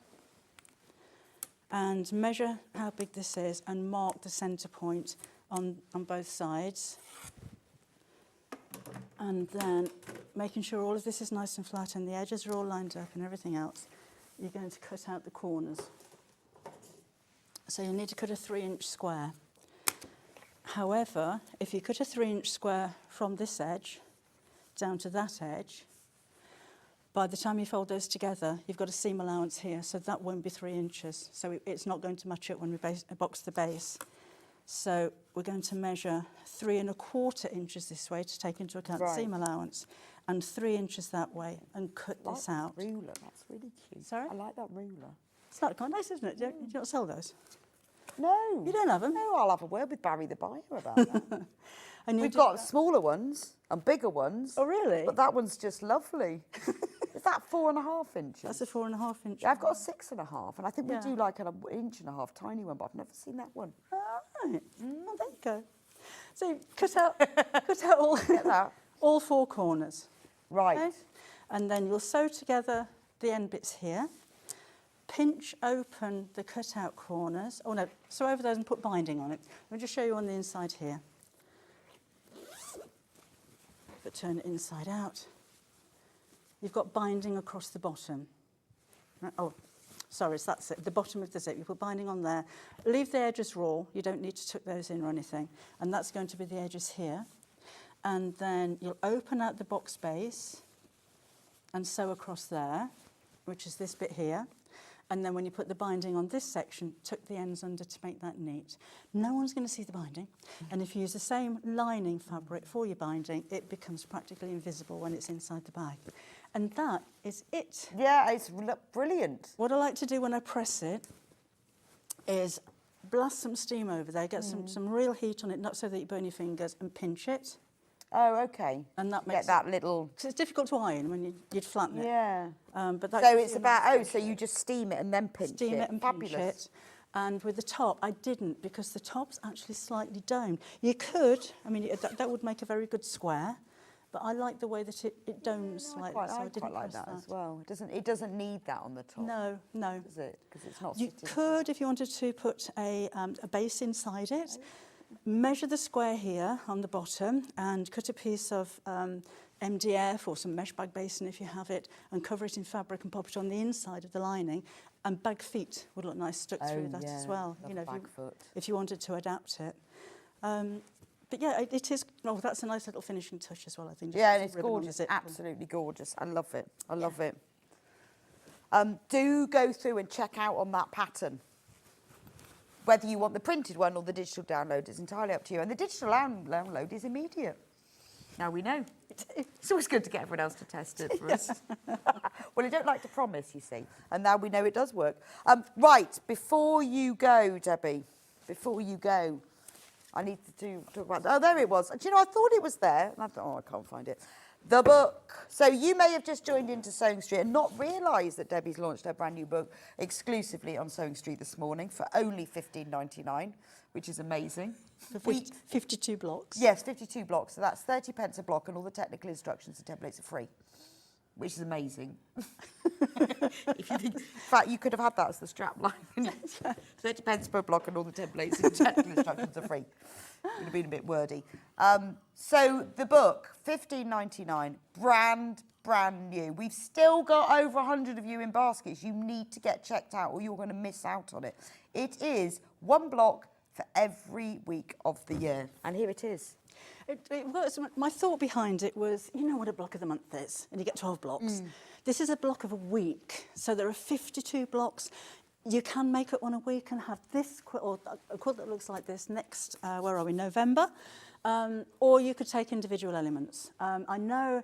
and measure how big this is and mark the centre point on both sides. And then making sure all of this is nice and flat and the edges are all lined up and everything else, you're going to cut out the corners. So you need to cut a 3-inch square. However, if you cut a 3-inch square from this edge down to that edge, by the time you fold those together, you've got a seam allowance here, so that won't be 3 inches. So it's not going to match up when we box the base. So we're going to measure 3 1/4 inches this way to take into account the seam allowance, and 3 inches that way, and cut this out. Ruler, that's really cute. Sorry? I like that ruler. It's not quite nice, isn't it? Do you not sell those? No. You don't have them? No, I'll have a word with Barry the buyer about that. And We've got smaller ones and bigger ones. Oh, really? But that one's just lovely. Is that 4 1/2 inches? That's a 4 1/2 inch. Yeah, I've got a 6 1/2, and I think we Yeah. do like an 1.5 inch tiny one, but I've never seen that one. All right. Well, there you go. So you cut out all, that. all 4 corners. Right. Okay? And then you'll sew together the end bits here. Pinch open the cut-out corners. Oh no, sew over those and put binding on it. Let me just show you on the inside here. But turn it inside out. You've got binding across the bottom. Right, oh, sorry, so that's it. The bottom of the zip, you put binding on there. Leave the edges raw. You don't need to tuck those in or anything. And that's going to be the edges here. And then you'll open out the box base and sew across there, which is this bit here. And then when you put the binding on this section, tuck the ends under to make that neat. No one's going to see the binding. And if you use the same lining fabric for your binding, it becomes practically invisible when it's inside the bag. And that is it. Yeah, it's brilliant. What I like to do when I press it is blast some steam over there, get some real heat on it, not so that you burn your fingers, and pinch it. Oh, okay. And that makes Get that little... Because it's difficult to iron when you'd flatten it. Yeah. But that So gives it's you a about, nice oh, so you just steam it and then pinch it. steam it and Fabulous. pinch it. And with the top, I didn't, because the top's actually slightly domed. You could, I mean, that would make a very good square, but I like the way that it domes slightly, so I I didn't quite like press that as well. It doesn't need that on the top, No, no. does it? Because it's not You sitting. could, if you wanted to, put a base inside it. Measure the square here on the bottom and cut a piece of MDF or some mesh bag basin if you have it, and cover it in fabric and pop it on the inside of the lining. And bag feet would look nice stuck through that as well. Love You know, bag foot. if you wanted to adapt it. But But yeah, it is. Oh, that's a nice little finishing touch as well, I think. Just Yeah, put and some it's ribbon on the gorgeous, zip. absolutely gorgeous. I love it. I love it. Do go through and check out on that pattern. Whether you want the printed one or the digital download is entirely up to you. And the digital download is immediate. Now we know. It's always good to get everyone else to test it for us. Well, I don't like to promise, you see. And now we know it does work. Right, before you go, Debbie, before you go, I need to talk about... Oh, there it was. Do you know, I thought it was there. And I thought, oh, I can't find it. The book. So you may have just joined into Sewing Street and not realised that Debbie's launched her brand new book exclusively on Sewing Street this morning for only $15.99, which is amazing. For 52 blocks. Yes, 52 blocks. So that's 30 pence a block, and all the technical instructions and templates are free, which is amazing. If you think, in fact, you could have had that as the strap line. 30 pence per block, and all the templates and technical instructions are free. It would have been a bit wordy. So the book, $15.99, brand new. We've still got over 100 of you in baskets. You need to get checked out, or you're going to miss out on it. It is one block for every week of the year. And here it is. It works. My thought behind it was, you know what a block of the month is, and you get 12 blocks. This is a block of a week, so there are 52 blocks. You can make it one a week and have this quilt, or a quilt that looks like this next, where are we, November? Or you could take individual elements. I know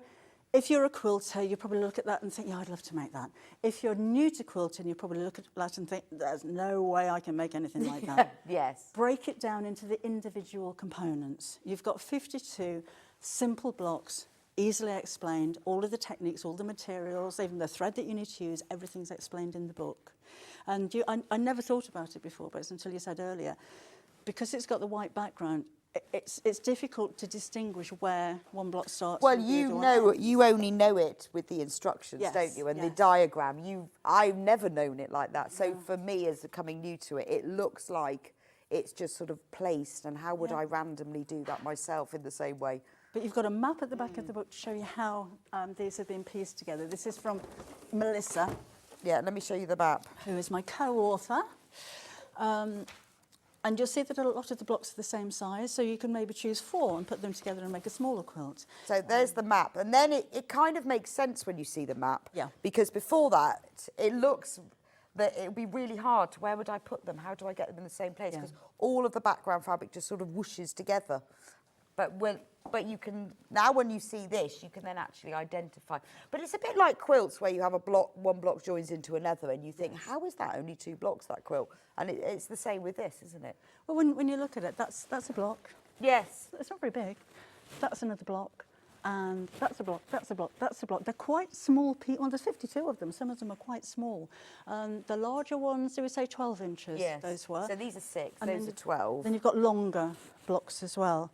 if you're a quilter, you probably look at that and think, yeah, I'd love to make that. If you're new to quilting, you probably look at that and think, there's no way I can make anything like that. Yes. Break it down into the individual components. You've got 52 simple blocks, easily explained, all of the techniques, all the materials, even the thread that you need to use, everything's explained in the book. And I never thought about it before, but it's until you said earlier, because it's got the white background, it's difficult to distinguish where one block starts. Well, you only know it with the instructions, Yes, don't you? And the yes. diagram. I've never known it like that. So for me, as coming new to it, it looks like it's just sort of placed. And how would I randomly do that myself in the same way? But you've got a map at the back of the book to show you how these have been pieced together. This is from Melissa. Yeah, let me show you the map. Who is my co-author. And you'll see that a lot of the blocks are the same size, so you can maybe choose 4 and put them together and make a smaller quilt. So there's the map. And then it kind of makes sense when you see the map. Yeah. Because before that, it looks that it would be really hard. Where would I put them? How do I get them in the same place? Because all of the background fabric just sort of whooshes together. But you can, now when you see this, you can then actually identify. But it's a bit like quilts where you have one block joins into another and you think, how is that only 2 blocks, that quilt? And it's the same with this, isn't it? Well, when you look at it, that's a block. Yes. It's not very big. That's another block. And that's a block, that's a block, that's a block. They're quite small pieces. Well, there's 52 of them. Some of them are quite small. The larger ones, they would say 12 inches, Yes. those were. So these are 6, And those then are 12. Then you've got longer blocks as well.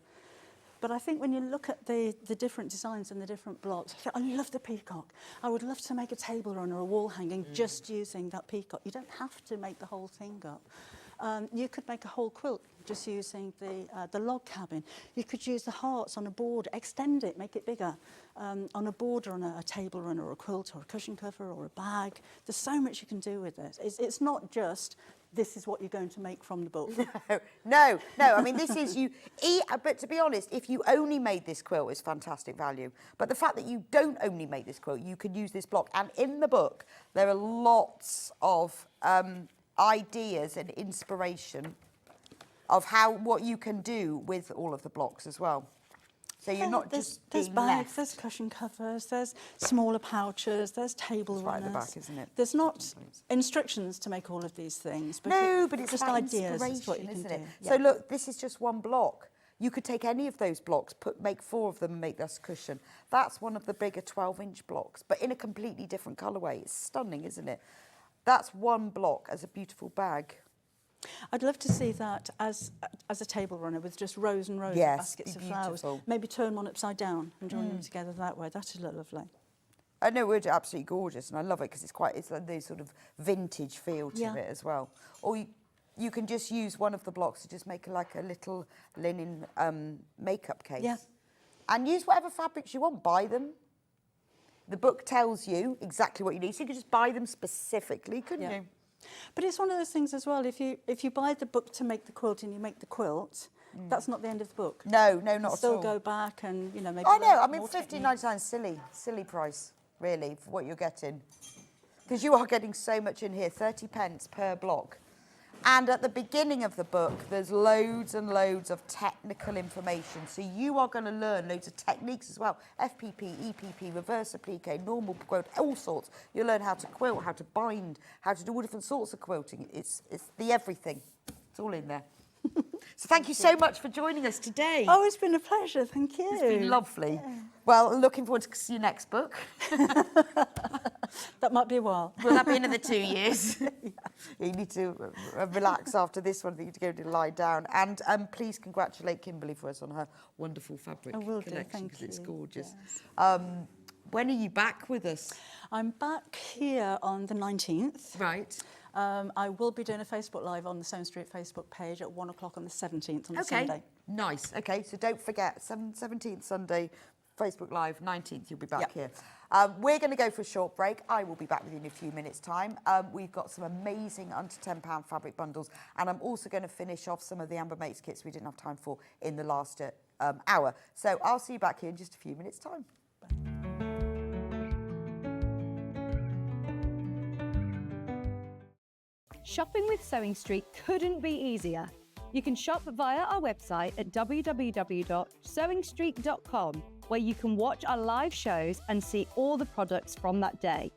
But I think when you look at the different designs and the different blocks, I think, I love the peacock. I would love to make a table run or a wall hanging just using that peacock. You don't have to make the whole thing up. You could make a whole quilt just using the log cabin. You could use the hearts on a border, extend it, make it bigger. On a border on a table run or a quilt or a cushion cover or a bag. There's so much you can do with it. It's not just, this is what you're going to make from the book. No. I mean, this is but to be honest, if you only made this quilt, it's fantastic value. But the fact that you don't only make this quilt, you can use this block. And in the book, there are lots of ideas and inspiration of what you can do with all of the blocks as well. So you're not there's being bags, left. there's cushion covers, there's smaller pouches, there's table It's runners. right at the back, isn't it? There's not instructions to make all of these things. No, but it's just that ideas. inspiration, It's what you can isn't do. it? Yeah. So look, this is just one block. You could take any of those blocks, make 4 of them and make this cushion. That's one of the bigger 12-inch blocks, but in a completely different colourway. It's stunning, isn't it? That's one block as a beautiful bag. I'd love to see that as a table runner with just rows and rows of baskets of flowers. Beautiful. Maybe turn one upside down and join them together that way. That would look lovely. I know, it's absolutely gorgeous, and I love it because it's like the sort of vintage feel to it as well. Or you can just use one of the blocks to just make like a little linen makeup case. Yeah. And use whatever fabrics you want. Buy them. The book tells you exactly what you need, so you could just buy them specifically, couldn't you? But it's one of those things as well, if you buy the book to make the quilt and you make the quilt, that's not the end of the book. No, not at Still all. go back and, you know, maybe... I know. learn I mean, more £15.99 is silly price, really, for what you're getting. Because you are getting so much in here, 30 pence per block. And at the beginning of the book, there's loads and loads of technical information. So you are going to learn loads of techniques as well. FPP, EPP, reverse applique, normal quilt, all sorts. You'll learn how to quilt, how to bind, how to do all different sorts of quilting. It's the everything. It's all in there. So thank you so much for joining us today. Oh, it's been a pleasure. Thank you. It's been lovely. Yeah. Well, looking forward to see your next book. That might be a while. Will that be another 2 years? Yeah. You need to relax after this one. You need to go to lie down. And please congratulate Kimberly for us on her wonderful fabric collection, because it's gorgeous. Yes. When are you back with us? I'm back here on the 19th. Right. I will be doing a Facebook Live on the Sewing Street Facebook page at 1 o'clock on the 17th on the Sunday. Nice. Okay, so don't forget, 17th Sunday, Facebook Live, 19th you'll be back here. We're going to go for a short break. I will be back with you in a few minutes' time. We've got some amazing under £10 fabric bundles, and I'm also going to finish off some of the Amber Mates kits we didn't have time for in the last hour. So I'll see you back here in just a few minutes' time. Shopping with Sewing Street couldn't be easier. You can shop via our website at www.sewingstreet.com, where you can watch our live shows and see all the products from that day.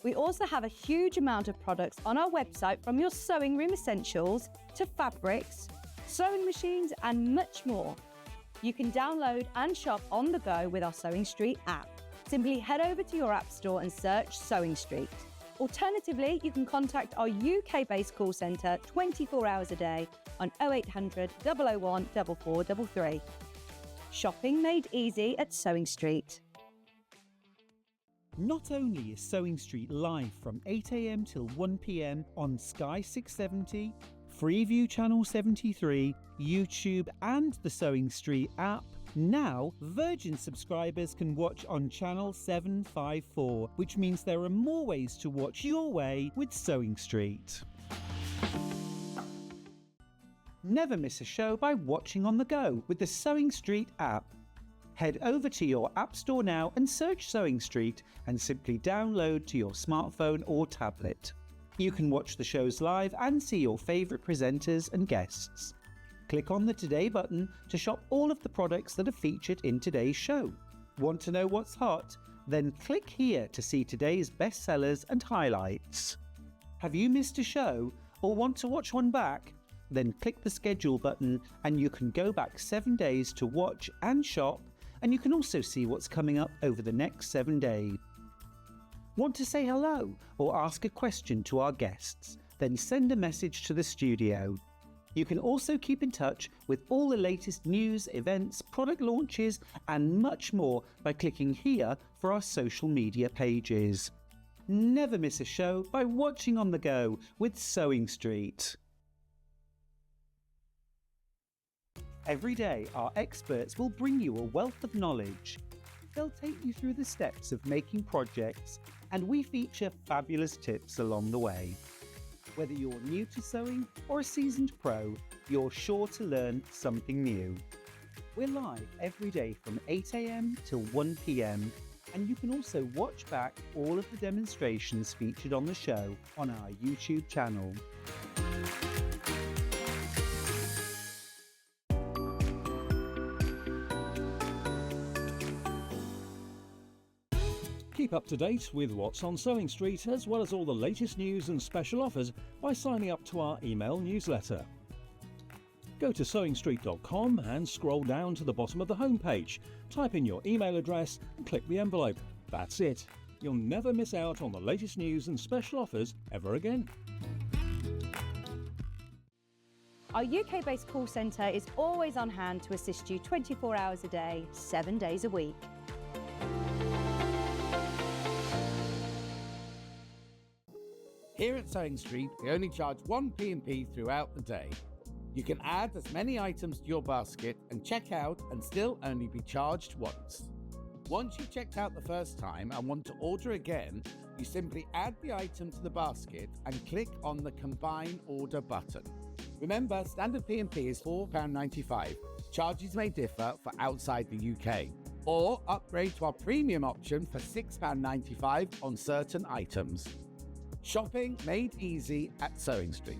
We also have a huge amount of products on our website, from your sewing room essentials to fabrics, sewing machines and much more. You can download and shop on the go with our Sewing Street app. Simply head over to your app store and search Sewing Street. Alternatively, you can contact our UK-based call centre 24 hours a day on 0800 001 4433. Shopping made easy at Sewing Street. Not only is Sewing Street live from 8 a.m. till 1 p.m. on Sky 670, Freeview Channel 73, YouTube and the Sewing Street app, now Virgin subscribers can watch on Channel 754, which means there are more ways to watch your way with Sewing Street. Never miss a show by watching on the go with the Sewing Street app. Head over to your app store now and search Sewing Street and simply download to your smartphone or tablet. You can watch the shows live and see your favourite presenters and guests. Click on the Today button to shop all of the products that are featured in today's show. Want to know what's hot? Then click here to see today's bestsellers and highlights. Have you missed a show or want to watch one back? Then click the schedule button and you can go back 7 days to watch and shop, and you can also see what's coming up over the next 7 days. Want to say hello or ask a question to our guests? Then send a message to the studio. You can also keep in touch with all the latest news, events, product launches and much more by clicking here for our social media pages. Never miss a show by watching on the go with Sewing Street. Every day, our experts will bring you a wealth of knowledge. They'll take you through the steps of making projects, and we feature fabulous tips along the way. Whether you're new to sewing or a seasoned pro, you're sure to learn something new. We're live every day from 8 a.m. till 1 p.m, and you can also watch back all of the demonstrations featured on the show on our YouTube channel. Keep up to date with what's on Sewing Street, as well as all the latest news and special offers by signing up to our email newsletter. Go to sewingstreet.com and scroll down to the bottom of the homepage. Type in your email address and click the envelope. That's it. You'll never miss out on the latest news and special offers ever again. Our UK-based call centre is always on hand to assist you 24 hours a day, 7 days a week. Here at Sewing Street, we only charge one P&P throughout the day. You can add as many items to your basket and check out and still only be charged once. Once you've checked out the first time and want to order again, you simply add the item to the basket and click on the Combine Order button. Remember, standard P&P is £4.95. Charges may differ for outside the UK. Or upgrade to our premium option for £6.95 on certain items. Shopping made easy at Sewing Street.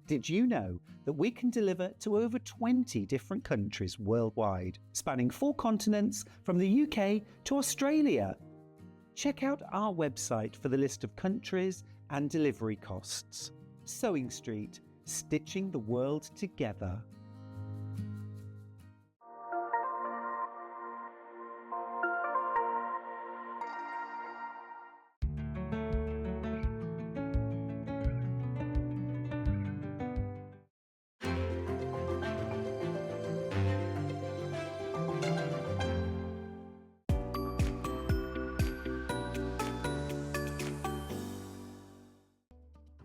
Did you know that we can deliver to over 20 different countries worldwide, spanning 4 continents from the UK to Australia? Check out our website for the list of countries and delivery costs. Sewing Street, stitching the world together.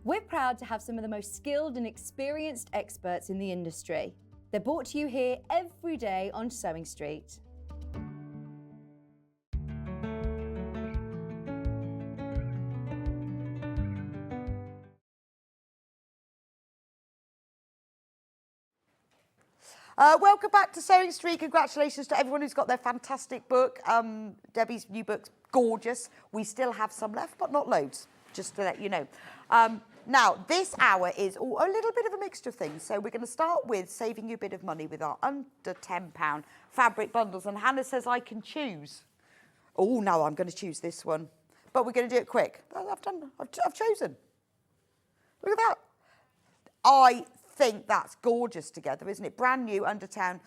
We're proud to have some of the most skilled and experienced experts in the industry. They're brought to you here every day on Sewing Street. Welcome back to Sewing Street. Congratulations to everyone who's got their fantastic book. Debbie's new book's gorgeous. We still have some left, but not loads, just to let you know. Now, this hour is a little bit of a mixture of things. So we're going to start with saving you a bit of money with our under £10 fabric bundles. And Hannah says I can choose. Oh, no, I'm going to choose this one. But we're going to do it quick. I've chosen. Look at that. I think that's gorgeous together, isn't it? Brand new under £10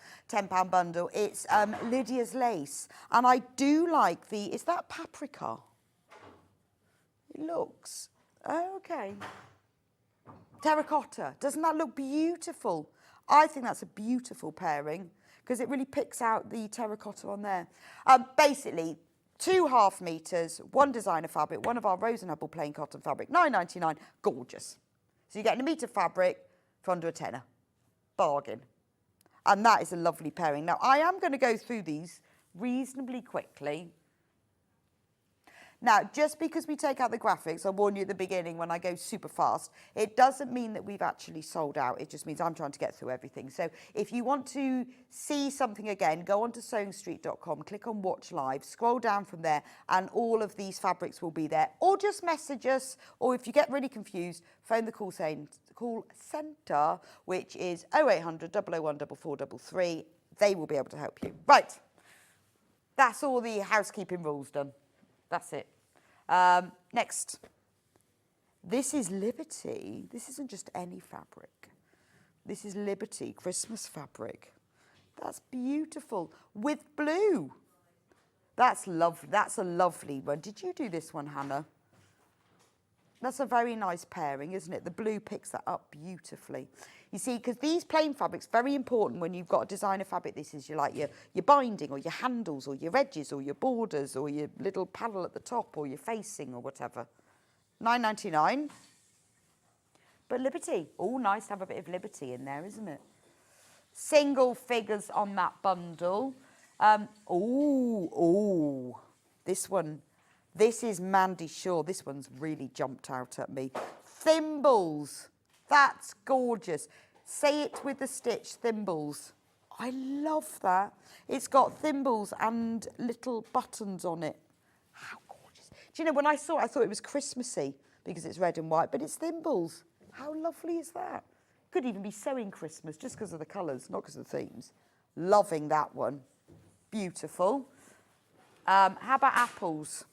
bundle. It's Lydia's lace. And I do like is that paprika? It looks, okay. Terracotta. Doesn't that look beautiful? I think that's a beautiful pairing because it really picks out the terracotta on there. Basically, 2 half meters, 1 designer fabric, 1 of our Rose and Hubble plain cotton fabric, £9.99, gorgeous. So you're getting a metre fabric for under a tenner. Bargain. And that is a lovely pairing. Now, I am going to go through these reasonably quickly. Now, just because we take out the graphics, I warn you at the beginning when I go super fast, it doesn't mean that we've actually sold out. It just means I'm trying to get through everything. So if you want to see something again, go onto sewingstreet.com, click on Watch Live, scroll down from there, and all of these fabrics will be there. Or just message us, or if you get really confused, phone the call centre, which is 0800 001 4433. They will be able to help you. Right. That's all the housekeeping rules done. That's it. Next. This is Liberty. This isn't just any fabric. This is Liberty Christmas fabric. That's beautiful with blue. That's lovely. That's a lovely one. Did you do this one, Hannah? That's a very nice pairing, isn't it? The blue picks that up beautifully. You see, because these plain fabrics, very important when you've got a designer fabric. This is your binding or your handles or your edges or your borders or your little panel at the top or your facing or whatever. £9.99. But Liberty. Oh, nice to have a bit of Liberty in there, isn't it? Single figures on that bundle. This one. This is Mandy Shaw. This one's really jumped out at me. Thimbles. That's gorgeous. Say it with the stitch, thimbles. I love that. It's got thimbles and little buttons on it. How gorgeous. Do you know, when I saw it, I thought it was Christmassy because it's red and white, but it's thimbles. How lovely is that? Could even be sewing Christmas just because of the colours, not because of the themes. Loving that one. Beautiful. How about apples?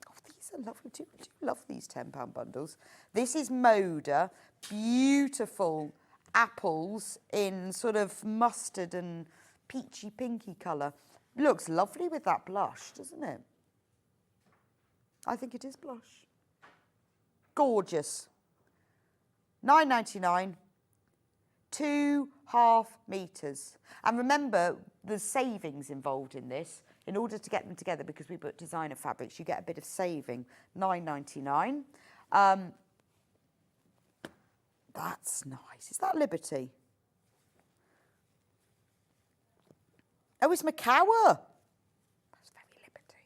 I do love these £10 bundles. This is Moda, beautiful apples in sort of mustard and peachy pinky colour. Looks lovely with that blush, doesn't it? I think it is blush. Gorgeous. £9.99, 2 half meters. And remember, there's savings involved in this. In order to get them together, because we put designer fabrics, you get a bit of saving. £9.99. That's nice. Is that Liberty? Oh, it's Macawa. That's very Liberty.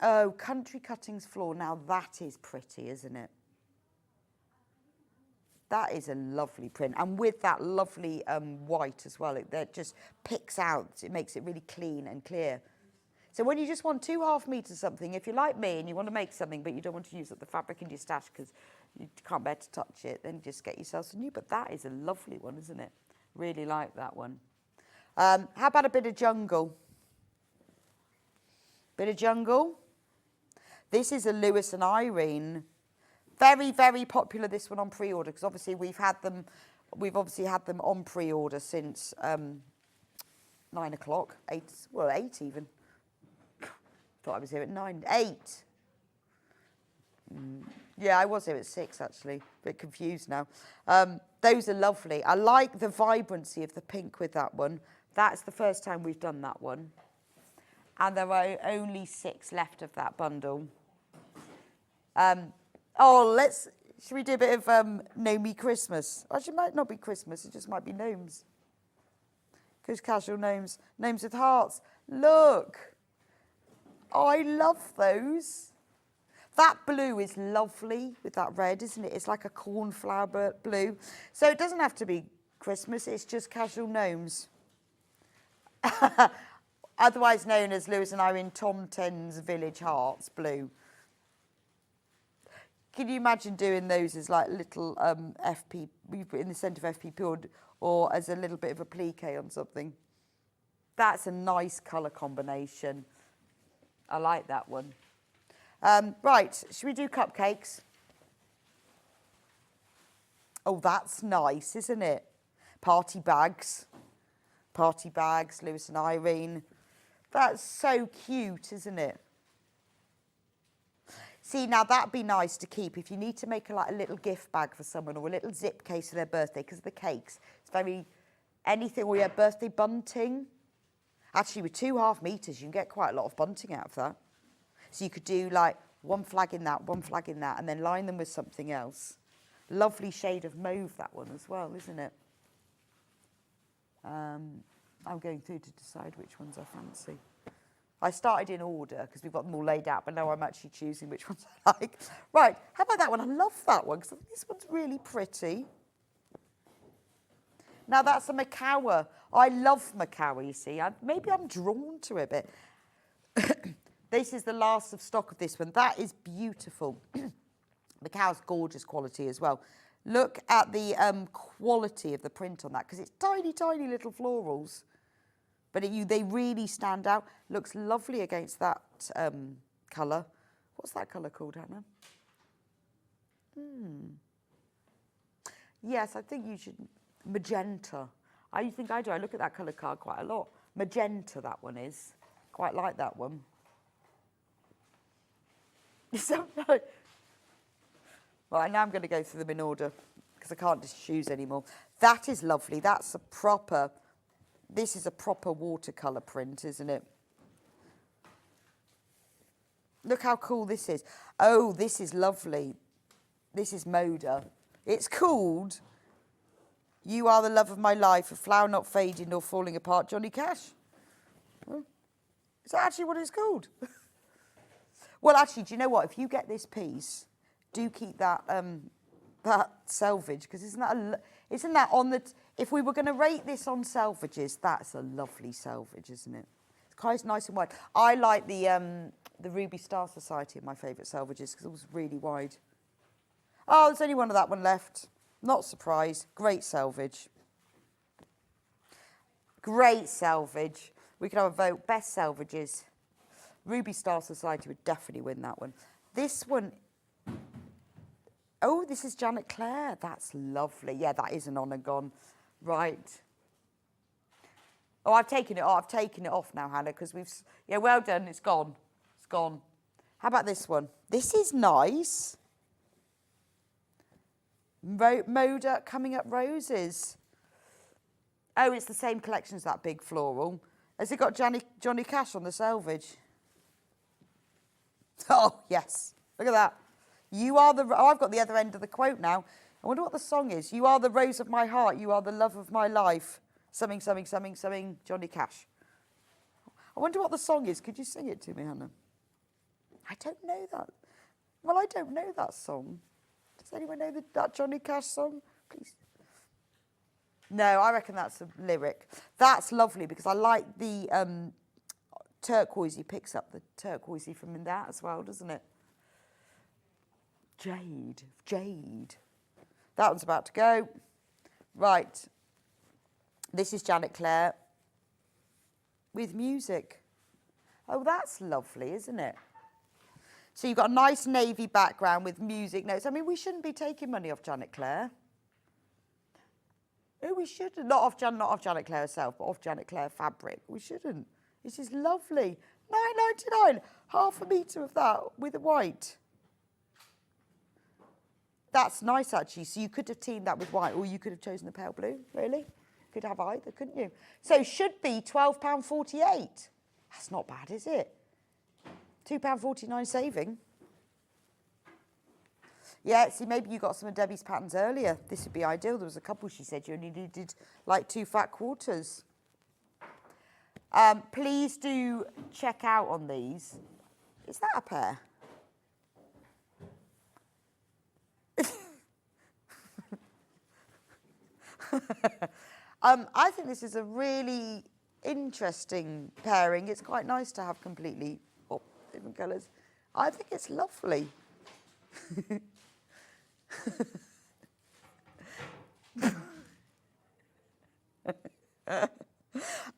Oh, Country Cuttings floor. Now that is pretty, isn't it? That is a lovely print. And with that lovely white as well, that just picks out. It makes it really clean and clear. So when you just want 2.5 meters of something, if you're like me and you want to make something, but you don't want to use up the fabric in your stash because you can't bear to touch it, then just get yourself some new. But that is a lovely one, isn't it? Really like that one. How about a bit of jungle? Bit of jungle. This is a Lewis and Irene. Very, very popular, this one on pre-order, because obviously we've obviously had them on pre-order since 9 o'clock, 8 even. Thought I was here at 9, 8. Yeah, I was here at 6 actually, a bit confused now. Those are lovely. I like the vibrancy of the pink with that one. That's the first time we've done that one. And there are only 6 left of that bundle. Should we do a bit of Gnomey Christmas? Actually, it might not be Christmas, it just might be gnomes. Because casual gnomes. Gnomes with hearts. Look. I love those. That blue is lovely with that red, isn't it? It's like a cornflower blue. So it doesn't have to be Christmas, it's just casual gnomes. Otherwise known as Lewis and Irene Tomten's Village Hearts blue. Can you imagine doing those as like little FP, in the centre of FP or as a little bit of a plique on something? That's a nice colour combination. I like that one. Right, should we do cupcakes? Oh, that's nice, isn't it? Party bags, Lewis and Irene. That's so cute, isn't it? See, now that'd be nice to keep if you need to make a little gift bag for someone or a little zip case for their birthday, because the cakes, it's very, anything, or your birthday bunting. Actually, with 2.5 meters, you can get quite a lot of bunting out of that. So you could do like one flag in that, and then line them with something else. Lovely shade of mauve, that one as well, isn't it? I'm going through to decide which ones I fancy. I started in order because we've got them all laid out, but now I'm actually choosing which ones I like. Right, how about that one? I love that one because this one's really pretty. Now that's a Macawa. I love Macawa, you see. Maybe I'm drawn to it a bit. This is the last of stock of this one. That is beautiful. Macawa's gorgeous quality as well. Look at the quality of the print on that because it's tiny, tiny little florals. But they really stand out. Looks lovely against that colour. What's that colour called, Hannah? Yes, I think you should. Magenta. I think I do. I look at that colour card quite a lot. Magenta, that one is. Quite like that one. Right, now I'm going to go through them in order because I can't just choose anymore. That is lovely. That's a proper... This is a proper watercolour print, isn't it? Look how cool this is. Oh, this is lovely. This is Moda. It's called You Are the Love of My Life, a flower not fading nor falling apart, Johnny Cash. Is that actually what it's called? Well, actually, do you know what? If you get this piece, do keep that that selvage, because isn't that on the... If we were going to rate this on selvages, that's a lovely selvage, isn't it? It's quite nice and wide. I like the Ruby Star Society, my favourite selvages, because it was really wide. Oh, there's only one of that one left. Not surprised. Great selvage. Great selvage. We could have a vote. Best selvages. Ruby Star Society would definitely win that one. This one... Oh, this is Janet Clare. That's lovely. Yeah, that is an on and gone. Right. Oh, I've taken it off. I've taken it off now, Hannah, because we've... Yeah, well done. It's gone. It's gone. How about this one? This is nice. Moda Coming Up Roses. Oh, it's the same collection as that big floral. Has it got Johnny Cash on the selvage? Oh, yes. Look at that. You are the... Oh, I've got the other end of the quote now. I wonder what the song is. You are the rose of my heart. You are the love of my life. Something, something, something, something, Johnny Cash. I wonder what the song is. Could you sing it to me, Hannah? I don't know that. Well, I don't know that song. Does anyone know that Johnny Cash song? Please. No, I reckon that's a lyric. That's lovely because I like the turquoise. He picks up the turquoisey from in that as well, doesn't it? Jade, jade. That one's about to go. Right. This is Janet Clare with music. Oh, that's lovely, isn't it? So you've got a nice navy background with music notes. I mean, we shouldn't be taking money off Janet Clare. No, we shouldn't. Not off Janet Clare herself, but off Janet Clare fabric. We shouldn't. This is lovely. £9.99. Half a metre of that with the white. That's nice, actually. So you could have teamed that with white, or you could have chosen the pale blue, really. Could have either, couldn't you? So should be £12.48. That's not bad, is it? £2.49 saving. Yeah, see, maybe you got some of Debbie's patterns earlier. This would be ideal. There was a couple, she said, you only needed like 2 fat quarters. Please do check out on these. Is that a pair? I think this is a really interesting pairing. It's quite nice to have completely different colours. I think it's lovely.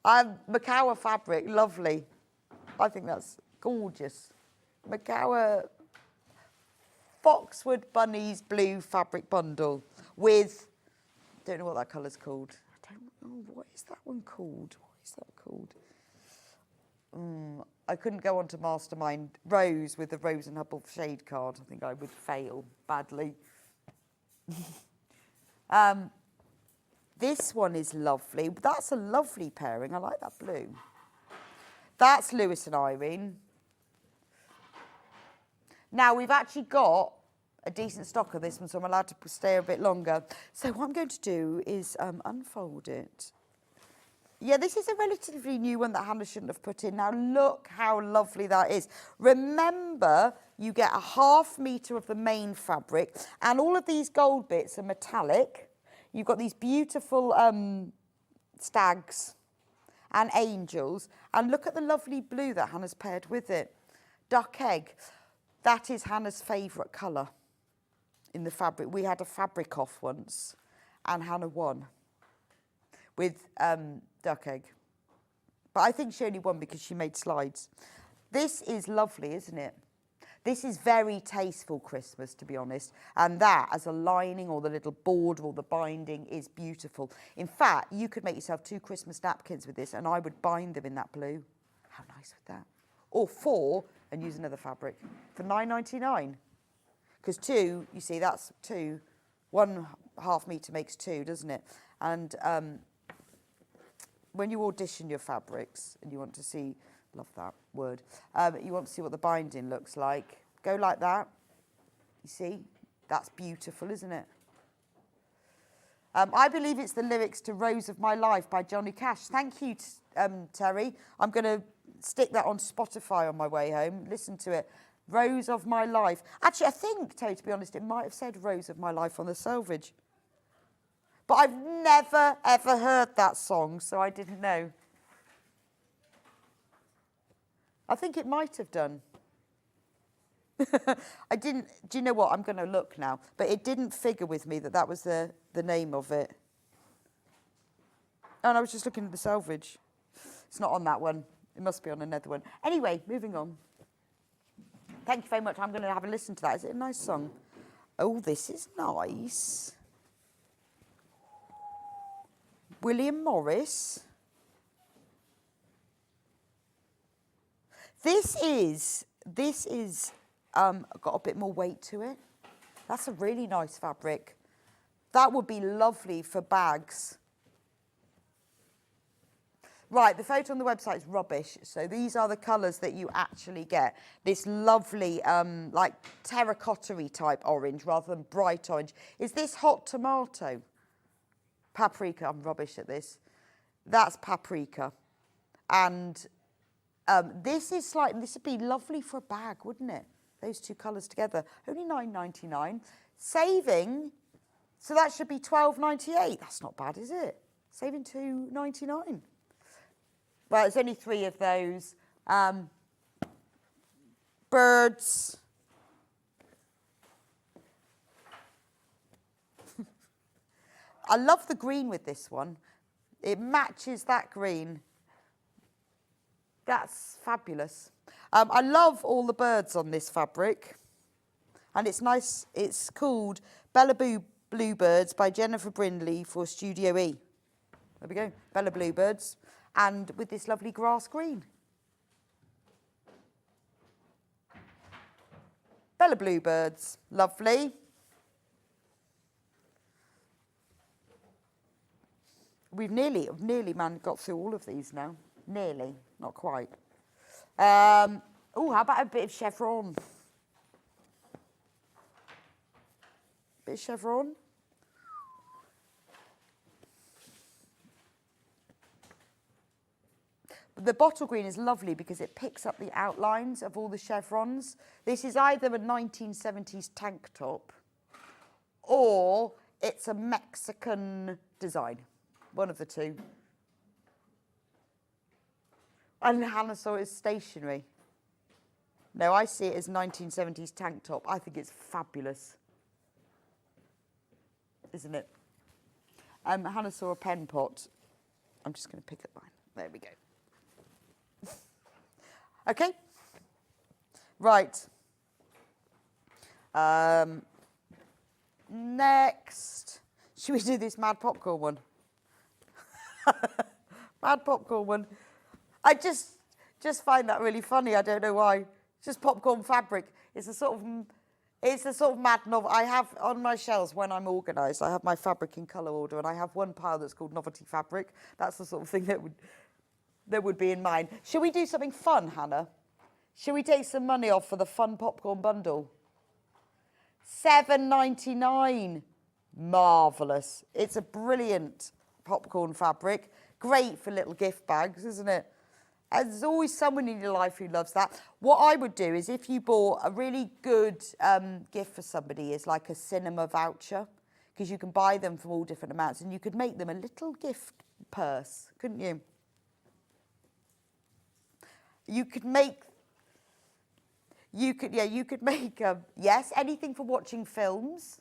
Macawa fabric, lovely. I think that's gorgeous. Macawa Foxwood Bunnies blue fabric bundle with, don't know what that colour's called. I don't know, what is that one called? What is that called? I couldn't go on to Mastermind Rose with the Rose and Hubble shade card. I think I would fail badly. This one is lovely. That's a lovely pairing. I like that blue. That's Lewis and Irene. Now, we've actually got a decent stock of this one, so I'm allowed to stay a bit longer. So what I'm going to do is unfold it. Yeah, this is a relatively new one that Hannah shouldn't have put in. Now, look how lovely that is. Remember, you get a ½ metre of the main fabric, and all of these gold bits are metallic. You've got these beautiful stags and angels, and look at the lovely blue that Hannah's paired with it. Duck egg. That is Hannah's favourite colour in the fabric. We had a fabric off once, and Hannah won with duck egg. But I think she only won because she made slides. This is lovely, isn't it? This is very tasteful Christmas, to be honest. And that, as a lining or the little border or the binding, is beautiful. In fact, you could make yourself 2 Christmas napkins with this, and I would bind them in that blue. How nice would that? Or 4 and use another fabric for £9.99. Because 2, you see, that's 2. 1½ metre makes 2, doesn't it? And when you audition your fabrics and you want to see, love that word, you want to see what the binding looks like, go like that. You see, that's beautiful, isn't it? I believe it's the lyrics to Rose of My Life by Johnny Cash. Thank you, Terry. I'm going to stick that on Spotify on my way home. Listen to it. Rose of My Life. Actually, I think, Terry, to be honest, it might have said Rose of My Life on the selvage. But I've never, ever heard that song, so I didn't know. I think it might have done. I didn't, do you know what? I'm going to look now. But it didn't figure with me that that was the name of it. Oh, and I was just looking at the selvage. It's not on that one. It must be on another one. Anyway, moving on. Thank you very much. I'm going to have a listen to that. Is it a nice song? Oh, this is nice. William Morris. This is got a bit more weight to it. That's a really nice fabric. That would be lovely for bags. Right, the photo on the website is rubbish. So these are the colours that you actually get. This lovely, like terracotta-y type orange rather than bright orange. Is this hot tomato? Paprika, I'm rubbish at this. That's paprika. And this would be lovely for a bag, wouldn't it? Those two colours together. Only £9.99. Saving, so that should be £12.98. That's not bad, is it? Saving £2.99. Well, there's only 3 of those. Birds. I love the green with this one. It matches that green. That's fabulous. I love all the birds on this fabric. And it's nice. It's called Bella Bluebirds by Jennifer Brindley for Studio E. There we go, Bella Bluebirds. And with this lovely grass green. Bella Bluebirds, lovely. We've nearly got through all of these now. Nearly, not quite. Oh, how about a bit of chevron? Bit of chevron. The bottle green is lovely because it picks up the outlines of all the chevrons. This is either a 1970s tank top or it's a Mexican design. One of the two. And Hannah saw it as stationery. No, I see it as 1970s tank top. I think it's fabulous. Isn't it? Hannah saw a pen pot. I'm just going to pick up mine. There we go. Okay. Right. Next. Should we do this mad popcorn one? Mad popcorn one. I just find that really funny. I don't know why. It's just popcorn fabric. It's a sort of mad novel. I have on my shelves when I'm organised. I have my fabric in colour order, and I have one pile that's called novelty fabric. That's the sort of thing that would be in mine. Shall we do something fun, Hannah? Shall we take some money off for the fun popcorn bundle? £7.99. Marvellous. It's a brilliant popcorn fabric. Great for little gift bags, isn't it? And there's always someone in your life who loves that. What I would do is if you bought a really good gift for somebody is like a cinema voucher, because you can buy them from all different amounts and you could make them a little gift purse, couldn't you? You could make, yes, anything for watching films,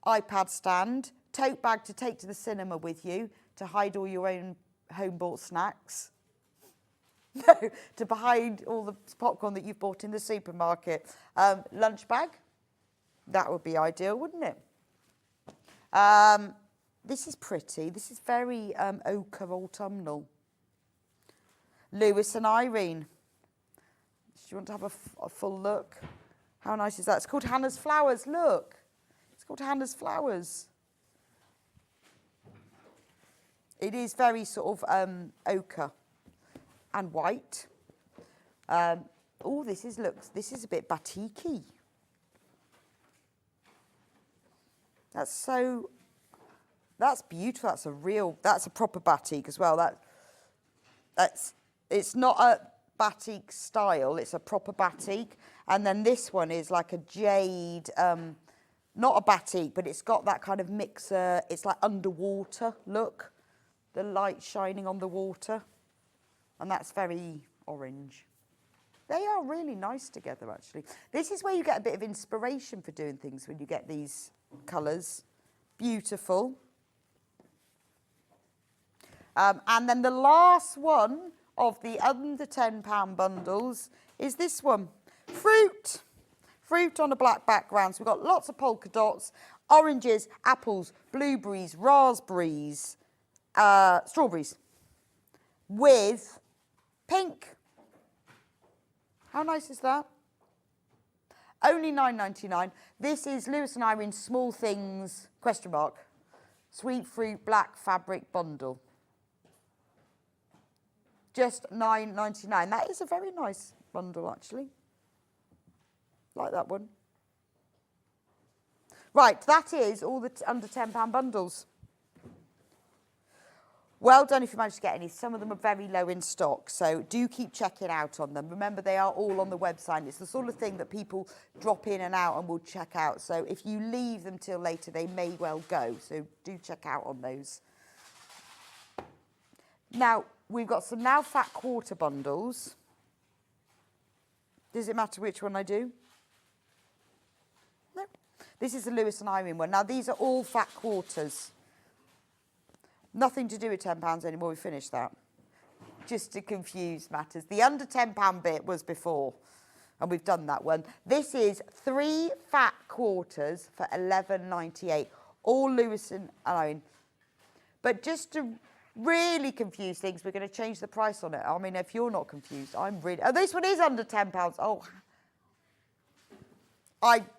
iPad stand, tote bag to take to the cinema with you, to hide all your own home-bought snacks. No, to hide all the popcorn that you've bought in the supermarket. Lunch bag, that would be ideal, wouldn't it? This is pretty. This is very ochre autumnal. Lewis and Irene. Do you want to have a full look? How nice is that? It's called Hannah's Flowers. Look. It's called Hannah's Flowers. It is very sort of ochre and white. Oh, this is a bit batik-y. That's beautiful. That's a proper batik as well. It's not a batik style, it's a proper batik. And then this one is like a jade, not a batik, but it's got that kind of mixer, it's like underwater look. The light shining on the water. And that's very orange. They are really nice together, actually. This is where you get a bit of inspiration for doing things when you get these colours. Beautiful. And then the last one of the under £10 bundles is this one. Fruit. Fruit on a black background. So we've got lots of polka dots, oranges, apples, blueberries, raspberries, strawberries with pink. How nice is that? Only £9.99. This is Lewis and Irene Small Things, ? Sweet Fruit Black Fabric Bundle. Just £9.99. That is a very nice bundle, actually. Like that one. Right, that is all the under £10 bundles. Well done if you managed to get any. Some of them are very low in stock, so do keep checking out on them. Remember, they are all on the website. It's the sort of thing that people drop in and out and will check out. So if you leave them till later, they may well go. So do check out on those. Now, we've got some now fat quarter bundles. Does it matter which one I do? No. This is the Lewis and Irene one. Now, these are all fat quarters. Nothing to do with £10 anymore, we finished that. Just to confuse matters. The under £10 bit was before, and we've done that one. This is 3 fat quarters for £11.98, all Lewis and Irene. But just to really confuse things, we're going to change the price on it. I mean, if you're not confused, I'm really... Oh, this one is under £10. Oh,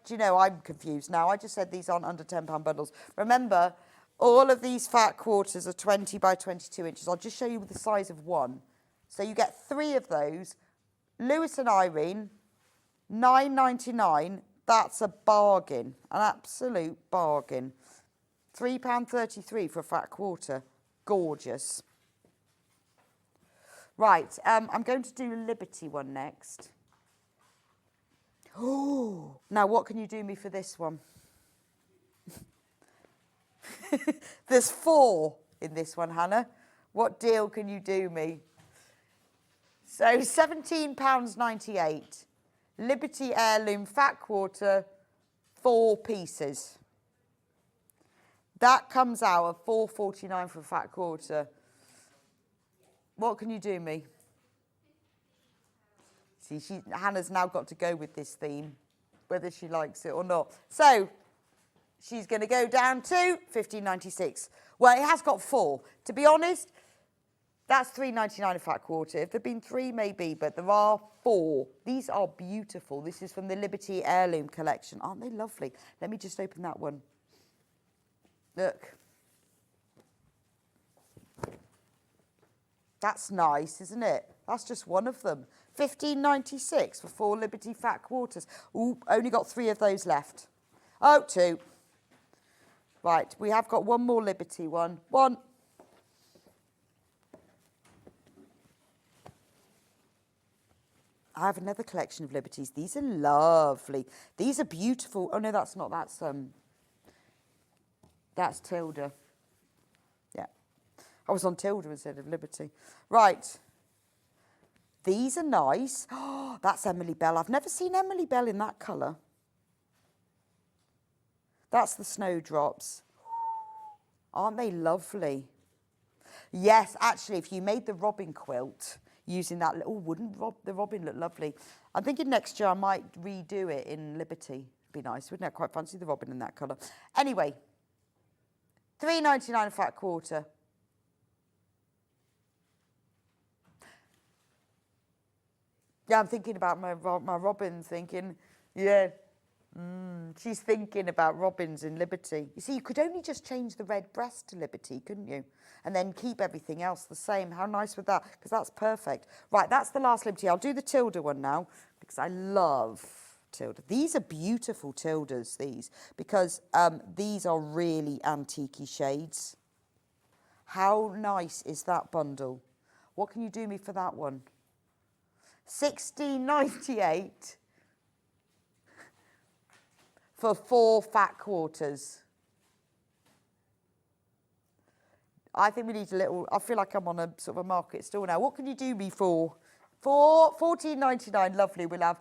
do you know, I'm confused now. I just said these aren't under £10 bundles. Remember, all of these fat quarters are 20 by 22 inches. I'll just show you the size of one. So you get 3 of those. Lewis and Irene, £9.99. That's a bargain, an absolute bargain. £3.33 for a fat quarter. Gorgeous. Right, I'm going to do a Liberty one next. Oh, now what can you do me for this one? There's 4 in this one, Hannah. What deal can you do me? So £17.98. Liberty Heirloom Fat Quarter, 4 pieces. That comes out at £4.49 for a fat quarter. What can you do me? See, Hannah's now got to go with this theme, whether she likes it or not. So she's going to go down to £15.96. Well, it has got 4. To be honest, that's £3.99 a fat quarter. If there'd been 3, maybe, but there are 4. These are beautiful. This is from the Liberty Heirloom collection. Aren't they lovely? Let me just open that one. Look. That's nice, isn't it? That's just one of them. £15.96 for 4 Liberty fat quarters. Ooh, only got 3 of those left. Oh, 2. Right, we have got one more Liberty one. One. I have another collection of Liberties. These are lovely. These are beautiful. Oh, no, that's not. That's Tilda. Yeah. I was on Tilda instead of Liberty. Right. These are nice. Oh, that's Emily Bell. I've never seen Emily Bell in that colour. That's the Snowdrops. Aren't they lovely? Yes, actually, if you made the robin quilt using that little the robin look lovely. I'm thinking next year I might redo it in Liberty. Be nice, wouldn't it? Quite fancy the robin in that colour. Anyway, £3.99 a fat quarter. Yeah, I'm thinking about my robin, thinking, yeah, she's thinking about robins in Liberty. You see, you could only just change the red breast to Liberty, couldn't you? And then keep everything else the same. How nice would that? Because that's perfect. Right, that's the last Liberty. I'll do the Tilda one now because I love Tilda. These are beautiful Tildas, these, because these are really antique-y shades. How nice is that bundle? What can you do me for that one? £16.98 for 4 fat quarters. I think we need a little, I feel like I'm on a sort of a market stall now. What can you do me for? For £14.99, lovely, we'll have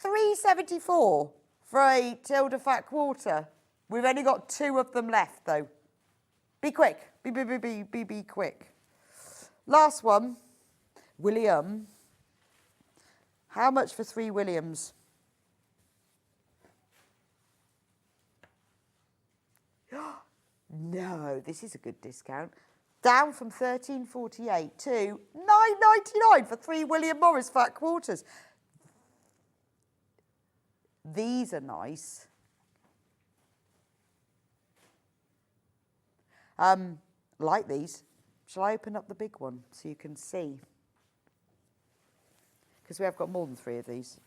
£3.74 for a Tilda fat quarter. We've only got 2 of them left though. Be quick, be quick. Last one, William. How much for 3 Williams? No, this is a good discount. Down from £13.48 to £9.99 for 3 William Morris fat quarters. These are nice. Like these. Shall I open up the big one so you can see? Because we have got more than 3 of these.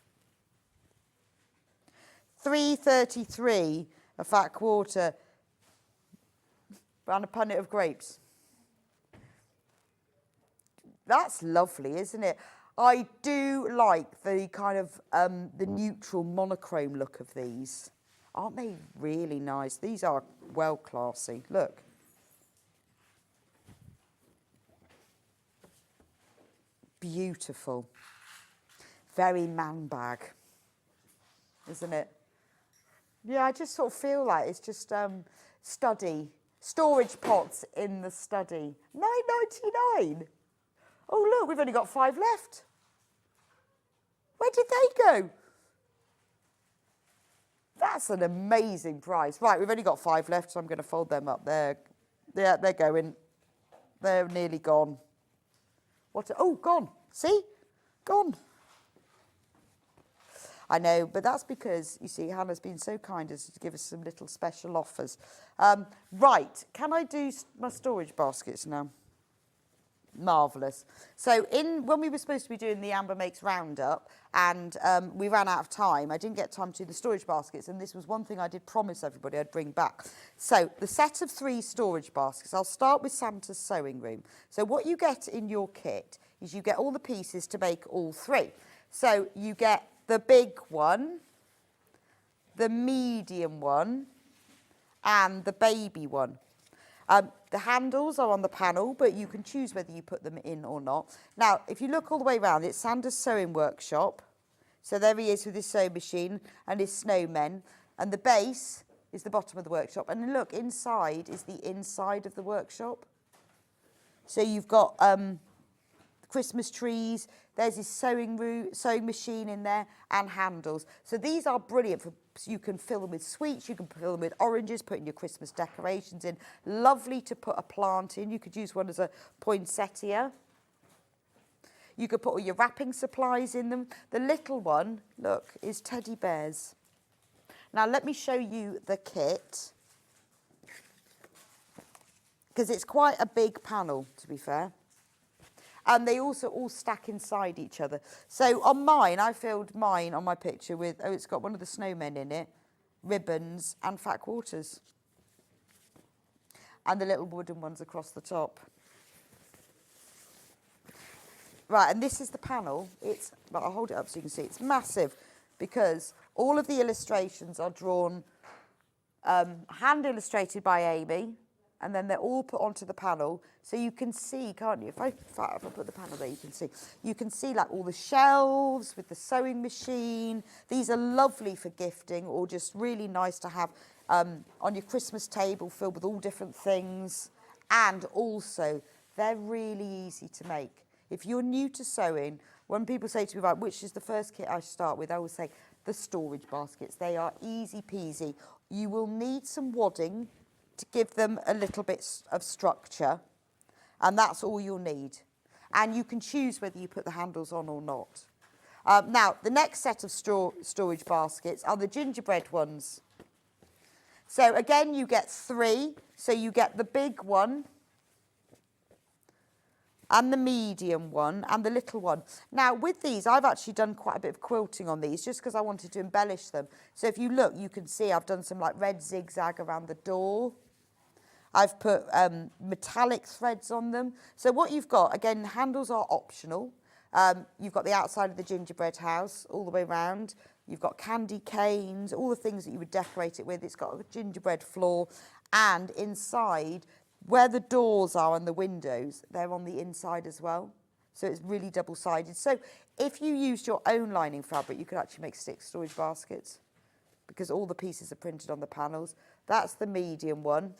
£3.33 a fat quarter and a punnet of grapes. That's lovely, isn't it? I do like the kind of the neutral monochrome look of these. Aren't they really nice? These are well classy. Look. Beautiful. Very man bag, isn't it? Yeah, I just sort of feel like it's just study. Storage pots in the study. £9.99. Oh, look, we've only got 5 left. Where did they go? That's an amazing price. Right, we've only got 5 left, so I'm going to fold them up. They're going. They're nearly gone. Oh, gone. See? Gone. I know, but that's because, you see, Hannah's been so kind as to give us some little special offers. Right, can I do my storage baskets now? Marvellous. So when we were supposed to be doing the Amber Makes Roundup and we ran out of time, I didn't get time to do the storage baskets, and this was one thing I did promise everybody I'd bring back. So the set of 3 storage baskets, I'll start with Santa's sewing room. So what you get in your kit is you get all the pieces to make all 3. So you get the big one, the medium one, and the baby one. The handles are on the panel, but you can choose whether you put them in or not. Now, if you look all the way around, it's Santa's sewing workshop. So there he is with his sewing machine and his snowmen. And the base is the bottom of the workshop. And look, inside is the inside of the workshop. So you've got Christmas trees, there's his sewing machine in there, and handles. So these are brilliant so you can fill them with sweets, you can fill them with oranges, putting your Christmas decorations in. Lovely to put a plant in. You could use one as a poinsettia. You could put all your wrapping supplies in them. The little one, look, is teddy bears. Now let me show you the kit, because it's quite a big panel, to be fair. And they also all stack inside each other. So on mine, I filled mine on my picture with, it's got one of the snowmen in it, ribbons and fat quarters. And the little wooden ones across the top. Right, and this is the panel. I'll hold it up so you can see. It's massive because all of the illustrations are drawn, hand illustrated by Amy. And then they're all put onto the panel, so you can see, can't you? If I put the panel there, you can see. You can see like all the shelves with the sewing machine. These are lovely for gifting, or just really nice to have on your Christmas table, filled with all different things. And also, they're really easy to make. If you're new to sewing, when people say to me, right, which is the first kit I start with, I always say the storage baskets. They are easy peasy. You will need some wadding to give them a little bit of structure, and that's all you'll need. And you can choose whether you put the handles on or not. Now, the next set of storage baskets are the gingerbread ones. So again, you get 3. So you get the big one, and the medium one, and the little one. Now, with these, I've actually done quite a bit of quilting on these, just because I wanted to embellish them. So if you look, you can see I've done some like red zigzag around the door. I've put metallic threads on them. So what you've got, again, handles are optional. You've got the outside of the gingerbread house all the way around. You've got candy canes, all the things that you would decorate it with. It's got a gingerbread floor. And inside, where the doors are and the windows, they're on the inside as well. So it's really double-sided. So if you used your own lining fabric, you could actually make 6 storage baskets, because all the pieces are printed on the panels. That's the medium one.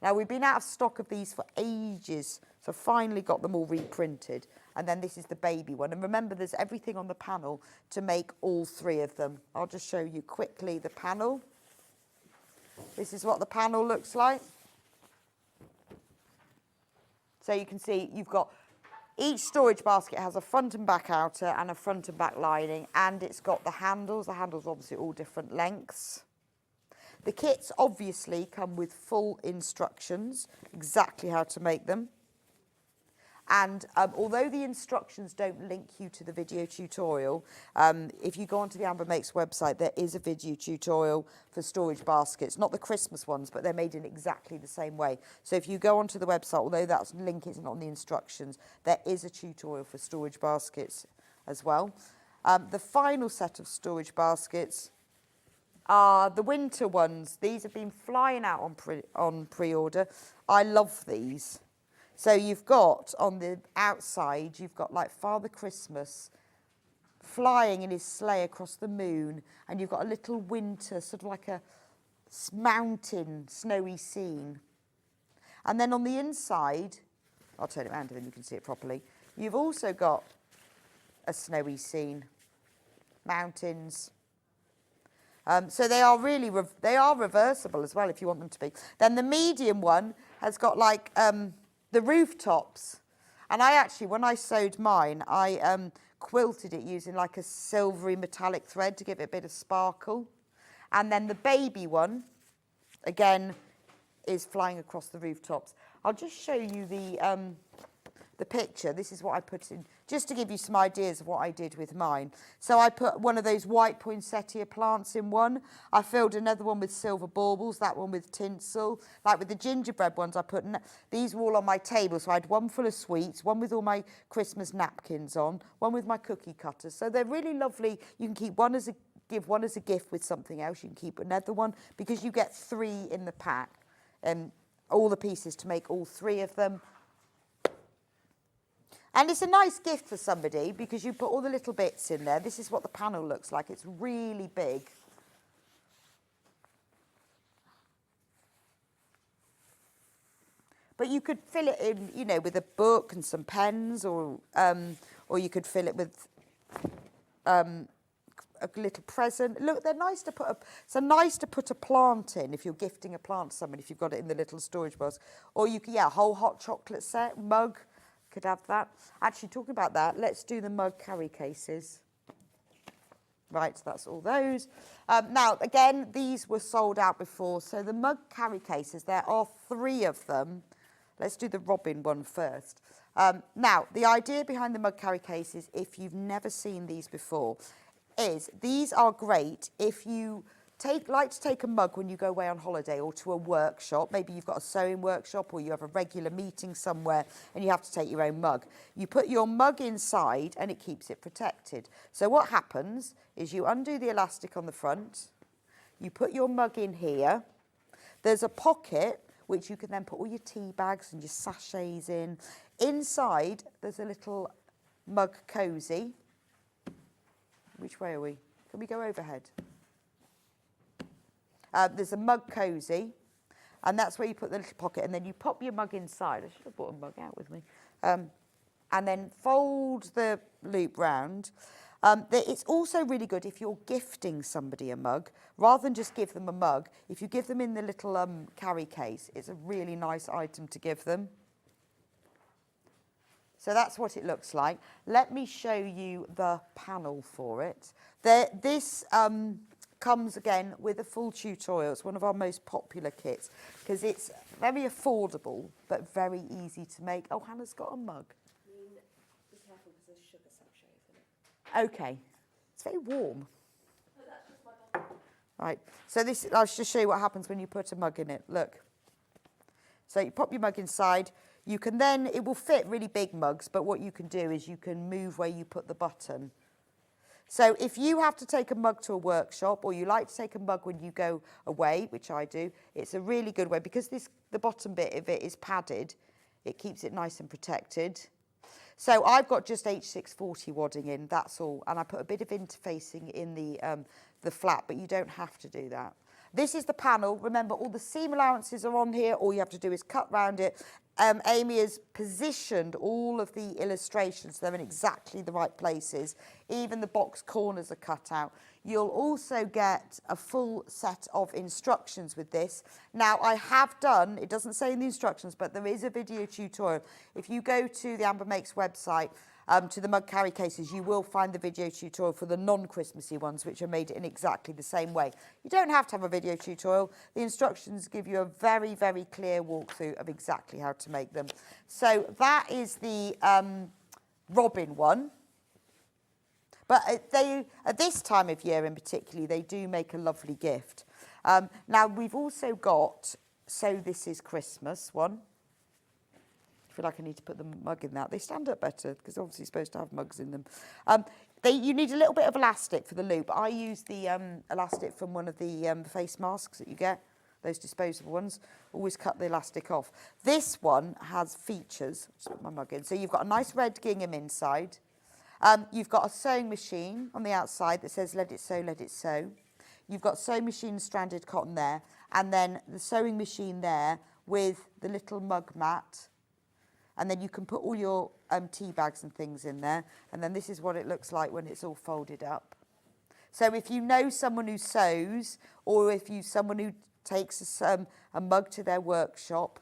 Now, we've been out of stock of these for ages, so finally got them all reprinted. And then this is the baby one. And remember, there's everything on the panel to make all 3 of them. I'll just show you quickly the panel. This is what the panel looks like. So you can see you've got each storage basket has a front and back outer and a front and back lining, and it's got the handles. The handles are obviously all different lengths. The kits obviously come with full instructions, exactly how to make them. And although the instructions don't link you to the video tutorial, if you go onto the Amber Makes website, there is a video tutorial for storage baskets, not the Christmas ones, but they're made in exactly the same way. So if you go onto the website, although that link isn't on the instructions, there is a tutorial for storage baskets as well. The final set of storage baskets are the winter ones. These have been flying out on pre-order. I love these. So you've got on the outside, you've got like Father Christmas flying in his sleigh across the moon, and you've got a little winter, sort of like a mountain, snowy scene. And then on the inside, I'll turn it around and then you can see it properly, you've also got a snowy scene, mountains. So they are really, they are reversible as well if you want them to be. Then the medium one has got like the rooftops. And I actually, when I sewed mine, I quilted it using like a silvery metallic thread to give it a bit of sparkle. And then the baby one, again, is flying across the rooftops. I'll just show you the picture. This is what I put in, just to give you some ideas of what I did with mine. So I put one of those white poinsettia plants in one. I filled another one with silver baubles, that one with tinsel. Like with the gingerbread ones, I put, these were all on my table. So I had one full of sweets, one with all my Christmas napkins on, one with my cookie cutters. So they're really lovely. You can keep one as a, give one as a gift with something else. You can keep another one because you get 3 in the pack. All the pieces to make all 3 of them. And it's a nice gift for somebody because you put all the little bits in there. This is what the panel looks like. It's really big. But you could fill it in, you know, with a book and some pens, or you could fill it with a little present. Look, they're nice to put so nice to put a plant in if you're gifting a plant to somebody, if you've got it in the little storage box. Or you could, yeah, a whole hot chocolate set, mug. Could have that. Actually, talking about that, let's do the mug carry cases. Right, so that's all those. Now, again, these were sold out before. So the mug carry cases, there are 3 of them. Let's do the robin one first. Now, the idea behind the mug carry cases, if you've never seen these before, is these are great if you like to take a mug when you go away on holiday or to a workshop. Maybe you've got a sewing workshop or you have a regular meeting somewhere and you have to take your own mug. You put your mug inside and it keeps it protected. So what happens is you undo the elastic on the front, you put your mug in here, there's a pocket which you can then put all your tea bags and your sachets in. Inside there's a little mug cosy. Which way are we? Can we go overhead? There's a mug cosy, and that's where you put the little pocket, and then you pop your mug inside. I should have brought a mug out with me. And then fold the loop round. It's also really good if you're gifting somebody a mug. Rather than just give them a mug, if you give them in the little carry case, it's a really nice item to give them. So that's what it looks like. Let me show you the panel for it. This comes again with a full tutorial. It's one of our most popular kits because it's very affordable but very easy to make. Oh, Hannah's got a mug. Be careful because there's sugar sachets in it. Okay, it's very warm. Oh, that's just my bottle. Right, so this, I'll just show you what happens when you put a mug in it. Look. So you pop your mug inside. You can then, it will fit really big mugs, but what you can do is you can move where you put the button. So if you have to take a mug to a workshop, or you like to take a mug when you go away, which I do, it's a really good way because the bottom bit of it is padded. It keeps it nice and protected. So I've got just H640 wadding in, that's all. And I put a bit of interfacing in the flap, but you don't have to do that. This is the panel. Remember, all the seam allowances are on here. All you have to do is cut round it. Amy has positioned all of the illustrations. They're in exactly the right places. Even the box corners are cut out. You'll also get a full set of instructions with this. Now, I have done, it doesn't say in the instructions, but there is a video tutorial. If you go to the Amber Makes website, to the mug carry cases, you will find the video tutorial for the non-Christmassy ones, which are made in exactly the same way. You don't have to have a video tutorial. The instructions give you a very, very clear walkthrough of exactly how to make them. So that is the robin one. But they, at this time of year in particular, they do make a lovely gift. Now, we've also got So This Is Christmas one. I feel like I need to put the mug in that. They stand up better because obviously you're supposed to have mugs in them. You need a little bit of elastic for the loop. I use the elastic from one of the face masks that you get, those disposable ones. Always cut the elastic off. This one has features. Just put my mug in. So you've got a nice red gingham inside. You've got a sewing machine on the outside that says let it sew, let it sew. You've got sewing machine stranded cotton there, and then the sewing machine there with the little mug mat. And then you can put all your tea bags and things in there. And then this is what it looks like when it's all folded up. So if you know someone who sews, or if you someone who takes a mug to their workshop,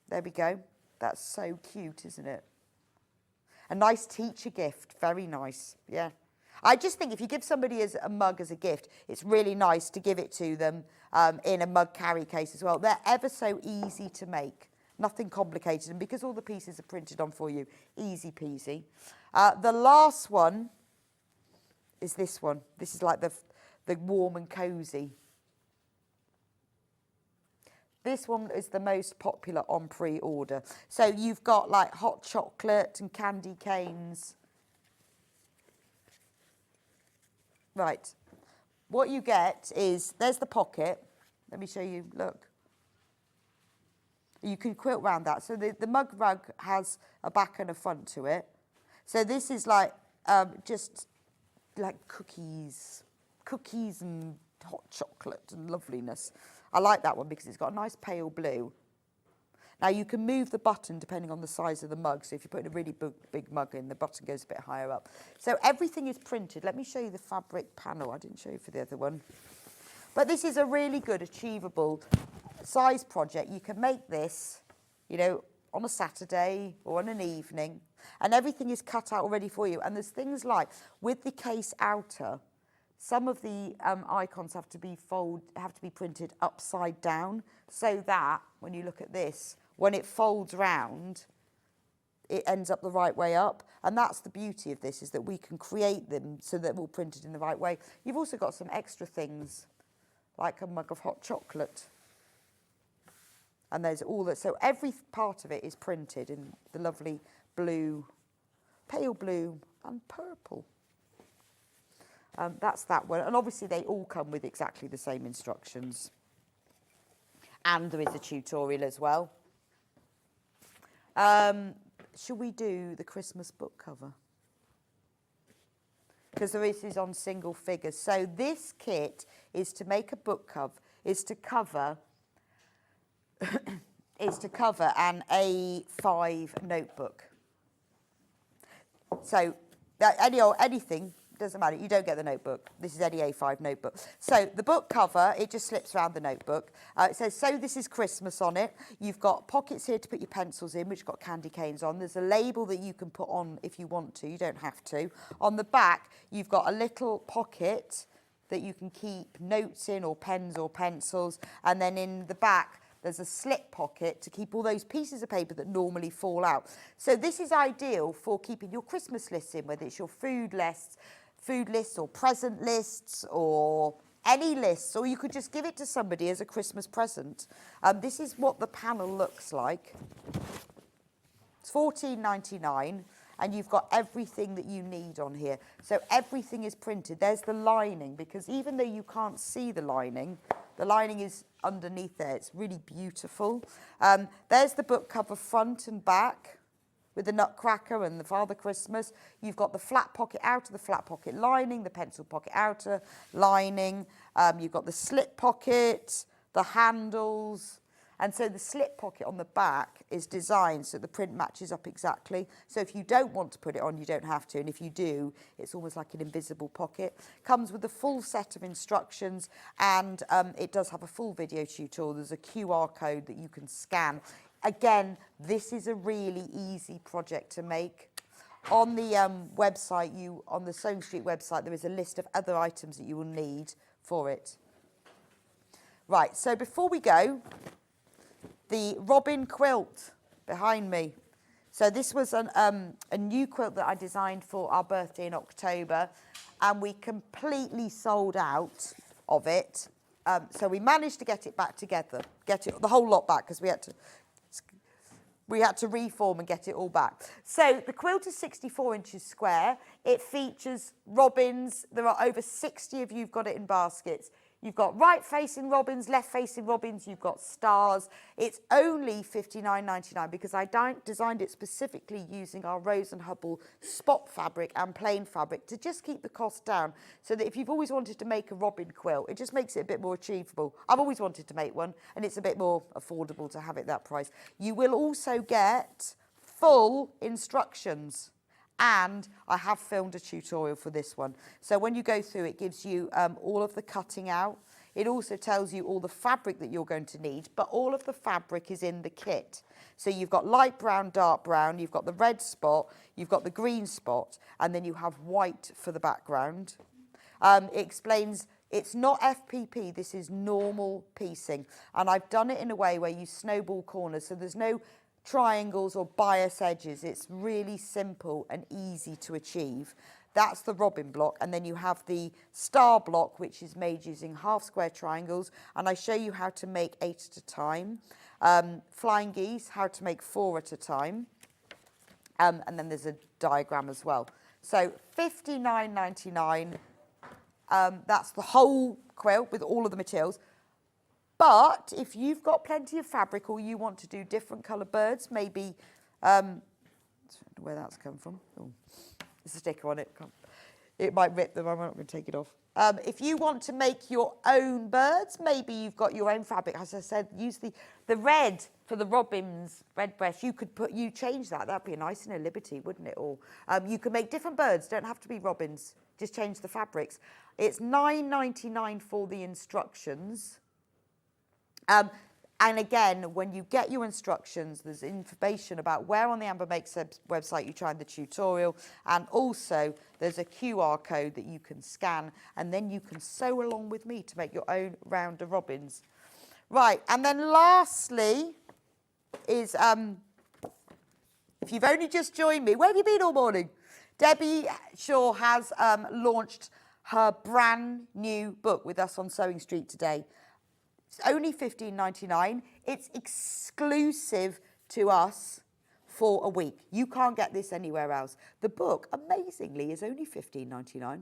there we go. That's so cute, isn't it? A nice teacher gift, very nice, yeah. I just think if you give somebody a mug as a gift, it's really nice to give it to them in a mug carry case as well. They're ever so easy to make. Nothing complicated, and because all the pieces are printed on for you, easy peasy. The last one is this one. This is like the warm and cosy. This one is the most popular on pre-order. So you've got like hot chocolate and candy canes. Right. What you get is, there's the pocket. Let me show you, look. You can quilt round that. So the mug rug has a back and a front to it. So this is like just like cookies and hot chocolate and loveliness. I like that one because it's got a nice pale blue. Now you can move the button depending on the size of the mug. So if you put a really big mug in, the button goes a bit higher up. So everything is printed. Let me show you the fabric panel. I didn't show you for the other one. But this is a really good, achievable size project. You can make this, you know, on a Saturday or on an evening, and everything is cut out already for you. And there's things like, with the case outer, some of the icons have to be printed upside down, so that when you look at this, when it folds round, it ends up the right way up. And that's the beauty of this, is that we can create them so that they're all printed in the right way. You've also got some extra things, like a mug of hot chocolate. And there's all that, so every part of it is printed in the lovely blue, pale blue and purple. That's that one. And obviously they all come with exactly the same instructions. And there is a tutorial as well. Should we do the Christmas book cover? Because this is on single figures. So this kit is to make a book cover, is to cover an A5 notebook. So anything, doesn't matter, you don't get the notebook. This is any A5 notebook. So the book cover, it just slips around the notebook. It says, "So This Is Christmas" on it. You've got pockets here to put your pencils in, which have got candy canes on. There's a label that you can put on if you want to. You don't have to. On the back, you've got a little pocket that you can keep notes in, or pens or pencils. And then in the back, there's a slip pocket to keep all those pieces of paper that normally fall out. So this is ideal for keeping your Christmas lists in, whether it's your food lists or present lists or any lists, or you could just give it to somebody as a Christmas present. This is what the panel looks like. It's $14.99, and you've got everything that you need on here. So everything is printed. There's the lining, because even though you can't see the lining is underneath there. It's really beautiful. There's the book cover front and back with the Nutcracker and the Father Christmas. You've got the flat pocket outer, the flat pocket lining, the pencil pocket outer lining. You've got the slip pocket, the handles. And so the slip pocket on the back is designed so the print matches up exactly. So if you don't want to put it on, you don't have to. And if you do, it's almost like an invisible pocket. Comes with a full set of instructions, and it does have a full video tutorial. There's a QR code that you can scan. Again, this is a really easy project to make. on the website, on the Sewing Street website, there is a list of other items that you will need for it. Right, so before we go, the robin quilt behind me. So this was a new quilt that I designed for our birthday in October, and we completely sold out of it. So we managed to get it back together, get it the whole lot back, because we had to reform and get it all back. So the quilt is 64 inches square. It features robins. There are over 60 of you who've got it in baskets. You've got right-facing robins, left-facing robins. You've got stars. It's only £59.99 because I designed it specifically using our Rose and Hubble spot fabric and plain fabric to just keep the cost down, so that if you've always wanted to make a robin quilt, it just makes it a bit more achievable. I've always wanted to make one, and it's a bit more affordable to have it that price. You will also get full instructions. And I have filmed a tutorial for this one. So when you go through, it gives you all of the cutting out. It also tells you all the fabric that you're going to need, but all of the fabric is in the kit. So you've got light brown, dark brown, you've got the red spot, you've got the green spot, and then you have white for the background. It explains it's not FPP, this is normal piecing. And I've done it in a way where you snowball corners, so there's no triangles or bias edges. It's really simple and easy to achieve. That's the robin block, and then you have the star block, which is made using half square triangles, and I show you how to make 8 at a time. Flying geese, how to make 4 at a time, and then there's a diagram as well. So £59.99, that's the whole quilt with all of the materials. But if you've got plenty of fabric, or you want to do different colour birds, maybe, I don't know where that's come from. Oh, there's a sticker on it. It might rip them. I'm not going to take it off. If you want to make your own birds, maybe you've got your own fabric. As I said, use the red for the robins, red breast. You change that. That'd be a nice and a Liberty, wouldn't it? Or you can make different birds. Don't have to be robins. Just change the fabrics. It's £9.99 for the instructions. And again, when you get your instructions, there's information about where on the Amber Makes website you tried the tutorial, and also there's a QR code that you can scan, and then you can sew along with me to make your own round of robins. Right, and then lastly is, if you've only just joined me, where have you been all morning? Debbie Shaw has launched her brand new book with us on Sewing Street today. It's only £15.99. It's exclusive to us for a week. You can't get this anywhere else. The book, amazingly, is only £15.99.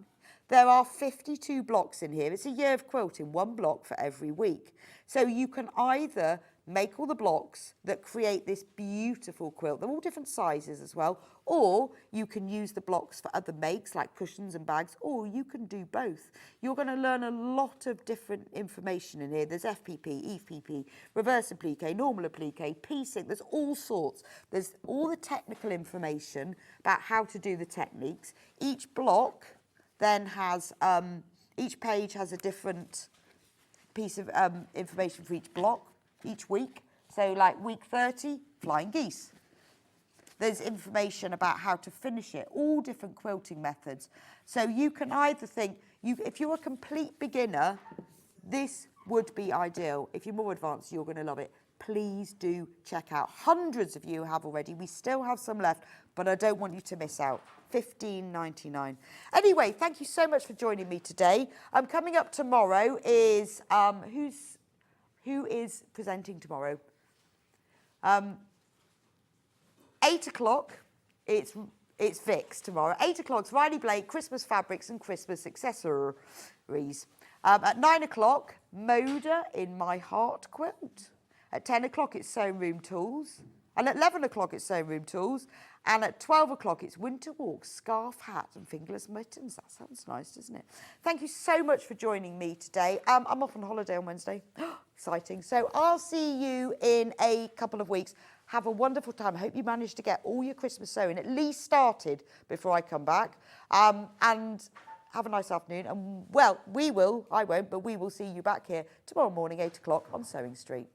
There are 52 blocks in here. It's a year of quilting, 1 block for every week. So you can either make all the blocks that create this beautiful quilt. They're all different sizes as well. Or you can use the blocks for other makes like cushions and bags, or you can do both. You're going to learn a lot of different information in here. There's FPP, EPP, reverse applique, normal applique, piecing. There's all sorts. There's all the technical information about how to do the techniques. Each block then has, each page has a different piece of information for each block, each week. So like week 30, flying geese. There's information about how to finish it, all different quilting methods. So you can either think, if you're a complete beginner, this would be ideal. If you're more advanced, you're going to love it. Please do check out. Hundreds of you have already. We still have some left, but I don't want you to miss out. £15.99. Anyway, thank you so much for joining me today. Coming up tomorrow is, who is presenting tomorrow? 8 o'clock, it's Vix tomorrow. 8 o'clock's Riley Blake, Christmas fabrics and Christmas accessories. At 9 o'clock, Moda in My Heart quilt. At 10 o'clock, it's Sewing Room Tools. And at 11 o'clock, it's Sewing Room Tools. And at 12 o'clock, it's Winter Walk, Scarf, Hat and Fingerless Mittens. That sounds nice, doesn't it? Thank you so much for joining me today. I'm off on holiday on Wednesday. Exciting. So I'll see you in a couple of weeks. Have a wonderful time. I hope you managed to get all your Christmas sewing at least started before I come back. And have a nice afternoon. And, well, I won't, but we will see you back here tomorrow morning, 8 o'clock on Sewing Street.